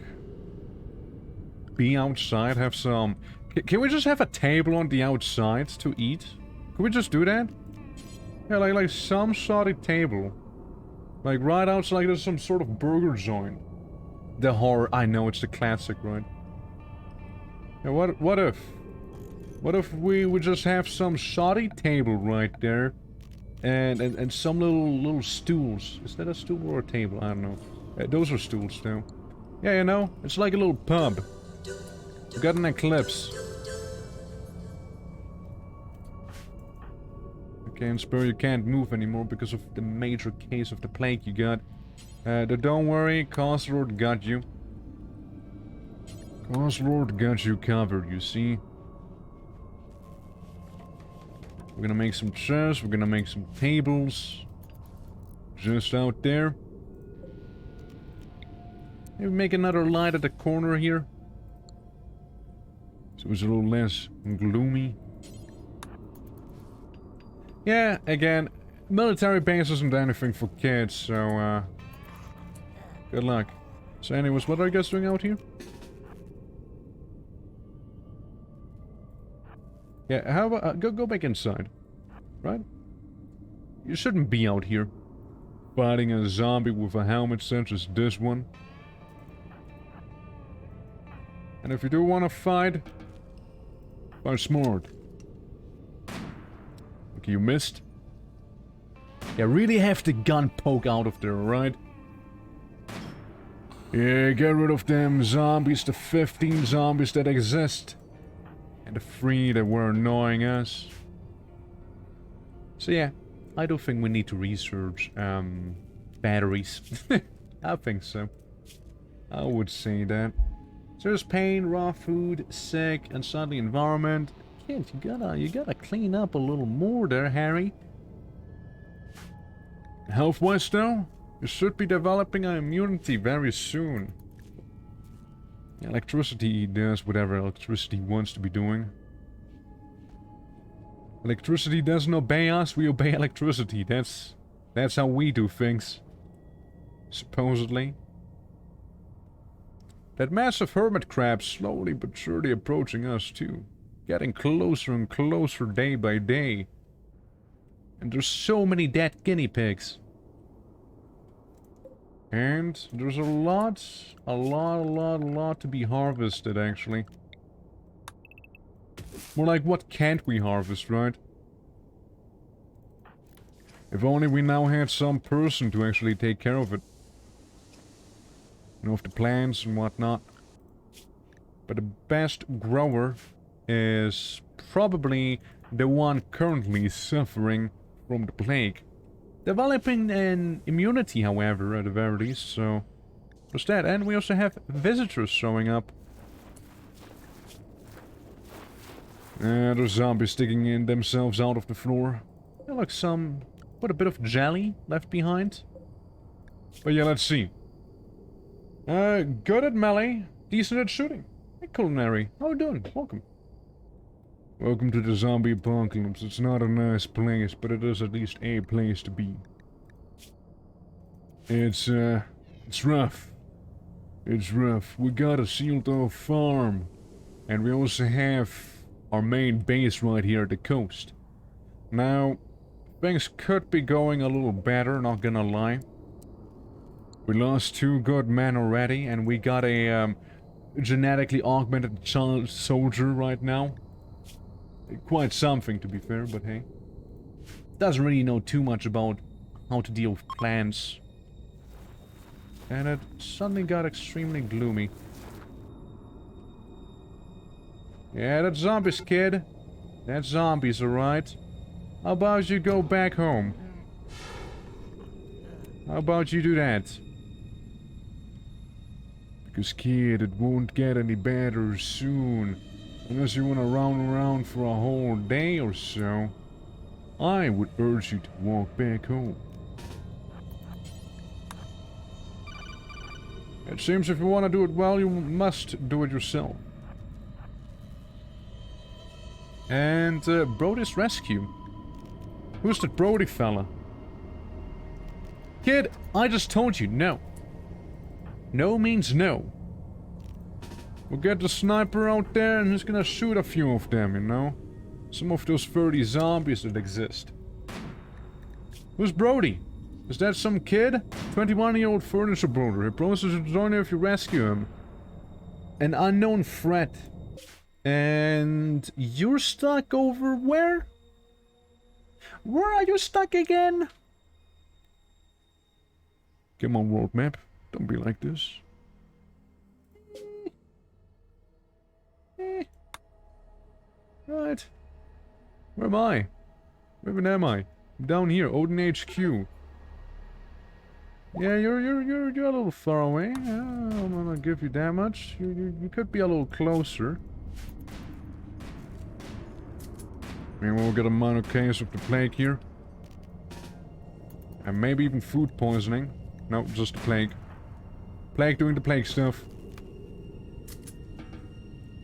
be outside, have some... Can we just have a table on the outside to eat? Can we just do that? Yeah, like some shoddy table. Like right outside, like there's some sort of burger joint. The horror, I know, it's the classic, right? Yeah, what if we would just have some shoddy table right there, and some little stools? Is that a stool or a table? I don't know. Those are stools too. Yeah, you know, it's like a little pub. We got an eclipse. Okay, and Spur, you can't move anymore because of the major case of the plague you got. Don't worry, Costlord got you. Costlord got you covered, you see. We're gonna make some chairs, we're gonna make some tables. Just out there. Maybe make another light at the corner here. So it's a little less gloomy. Yeah, again, military base isn't anything for kids, so, good luck. So anyways, what are you guys doing out here? Yeah, how about, go back inside. Right? You shouldn't be out here. Fighting a zombie with a helmet such as this one. And if you do want to fight smart. Okay, you missed. Yeah, really have the gun poke out of there, right? Yeah, get rid of them zombies, the 15 zombies that exist. And the 3 that were annoying us. So yeah, I don't think we need to research, batteries. I think so. I would say that. So there's pain, raw food, sick, unsightly environment. Kid, you gotta clean up a little more there, Harry. Health-wise though, you should be developing an immunity very soon. Electricity does whatever electricity wants to be doing. Electricity doesn't obey us, we obey electricity. That's how we do things. Supposedly. That massive hermit crab slowly but surely approaching us too. Getting closer and closer day by day. And there's so many dead guinea pigs. And there's a lot to be harvested, actually. More like, what can't we harvest, right? If only we now had some person to actually take care of it. You know, of the plants and whatnot. But the best grower is probably the one currently suffering from the plague. Developing an immunity, however, at the very least, so... There's that, and we also have visitors showing up. There's zombies sticking in themselves out of the floor. They're like some... what, a bit of jelly left behind? But yeah, let's see. Good at melee, decent at shooting. Hey, culinary, how you doing? Welcome. Welcome to the zombie apocalypse. It's not a nice place, but it is at least a place to be. It's rough. It's rough. We got a sealed-off farm. And we also have our main base right here at the coast. Now, things could be going a little better, not gonna lie. We lost 2 good men already, and we got a genetically augmented child soldier right now. Quite something, to be fair, but hey. Doesn't really know too much about how to deal with plants. And it suddenly got extremely gloomy. Yeah, that's zombies, kid. That's zombies, alright? How about you go back home? How about you do that? Because, kid, it won't get any better soon. Unless you want to round around for a whole day or so. I would urge you to walk back home. It seems if you want to do it well, you must do it yourself. And, Brody's rescue. Who's that Brody fella? Kid, I just told you, no. No means no. We'll get the sniper out there and he's gonna shoot a few of them, you know? Some of those 30 zombies that exist. Who's Brody? Is that some kid? 21-year-old furniture builder. He promises to join you if you rescue him. An unknown threat. And you're stuck over where? Where are you stuck again? Come on, world map. Don't be like this. Right. Where am I? Where even am I? I'm down here, Odin HQ. Yeah, you're a little far away. I'm gonna give you that much. You could be a little closer. Maybe we'll get a minor case of the plague here. And maybe even food poisoning. No, just the plague. Plague doing the plague stuff.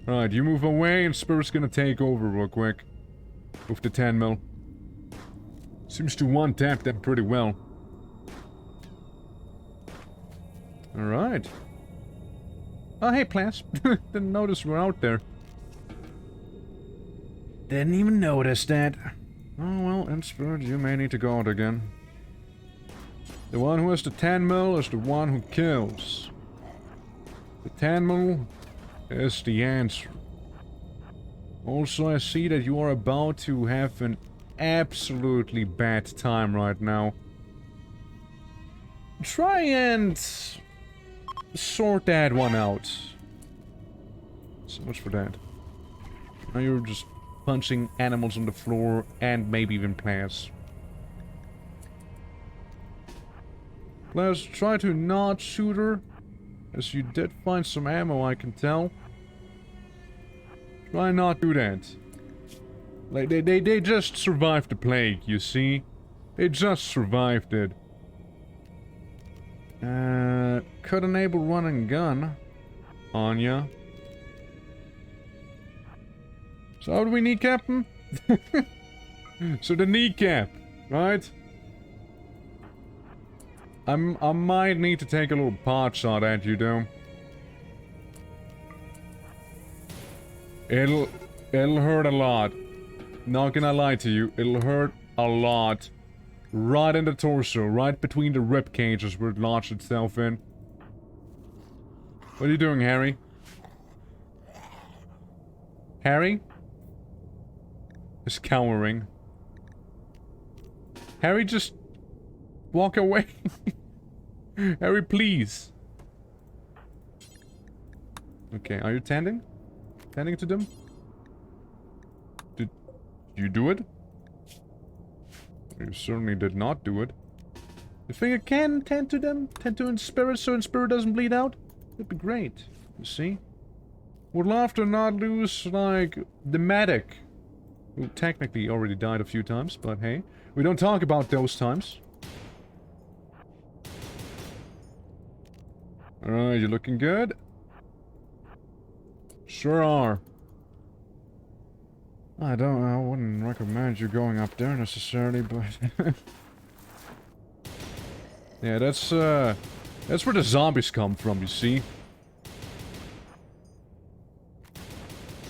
Alright, you move away and Spirit's gonna take over real quick. With the 10 mil. Seems to one-tap them pretty well. Alright. Oh, hey, plants. Didn't notice we're out there. Didn't even notice that. Oh, well, and Spirit, you may need to go out again. The one who has the 10 mil is the one who kills. The 10 mil is the answer. Also, I see that you are about to have an absolutely bad time right now. Try and sort that one out. So much for that. Now you're just punching animals on the floor and maybe even plants. Let's try to not shoot her, as you did find some ammo, I can tell. Try not do that. Like, they just survived the plague, you see? They just survived it. Could enable run and gun on ya. So how do we kneecap him? So the kneecap, right? I might need to take a little pot shot at you, though. It'll hurt a lot. Not gonna lie to you, it'll hurt a lot. Right in the torso, right between the rib cages where it launched itself in. What are you doing, Harry? Harry? Is cowering. Harry, just Walk away. Harry, please. Okay, are you tending? Tending to them? Did you do it? You certainly did not do it. You think I can tend to them? Tend to in spirit so in spirit doesn't bleed out? That'd be great. You see? Would love to not lose, like, the medic. Who technically already died a few times, but hey. We don't talk about those times. Alright, you looking good? Sure are. I wouldn't recommend you going up there necessarily, but... yeah, that's where the zombies come from, you see.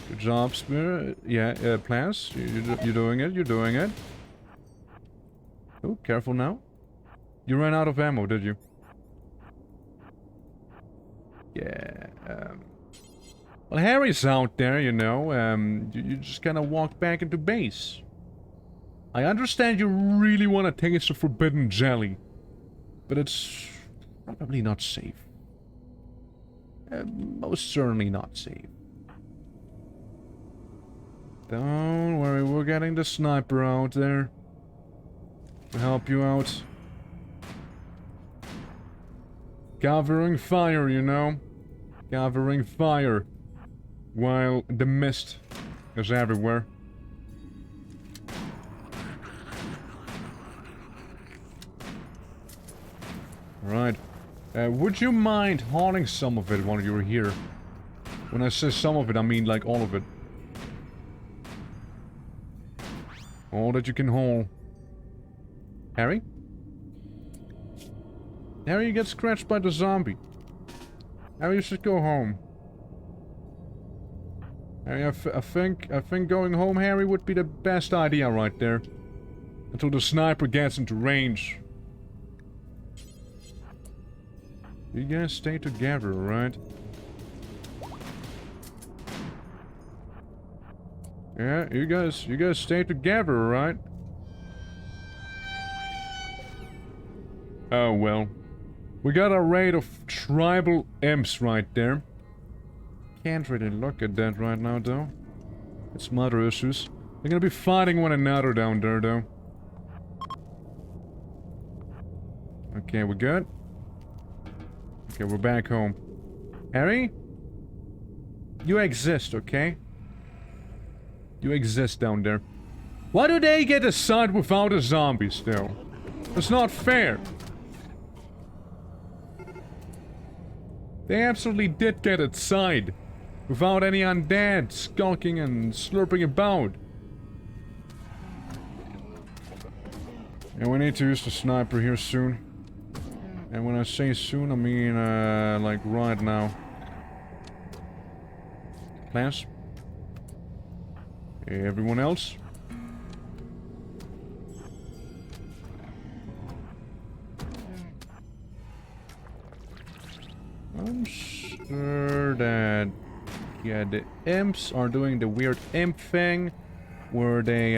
Good job, Spirit. Yeah, Plants. You're doing it, you're doing it. Oh, careful now. You ran out of ammo, did you? Yeah, well, Harry's out there, you know. You just kind of walk back into base. I understand you really want to taste the forbidden jelly. But it's probably not safe. Most certainly not safe. Don't worry, we're getting the sniper out there to help you out. Covering fire, you know. Covering fire. While the mist is everywhere. Alright. Would you mind hauling some of it while you're here? When I say some of it, I mean like all of it. All that you can haul. Harry? Harry, you get scratched by the zombie. Harry, you should go home. Harry, I think going home, Harry, would be the best idea right there. Until the sniper gets into range. You guys stay together, alright? Yeah, you guys stay together, alright? Oh, well. We got a raid of tribal imps right there. Can't really look at that right now, though. It's mother issues. They're gonna be fighting one another down there, though. Okay, we're good. Okay, we're back home. Harry? You exist, okay? You exist down there. Why do they get a side without the zombies, though? That's not fair. They absolutely did get a side. Without any undead skulking and slurping about. And we need to use the sniper here soon. And when I say soon, I mean, like right now. Class? Hey, everyone else? I'm sure that... yeah, the imps are doing the weird imp thing. Where they,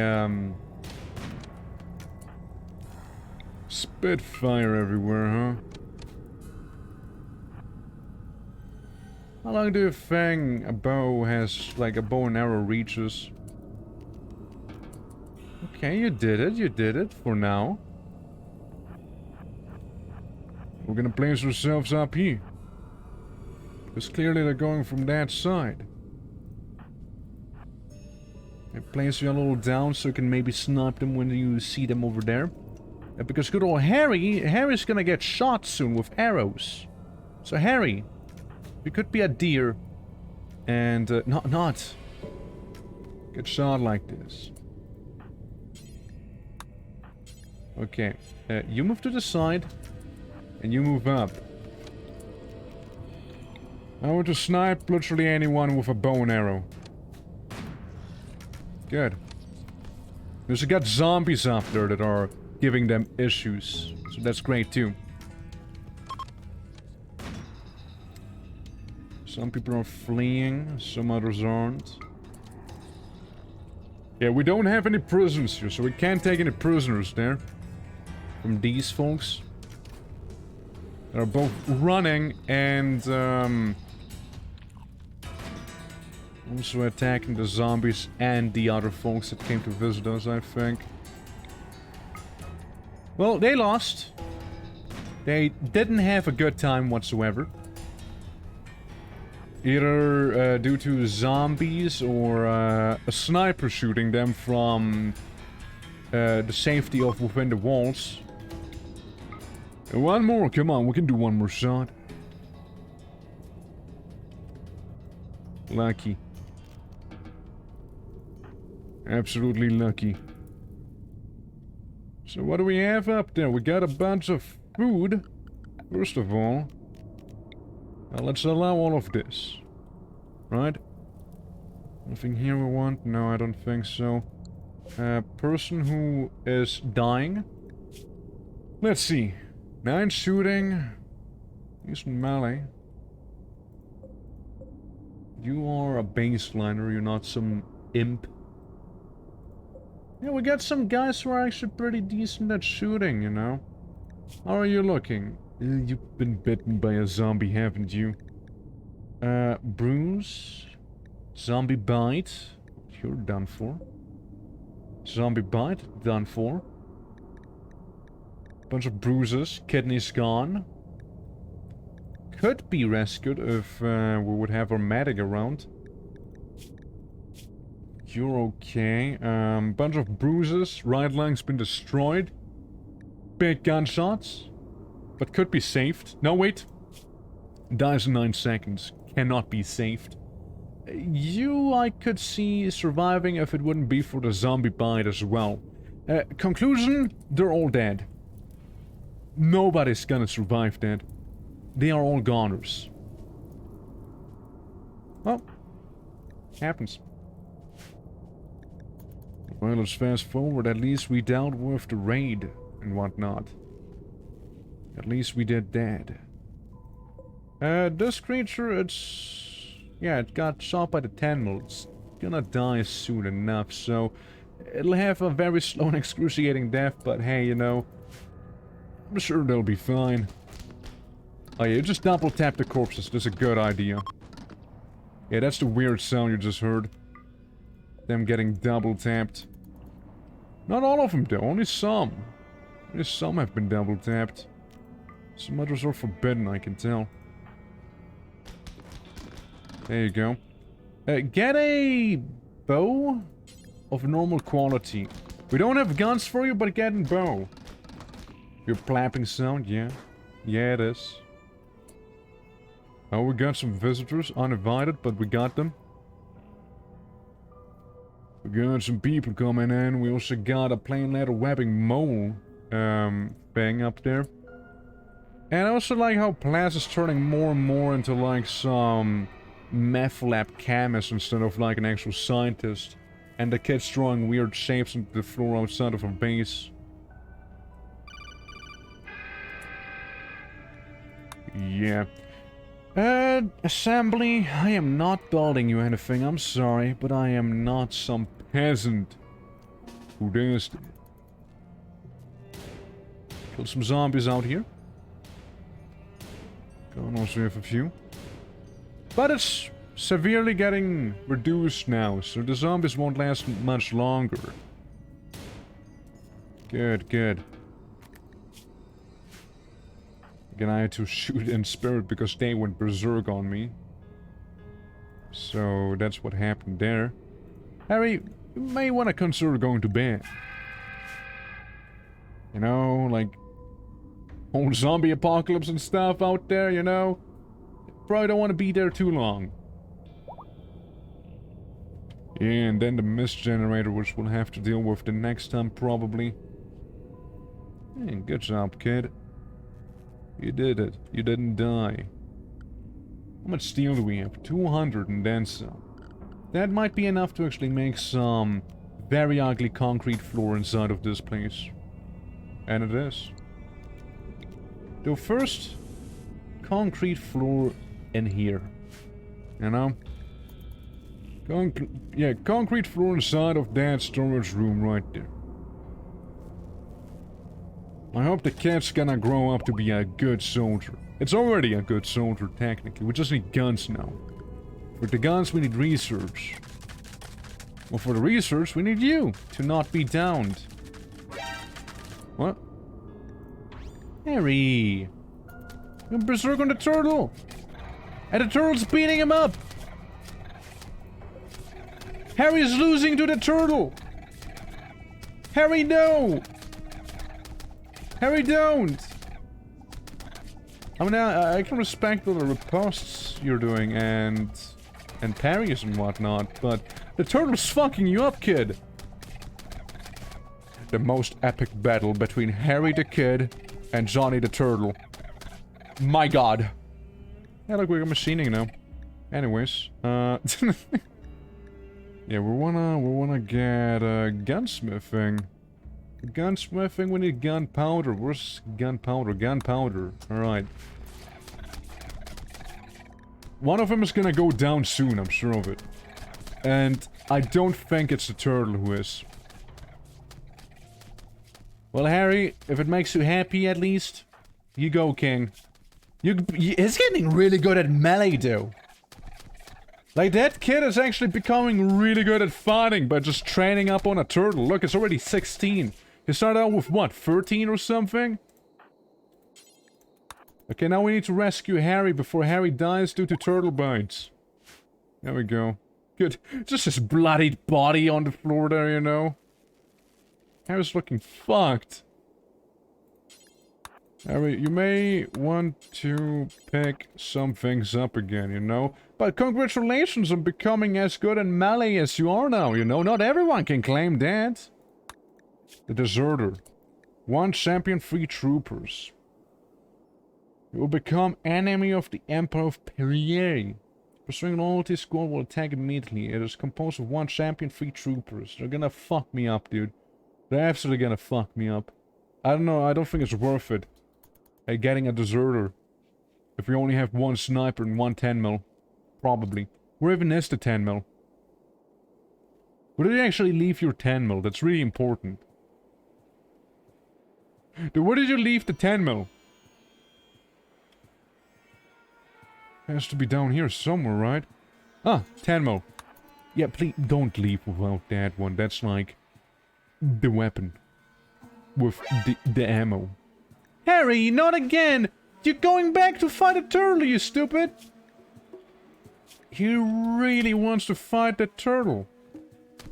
spit fire everywhere, huh? How long do you think a bow has, like, a bow and arrow reaches? Okay, you did it for now. We're gonna place ourselves up here. Because clearly they're going from that side. And place you a little down so you can maybe snipe them when you see them over there. Because good old Harry's gonna get shot soon with arrows. So Harry, you could be a deer and not get shot like this. Okay, you move to the side and you move up. I want to snipe literally anyone with a bow and arrow. Good. Because you got zombies up there that are giving them issues. So that's great too. Some people are fleeing, some others aren't. Yeah, we don't have any prisons here, so we can't take any prisoners there. from these folks. They're both running and also attacking the zombies and the other folks that came to visit us, I think. Well, they lost. They didn't have a good time whatsoever. Either due to zombies or a sniper shooting them from the safety of within the walls. One more, come on, we can do one more shot. Lucky. Absolutely lucky. So what do we have up there? We got a bunch of food, first of all. Now let's allow all of this. Right? Nothing here we want? No, I don't think so. Person who is dying. Let's see. 9 shooting. Decent melee. You are a baseliner, you're not some imp. Yeah, we got some guys who are actually pretty decent at shooting, you know? How are you looking? You've been bitten by a zombie, haven't you? Bruise. Zombie bite. You're done for. Zombie bite, done for. Bunch of bruises. Kidneys gone. Could be rescued if we would have our medic around. You're okay. Bunch of bruises. Right leg's been destroyed. Big gunshots. But could be saved. No, wait. Dies in 9 seconds. Cannot be saved. You, I could see surviving if it wouldn't be for the zombie bite as well. Conclusion, they're all dead. Nobody's gonna survive that. They are all goners. Well, happens. Well, let's fast forward. At least we dealt with the raid and whatnot. At least we did that. This creature, it's... yeah, it got shot by the tendril. It's gonna die soon enough, so... it'll have a very slow and excruciating death, but hey, you know... I'm sure they'll be fine. Oh yeah, just double tap the corpses. That's a good idea. Yeah, that's the weird sound you just heard. Them getting double tapped. Not all of them though, only some. Only some have been double tapped. Some others are forbidden, I can tell. There you go. Get a bow of normal quality. We don't have guns for you, but get a bow. Your plapping sound, yeah. Yeah, it is. Oh, we got some visitors, uninvited, but we got them. We got some people coming in. We also got a plain leather webbing mole thing up there. And I also like how Plaz is turning more and more into like some meth lab chemist instead of like an actual scientist. And the kid's drawing weird shapes into the floor outside of her base. Yeah. Assembly, I am not building you anything, I'm sorry, but I am not some peasant who does. Kill some zombies out here. Gonna also have a few. But it's severely getting reduced now, so the zombies won't last much longer. Good, good. Again, I had to shoot in spirit because they went berserk on me. So that's what happened there. Harry, you may want to consider going to bed. You know, like... whole zombie apocalypse and stuff out there, you know? Probably don't want to be there too long. Yeah, and then the mist generator, which we'll have to deal with the next time, probably. Hey, good job, kid. You did it. You didn't die. How much steel do we have? 200 and then some. That might be enough to actually make some very ugly concrete floor inside of this place. And it is. Though first, concrete floor in here. You know? Concrete floor inside of that storage room right there. I hope the kid's gonna grow up to be a good soldier. It's already a good soldier, technically. We just need guns now. For the guns, we need research. Well, for the research, we need you to not be downed. What? Harry! You're berserk on the turtle! And the turtle's beating him up! Harry's losing to the turtle! Harry, no! Harry, don't! I mean, I can respect all the riposts you're doing and parries and whatnot, but the turtle's fucking you up, kid! The most epic battle between Harry the Kid and Johnny the Turtle. My god. Yeah, look, we're machining now. Anyways, yeah, we wanna get, gunsmithing. Gunsmithing, we need gunpowder. Where's gunpowder? Gunpowder. Alright. One of them is gonna go down soon, I'm sure of it. And I don't think it's the turtle who is. Well, Harry, if it makes you happy at least, you go, King. He's getting really good at melee, though. Like, that kid is actually becoming really good at fighting by just training up on a turtle. Look, it's already 16. He started out with, what, 13 or something? Okay, now we need to rescue Harry before Harry dies due to turtle bites. There we go. Good. Just his bloodied body on the floor there, you know? Harry's looking fucked. Harry, you may want to pick some things up again, you know? But congratulations on becoming as good in melee as you are now, you know? Not everyone can claim that. The Deserter. 1 champion, 3 troopers. You will become enemy of the Emperor of Perrier. Pursuing loyalty squad will attack immediately. It is composed of 1 champion, 3 troopers. They're gonna fuck me up, dude. They're absolutely gonna fuck me up. I don't know, I don't think it's worth it. Getting a Deserter. If we only have 1 sniper and 1 10mm. Probably. Where even is the 10mm? Where did you actually leave your 10mm? That's really important. Dude, where did you leave the 10mm? Has to be down here somewhere, right? Ah, 10mm. Yeah, please don't leave without that one. That's like the weapon. With the ammo. Harry, not again! You're going back to fight a turtle, you stupid! He really wants to fight the turtle.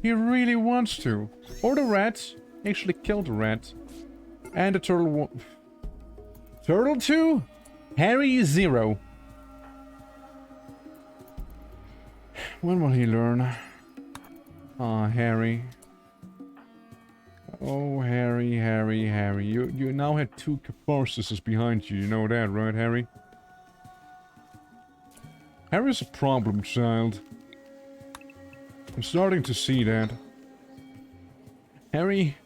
He really wants to. Or the rat. Actually killed the rat. And the turtle Turtle 2? Harry 0. When will he learn? Ah, Harry. Oh, Harry, Harry, Harry. You now had 2 catharses behind you. You know that, right, Harry? Harry's a problem child. I'm starting to see that. Harry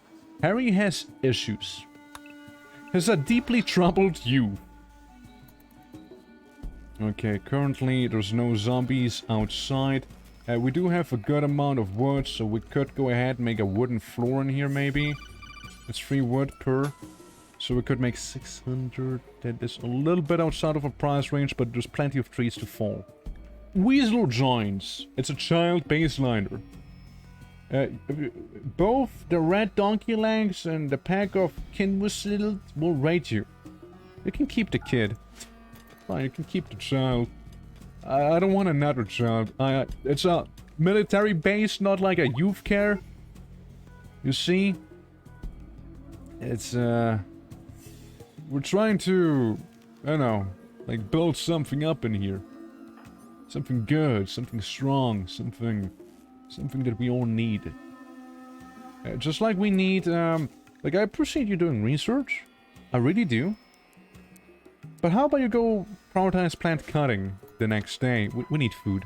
has issues. Has a deeply troubled youth. Okay, currently there's no zombies outside. We do have a good amount of wood, so we could go ahead and make a wooden floor in here, maybe. It's 3 wood per. So we could make 600. That is a little bit outside of our price range, but there's plenty of trees to fall. Weasel joins. It's a child baseliner. Both the red donkey legs and the pack of kinwhistle will rate you. You can keep the kid. Fine, you can keep the child. I don't want another child. It's a military base, not like a youth care. You see? It's, we're trying to, I don't know, like build something up in here. Something good, something strong, something that we all need. Just like we need, like I appreciate you doing research. I really do. But how about you go prioritize plant cutting the next day? We need food.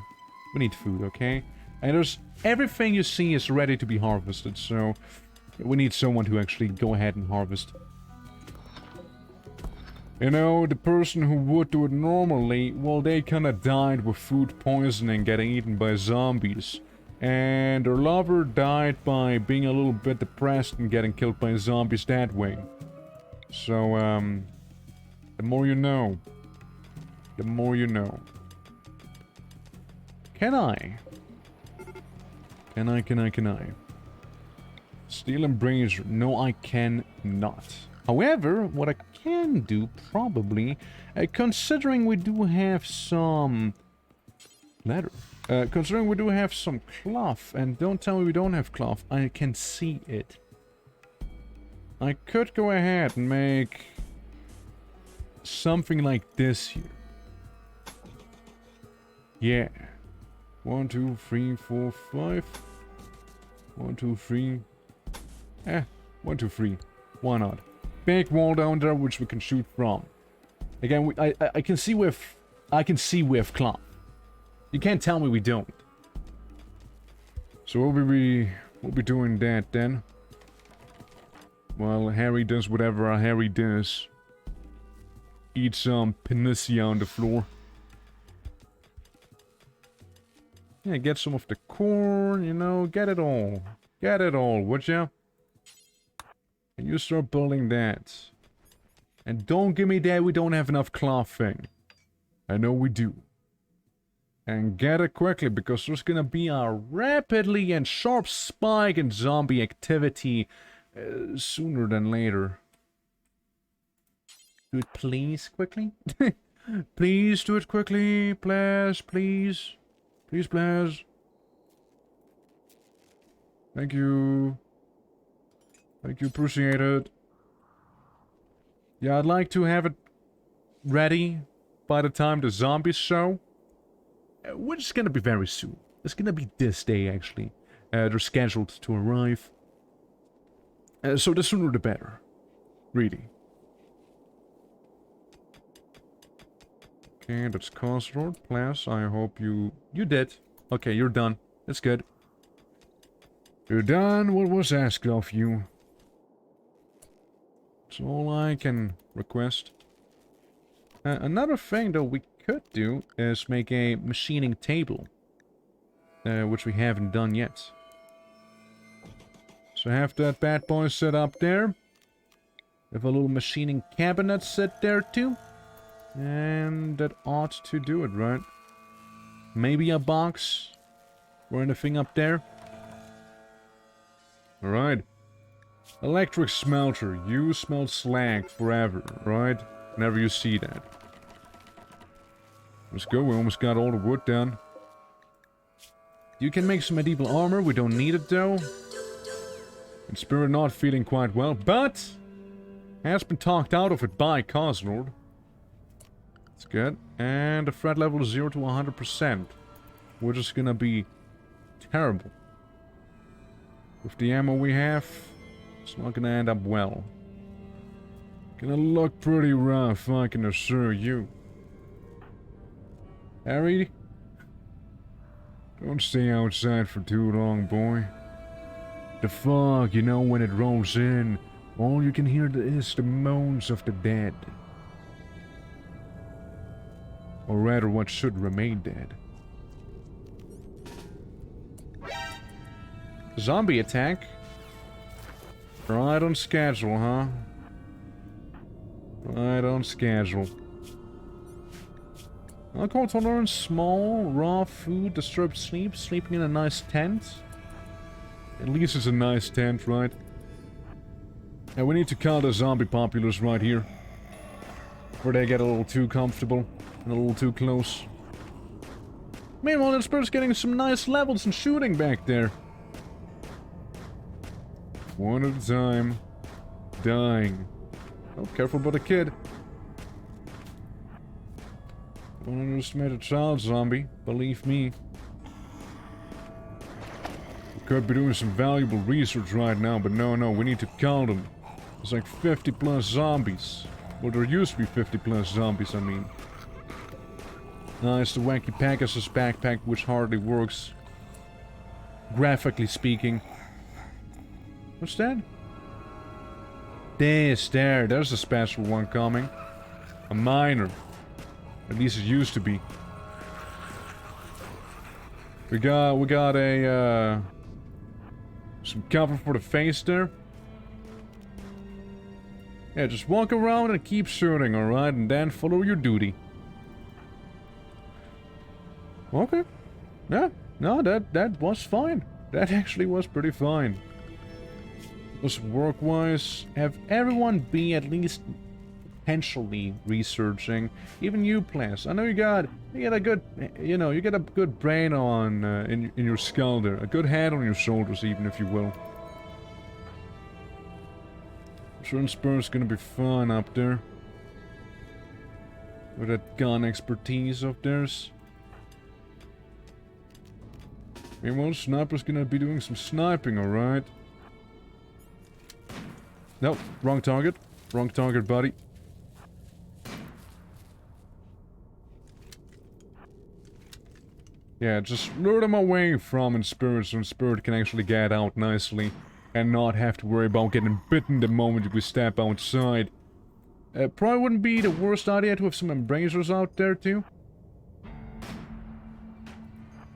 We need food, okay? And there's everything you see is ready to be harvested, so we need someone to actually go ahead and harvest. You know, the person who would do it normally, well, they kinda died with food poisoning, getting eaten by zombies. And their lover died by being a little bit depressed and getting killed by zombies that way. So, the more you know. The more you know. Can I? Can I? Steal and brazier. No, I cannot. However, what I can do, probably, considering we do have some leather, considering we do have some cloth, and don't tell me we don't have cloth, I can see it. I could go ahead and make something like this here. Yeah. 1, 2, 3, 4, 5. 1, 2, 3. 1, 2, 3. Why not? Big wall down there which we can shoot from. Again, I can see with cloth. You can't tell me we don't. So we'll be doing that then. While Harry does whatever Harry does. Eat some panacea on the floor. Yeah, get some of the corn, you know, get it all. Get it all, would ya? And you start building that. And don't give me that we don't have enough clothing. I know we do. And get it quickly, because there's gonna be a rapidly and sharp spike in zombie activity sooner than later. Do it please, quickly? Please do it quickly, please, please. Please, please. Thank you. Thank you, appreciate it. Yeah, I'd like to have it ready by the time the zombies show. Which is gonna be very soon. It's gonna be this day, actually. They're scheduled to arrive. So the sooner the better. Really. Okay, that's Cosroad. Plus, I hope you did. Okay, you're done. That's good. You're done what was asked of you. That's all I can request. Another thing, though, we could do is make a machining table. Which we haven't done yet. So have that bad boy set up there. Have a little machining cabinet set there, too. And that ought to do it, right? Maybe a box or anything up there. Alright. Electric smelter. You smell slag forever, right? Whenever you see that. Let's go, we almost got all the wood done. You can make some medieval armor, we don't need it though. And Spirit not feeling quite well, but has been talked out of it by Cosroad. That's good. And the threat level is 0 to 100%. Which is gonna be terrible. With the ammo we have, it's not gonna end up well. Gonna look pretty rough, I can assure you. Harry? Don't stay outside for too long, boy. The fog, you know, when it rolls in, all you can hear is the moans of the dead. Or rather, what should remain dead. Zombie attack? Right on schedule, huh? Right on schedule. Alcohol tolerance, small, raw food, disturbed sleep, sleeping in a nice tent. At least it's a nice tent, right? And we need to kill the zombie populace right here. Where they get a little too comfortable and a little too close. Meanwhile, the Spirit's getting some nice levels and shooting back there. One at a time. Dying. Oh, careful about the kid. Don't underestimate a child zombie, believe me. We could be doing some valuable research right now, but no, we need to kill them. There's like 50 plus zombies. Well, there used to be 50 plus zombies, I mean. It's the Wacky Pegasus backpack, which hardly works. Graphically speaking. What's that? There's a special one coming. A miner. At least it used to be. We got a some cover for the face there. Yeah, just walk around and keep shooting, alright? And then follow your duty. Okay. Yeah. No, that was fine. That actually was pretty fine. Just work-wise, have everyone be at least potentially researching. Even you, players. I know you got a good, you know, you get a good brain on in your skull there, a good head on your shoulders, even if you will. I'm sure Spur's gonna be fun up there with that gun expertise of theirs. Meanwhile, Sniper's gonna be doing some sniping, alright? Nope, wrong target. Wrong target, buddy. Yeah, just lure them away from Spirit so Spirit can actually get out nicely and not have to worry about getting bitten the moment we step outside. Probably wouldn't be the worst idea to have some embracers out there too.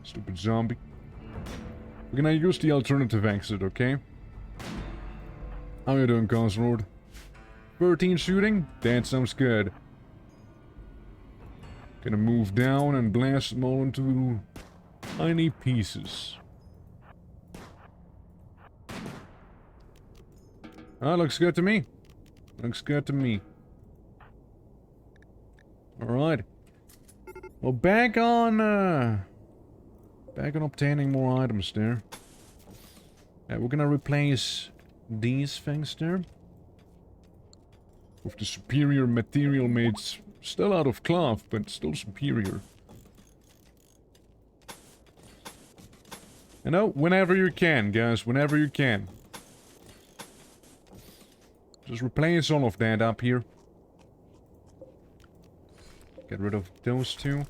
Stupid zombie. We're gonna use the alternative exit, okay? How you doing, Cosworld? 13 shooting? That sounds good. Gonna move down and blast them all into tiny pieces. Ah, looks good to me. Looks good to me. Alright. Well, back on obtaining more items there. Yeah, we're gonna replace these things there with the superior material made still out of cloth, but still superior. You know, whenever you can, guys, whenever you can. Just replace all of that up here. Get rid of those two.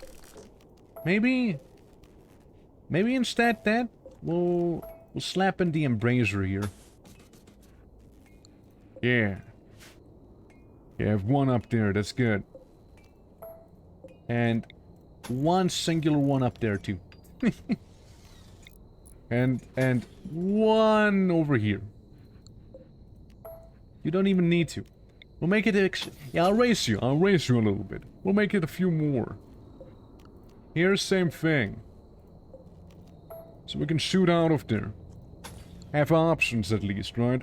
Maybe instead that we'll slap in the embracer here. Yeah. Yeah, I have one up there, that's good. And one singular one up there too. and one over here. You don't even need to. We'll make it yeah, I'll race you a little bit. We'll make it a few more. Here's same thing. So we can shoot out of there. Have options at least, right?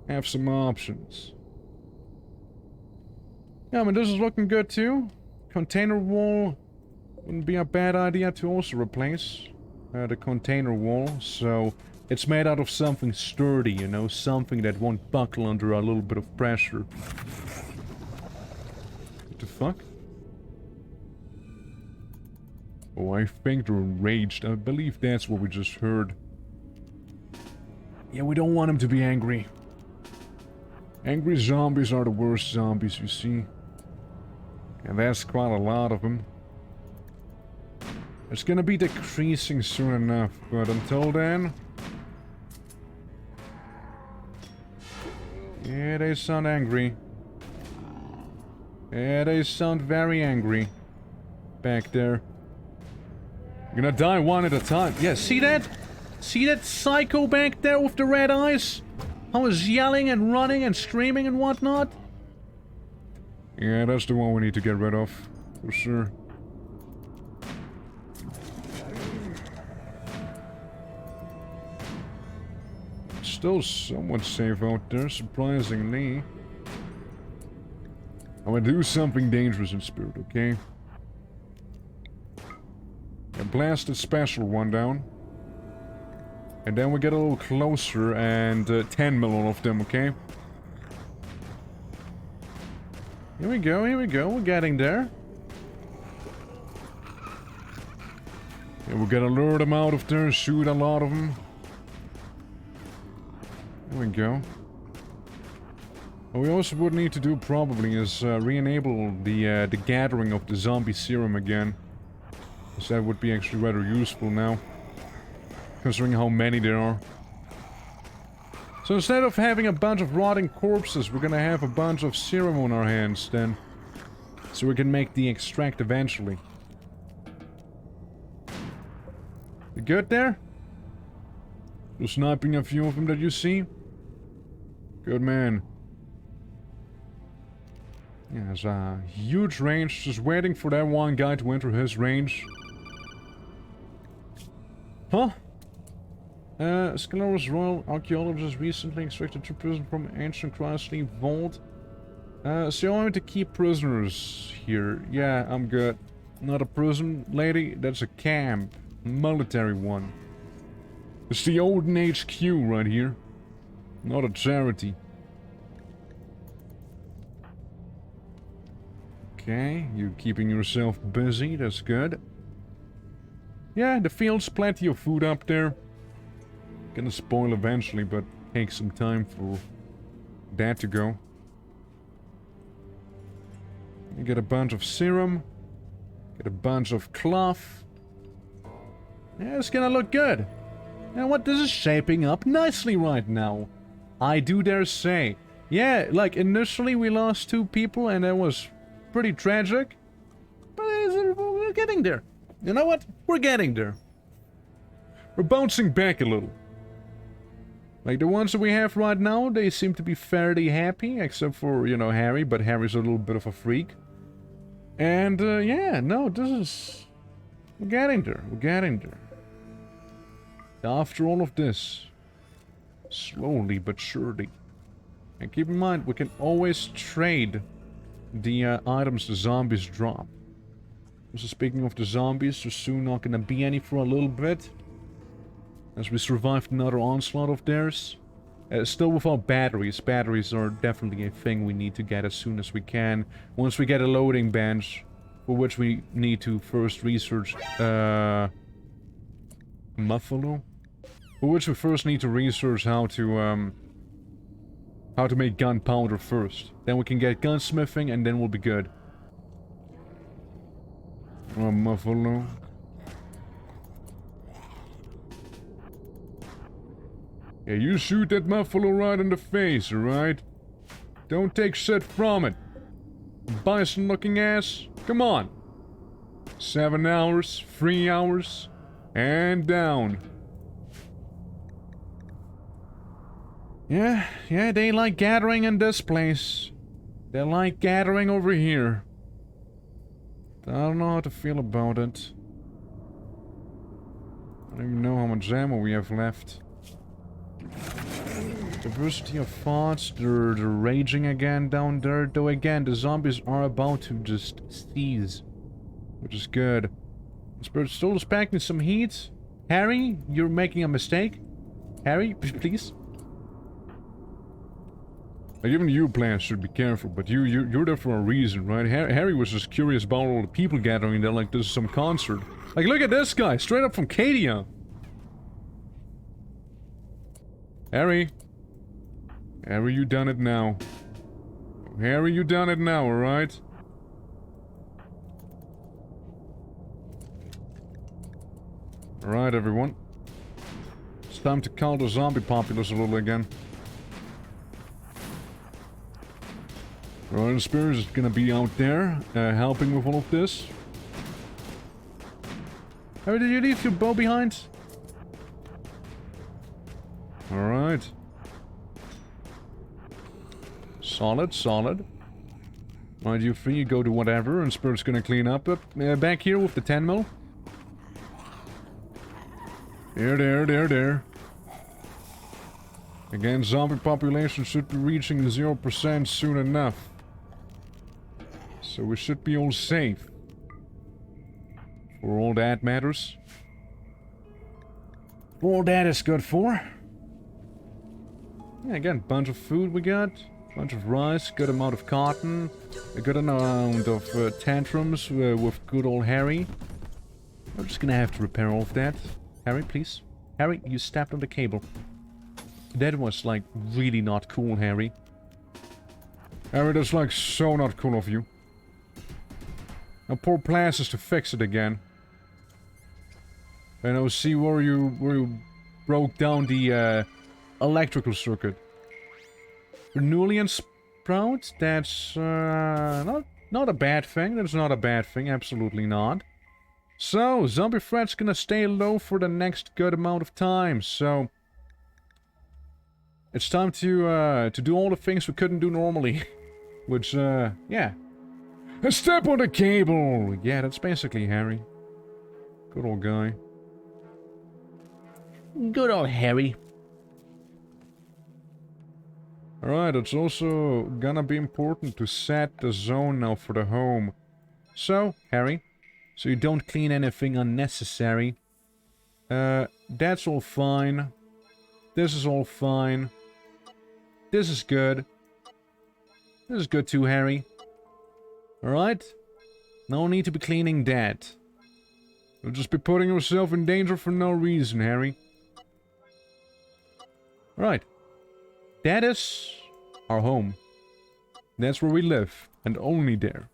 Have some options. Yeah, I mean, this is looking good too. Container wall wouldn't be a bad idea to also replace the container wall. So it's made out of something sturdy, you know, something that won't buckle under a little bit of pressure. What the fuck? Oh, I think they're enraged. I believe that's what we just heard. Yeah, we don't want them to be angry. Angry zombies are the worst zombies, you see. And there's quite a lot of them. It's gonna be decreasing soon enough, but until then... Yeah, they sound angry. Yeah, they sound very angry. Back there. You're gonna die one at a time. Yeah, see that? See that psycho back there with the red eyes? How he's yelling and running and screaming and whatnot? Yeah, that's the one we need to get rid of. For sure. Still somewhat safe out there, surprisingly. I'm gonna do something dangerous in Spirit, okay? And blast the special one down. And then we get a little closer and 10 million of them, okay? Here we go, we're getting there. Yeah, we're gonna lure them out of there, shoot a lot of them. There we go. What we also would need to do probably is re-enable the gathering of the zombie serum again. Because that would be actually rather useful now. Considering how many there are. So instead of having a bunch of rotting corpses, we're gonna have a bunch of serum on our hands then. So we can make the extract eventually. You good there? You're sniping a few of them that you see? Good man. Yeah, there's a huge range, just waiting for that one guy to enter his range. Huh? Scalorus Royal Archaeologist recently extracted 2 prisoners from ancient Chrysler vault. So you want me to keep prisoners here? Yeah, I'm good. Not a prison, lady, that's a camp. Military one. It's the Olden HQ right here. Not a charity. Okay, you're keeping yourself busy, that's good. Yeah, the field's plenty of food up there. Gonna spoil eventually, but take some time for that to go. You get a bunch of serum. Get a bunch of cloth. Yeah, it's gonna look good. And what, this is shaping up nicely right now. I do dare say. Yeah, like initially we lost 2 people and that was pretty tragic. But we're getting there. You know what? We're getting there. We're bouncing back a little. Like the ones that we have right now, they seem to be fairly happy, except for, you know, Harry, but Harry's a little bit of a freak. And, yeah, no, this is... We're getting there, we're getting there. After all of this, slowly but surely. And keep in mind, we can always trade the items the zombies drop. So speaking of the zombies, there's soon not gonna be any for a little bit. As we survived another onslaught of theirs. Still without batteries. Batteries are definitely a thing we need to get as soon as we can. Once we get a loading bench, for which we need to first research Muffalo? For which we first need to research how to make gunpowder first. Then we can get gunsmithing and then we'll be good. Oh, Muffalo. Yeah, you shoot that Muffalo right in the face, alright? Don't take shit from it. Bison looking ass. Come on. 7 hours, 3 hours, and down. Yeah, they like gathering in this place. They like gathering over here. I don't know how to feel about it. I don't even know how much ammo we have left. Diversity of thoughts, they're raging again down there. Though again, the zombies are about to just seize. Which is good. Spirit's still expecting some heat. Harry, you're making a mistake. Harry, please. Like, even you players should be careful, but you're there for a reason, right? Harry was just curious about all the people gathering there, like this is some concert. Like, look at this guy, straight up from Cadia. Harry, you done it now. Harry, you done it now, alright? Alright, everyone. It's time to count the zombie populace a little again. Royal Spirit is gonna be out there, helping with all of this. Harry, did you leave your bow behind? Alright. Solid, solid. Right, you free, you go to whatever, and Spirit's gonna clean up back here with the 10 mil. There. Again, zombie population should be reaching 0% soon enough. So we should be all safe. For all that matters. For all that is good for. Yeah, again, bunch of food we got. Bunch of rice, good amount of cotton. A good amount of tantrums with good old Harry. I'm just gonna have to repair all of that. Harry, please. Harry, you stepped on the cable. That was, like, really not cool, Harry. Harry, that's, like, so not cool of you. Now, poor plans is to fix it again. And I'll see where you broke down the, electrical circuit. Vernulian sprout? That's, not a bad thing. That's not a bad thing. Absolutely not. So, zombie threat's gonna stay low for the next good amount of time, so... It's time to do all the things we couldn't do normally. Which, yeah, Step on the cable! Yeah, that's basically Harry. Good old guy. Good old Harry. Alright, it's also gonna be important to set the zone now for the home. So, Harry, so you don't clean anything unnecessary. That's all fine. This is all fine. This is good. This is good too, Harry. Alright? No need to be cleaning that. You'll just be putting yourself in danger for no reason, Harry. Alright. That is our home. That's where we live, and only there.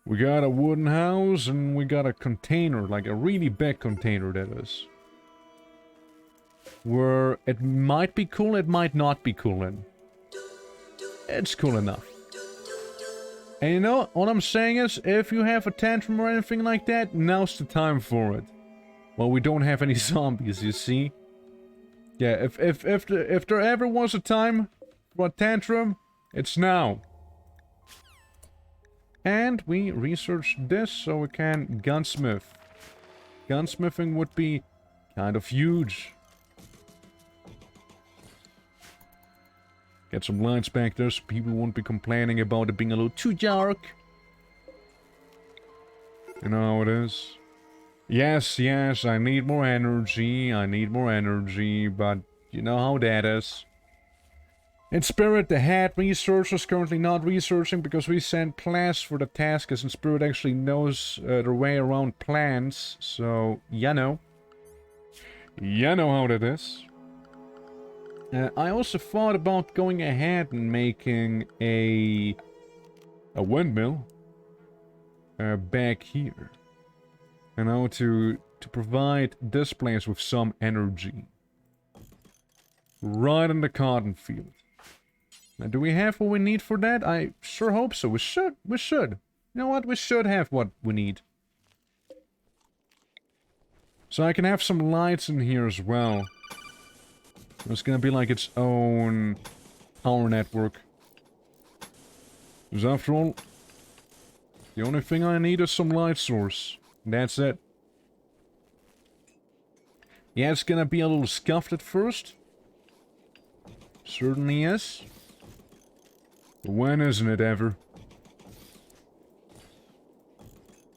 We got a wooden house, and we got a container, like a really big container, that is. Where it might be cool, it might not be cool in. It's cool enough. And you know, what I'm saying is, if you have a tantrum or anything like that, now's the time for it. Well, we don't have any zombies, you see. Yeah, if there ever was a time for a tantrum, it's now. And we researched this so we can gunsmith. Gunsmithing would be kind of huge. Get some lights back there so people won't be complaining about it being a little too dark. You know how it is. Yes, yes, I need more energy, but you know how that is. In Spirit, the head researcher is currently not researching because we sent plans for the task, as in Spirit actually knows their way around plans, so, you know. You know how that is. I also thought about going ahead and making a windmill back here. You know, to provide this place with some energy. Right in the cotton field. Now, do we have what we need for that? I sure hope so. We should. You know what? We should have what we need. So I can have some lights in here as well. It's gonna be like its own power network. Because after all, the only thing I need is some light source. That's it. Yeah, it's gonna be a little scuffed at first. Certainly is. But when isn't it ever?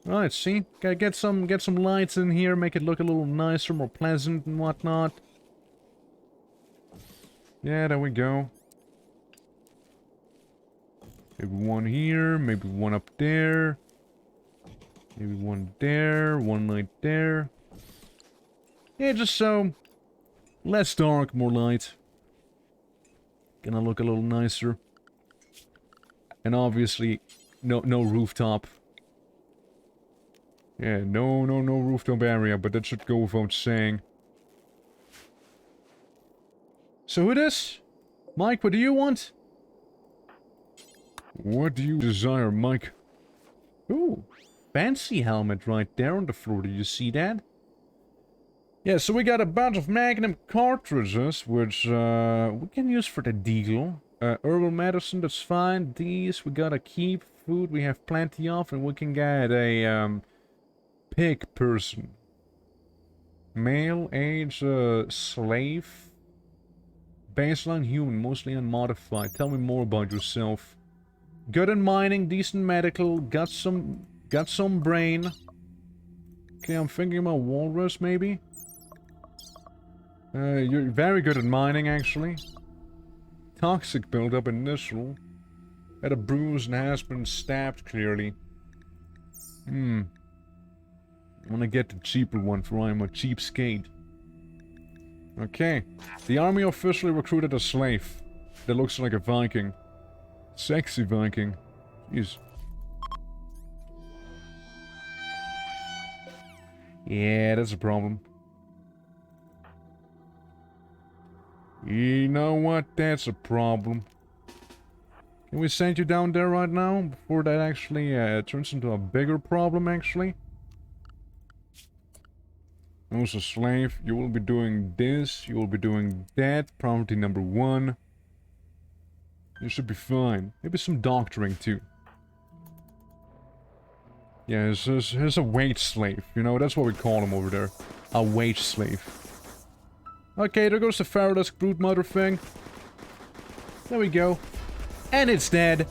Right, see? Gotta get some lights in here, make it look a little nicer, more pleasant and whatnot. Yeah, there we go. Maybe one here, maybe one up there. Maybe one there, one light there. Yeah, just so less dark, more light. Gonna look a little nicer. And obviously, no rooftop. Yeah, no rooftop area, but that should go without saying. So who this? Mike, what do you want? What do you desire, Mike? Ooh, fancy helmet right there on the floor. Did you see that? Yeah, so we got a bunch of Magnum cartridges, which we can use for the deagle. Herbal medicine, that's fine. These we gotta keep. Food we have plenty of, and we can get a pig person. Male, age, slave. Baseline human, mostly unmodified. Tell me more about yourself. Good in mining, decent medical, got some brain. Okay, I'm thinking about walrus, maybe? You're very good at mining, actually. Toxic buildup initial. Had a bruise and has been stabbed, clearly. I wanna get the cheaper one, for I'm a cheapskate. Okay. The army officially recruited a slave. That looks like a Viking. Sexy Viking. Jeez. Yeah, that's a problem. You know what? That's a problem. Can we send you down there right now? Before that actually turns into a bigger problem, actually? Also, slave, you will be doing this, you will be doing that. Priority number 1. You should be fine. Maybe some doctoring, too. Yeah, he's a wage slave. You know, that's what we call him over there. A wage slave. Okay, there goes the Faraday's brood mother thing. There we go. And it's dead.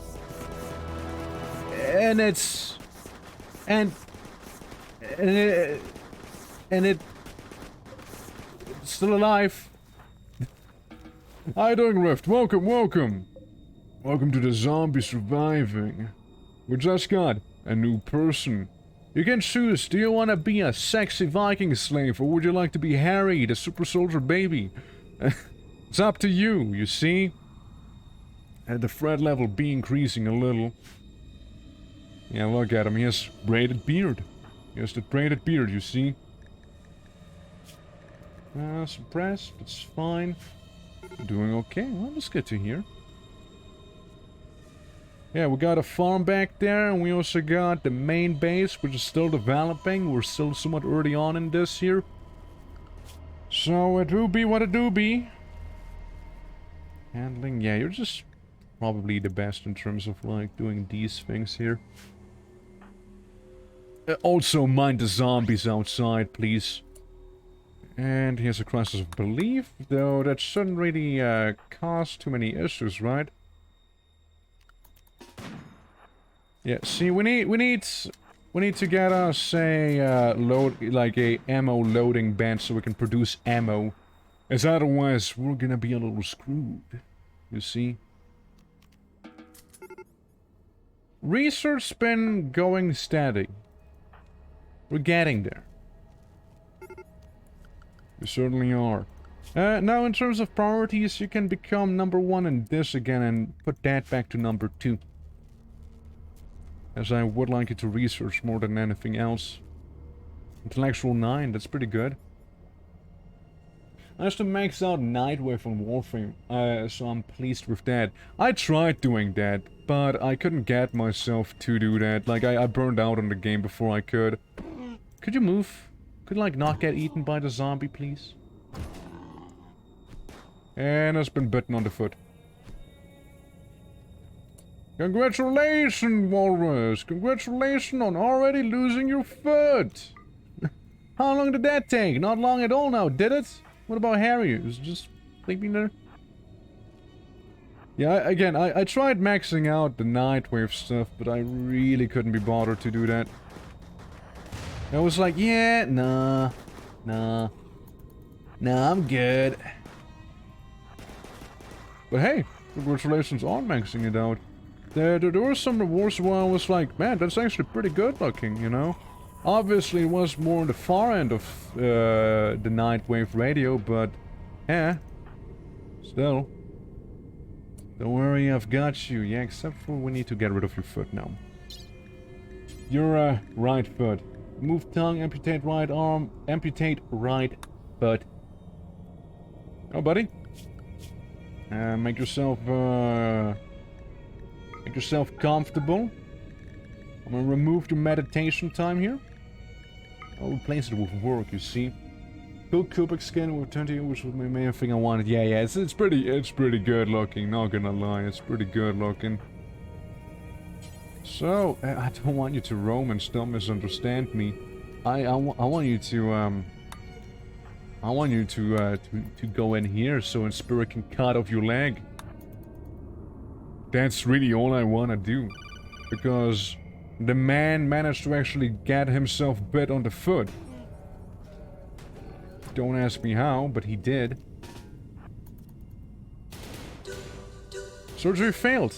And it's... And it's still alive. How you doing, Rift? Welcome, welcome. Welcome to the zombie surviving. We just got a new person. You can choose, do you want to be a sexy Viking slave, or would you like to be Harry, the super soldier baby? It's up to you, you see? And the threat level be increasing a little. Yeah, look at him, he has braided beard. He has the braided beard, you see? Suppressed, it's fine. Doing okay, well, that's good to hear. Yeah, we got a farm back there, and we also got the main base, which is still developing. We're still somewhat early on in this here. So, it will be what it do be. Handling, yeah, you're just probably the best in terms of, like, doing these things here. Also, mind the zombies outside, please. And here's a crisis of belief, though that shouldn't really cause too many issues, right? Yeah, see, we need to get us a a ammo loading bench so we can produce ammo, as otherwise we're gonna be a little screwed. You see. Research's been going steady. We're getting there. We certainly are. Now, in terms of priorities, you can become #1 in this again and put that back to #2. As I would like you to research more than anything else. Intellectual 9, that's pretty good. I have to max out Nightwave on Warframe, so I'm pleased with that. I tried doing that, but I couldn't get myself to do that. Like, I burned out on the game before I could. Could you move? Could, like, not get eaten by the zombie, please? And it's been bitten on the foot. Congratulations, Walrus! Congratulations on already losing your foot! How long did that take? Not long at all now, did it? What about Harry? Was just sleeping there? Yeah, again, I tried maxing out the Nightwave stuff, but I really couldn't be bothered to do that. I was like, yeah, nah, I'm good. But hey, congratulations on maxing it out. There were some rewards where I was like, man, that's actually pretty good looking, you know? Obviously, it was more on the far end of the Nightwave radio, but yeah, still. Don't worry, I've got you. Yeah, except for we need to get rid of your foot now. Your right foot. Move tongue, amputate right arm, amputate right foot. Oh, buddy. Make yourself comfortable. I'm gonna remove your meditation time here. I'll replace it with work, you see. Build cubic skin with 20, which was my main thing I wanted. Yeah, it's pretty good looking, not gonna lie, it's pretty good looking. So, I don't want you to roam and still misunderstand me. I want you to, I want you to go in here so Spirit can cut off your leg. That's really all I want to do. Because the man managed to actually get himself bit on the foot. Don't ask me how, but he did. Surgery failed.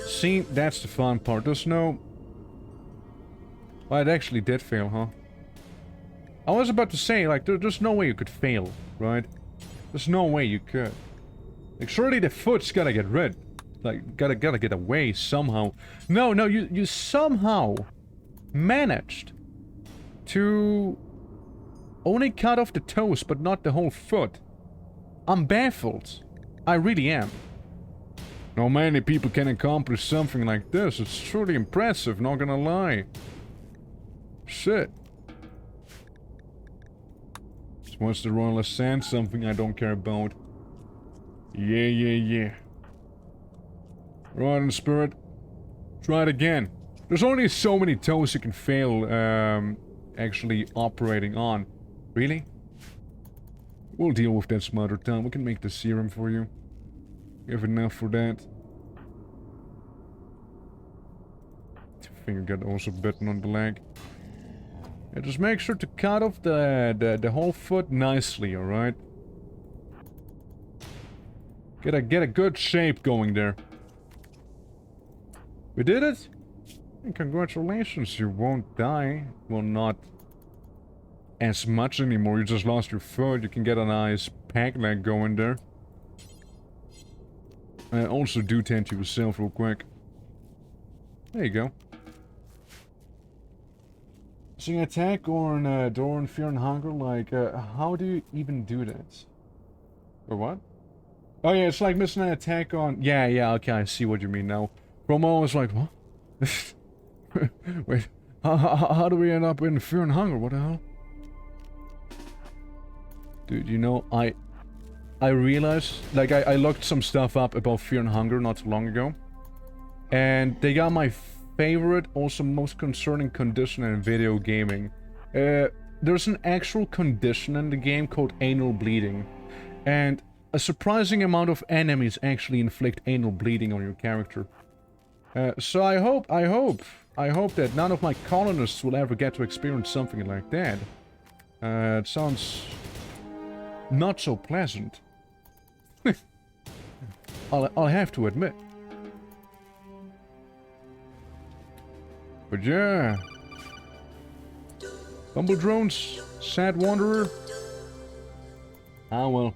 See, that's the fun part. There's no... Well, it actually did fail, huh? I was about to say, like, there's no way you could fail, right? There's no way you could. Like, surely the foot's gotta get rid. Like, gotta get away somehow. No, you somehow managed to only cut off the toes, but not the whole foot. I'm baffled. I really am. Not many people can accomplish something like this. It's truly impressive, not gonna lie. Shit. Wants the Royal Ascent, something I don't care about. Yeah. Right in Spirit. Try it again. There's only so many toes you can fail, actually operating on. Really? We'll deal with that some other time. We can make the serum for you. You have enough for that. Finger got also bitten on the leg. Yeah, just make sure to cut off the whole foot nicely, alright? Get a good shape going there. We did it? And congratulations, you won't die. Well, not as much anymore. You just lost your foot. You can get a nice peg leg going there. Also do tend to yourself real quick. There you go. So you attack or door and fear and hunger, like, how do you even do that? Or what? Oh yeah, it's like missing an attack on... Yeah, okay, I see what you mean now. Promo was like, what? Wait, how do we end up in fear and hunger? What the hell? Dude, you know, I realized, like, I looked some stuff up about fear and hunger not too long ago. And they got my favorite, also most concerning condition in video gaming. There's an actual condition in the game called anal bleeding. And a surprising amount of enemies actually inflict anal bleeding on your character. So I hope that none of my colonists will ever get to experience something like that. It sounds not so pleasant. I'll have to admit. But yeah. Bumble Drones, Sad Wanderer. Ah well.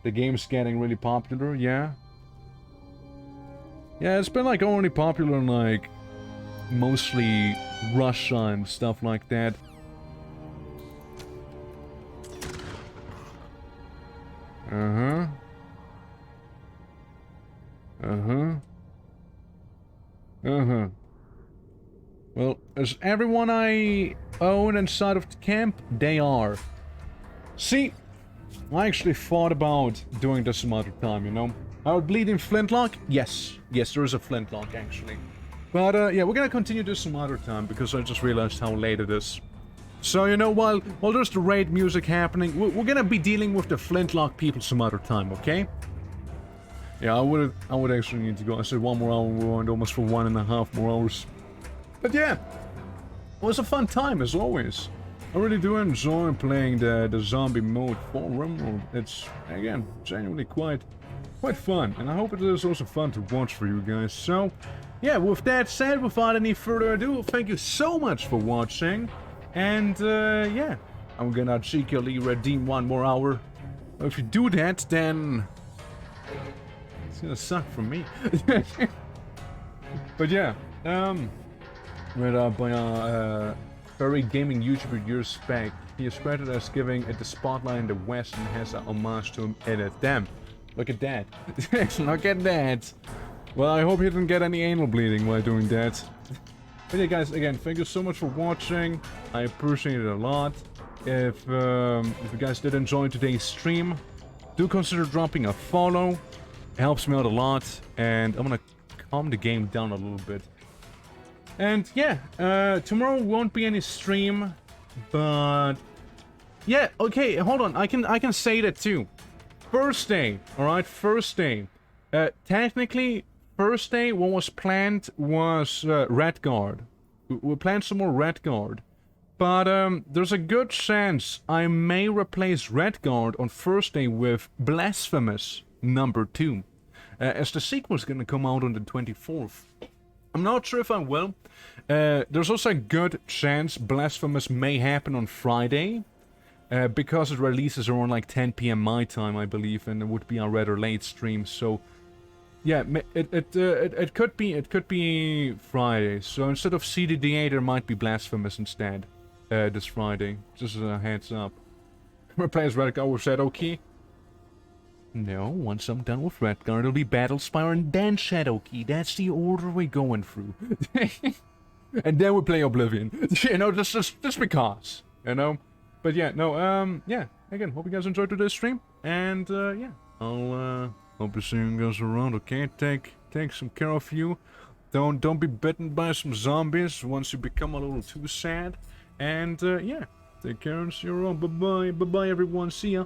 The game's getting really popular, yeah. Yeah, it's been like only popular in like mostly Russia and stuff like that. Uh-huh. Well, is everyone I own inside of the camp? They are. See, I actually thought about doing this some other time, you know? I would bleed in flintlock? Yes, there is a flintlock, actually. But, yeah, we're gonna continue this some other time, because I just realized how late it is. So, you know, while there's the raid music happening, we're gonna be dealing with the flintlock people some other time, okay? Yeah, I would actually need to go. I said 1 more hour, we're on almost for 1.5 more hours. But yeah, it was a fun time, as always. I really do enjoy playing the zombie mode for RIMWORLD. It's, again, genuinely quite fun. And I hope it is also fun to watch for you guys. So, yeah, with that said, without any further ado, thank you so much for watching. And, yeah, I'm gonna cheekily redeem 1 more hour. If you do that, then it's gonna suck for me. But yeah, read up by a furry gaming YouTuber years back. He is credited as giving it the spotlight in the West and has a homage to him in it. Damn, look at that. Look at that. Well, I hope he didn't get any anal bleeding while doing that. But yeah, guys, again, thank you so much for watching. I appreciate it a lot. If you guys did enjoy today's stream, do consider dropping a follow. It helps me out a lot, and I'm gonna calm the game down a little bit. And yeah, tomorrow won't be any stream, but yeah, okay, hold on, I can say that too. First day, all right, first day. Technically, first day what was planned was Red Guard. We planned some more Red Guard, but there's a good chance I may replace Red Guard on first day with Blasphemous #2, as the sequel's gonna come out on the 24th. I'm not sure if I will. There's also a good chance Blasphemous may happen on Friday, because it releases around like 10 PM my time, I believe, and it would be a rather late stream. So, yeah, it could be Friday. So instead of CDDA, there might be Blasphemous instead this Friday. Just a heads up. Replace Red Guard with Shadowkey. No, once I'm done with Red Guard, it'll be Battlespire and then Shadowkey. That's the order we're going through. And then we play Oblivion. You know, just because, you know? But yeah, no, yeah, again, hope you guys enjoyed today's stream. And, yeah, I'll, hope to see you guys around, okay? Take some care of you. Don't be bitten by some zombies once you become a little too sad. And yeah, take care and see you around. Bye bye everyone. See ya.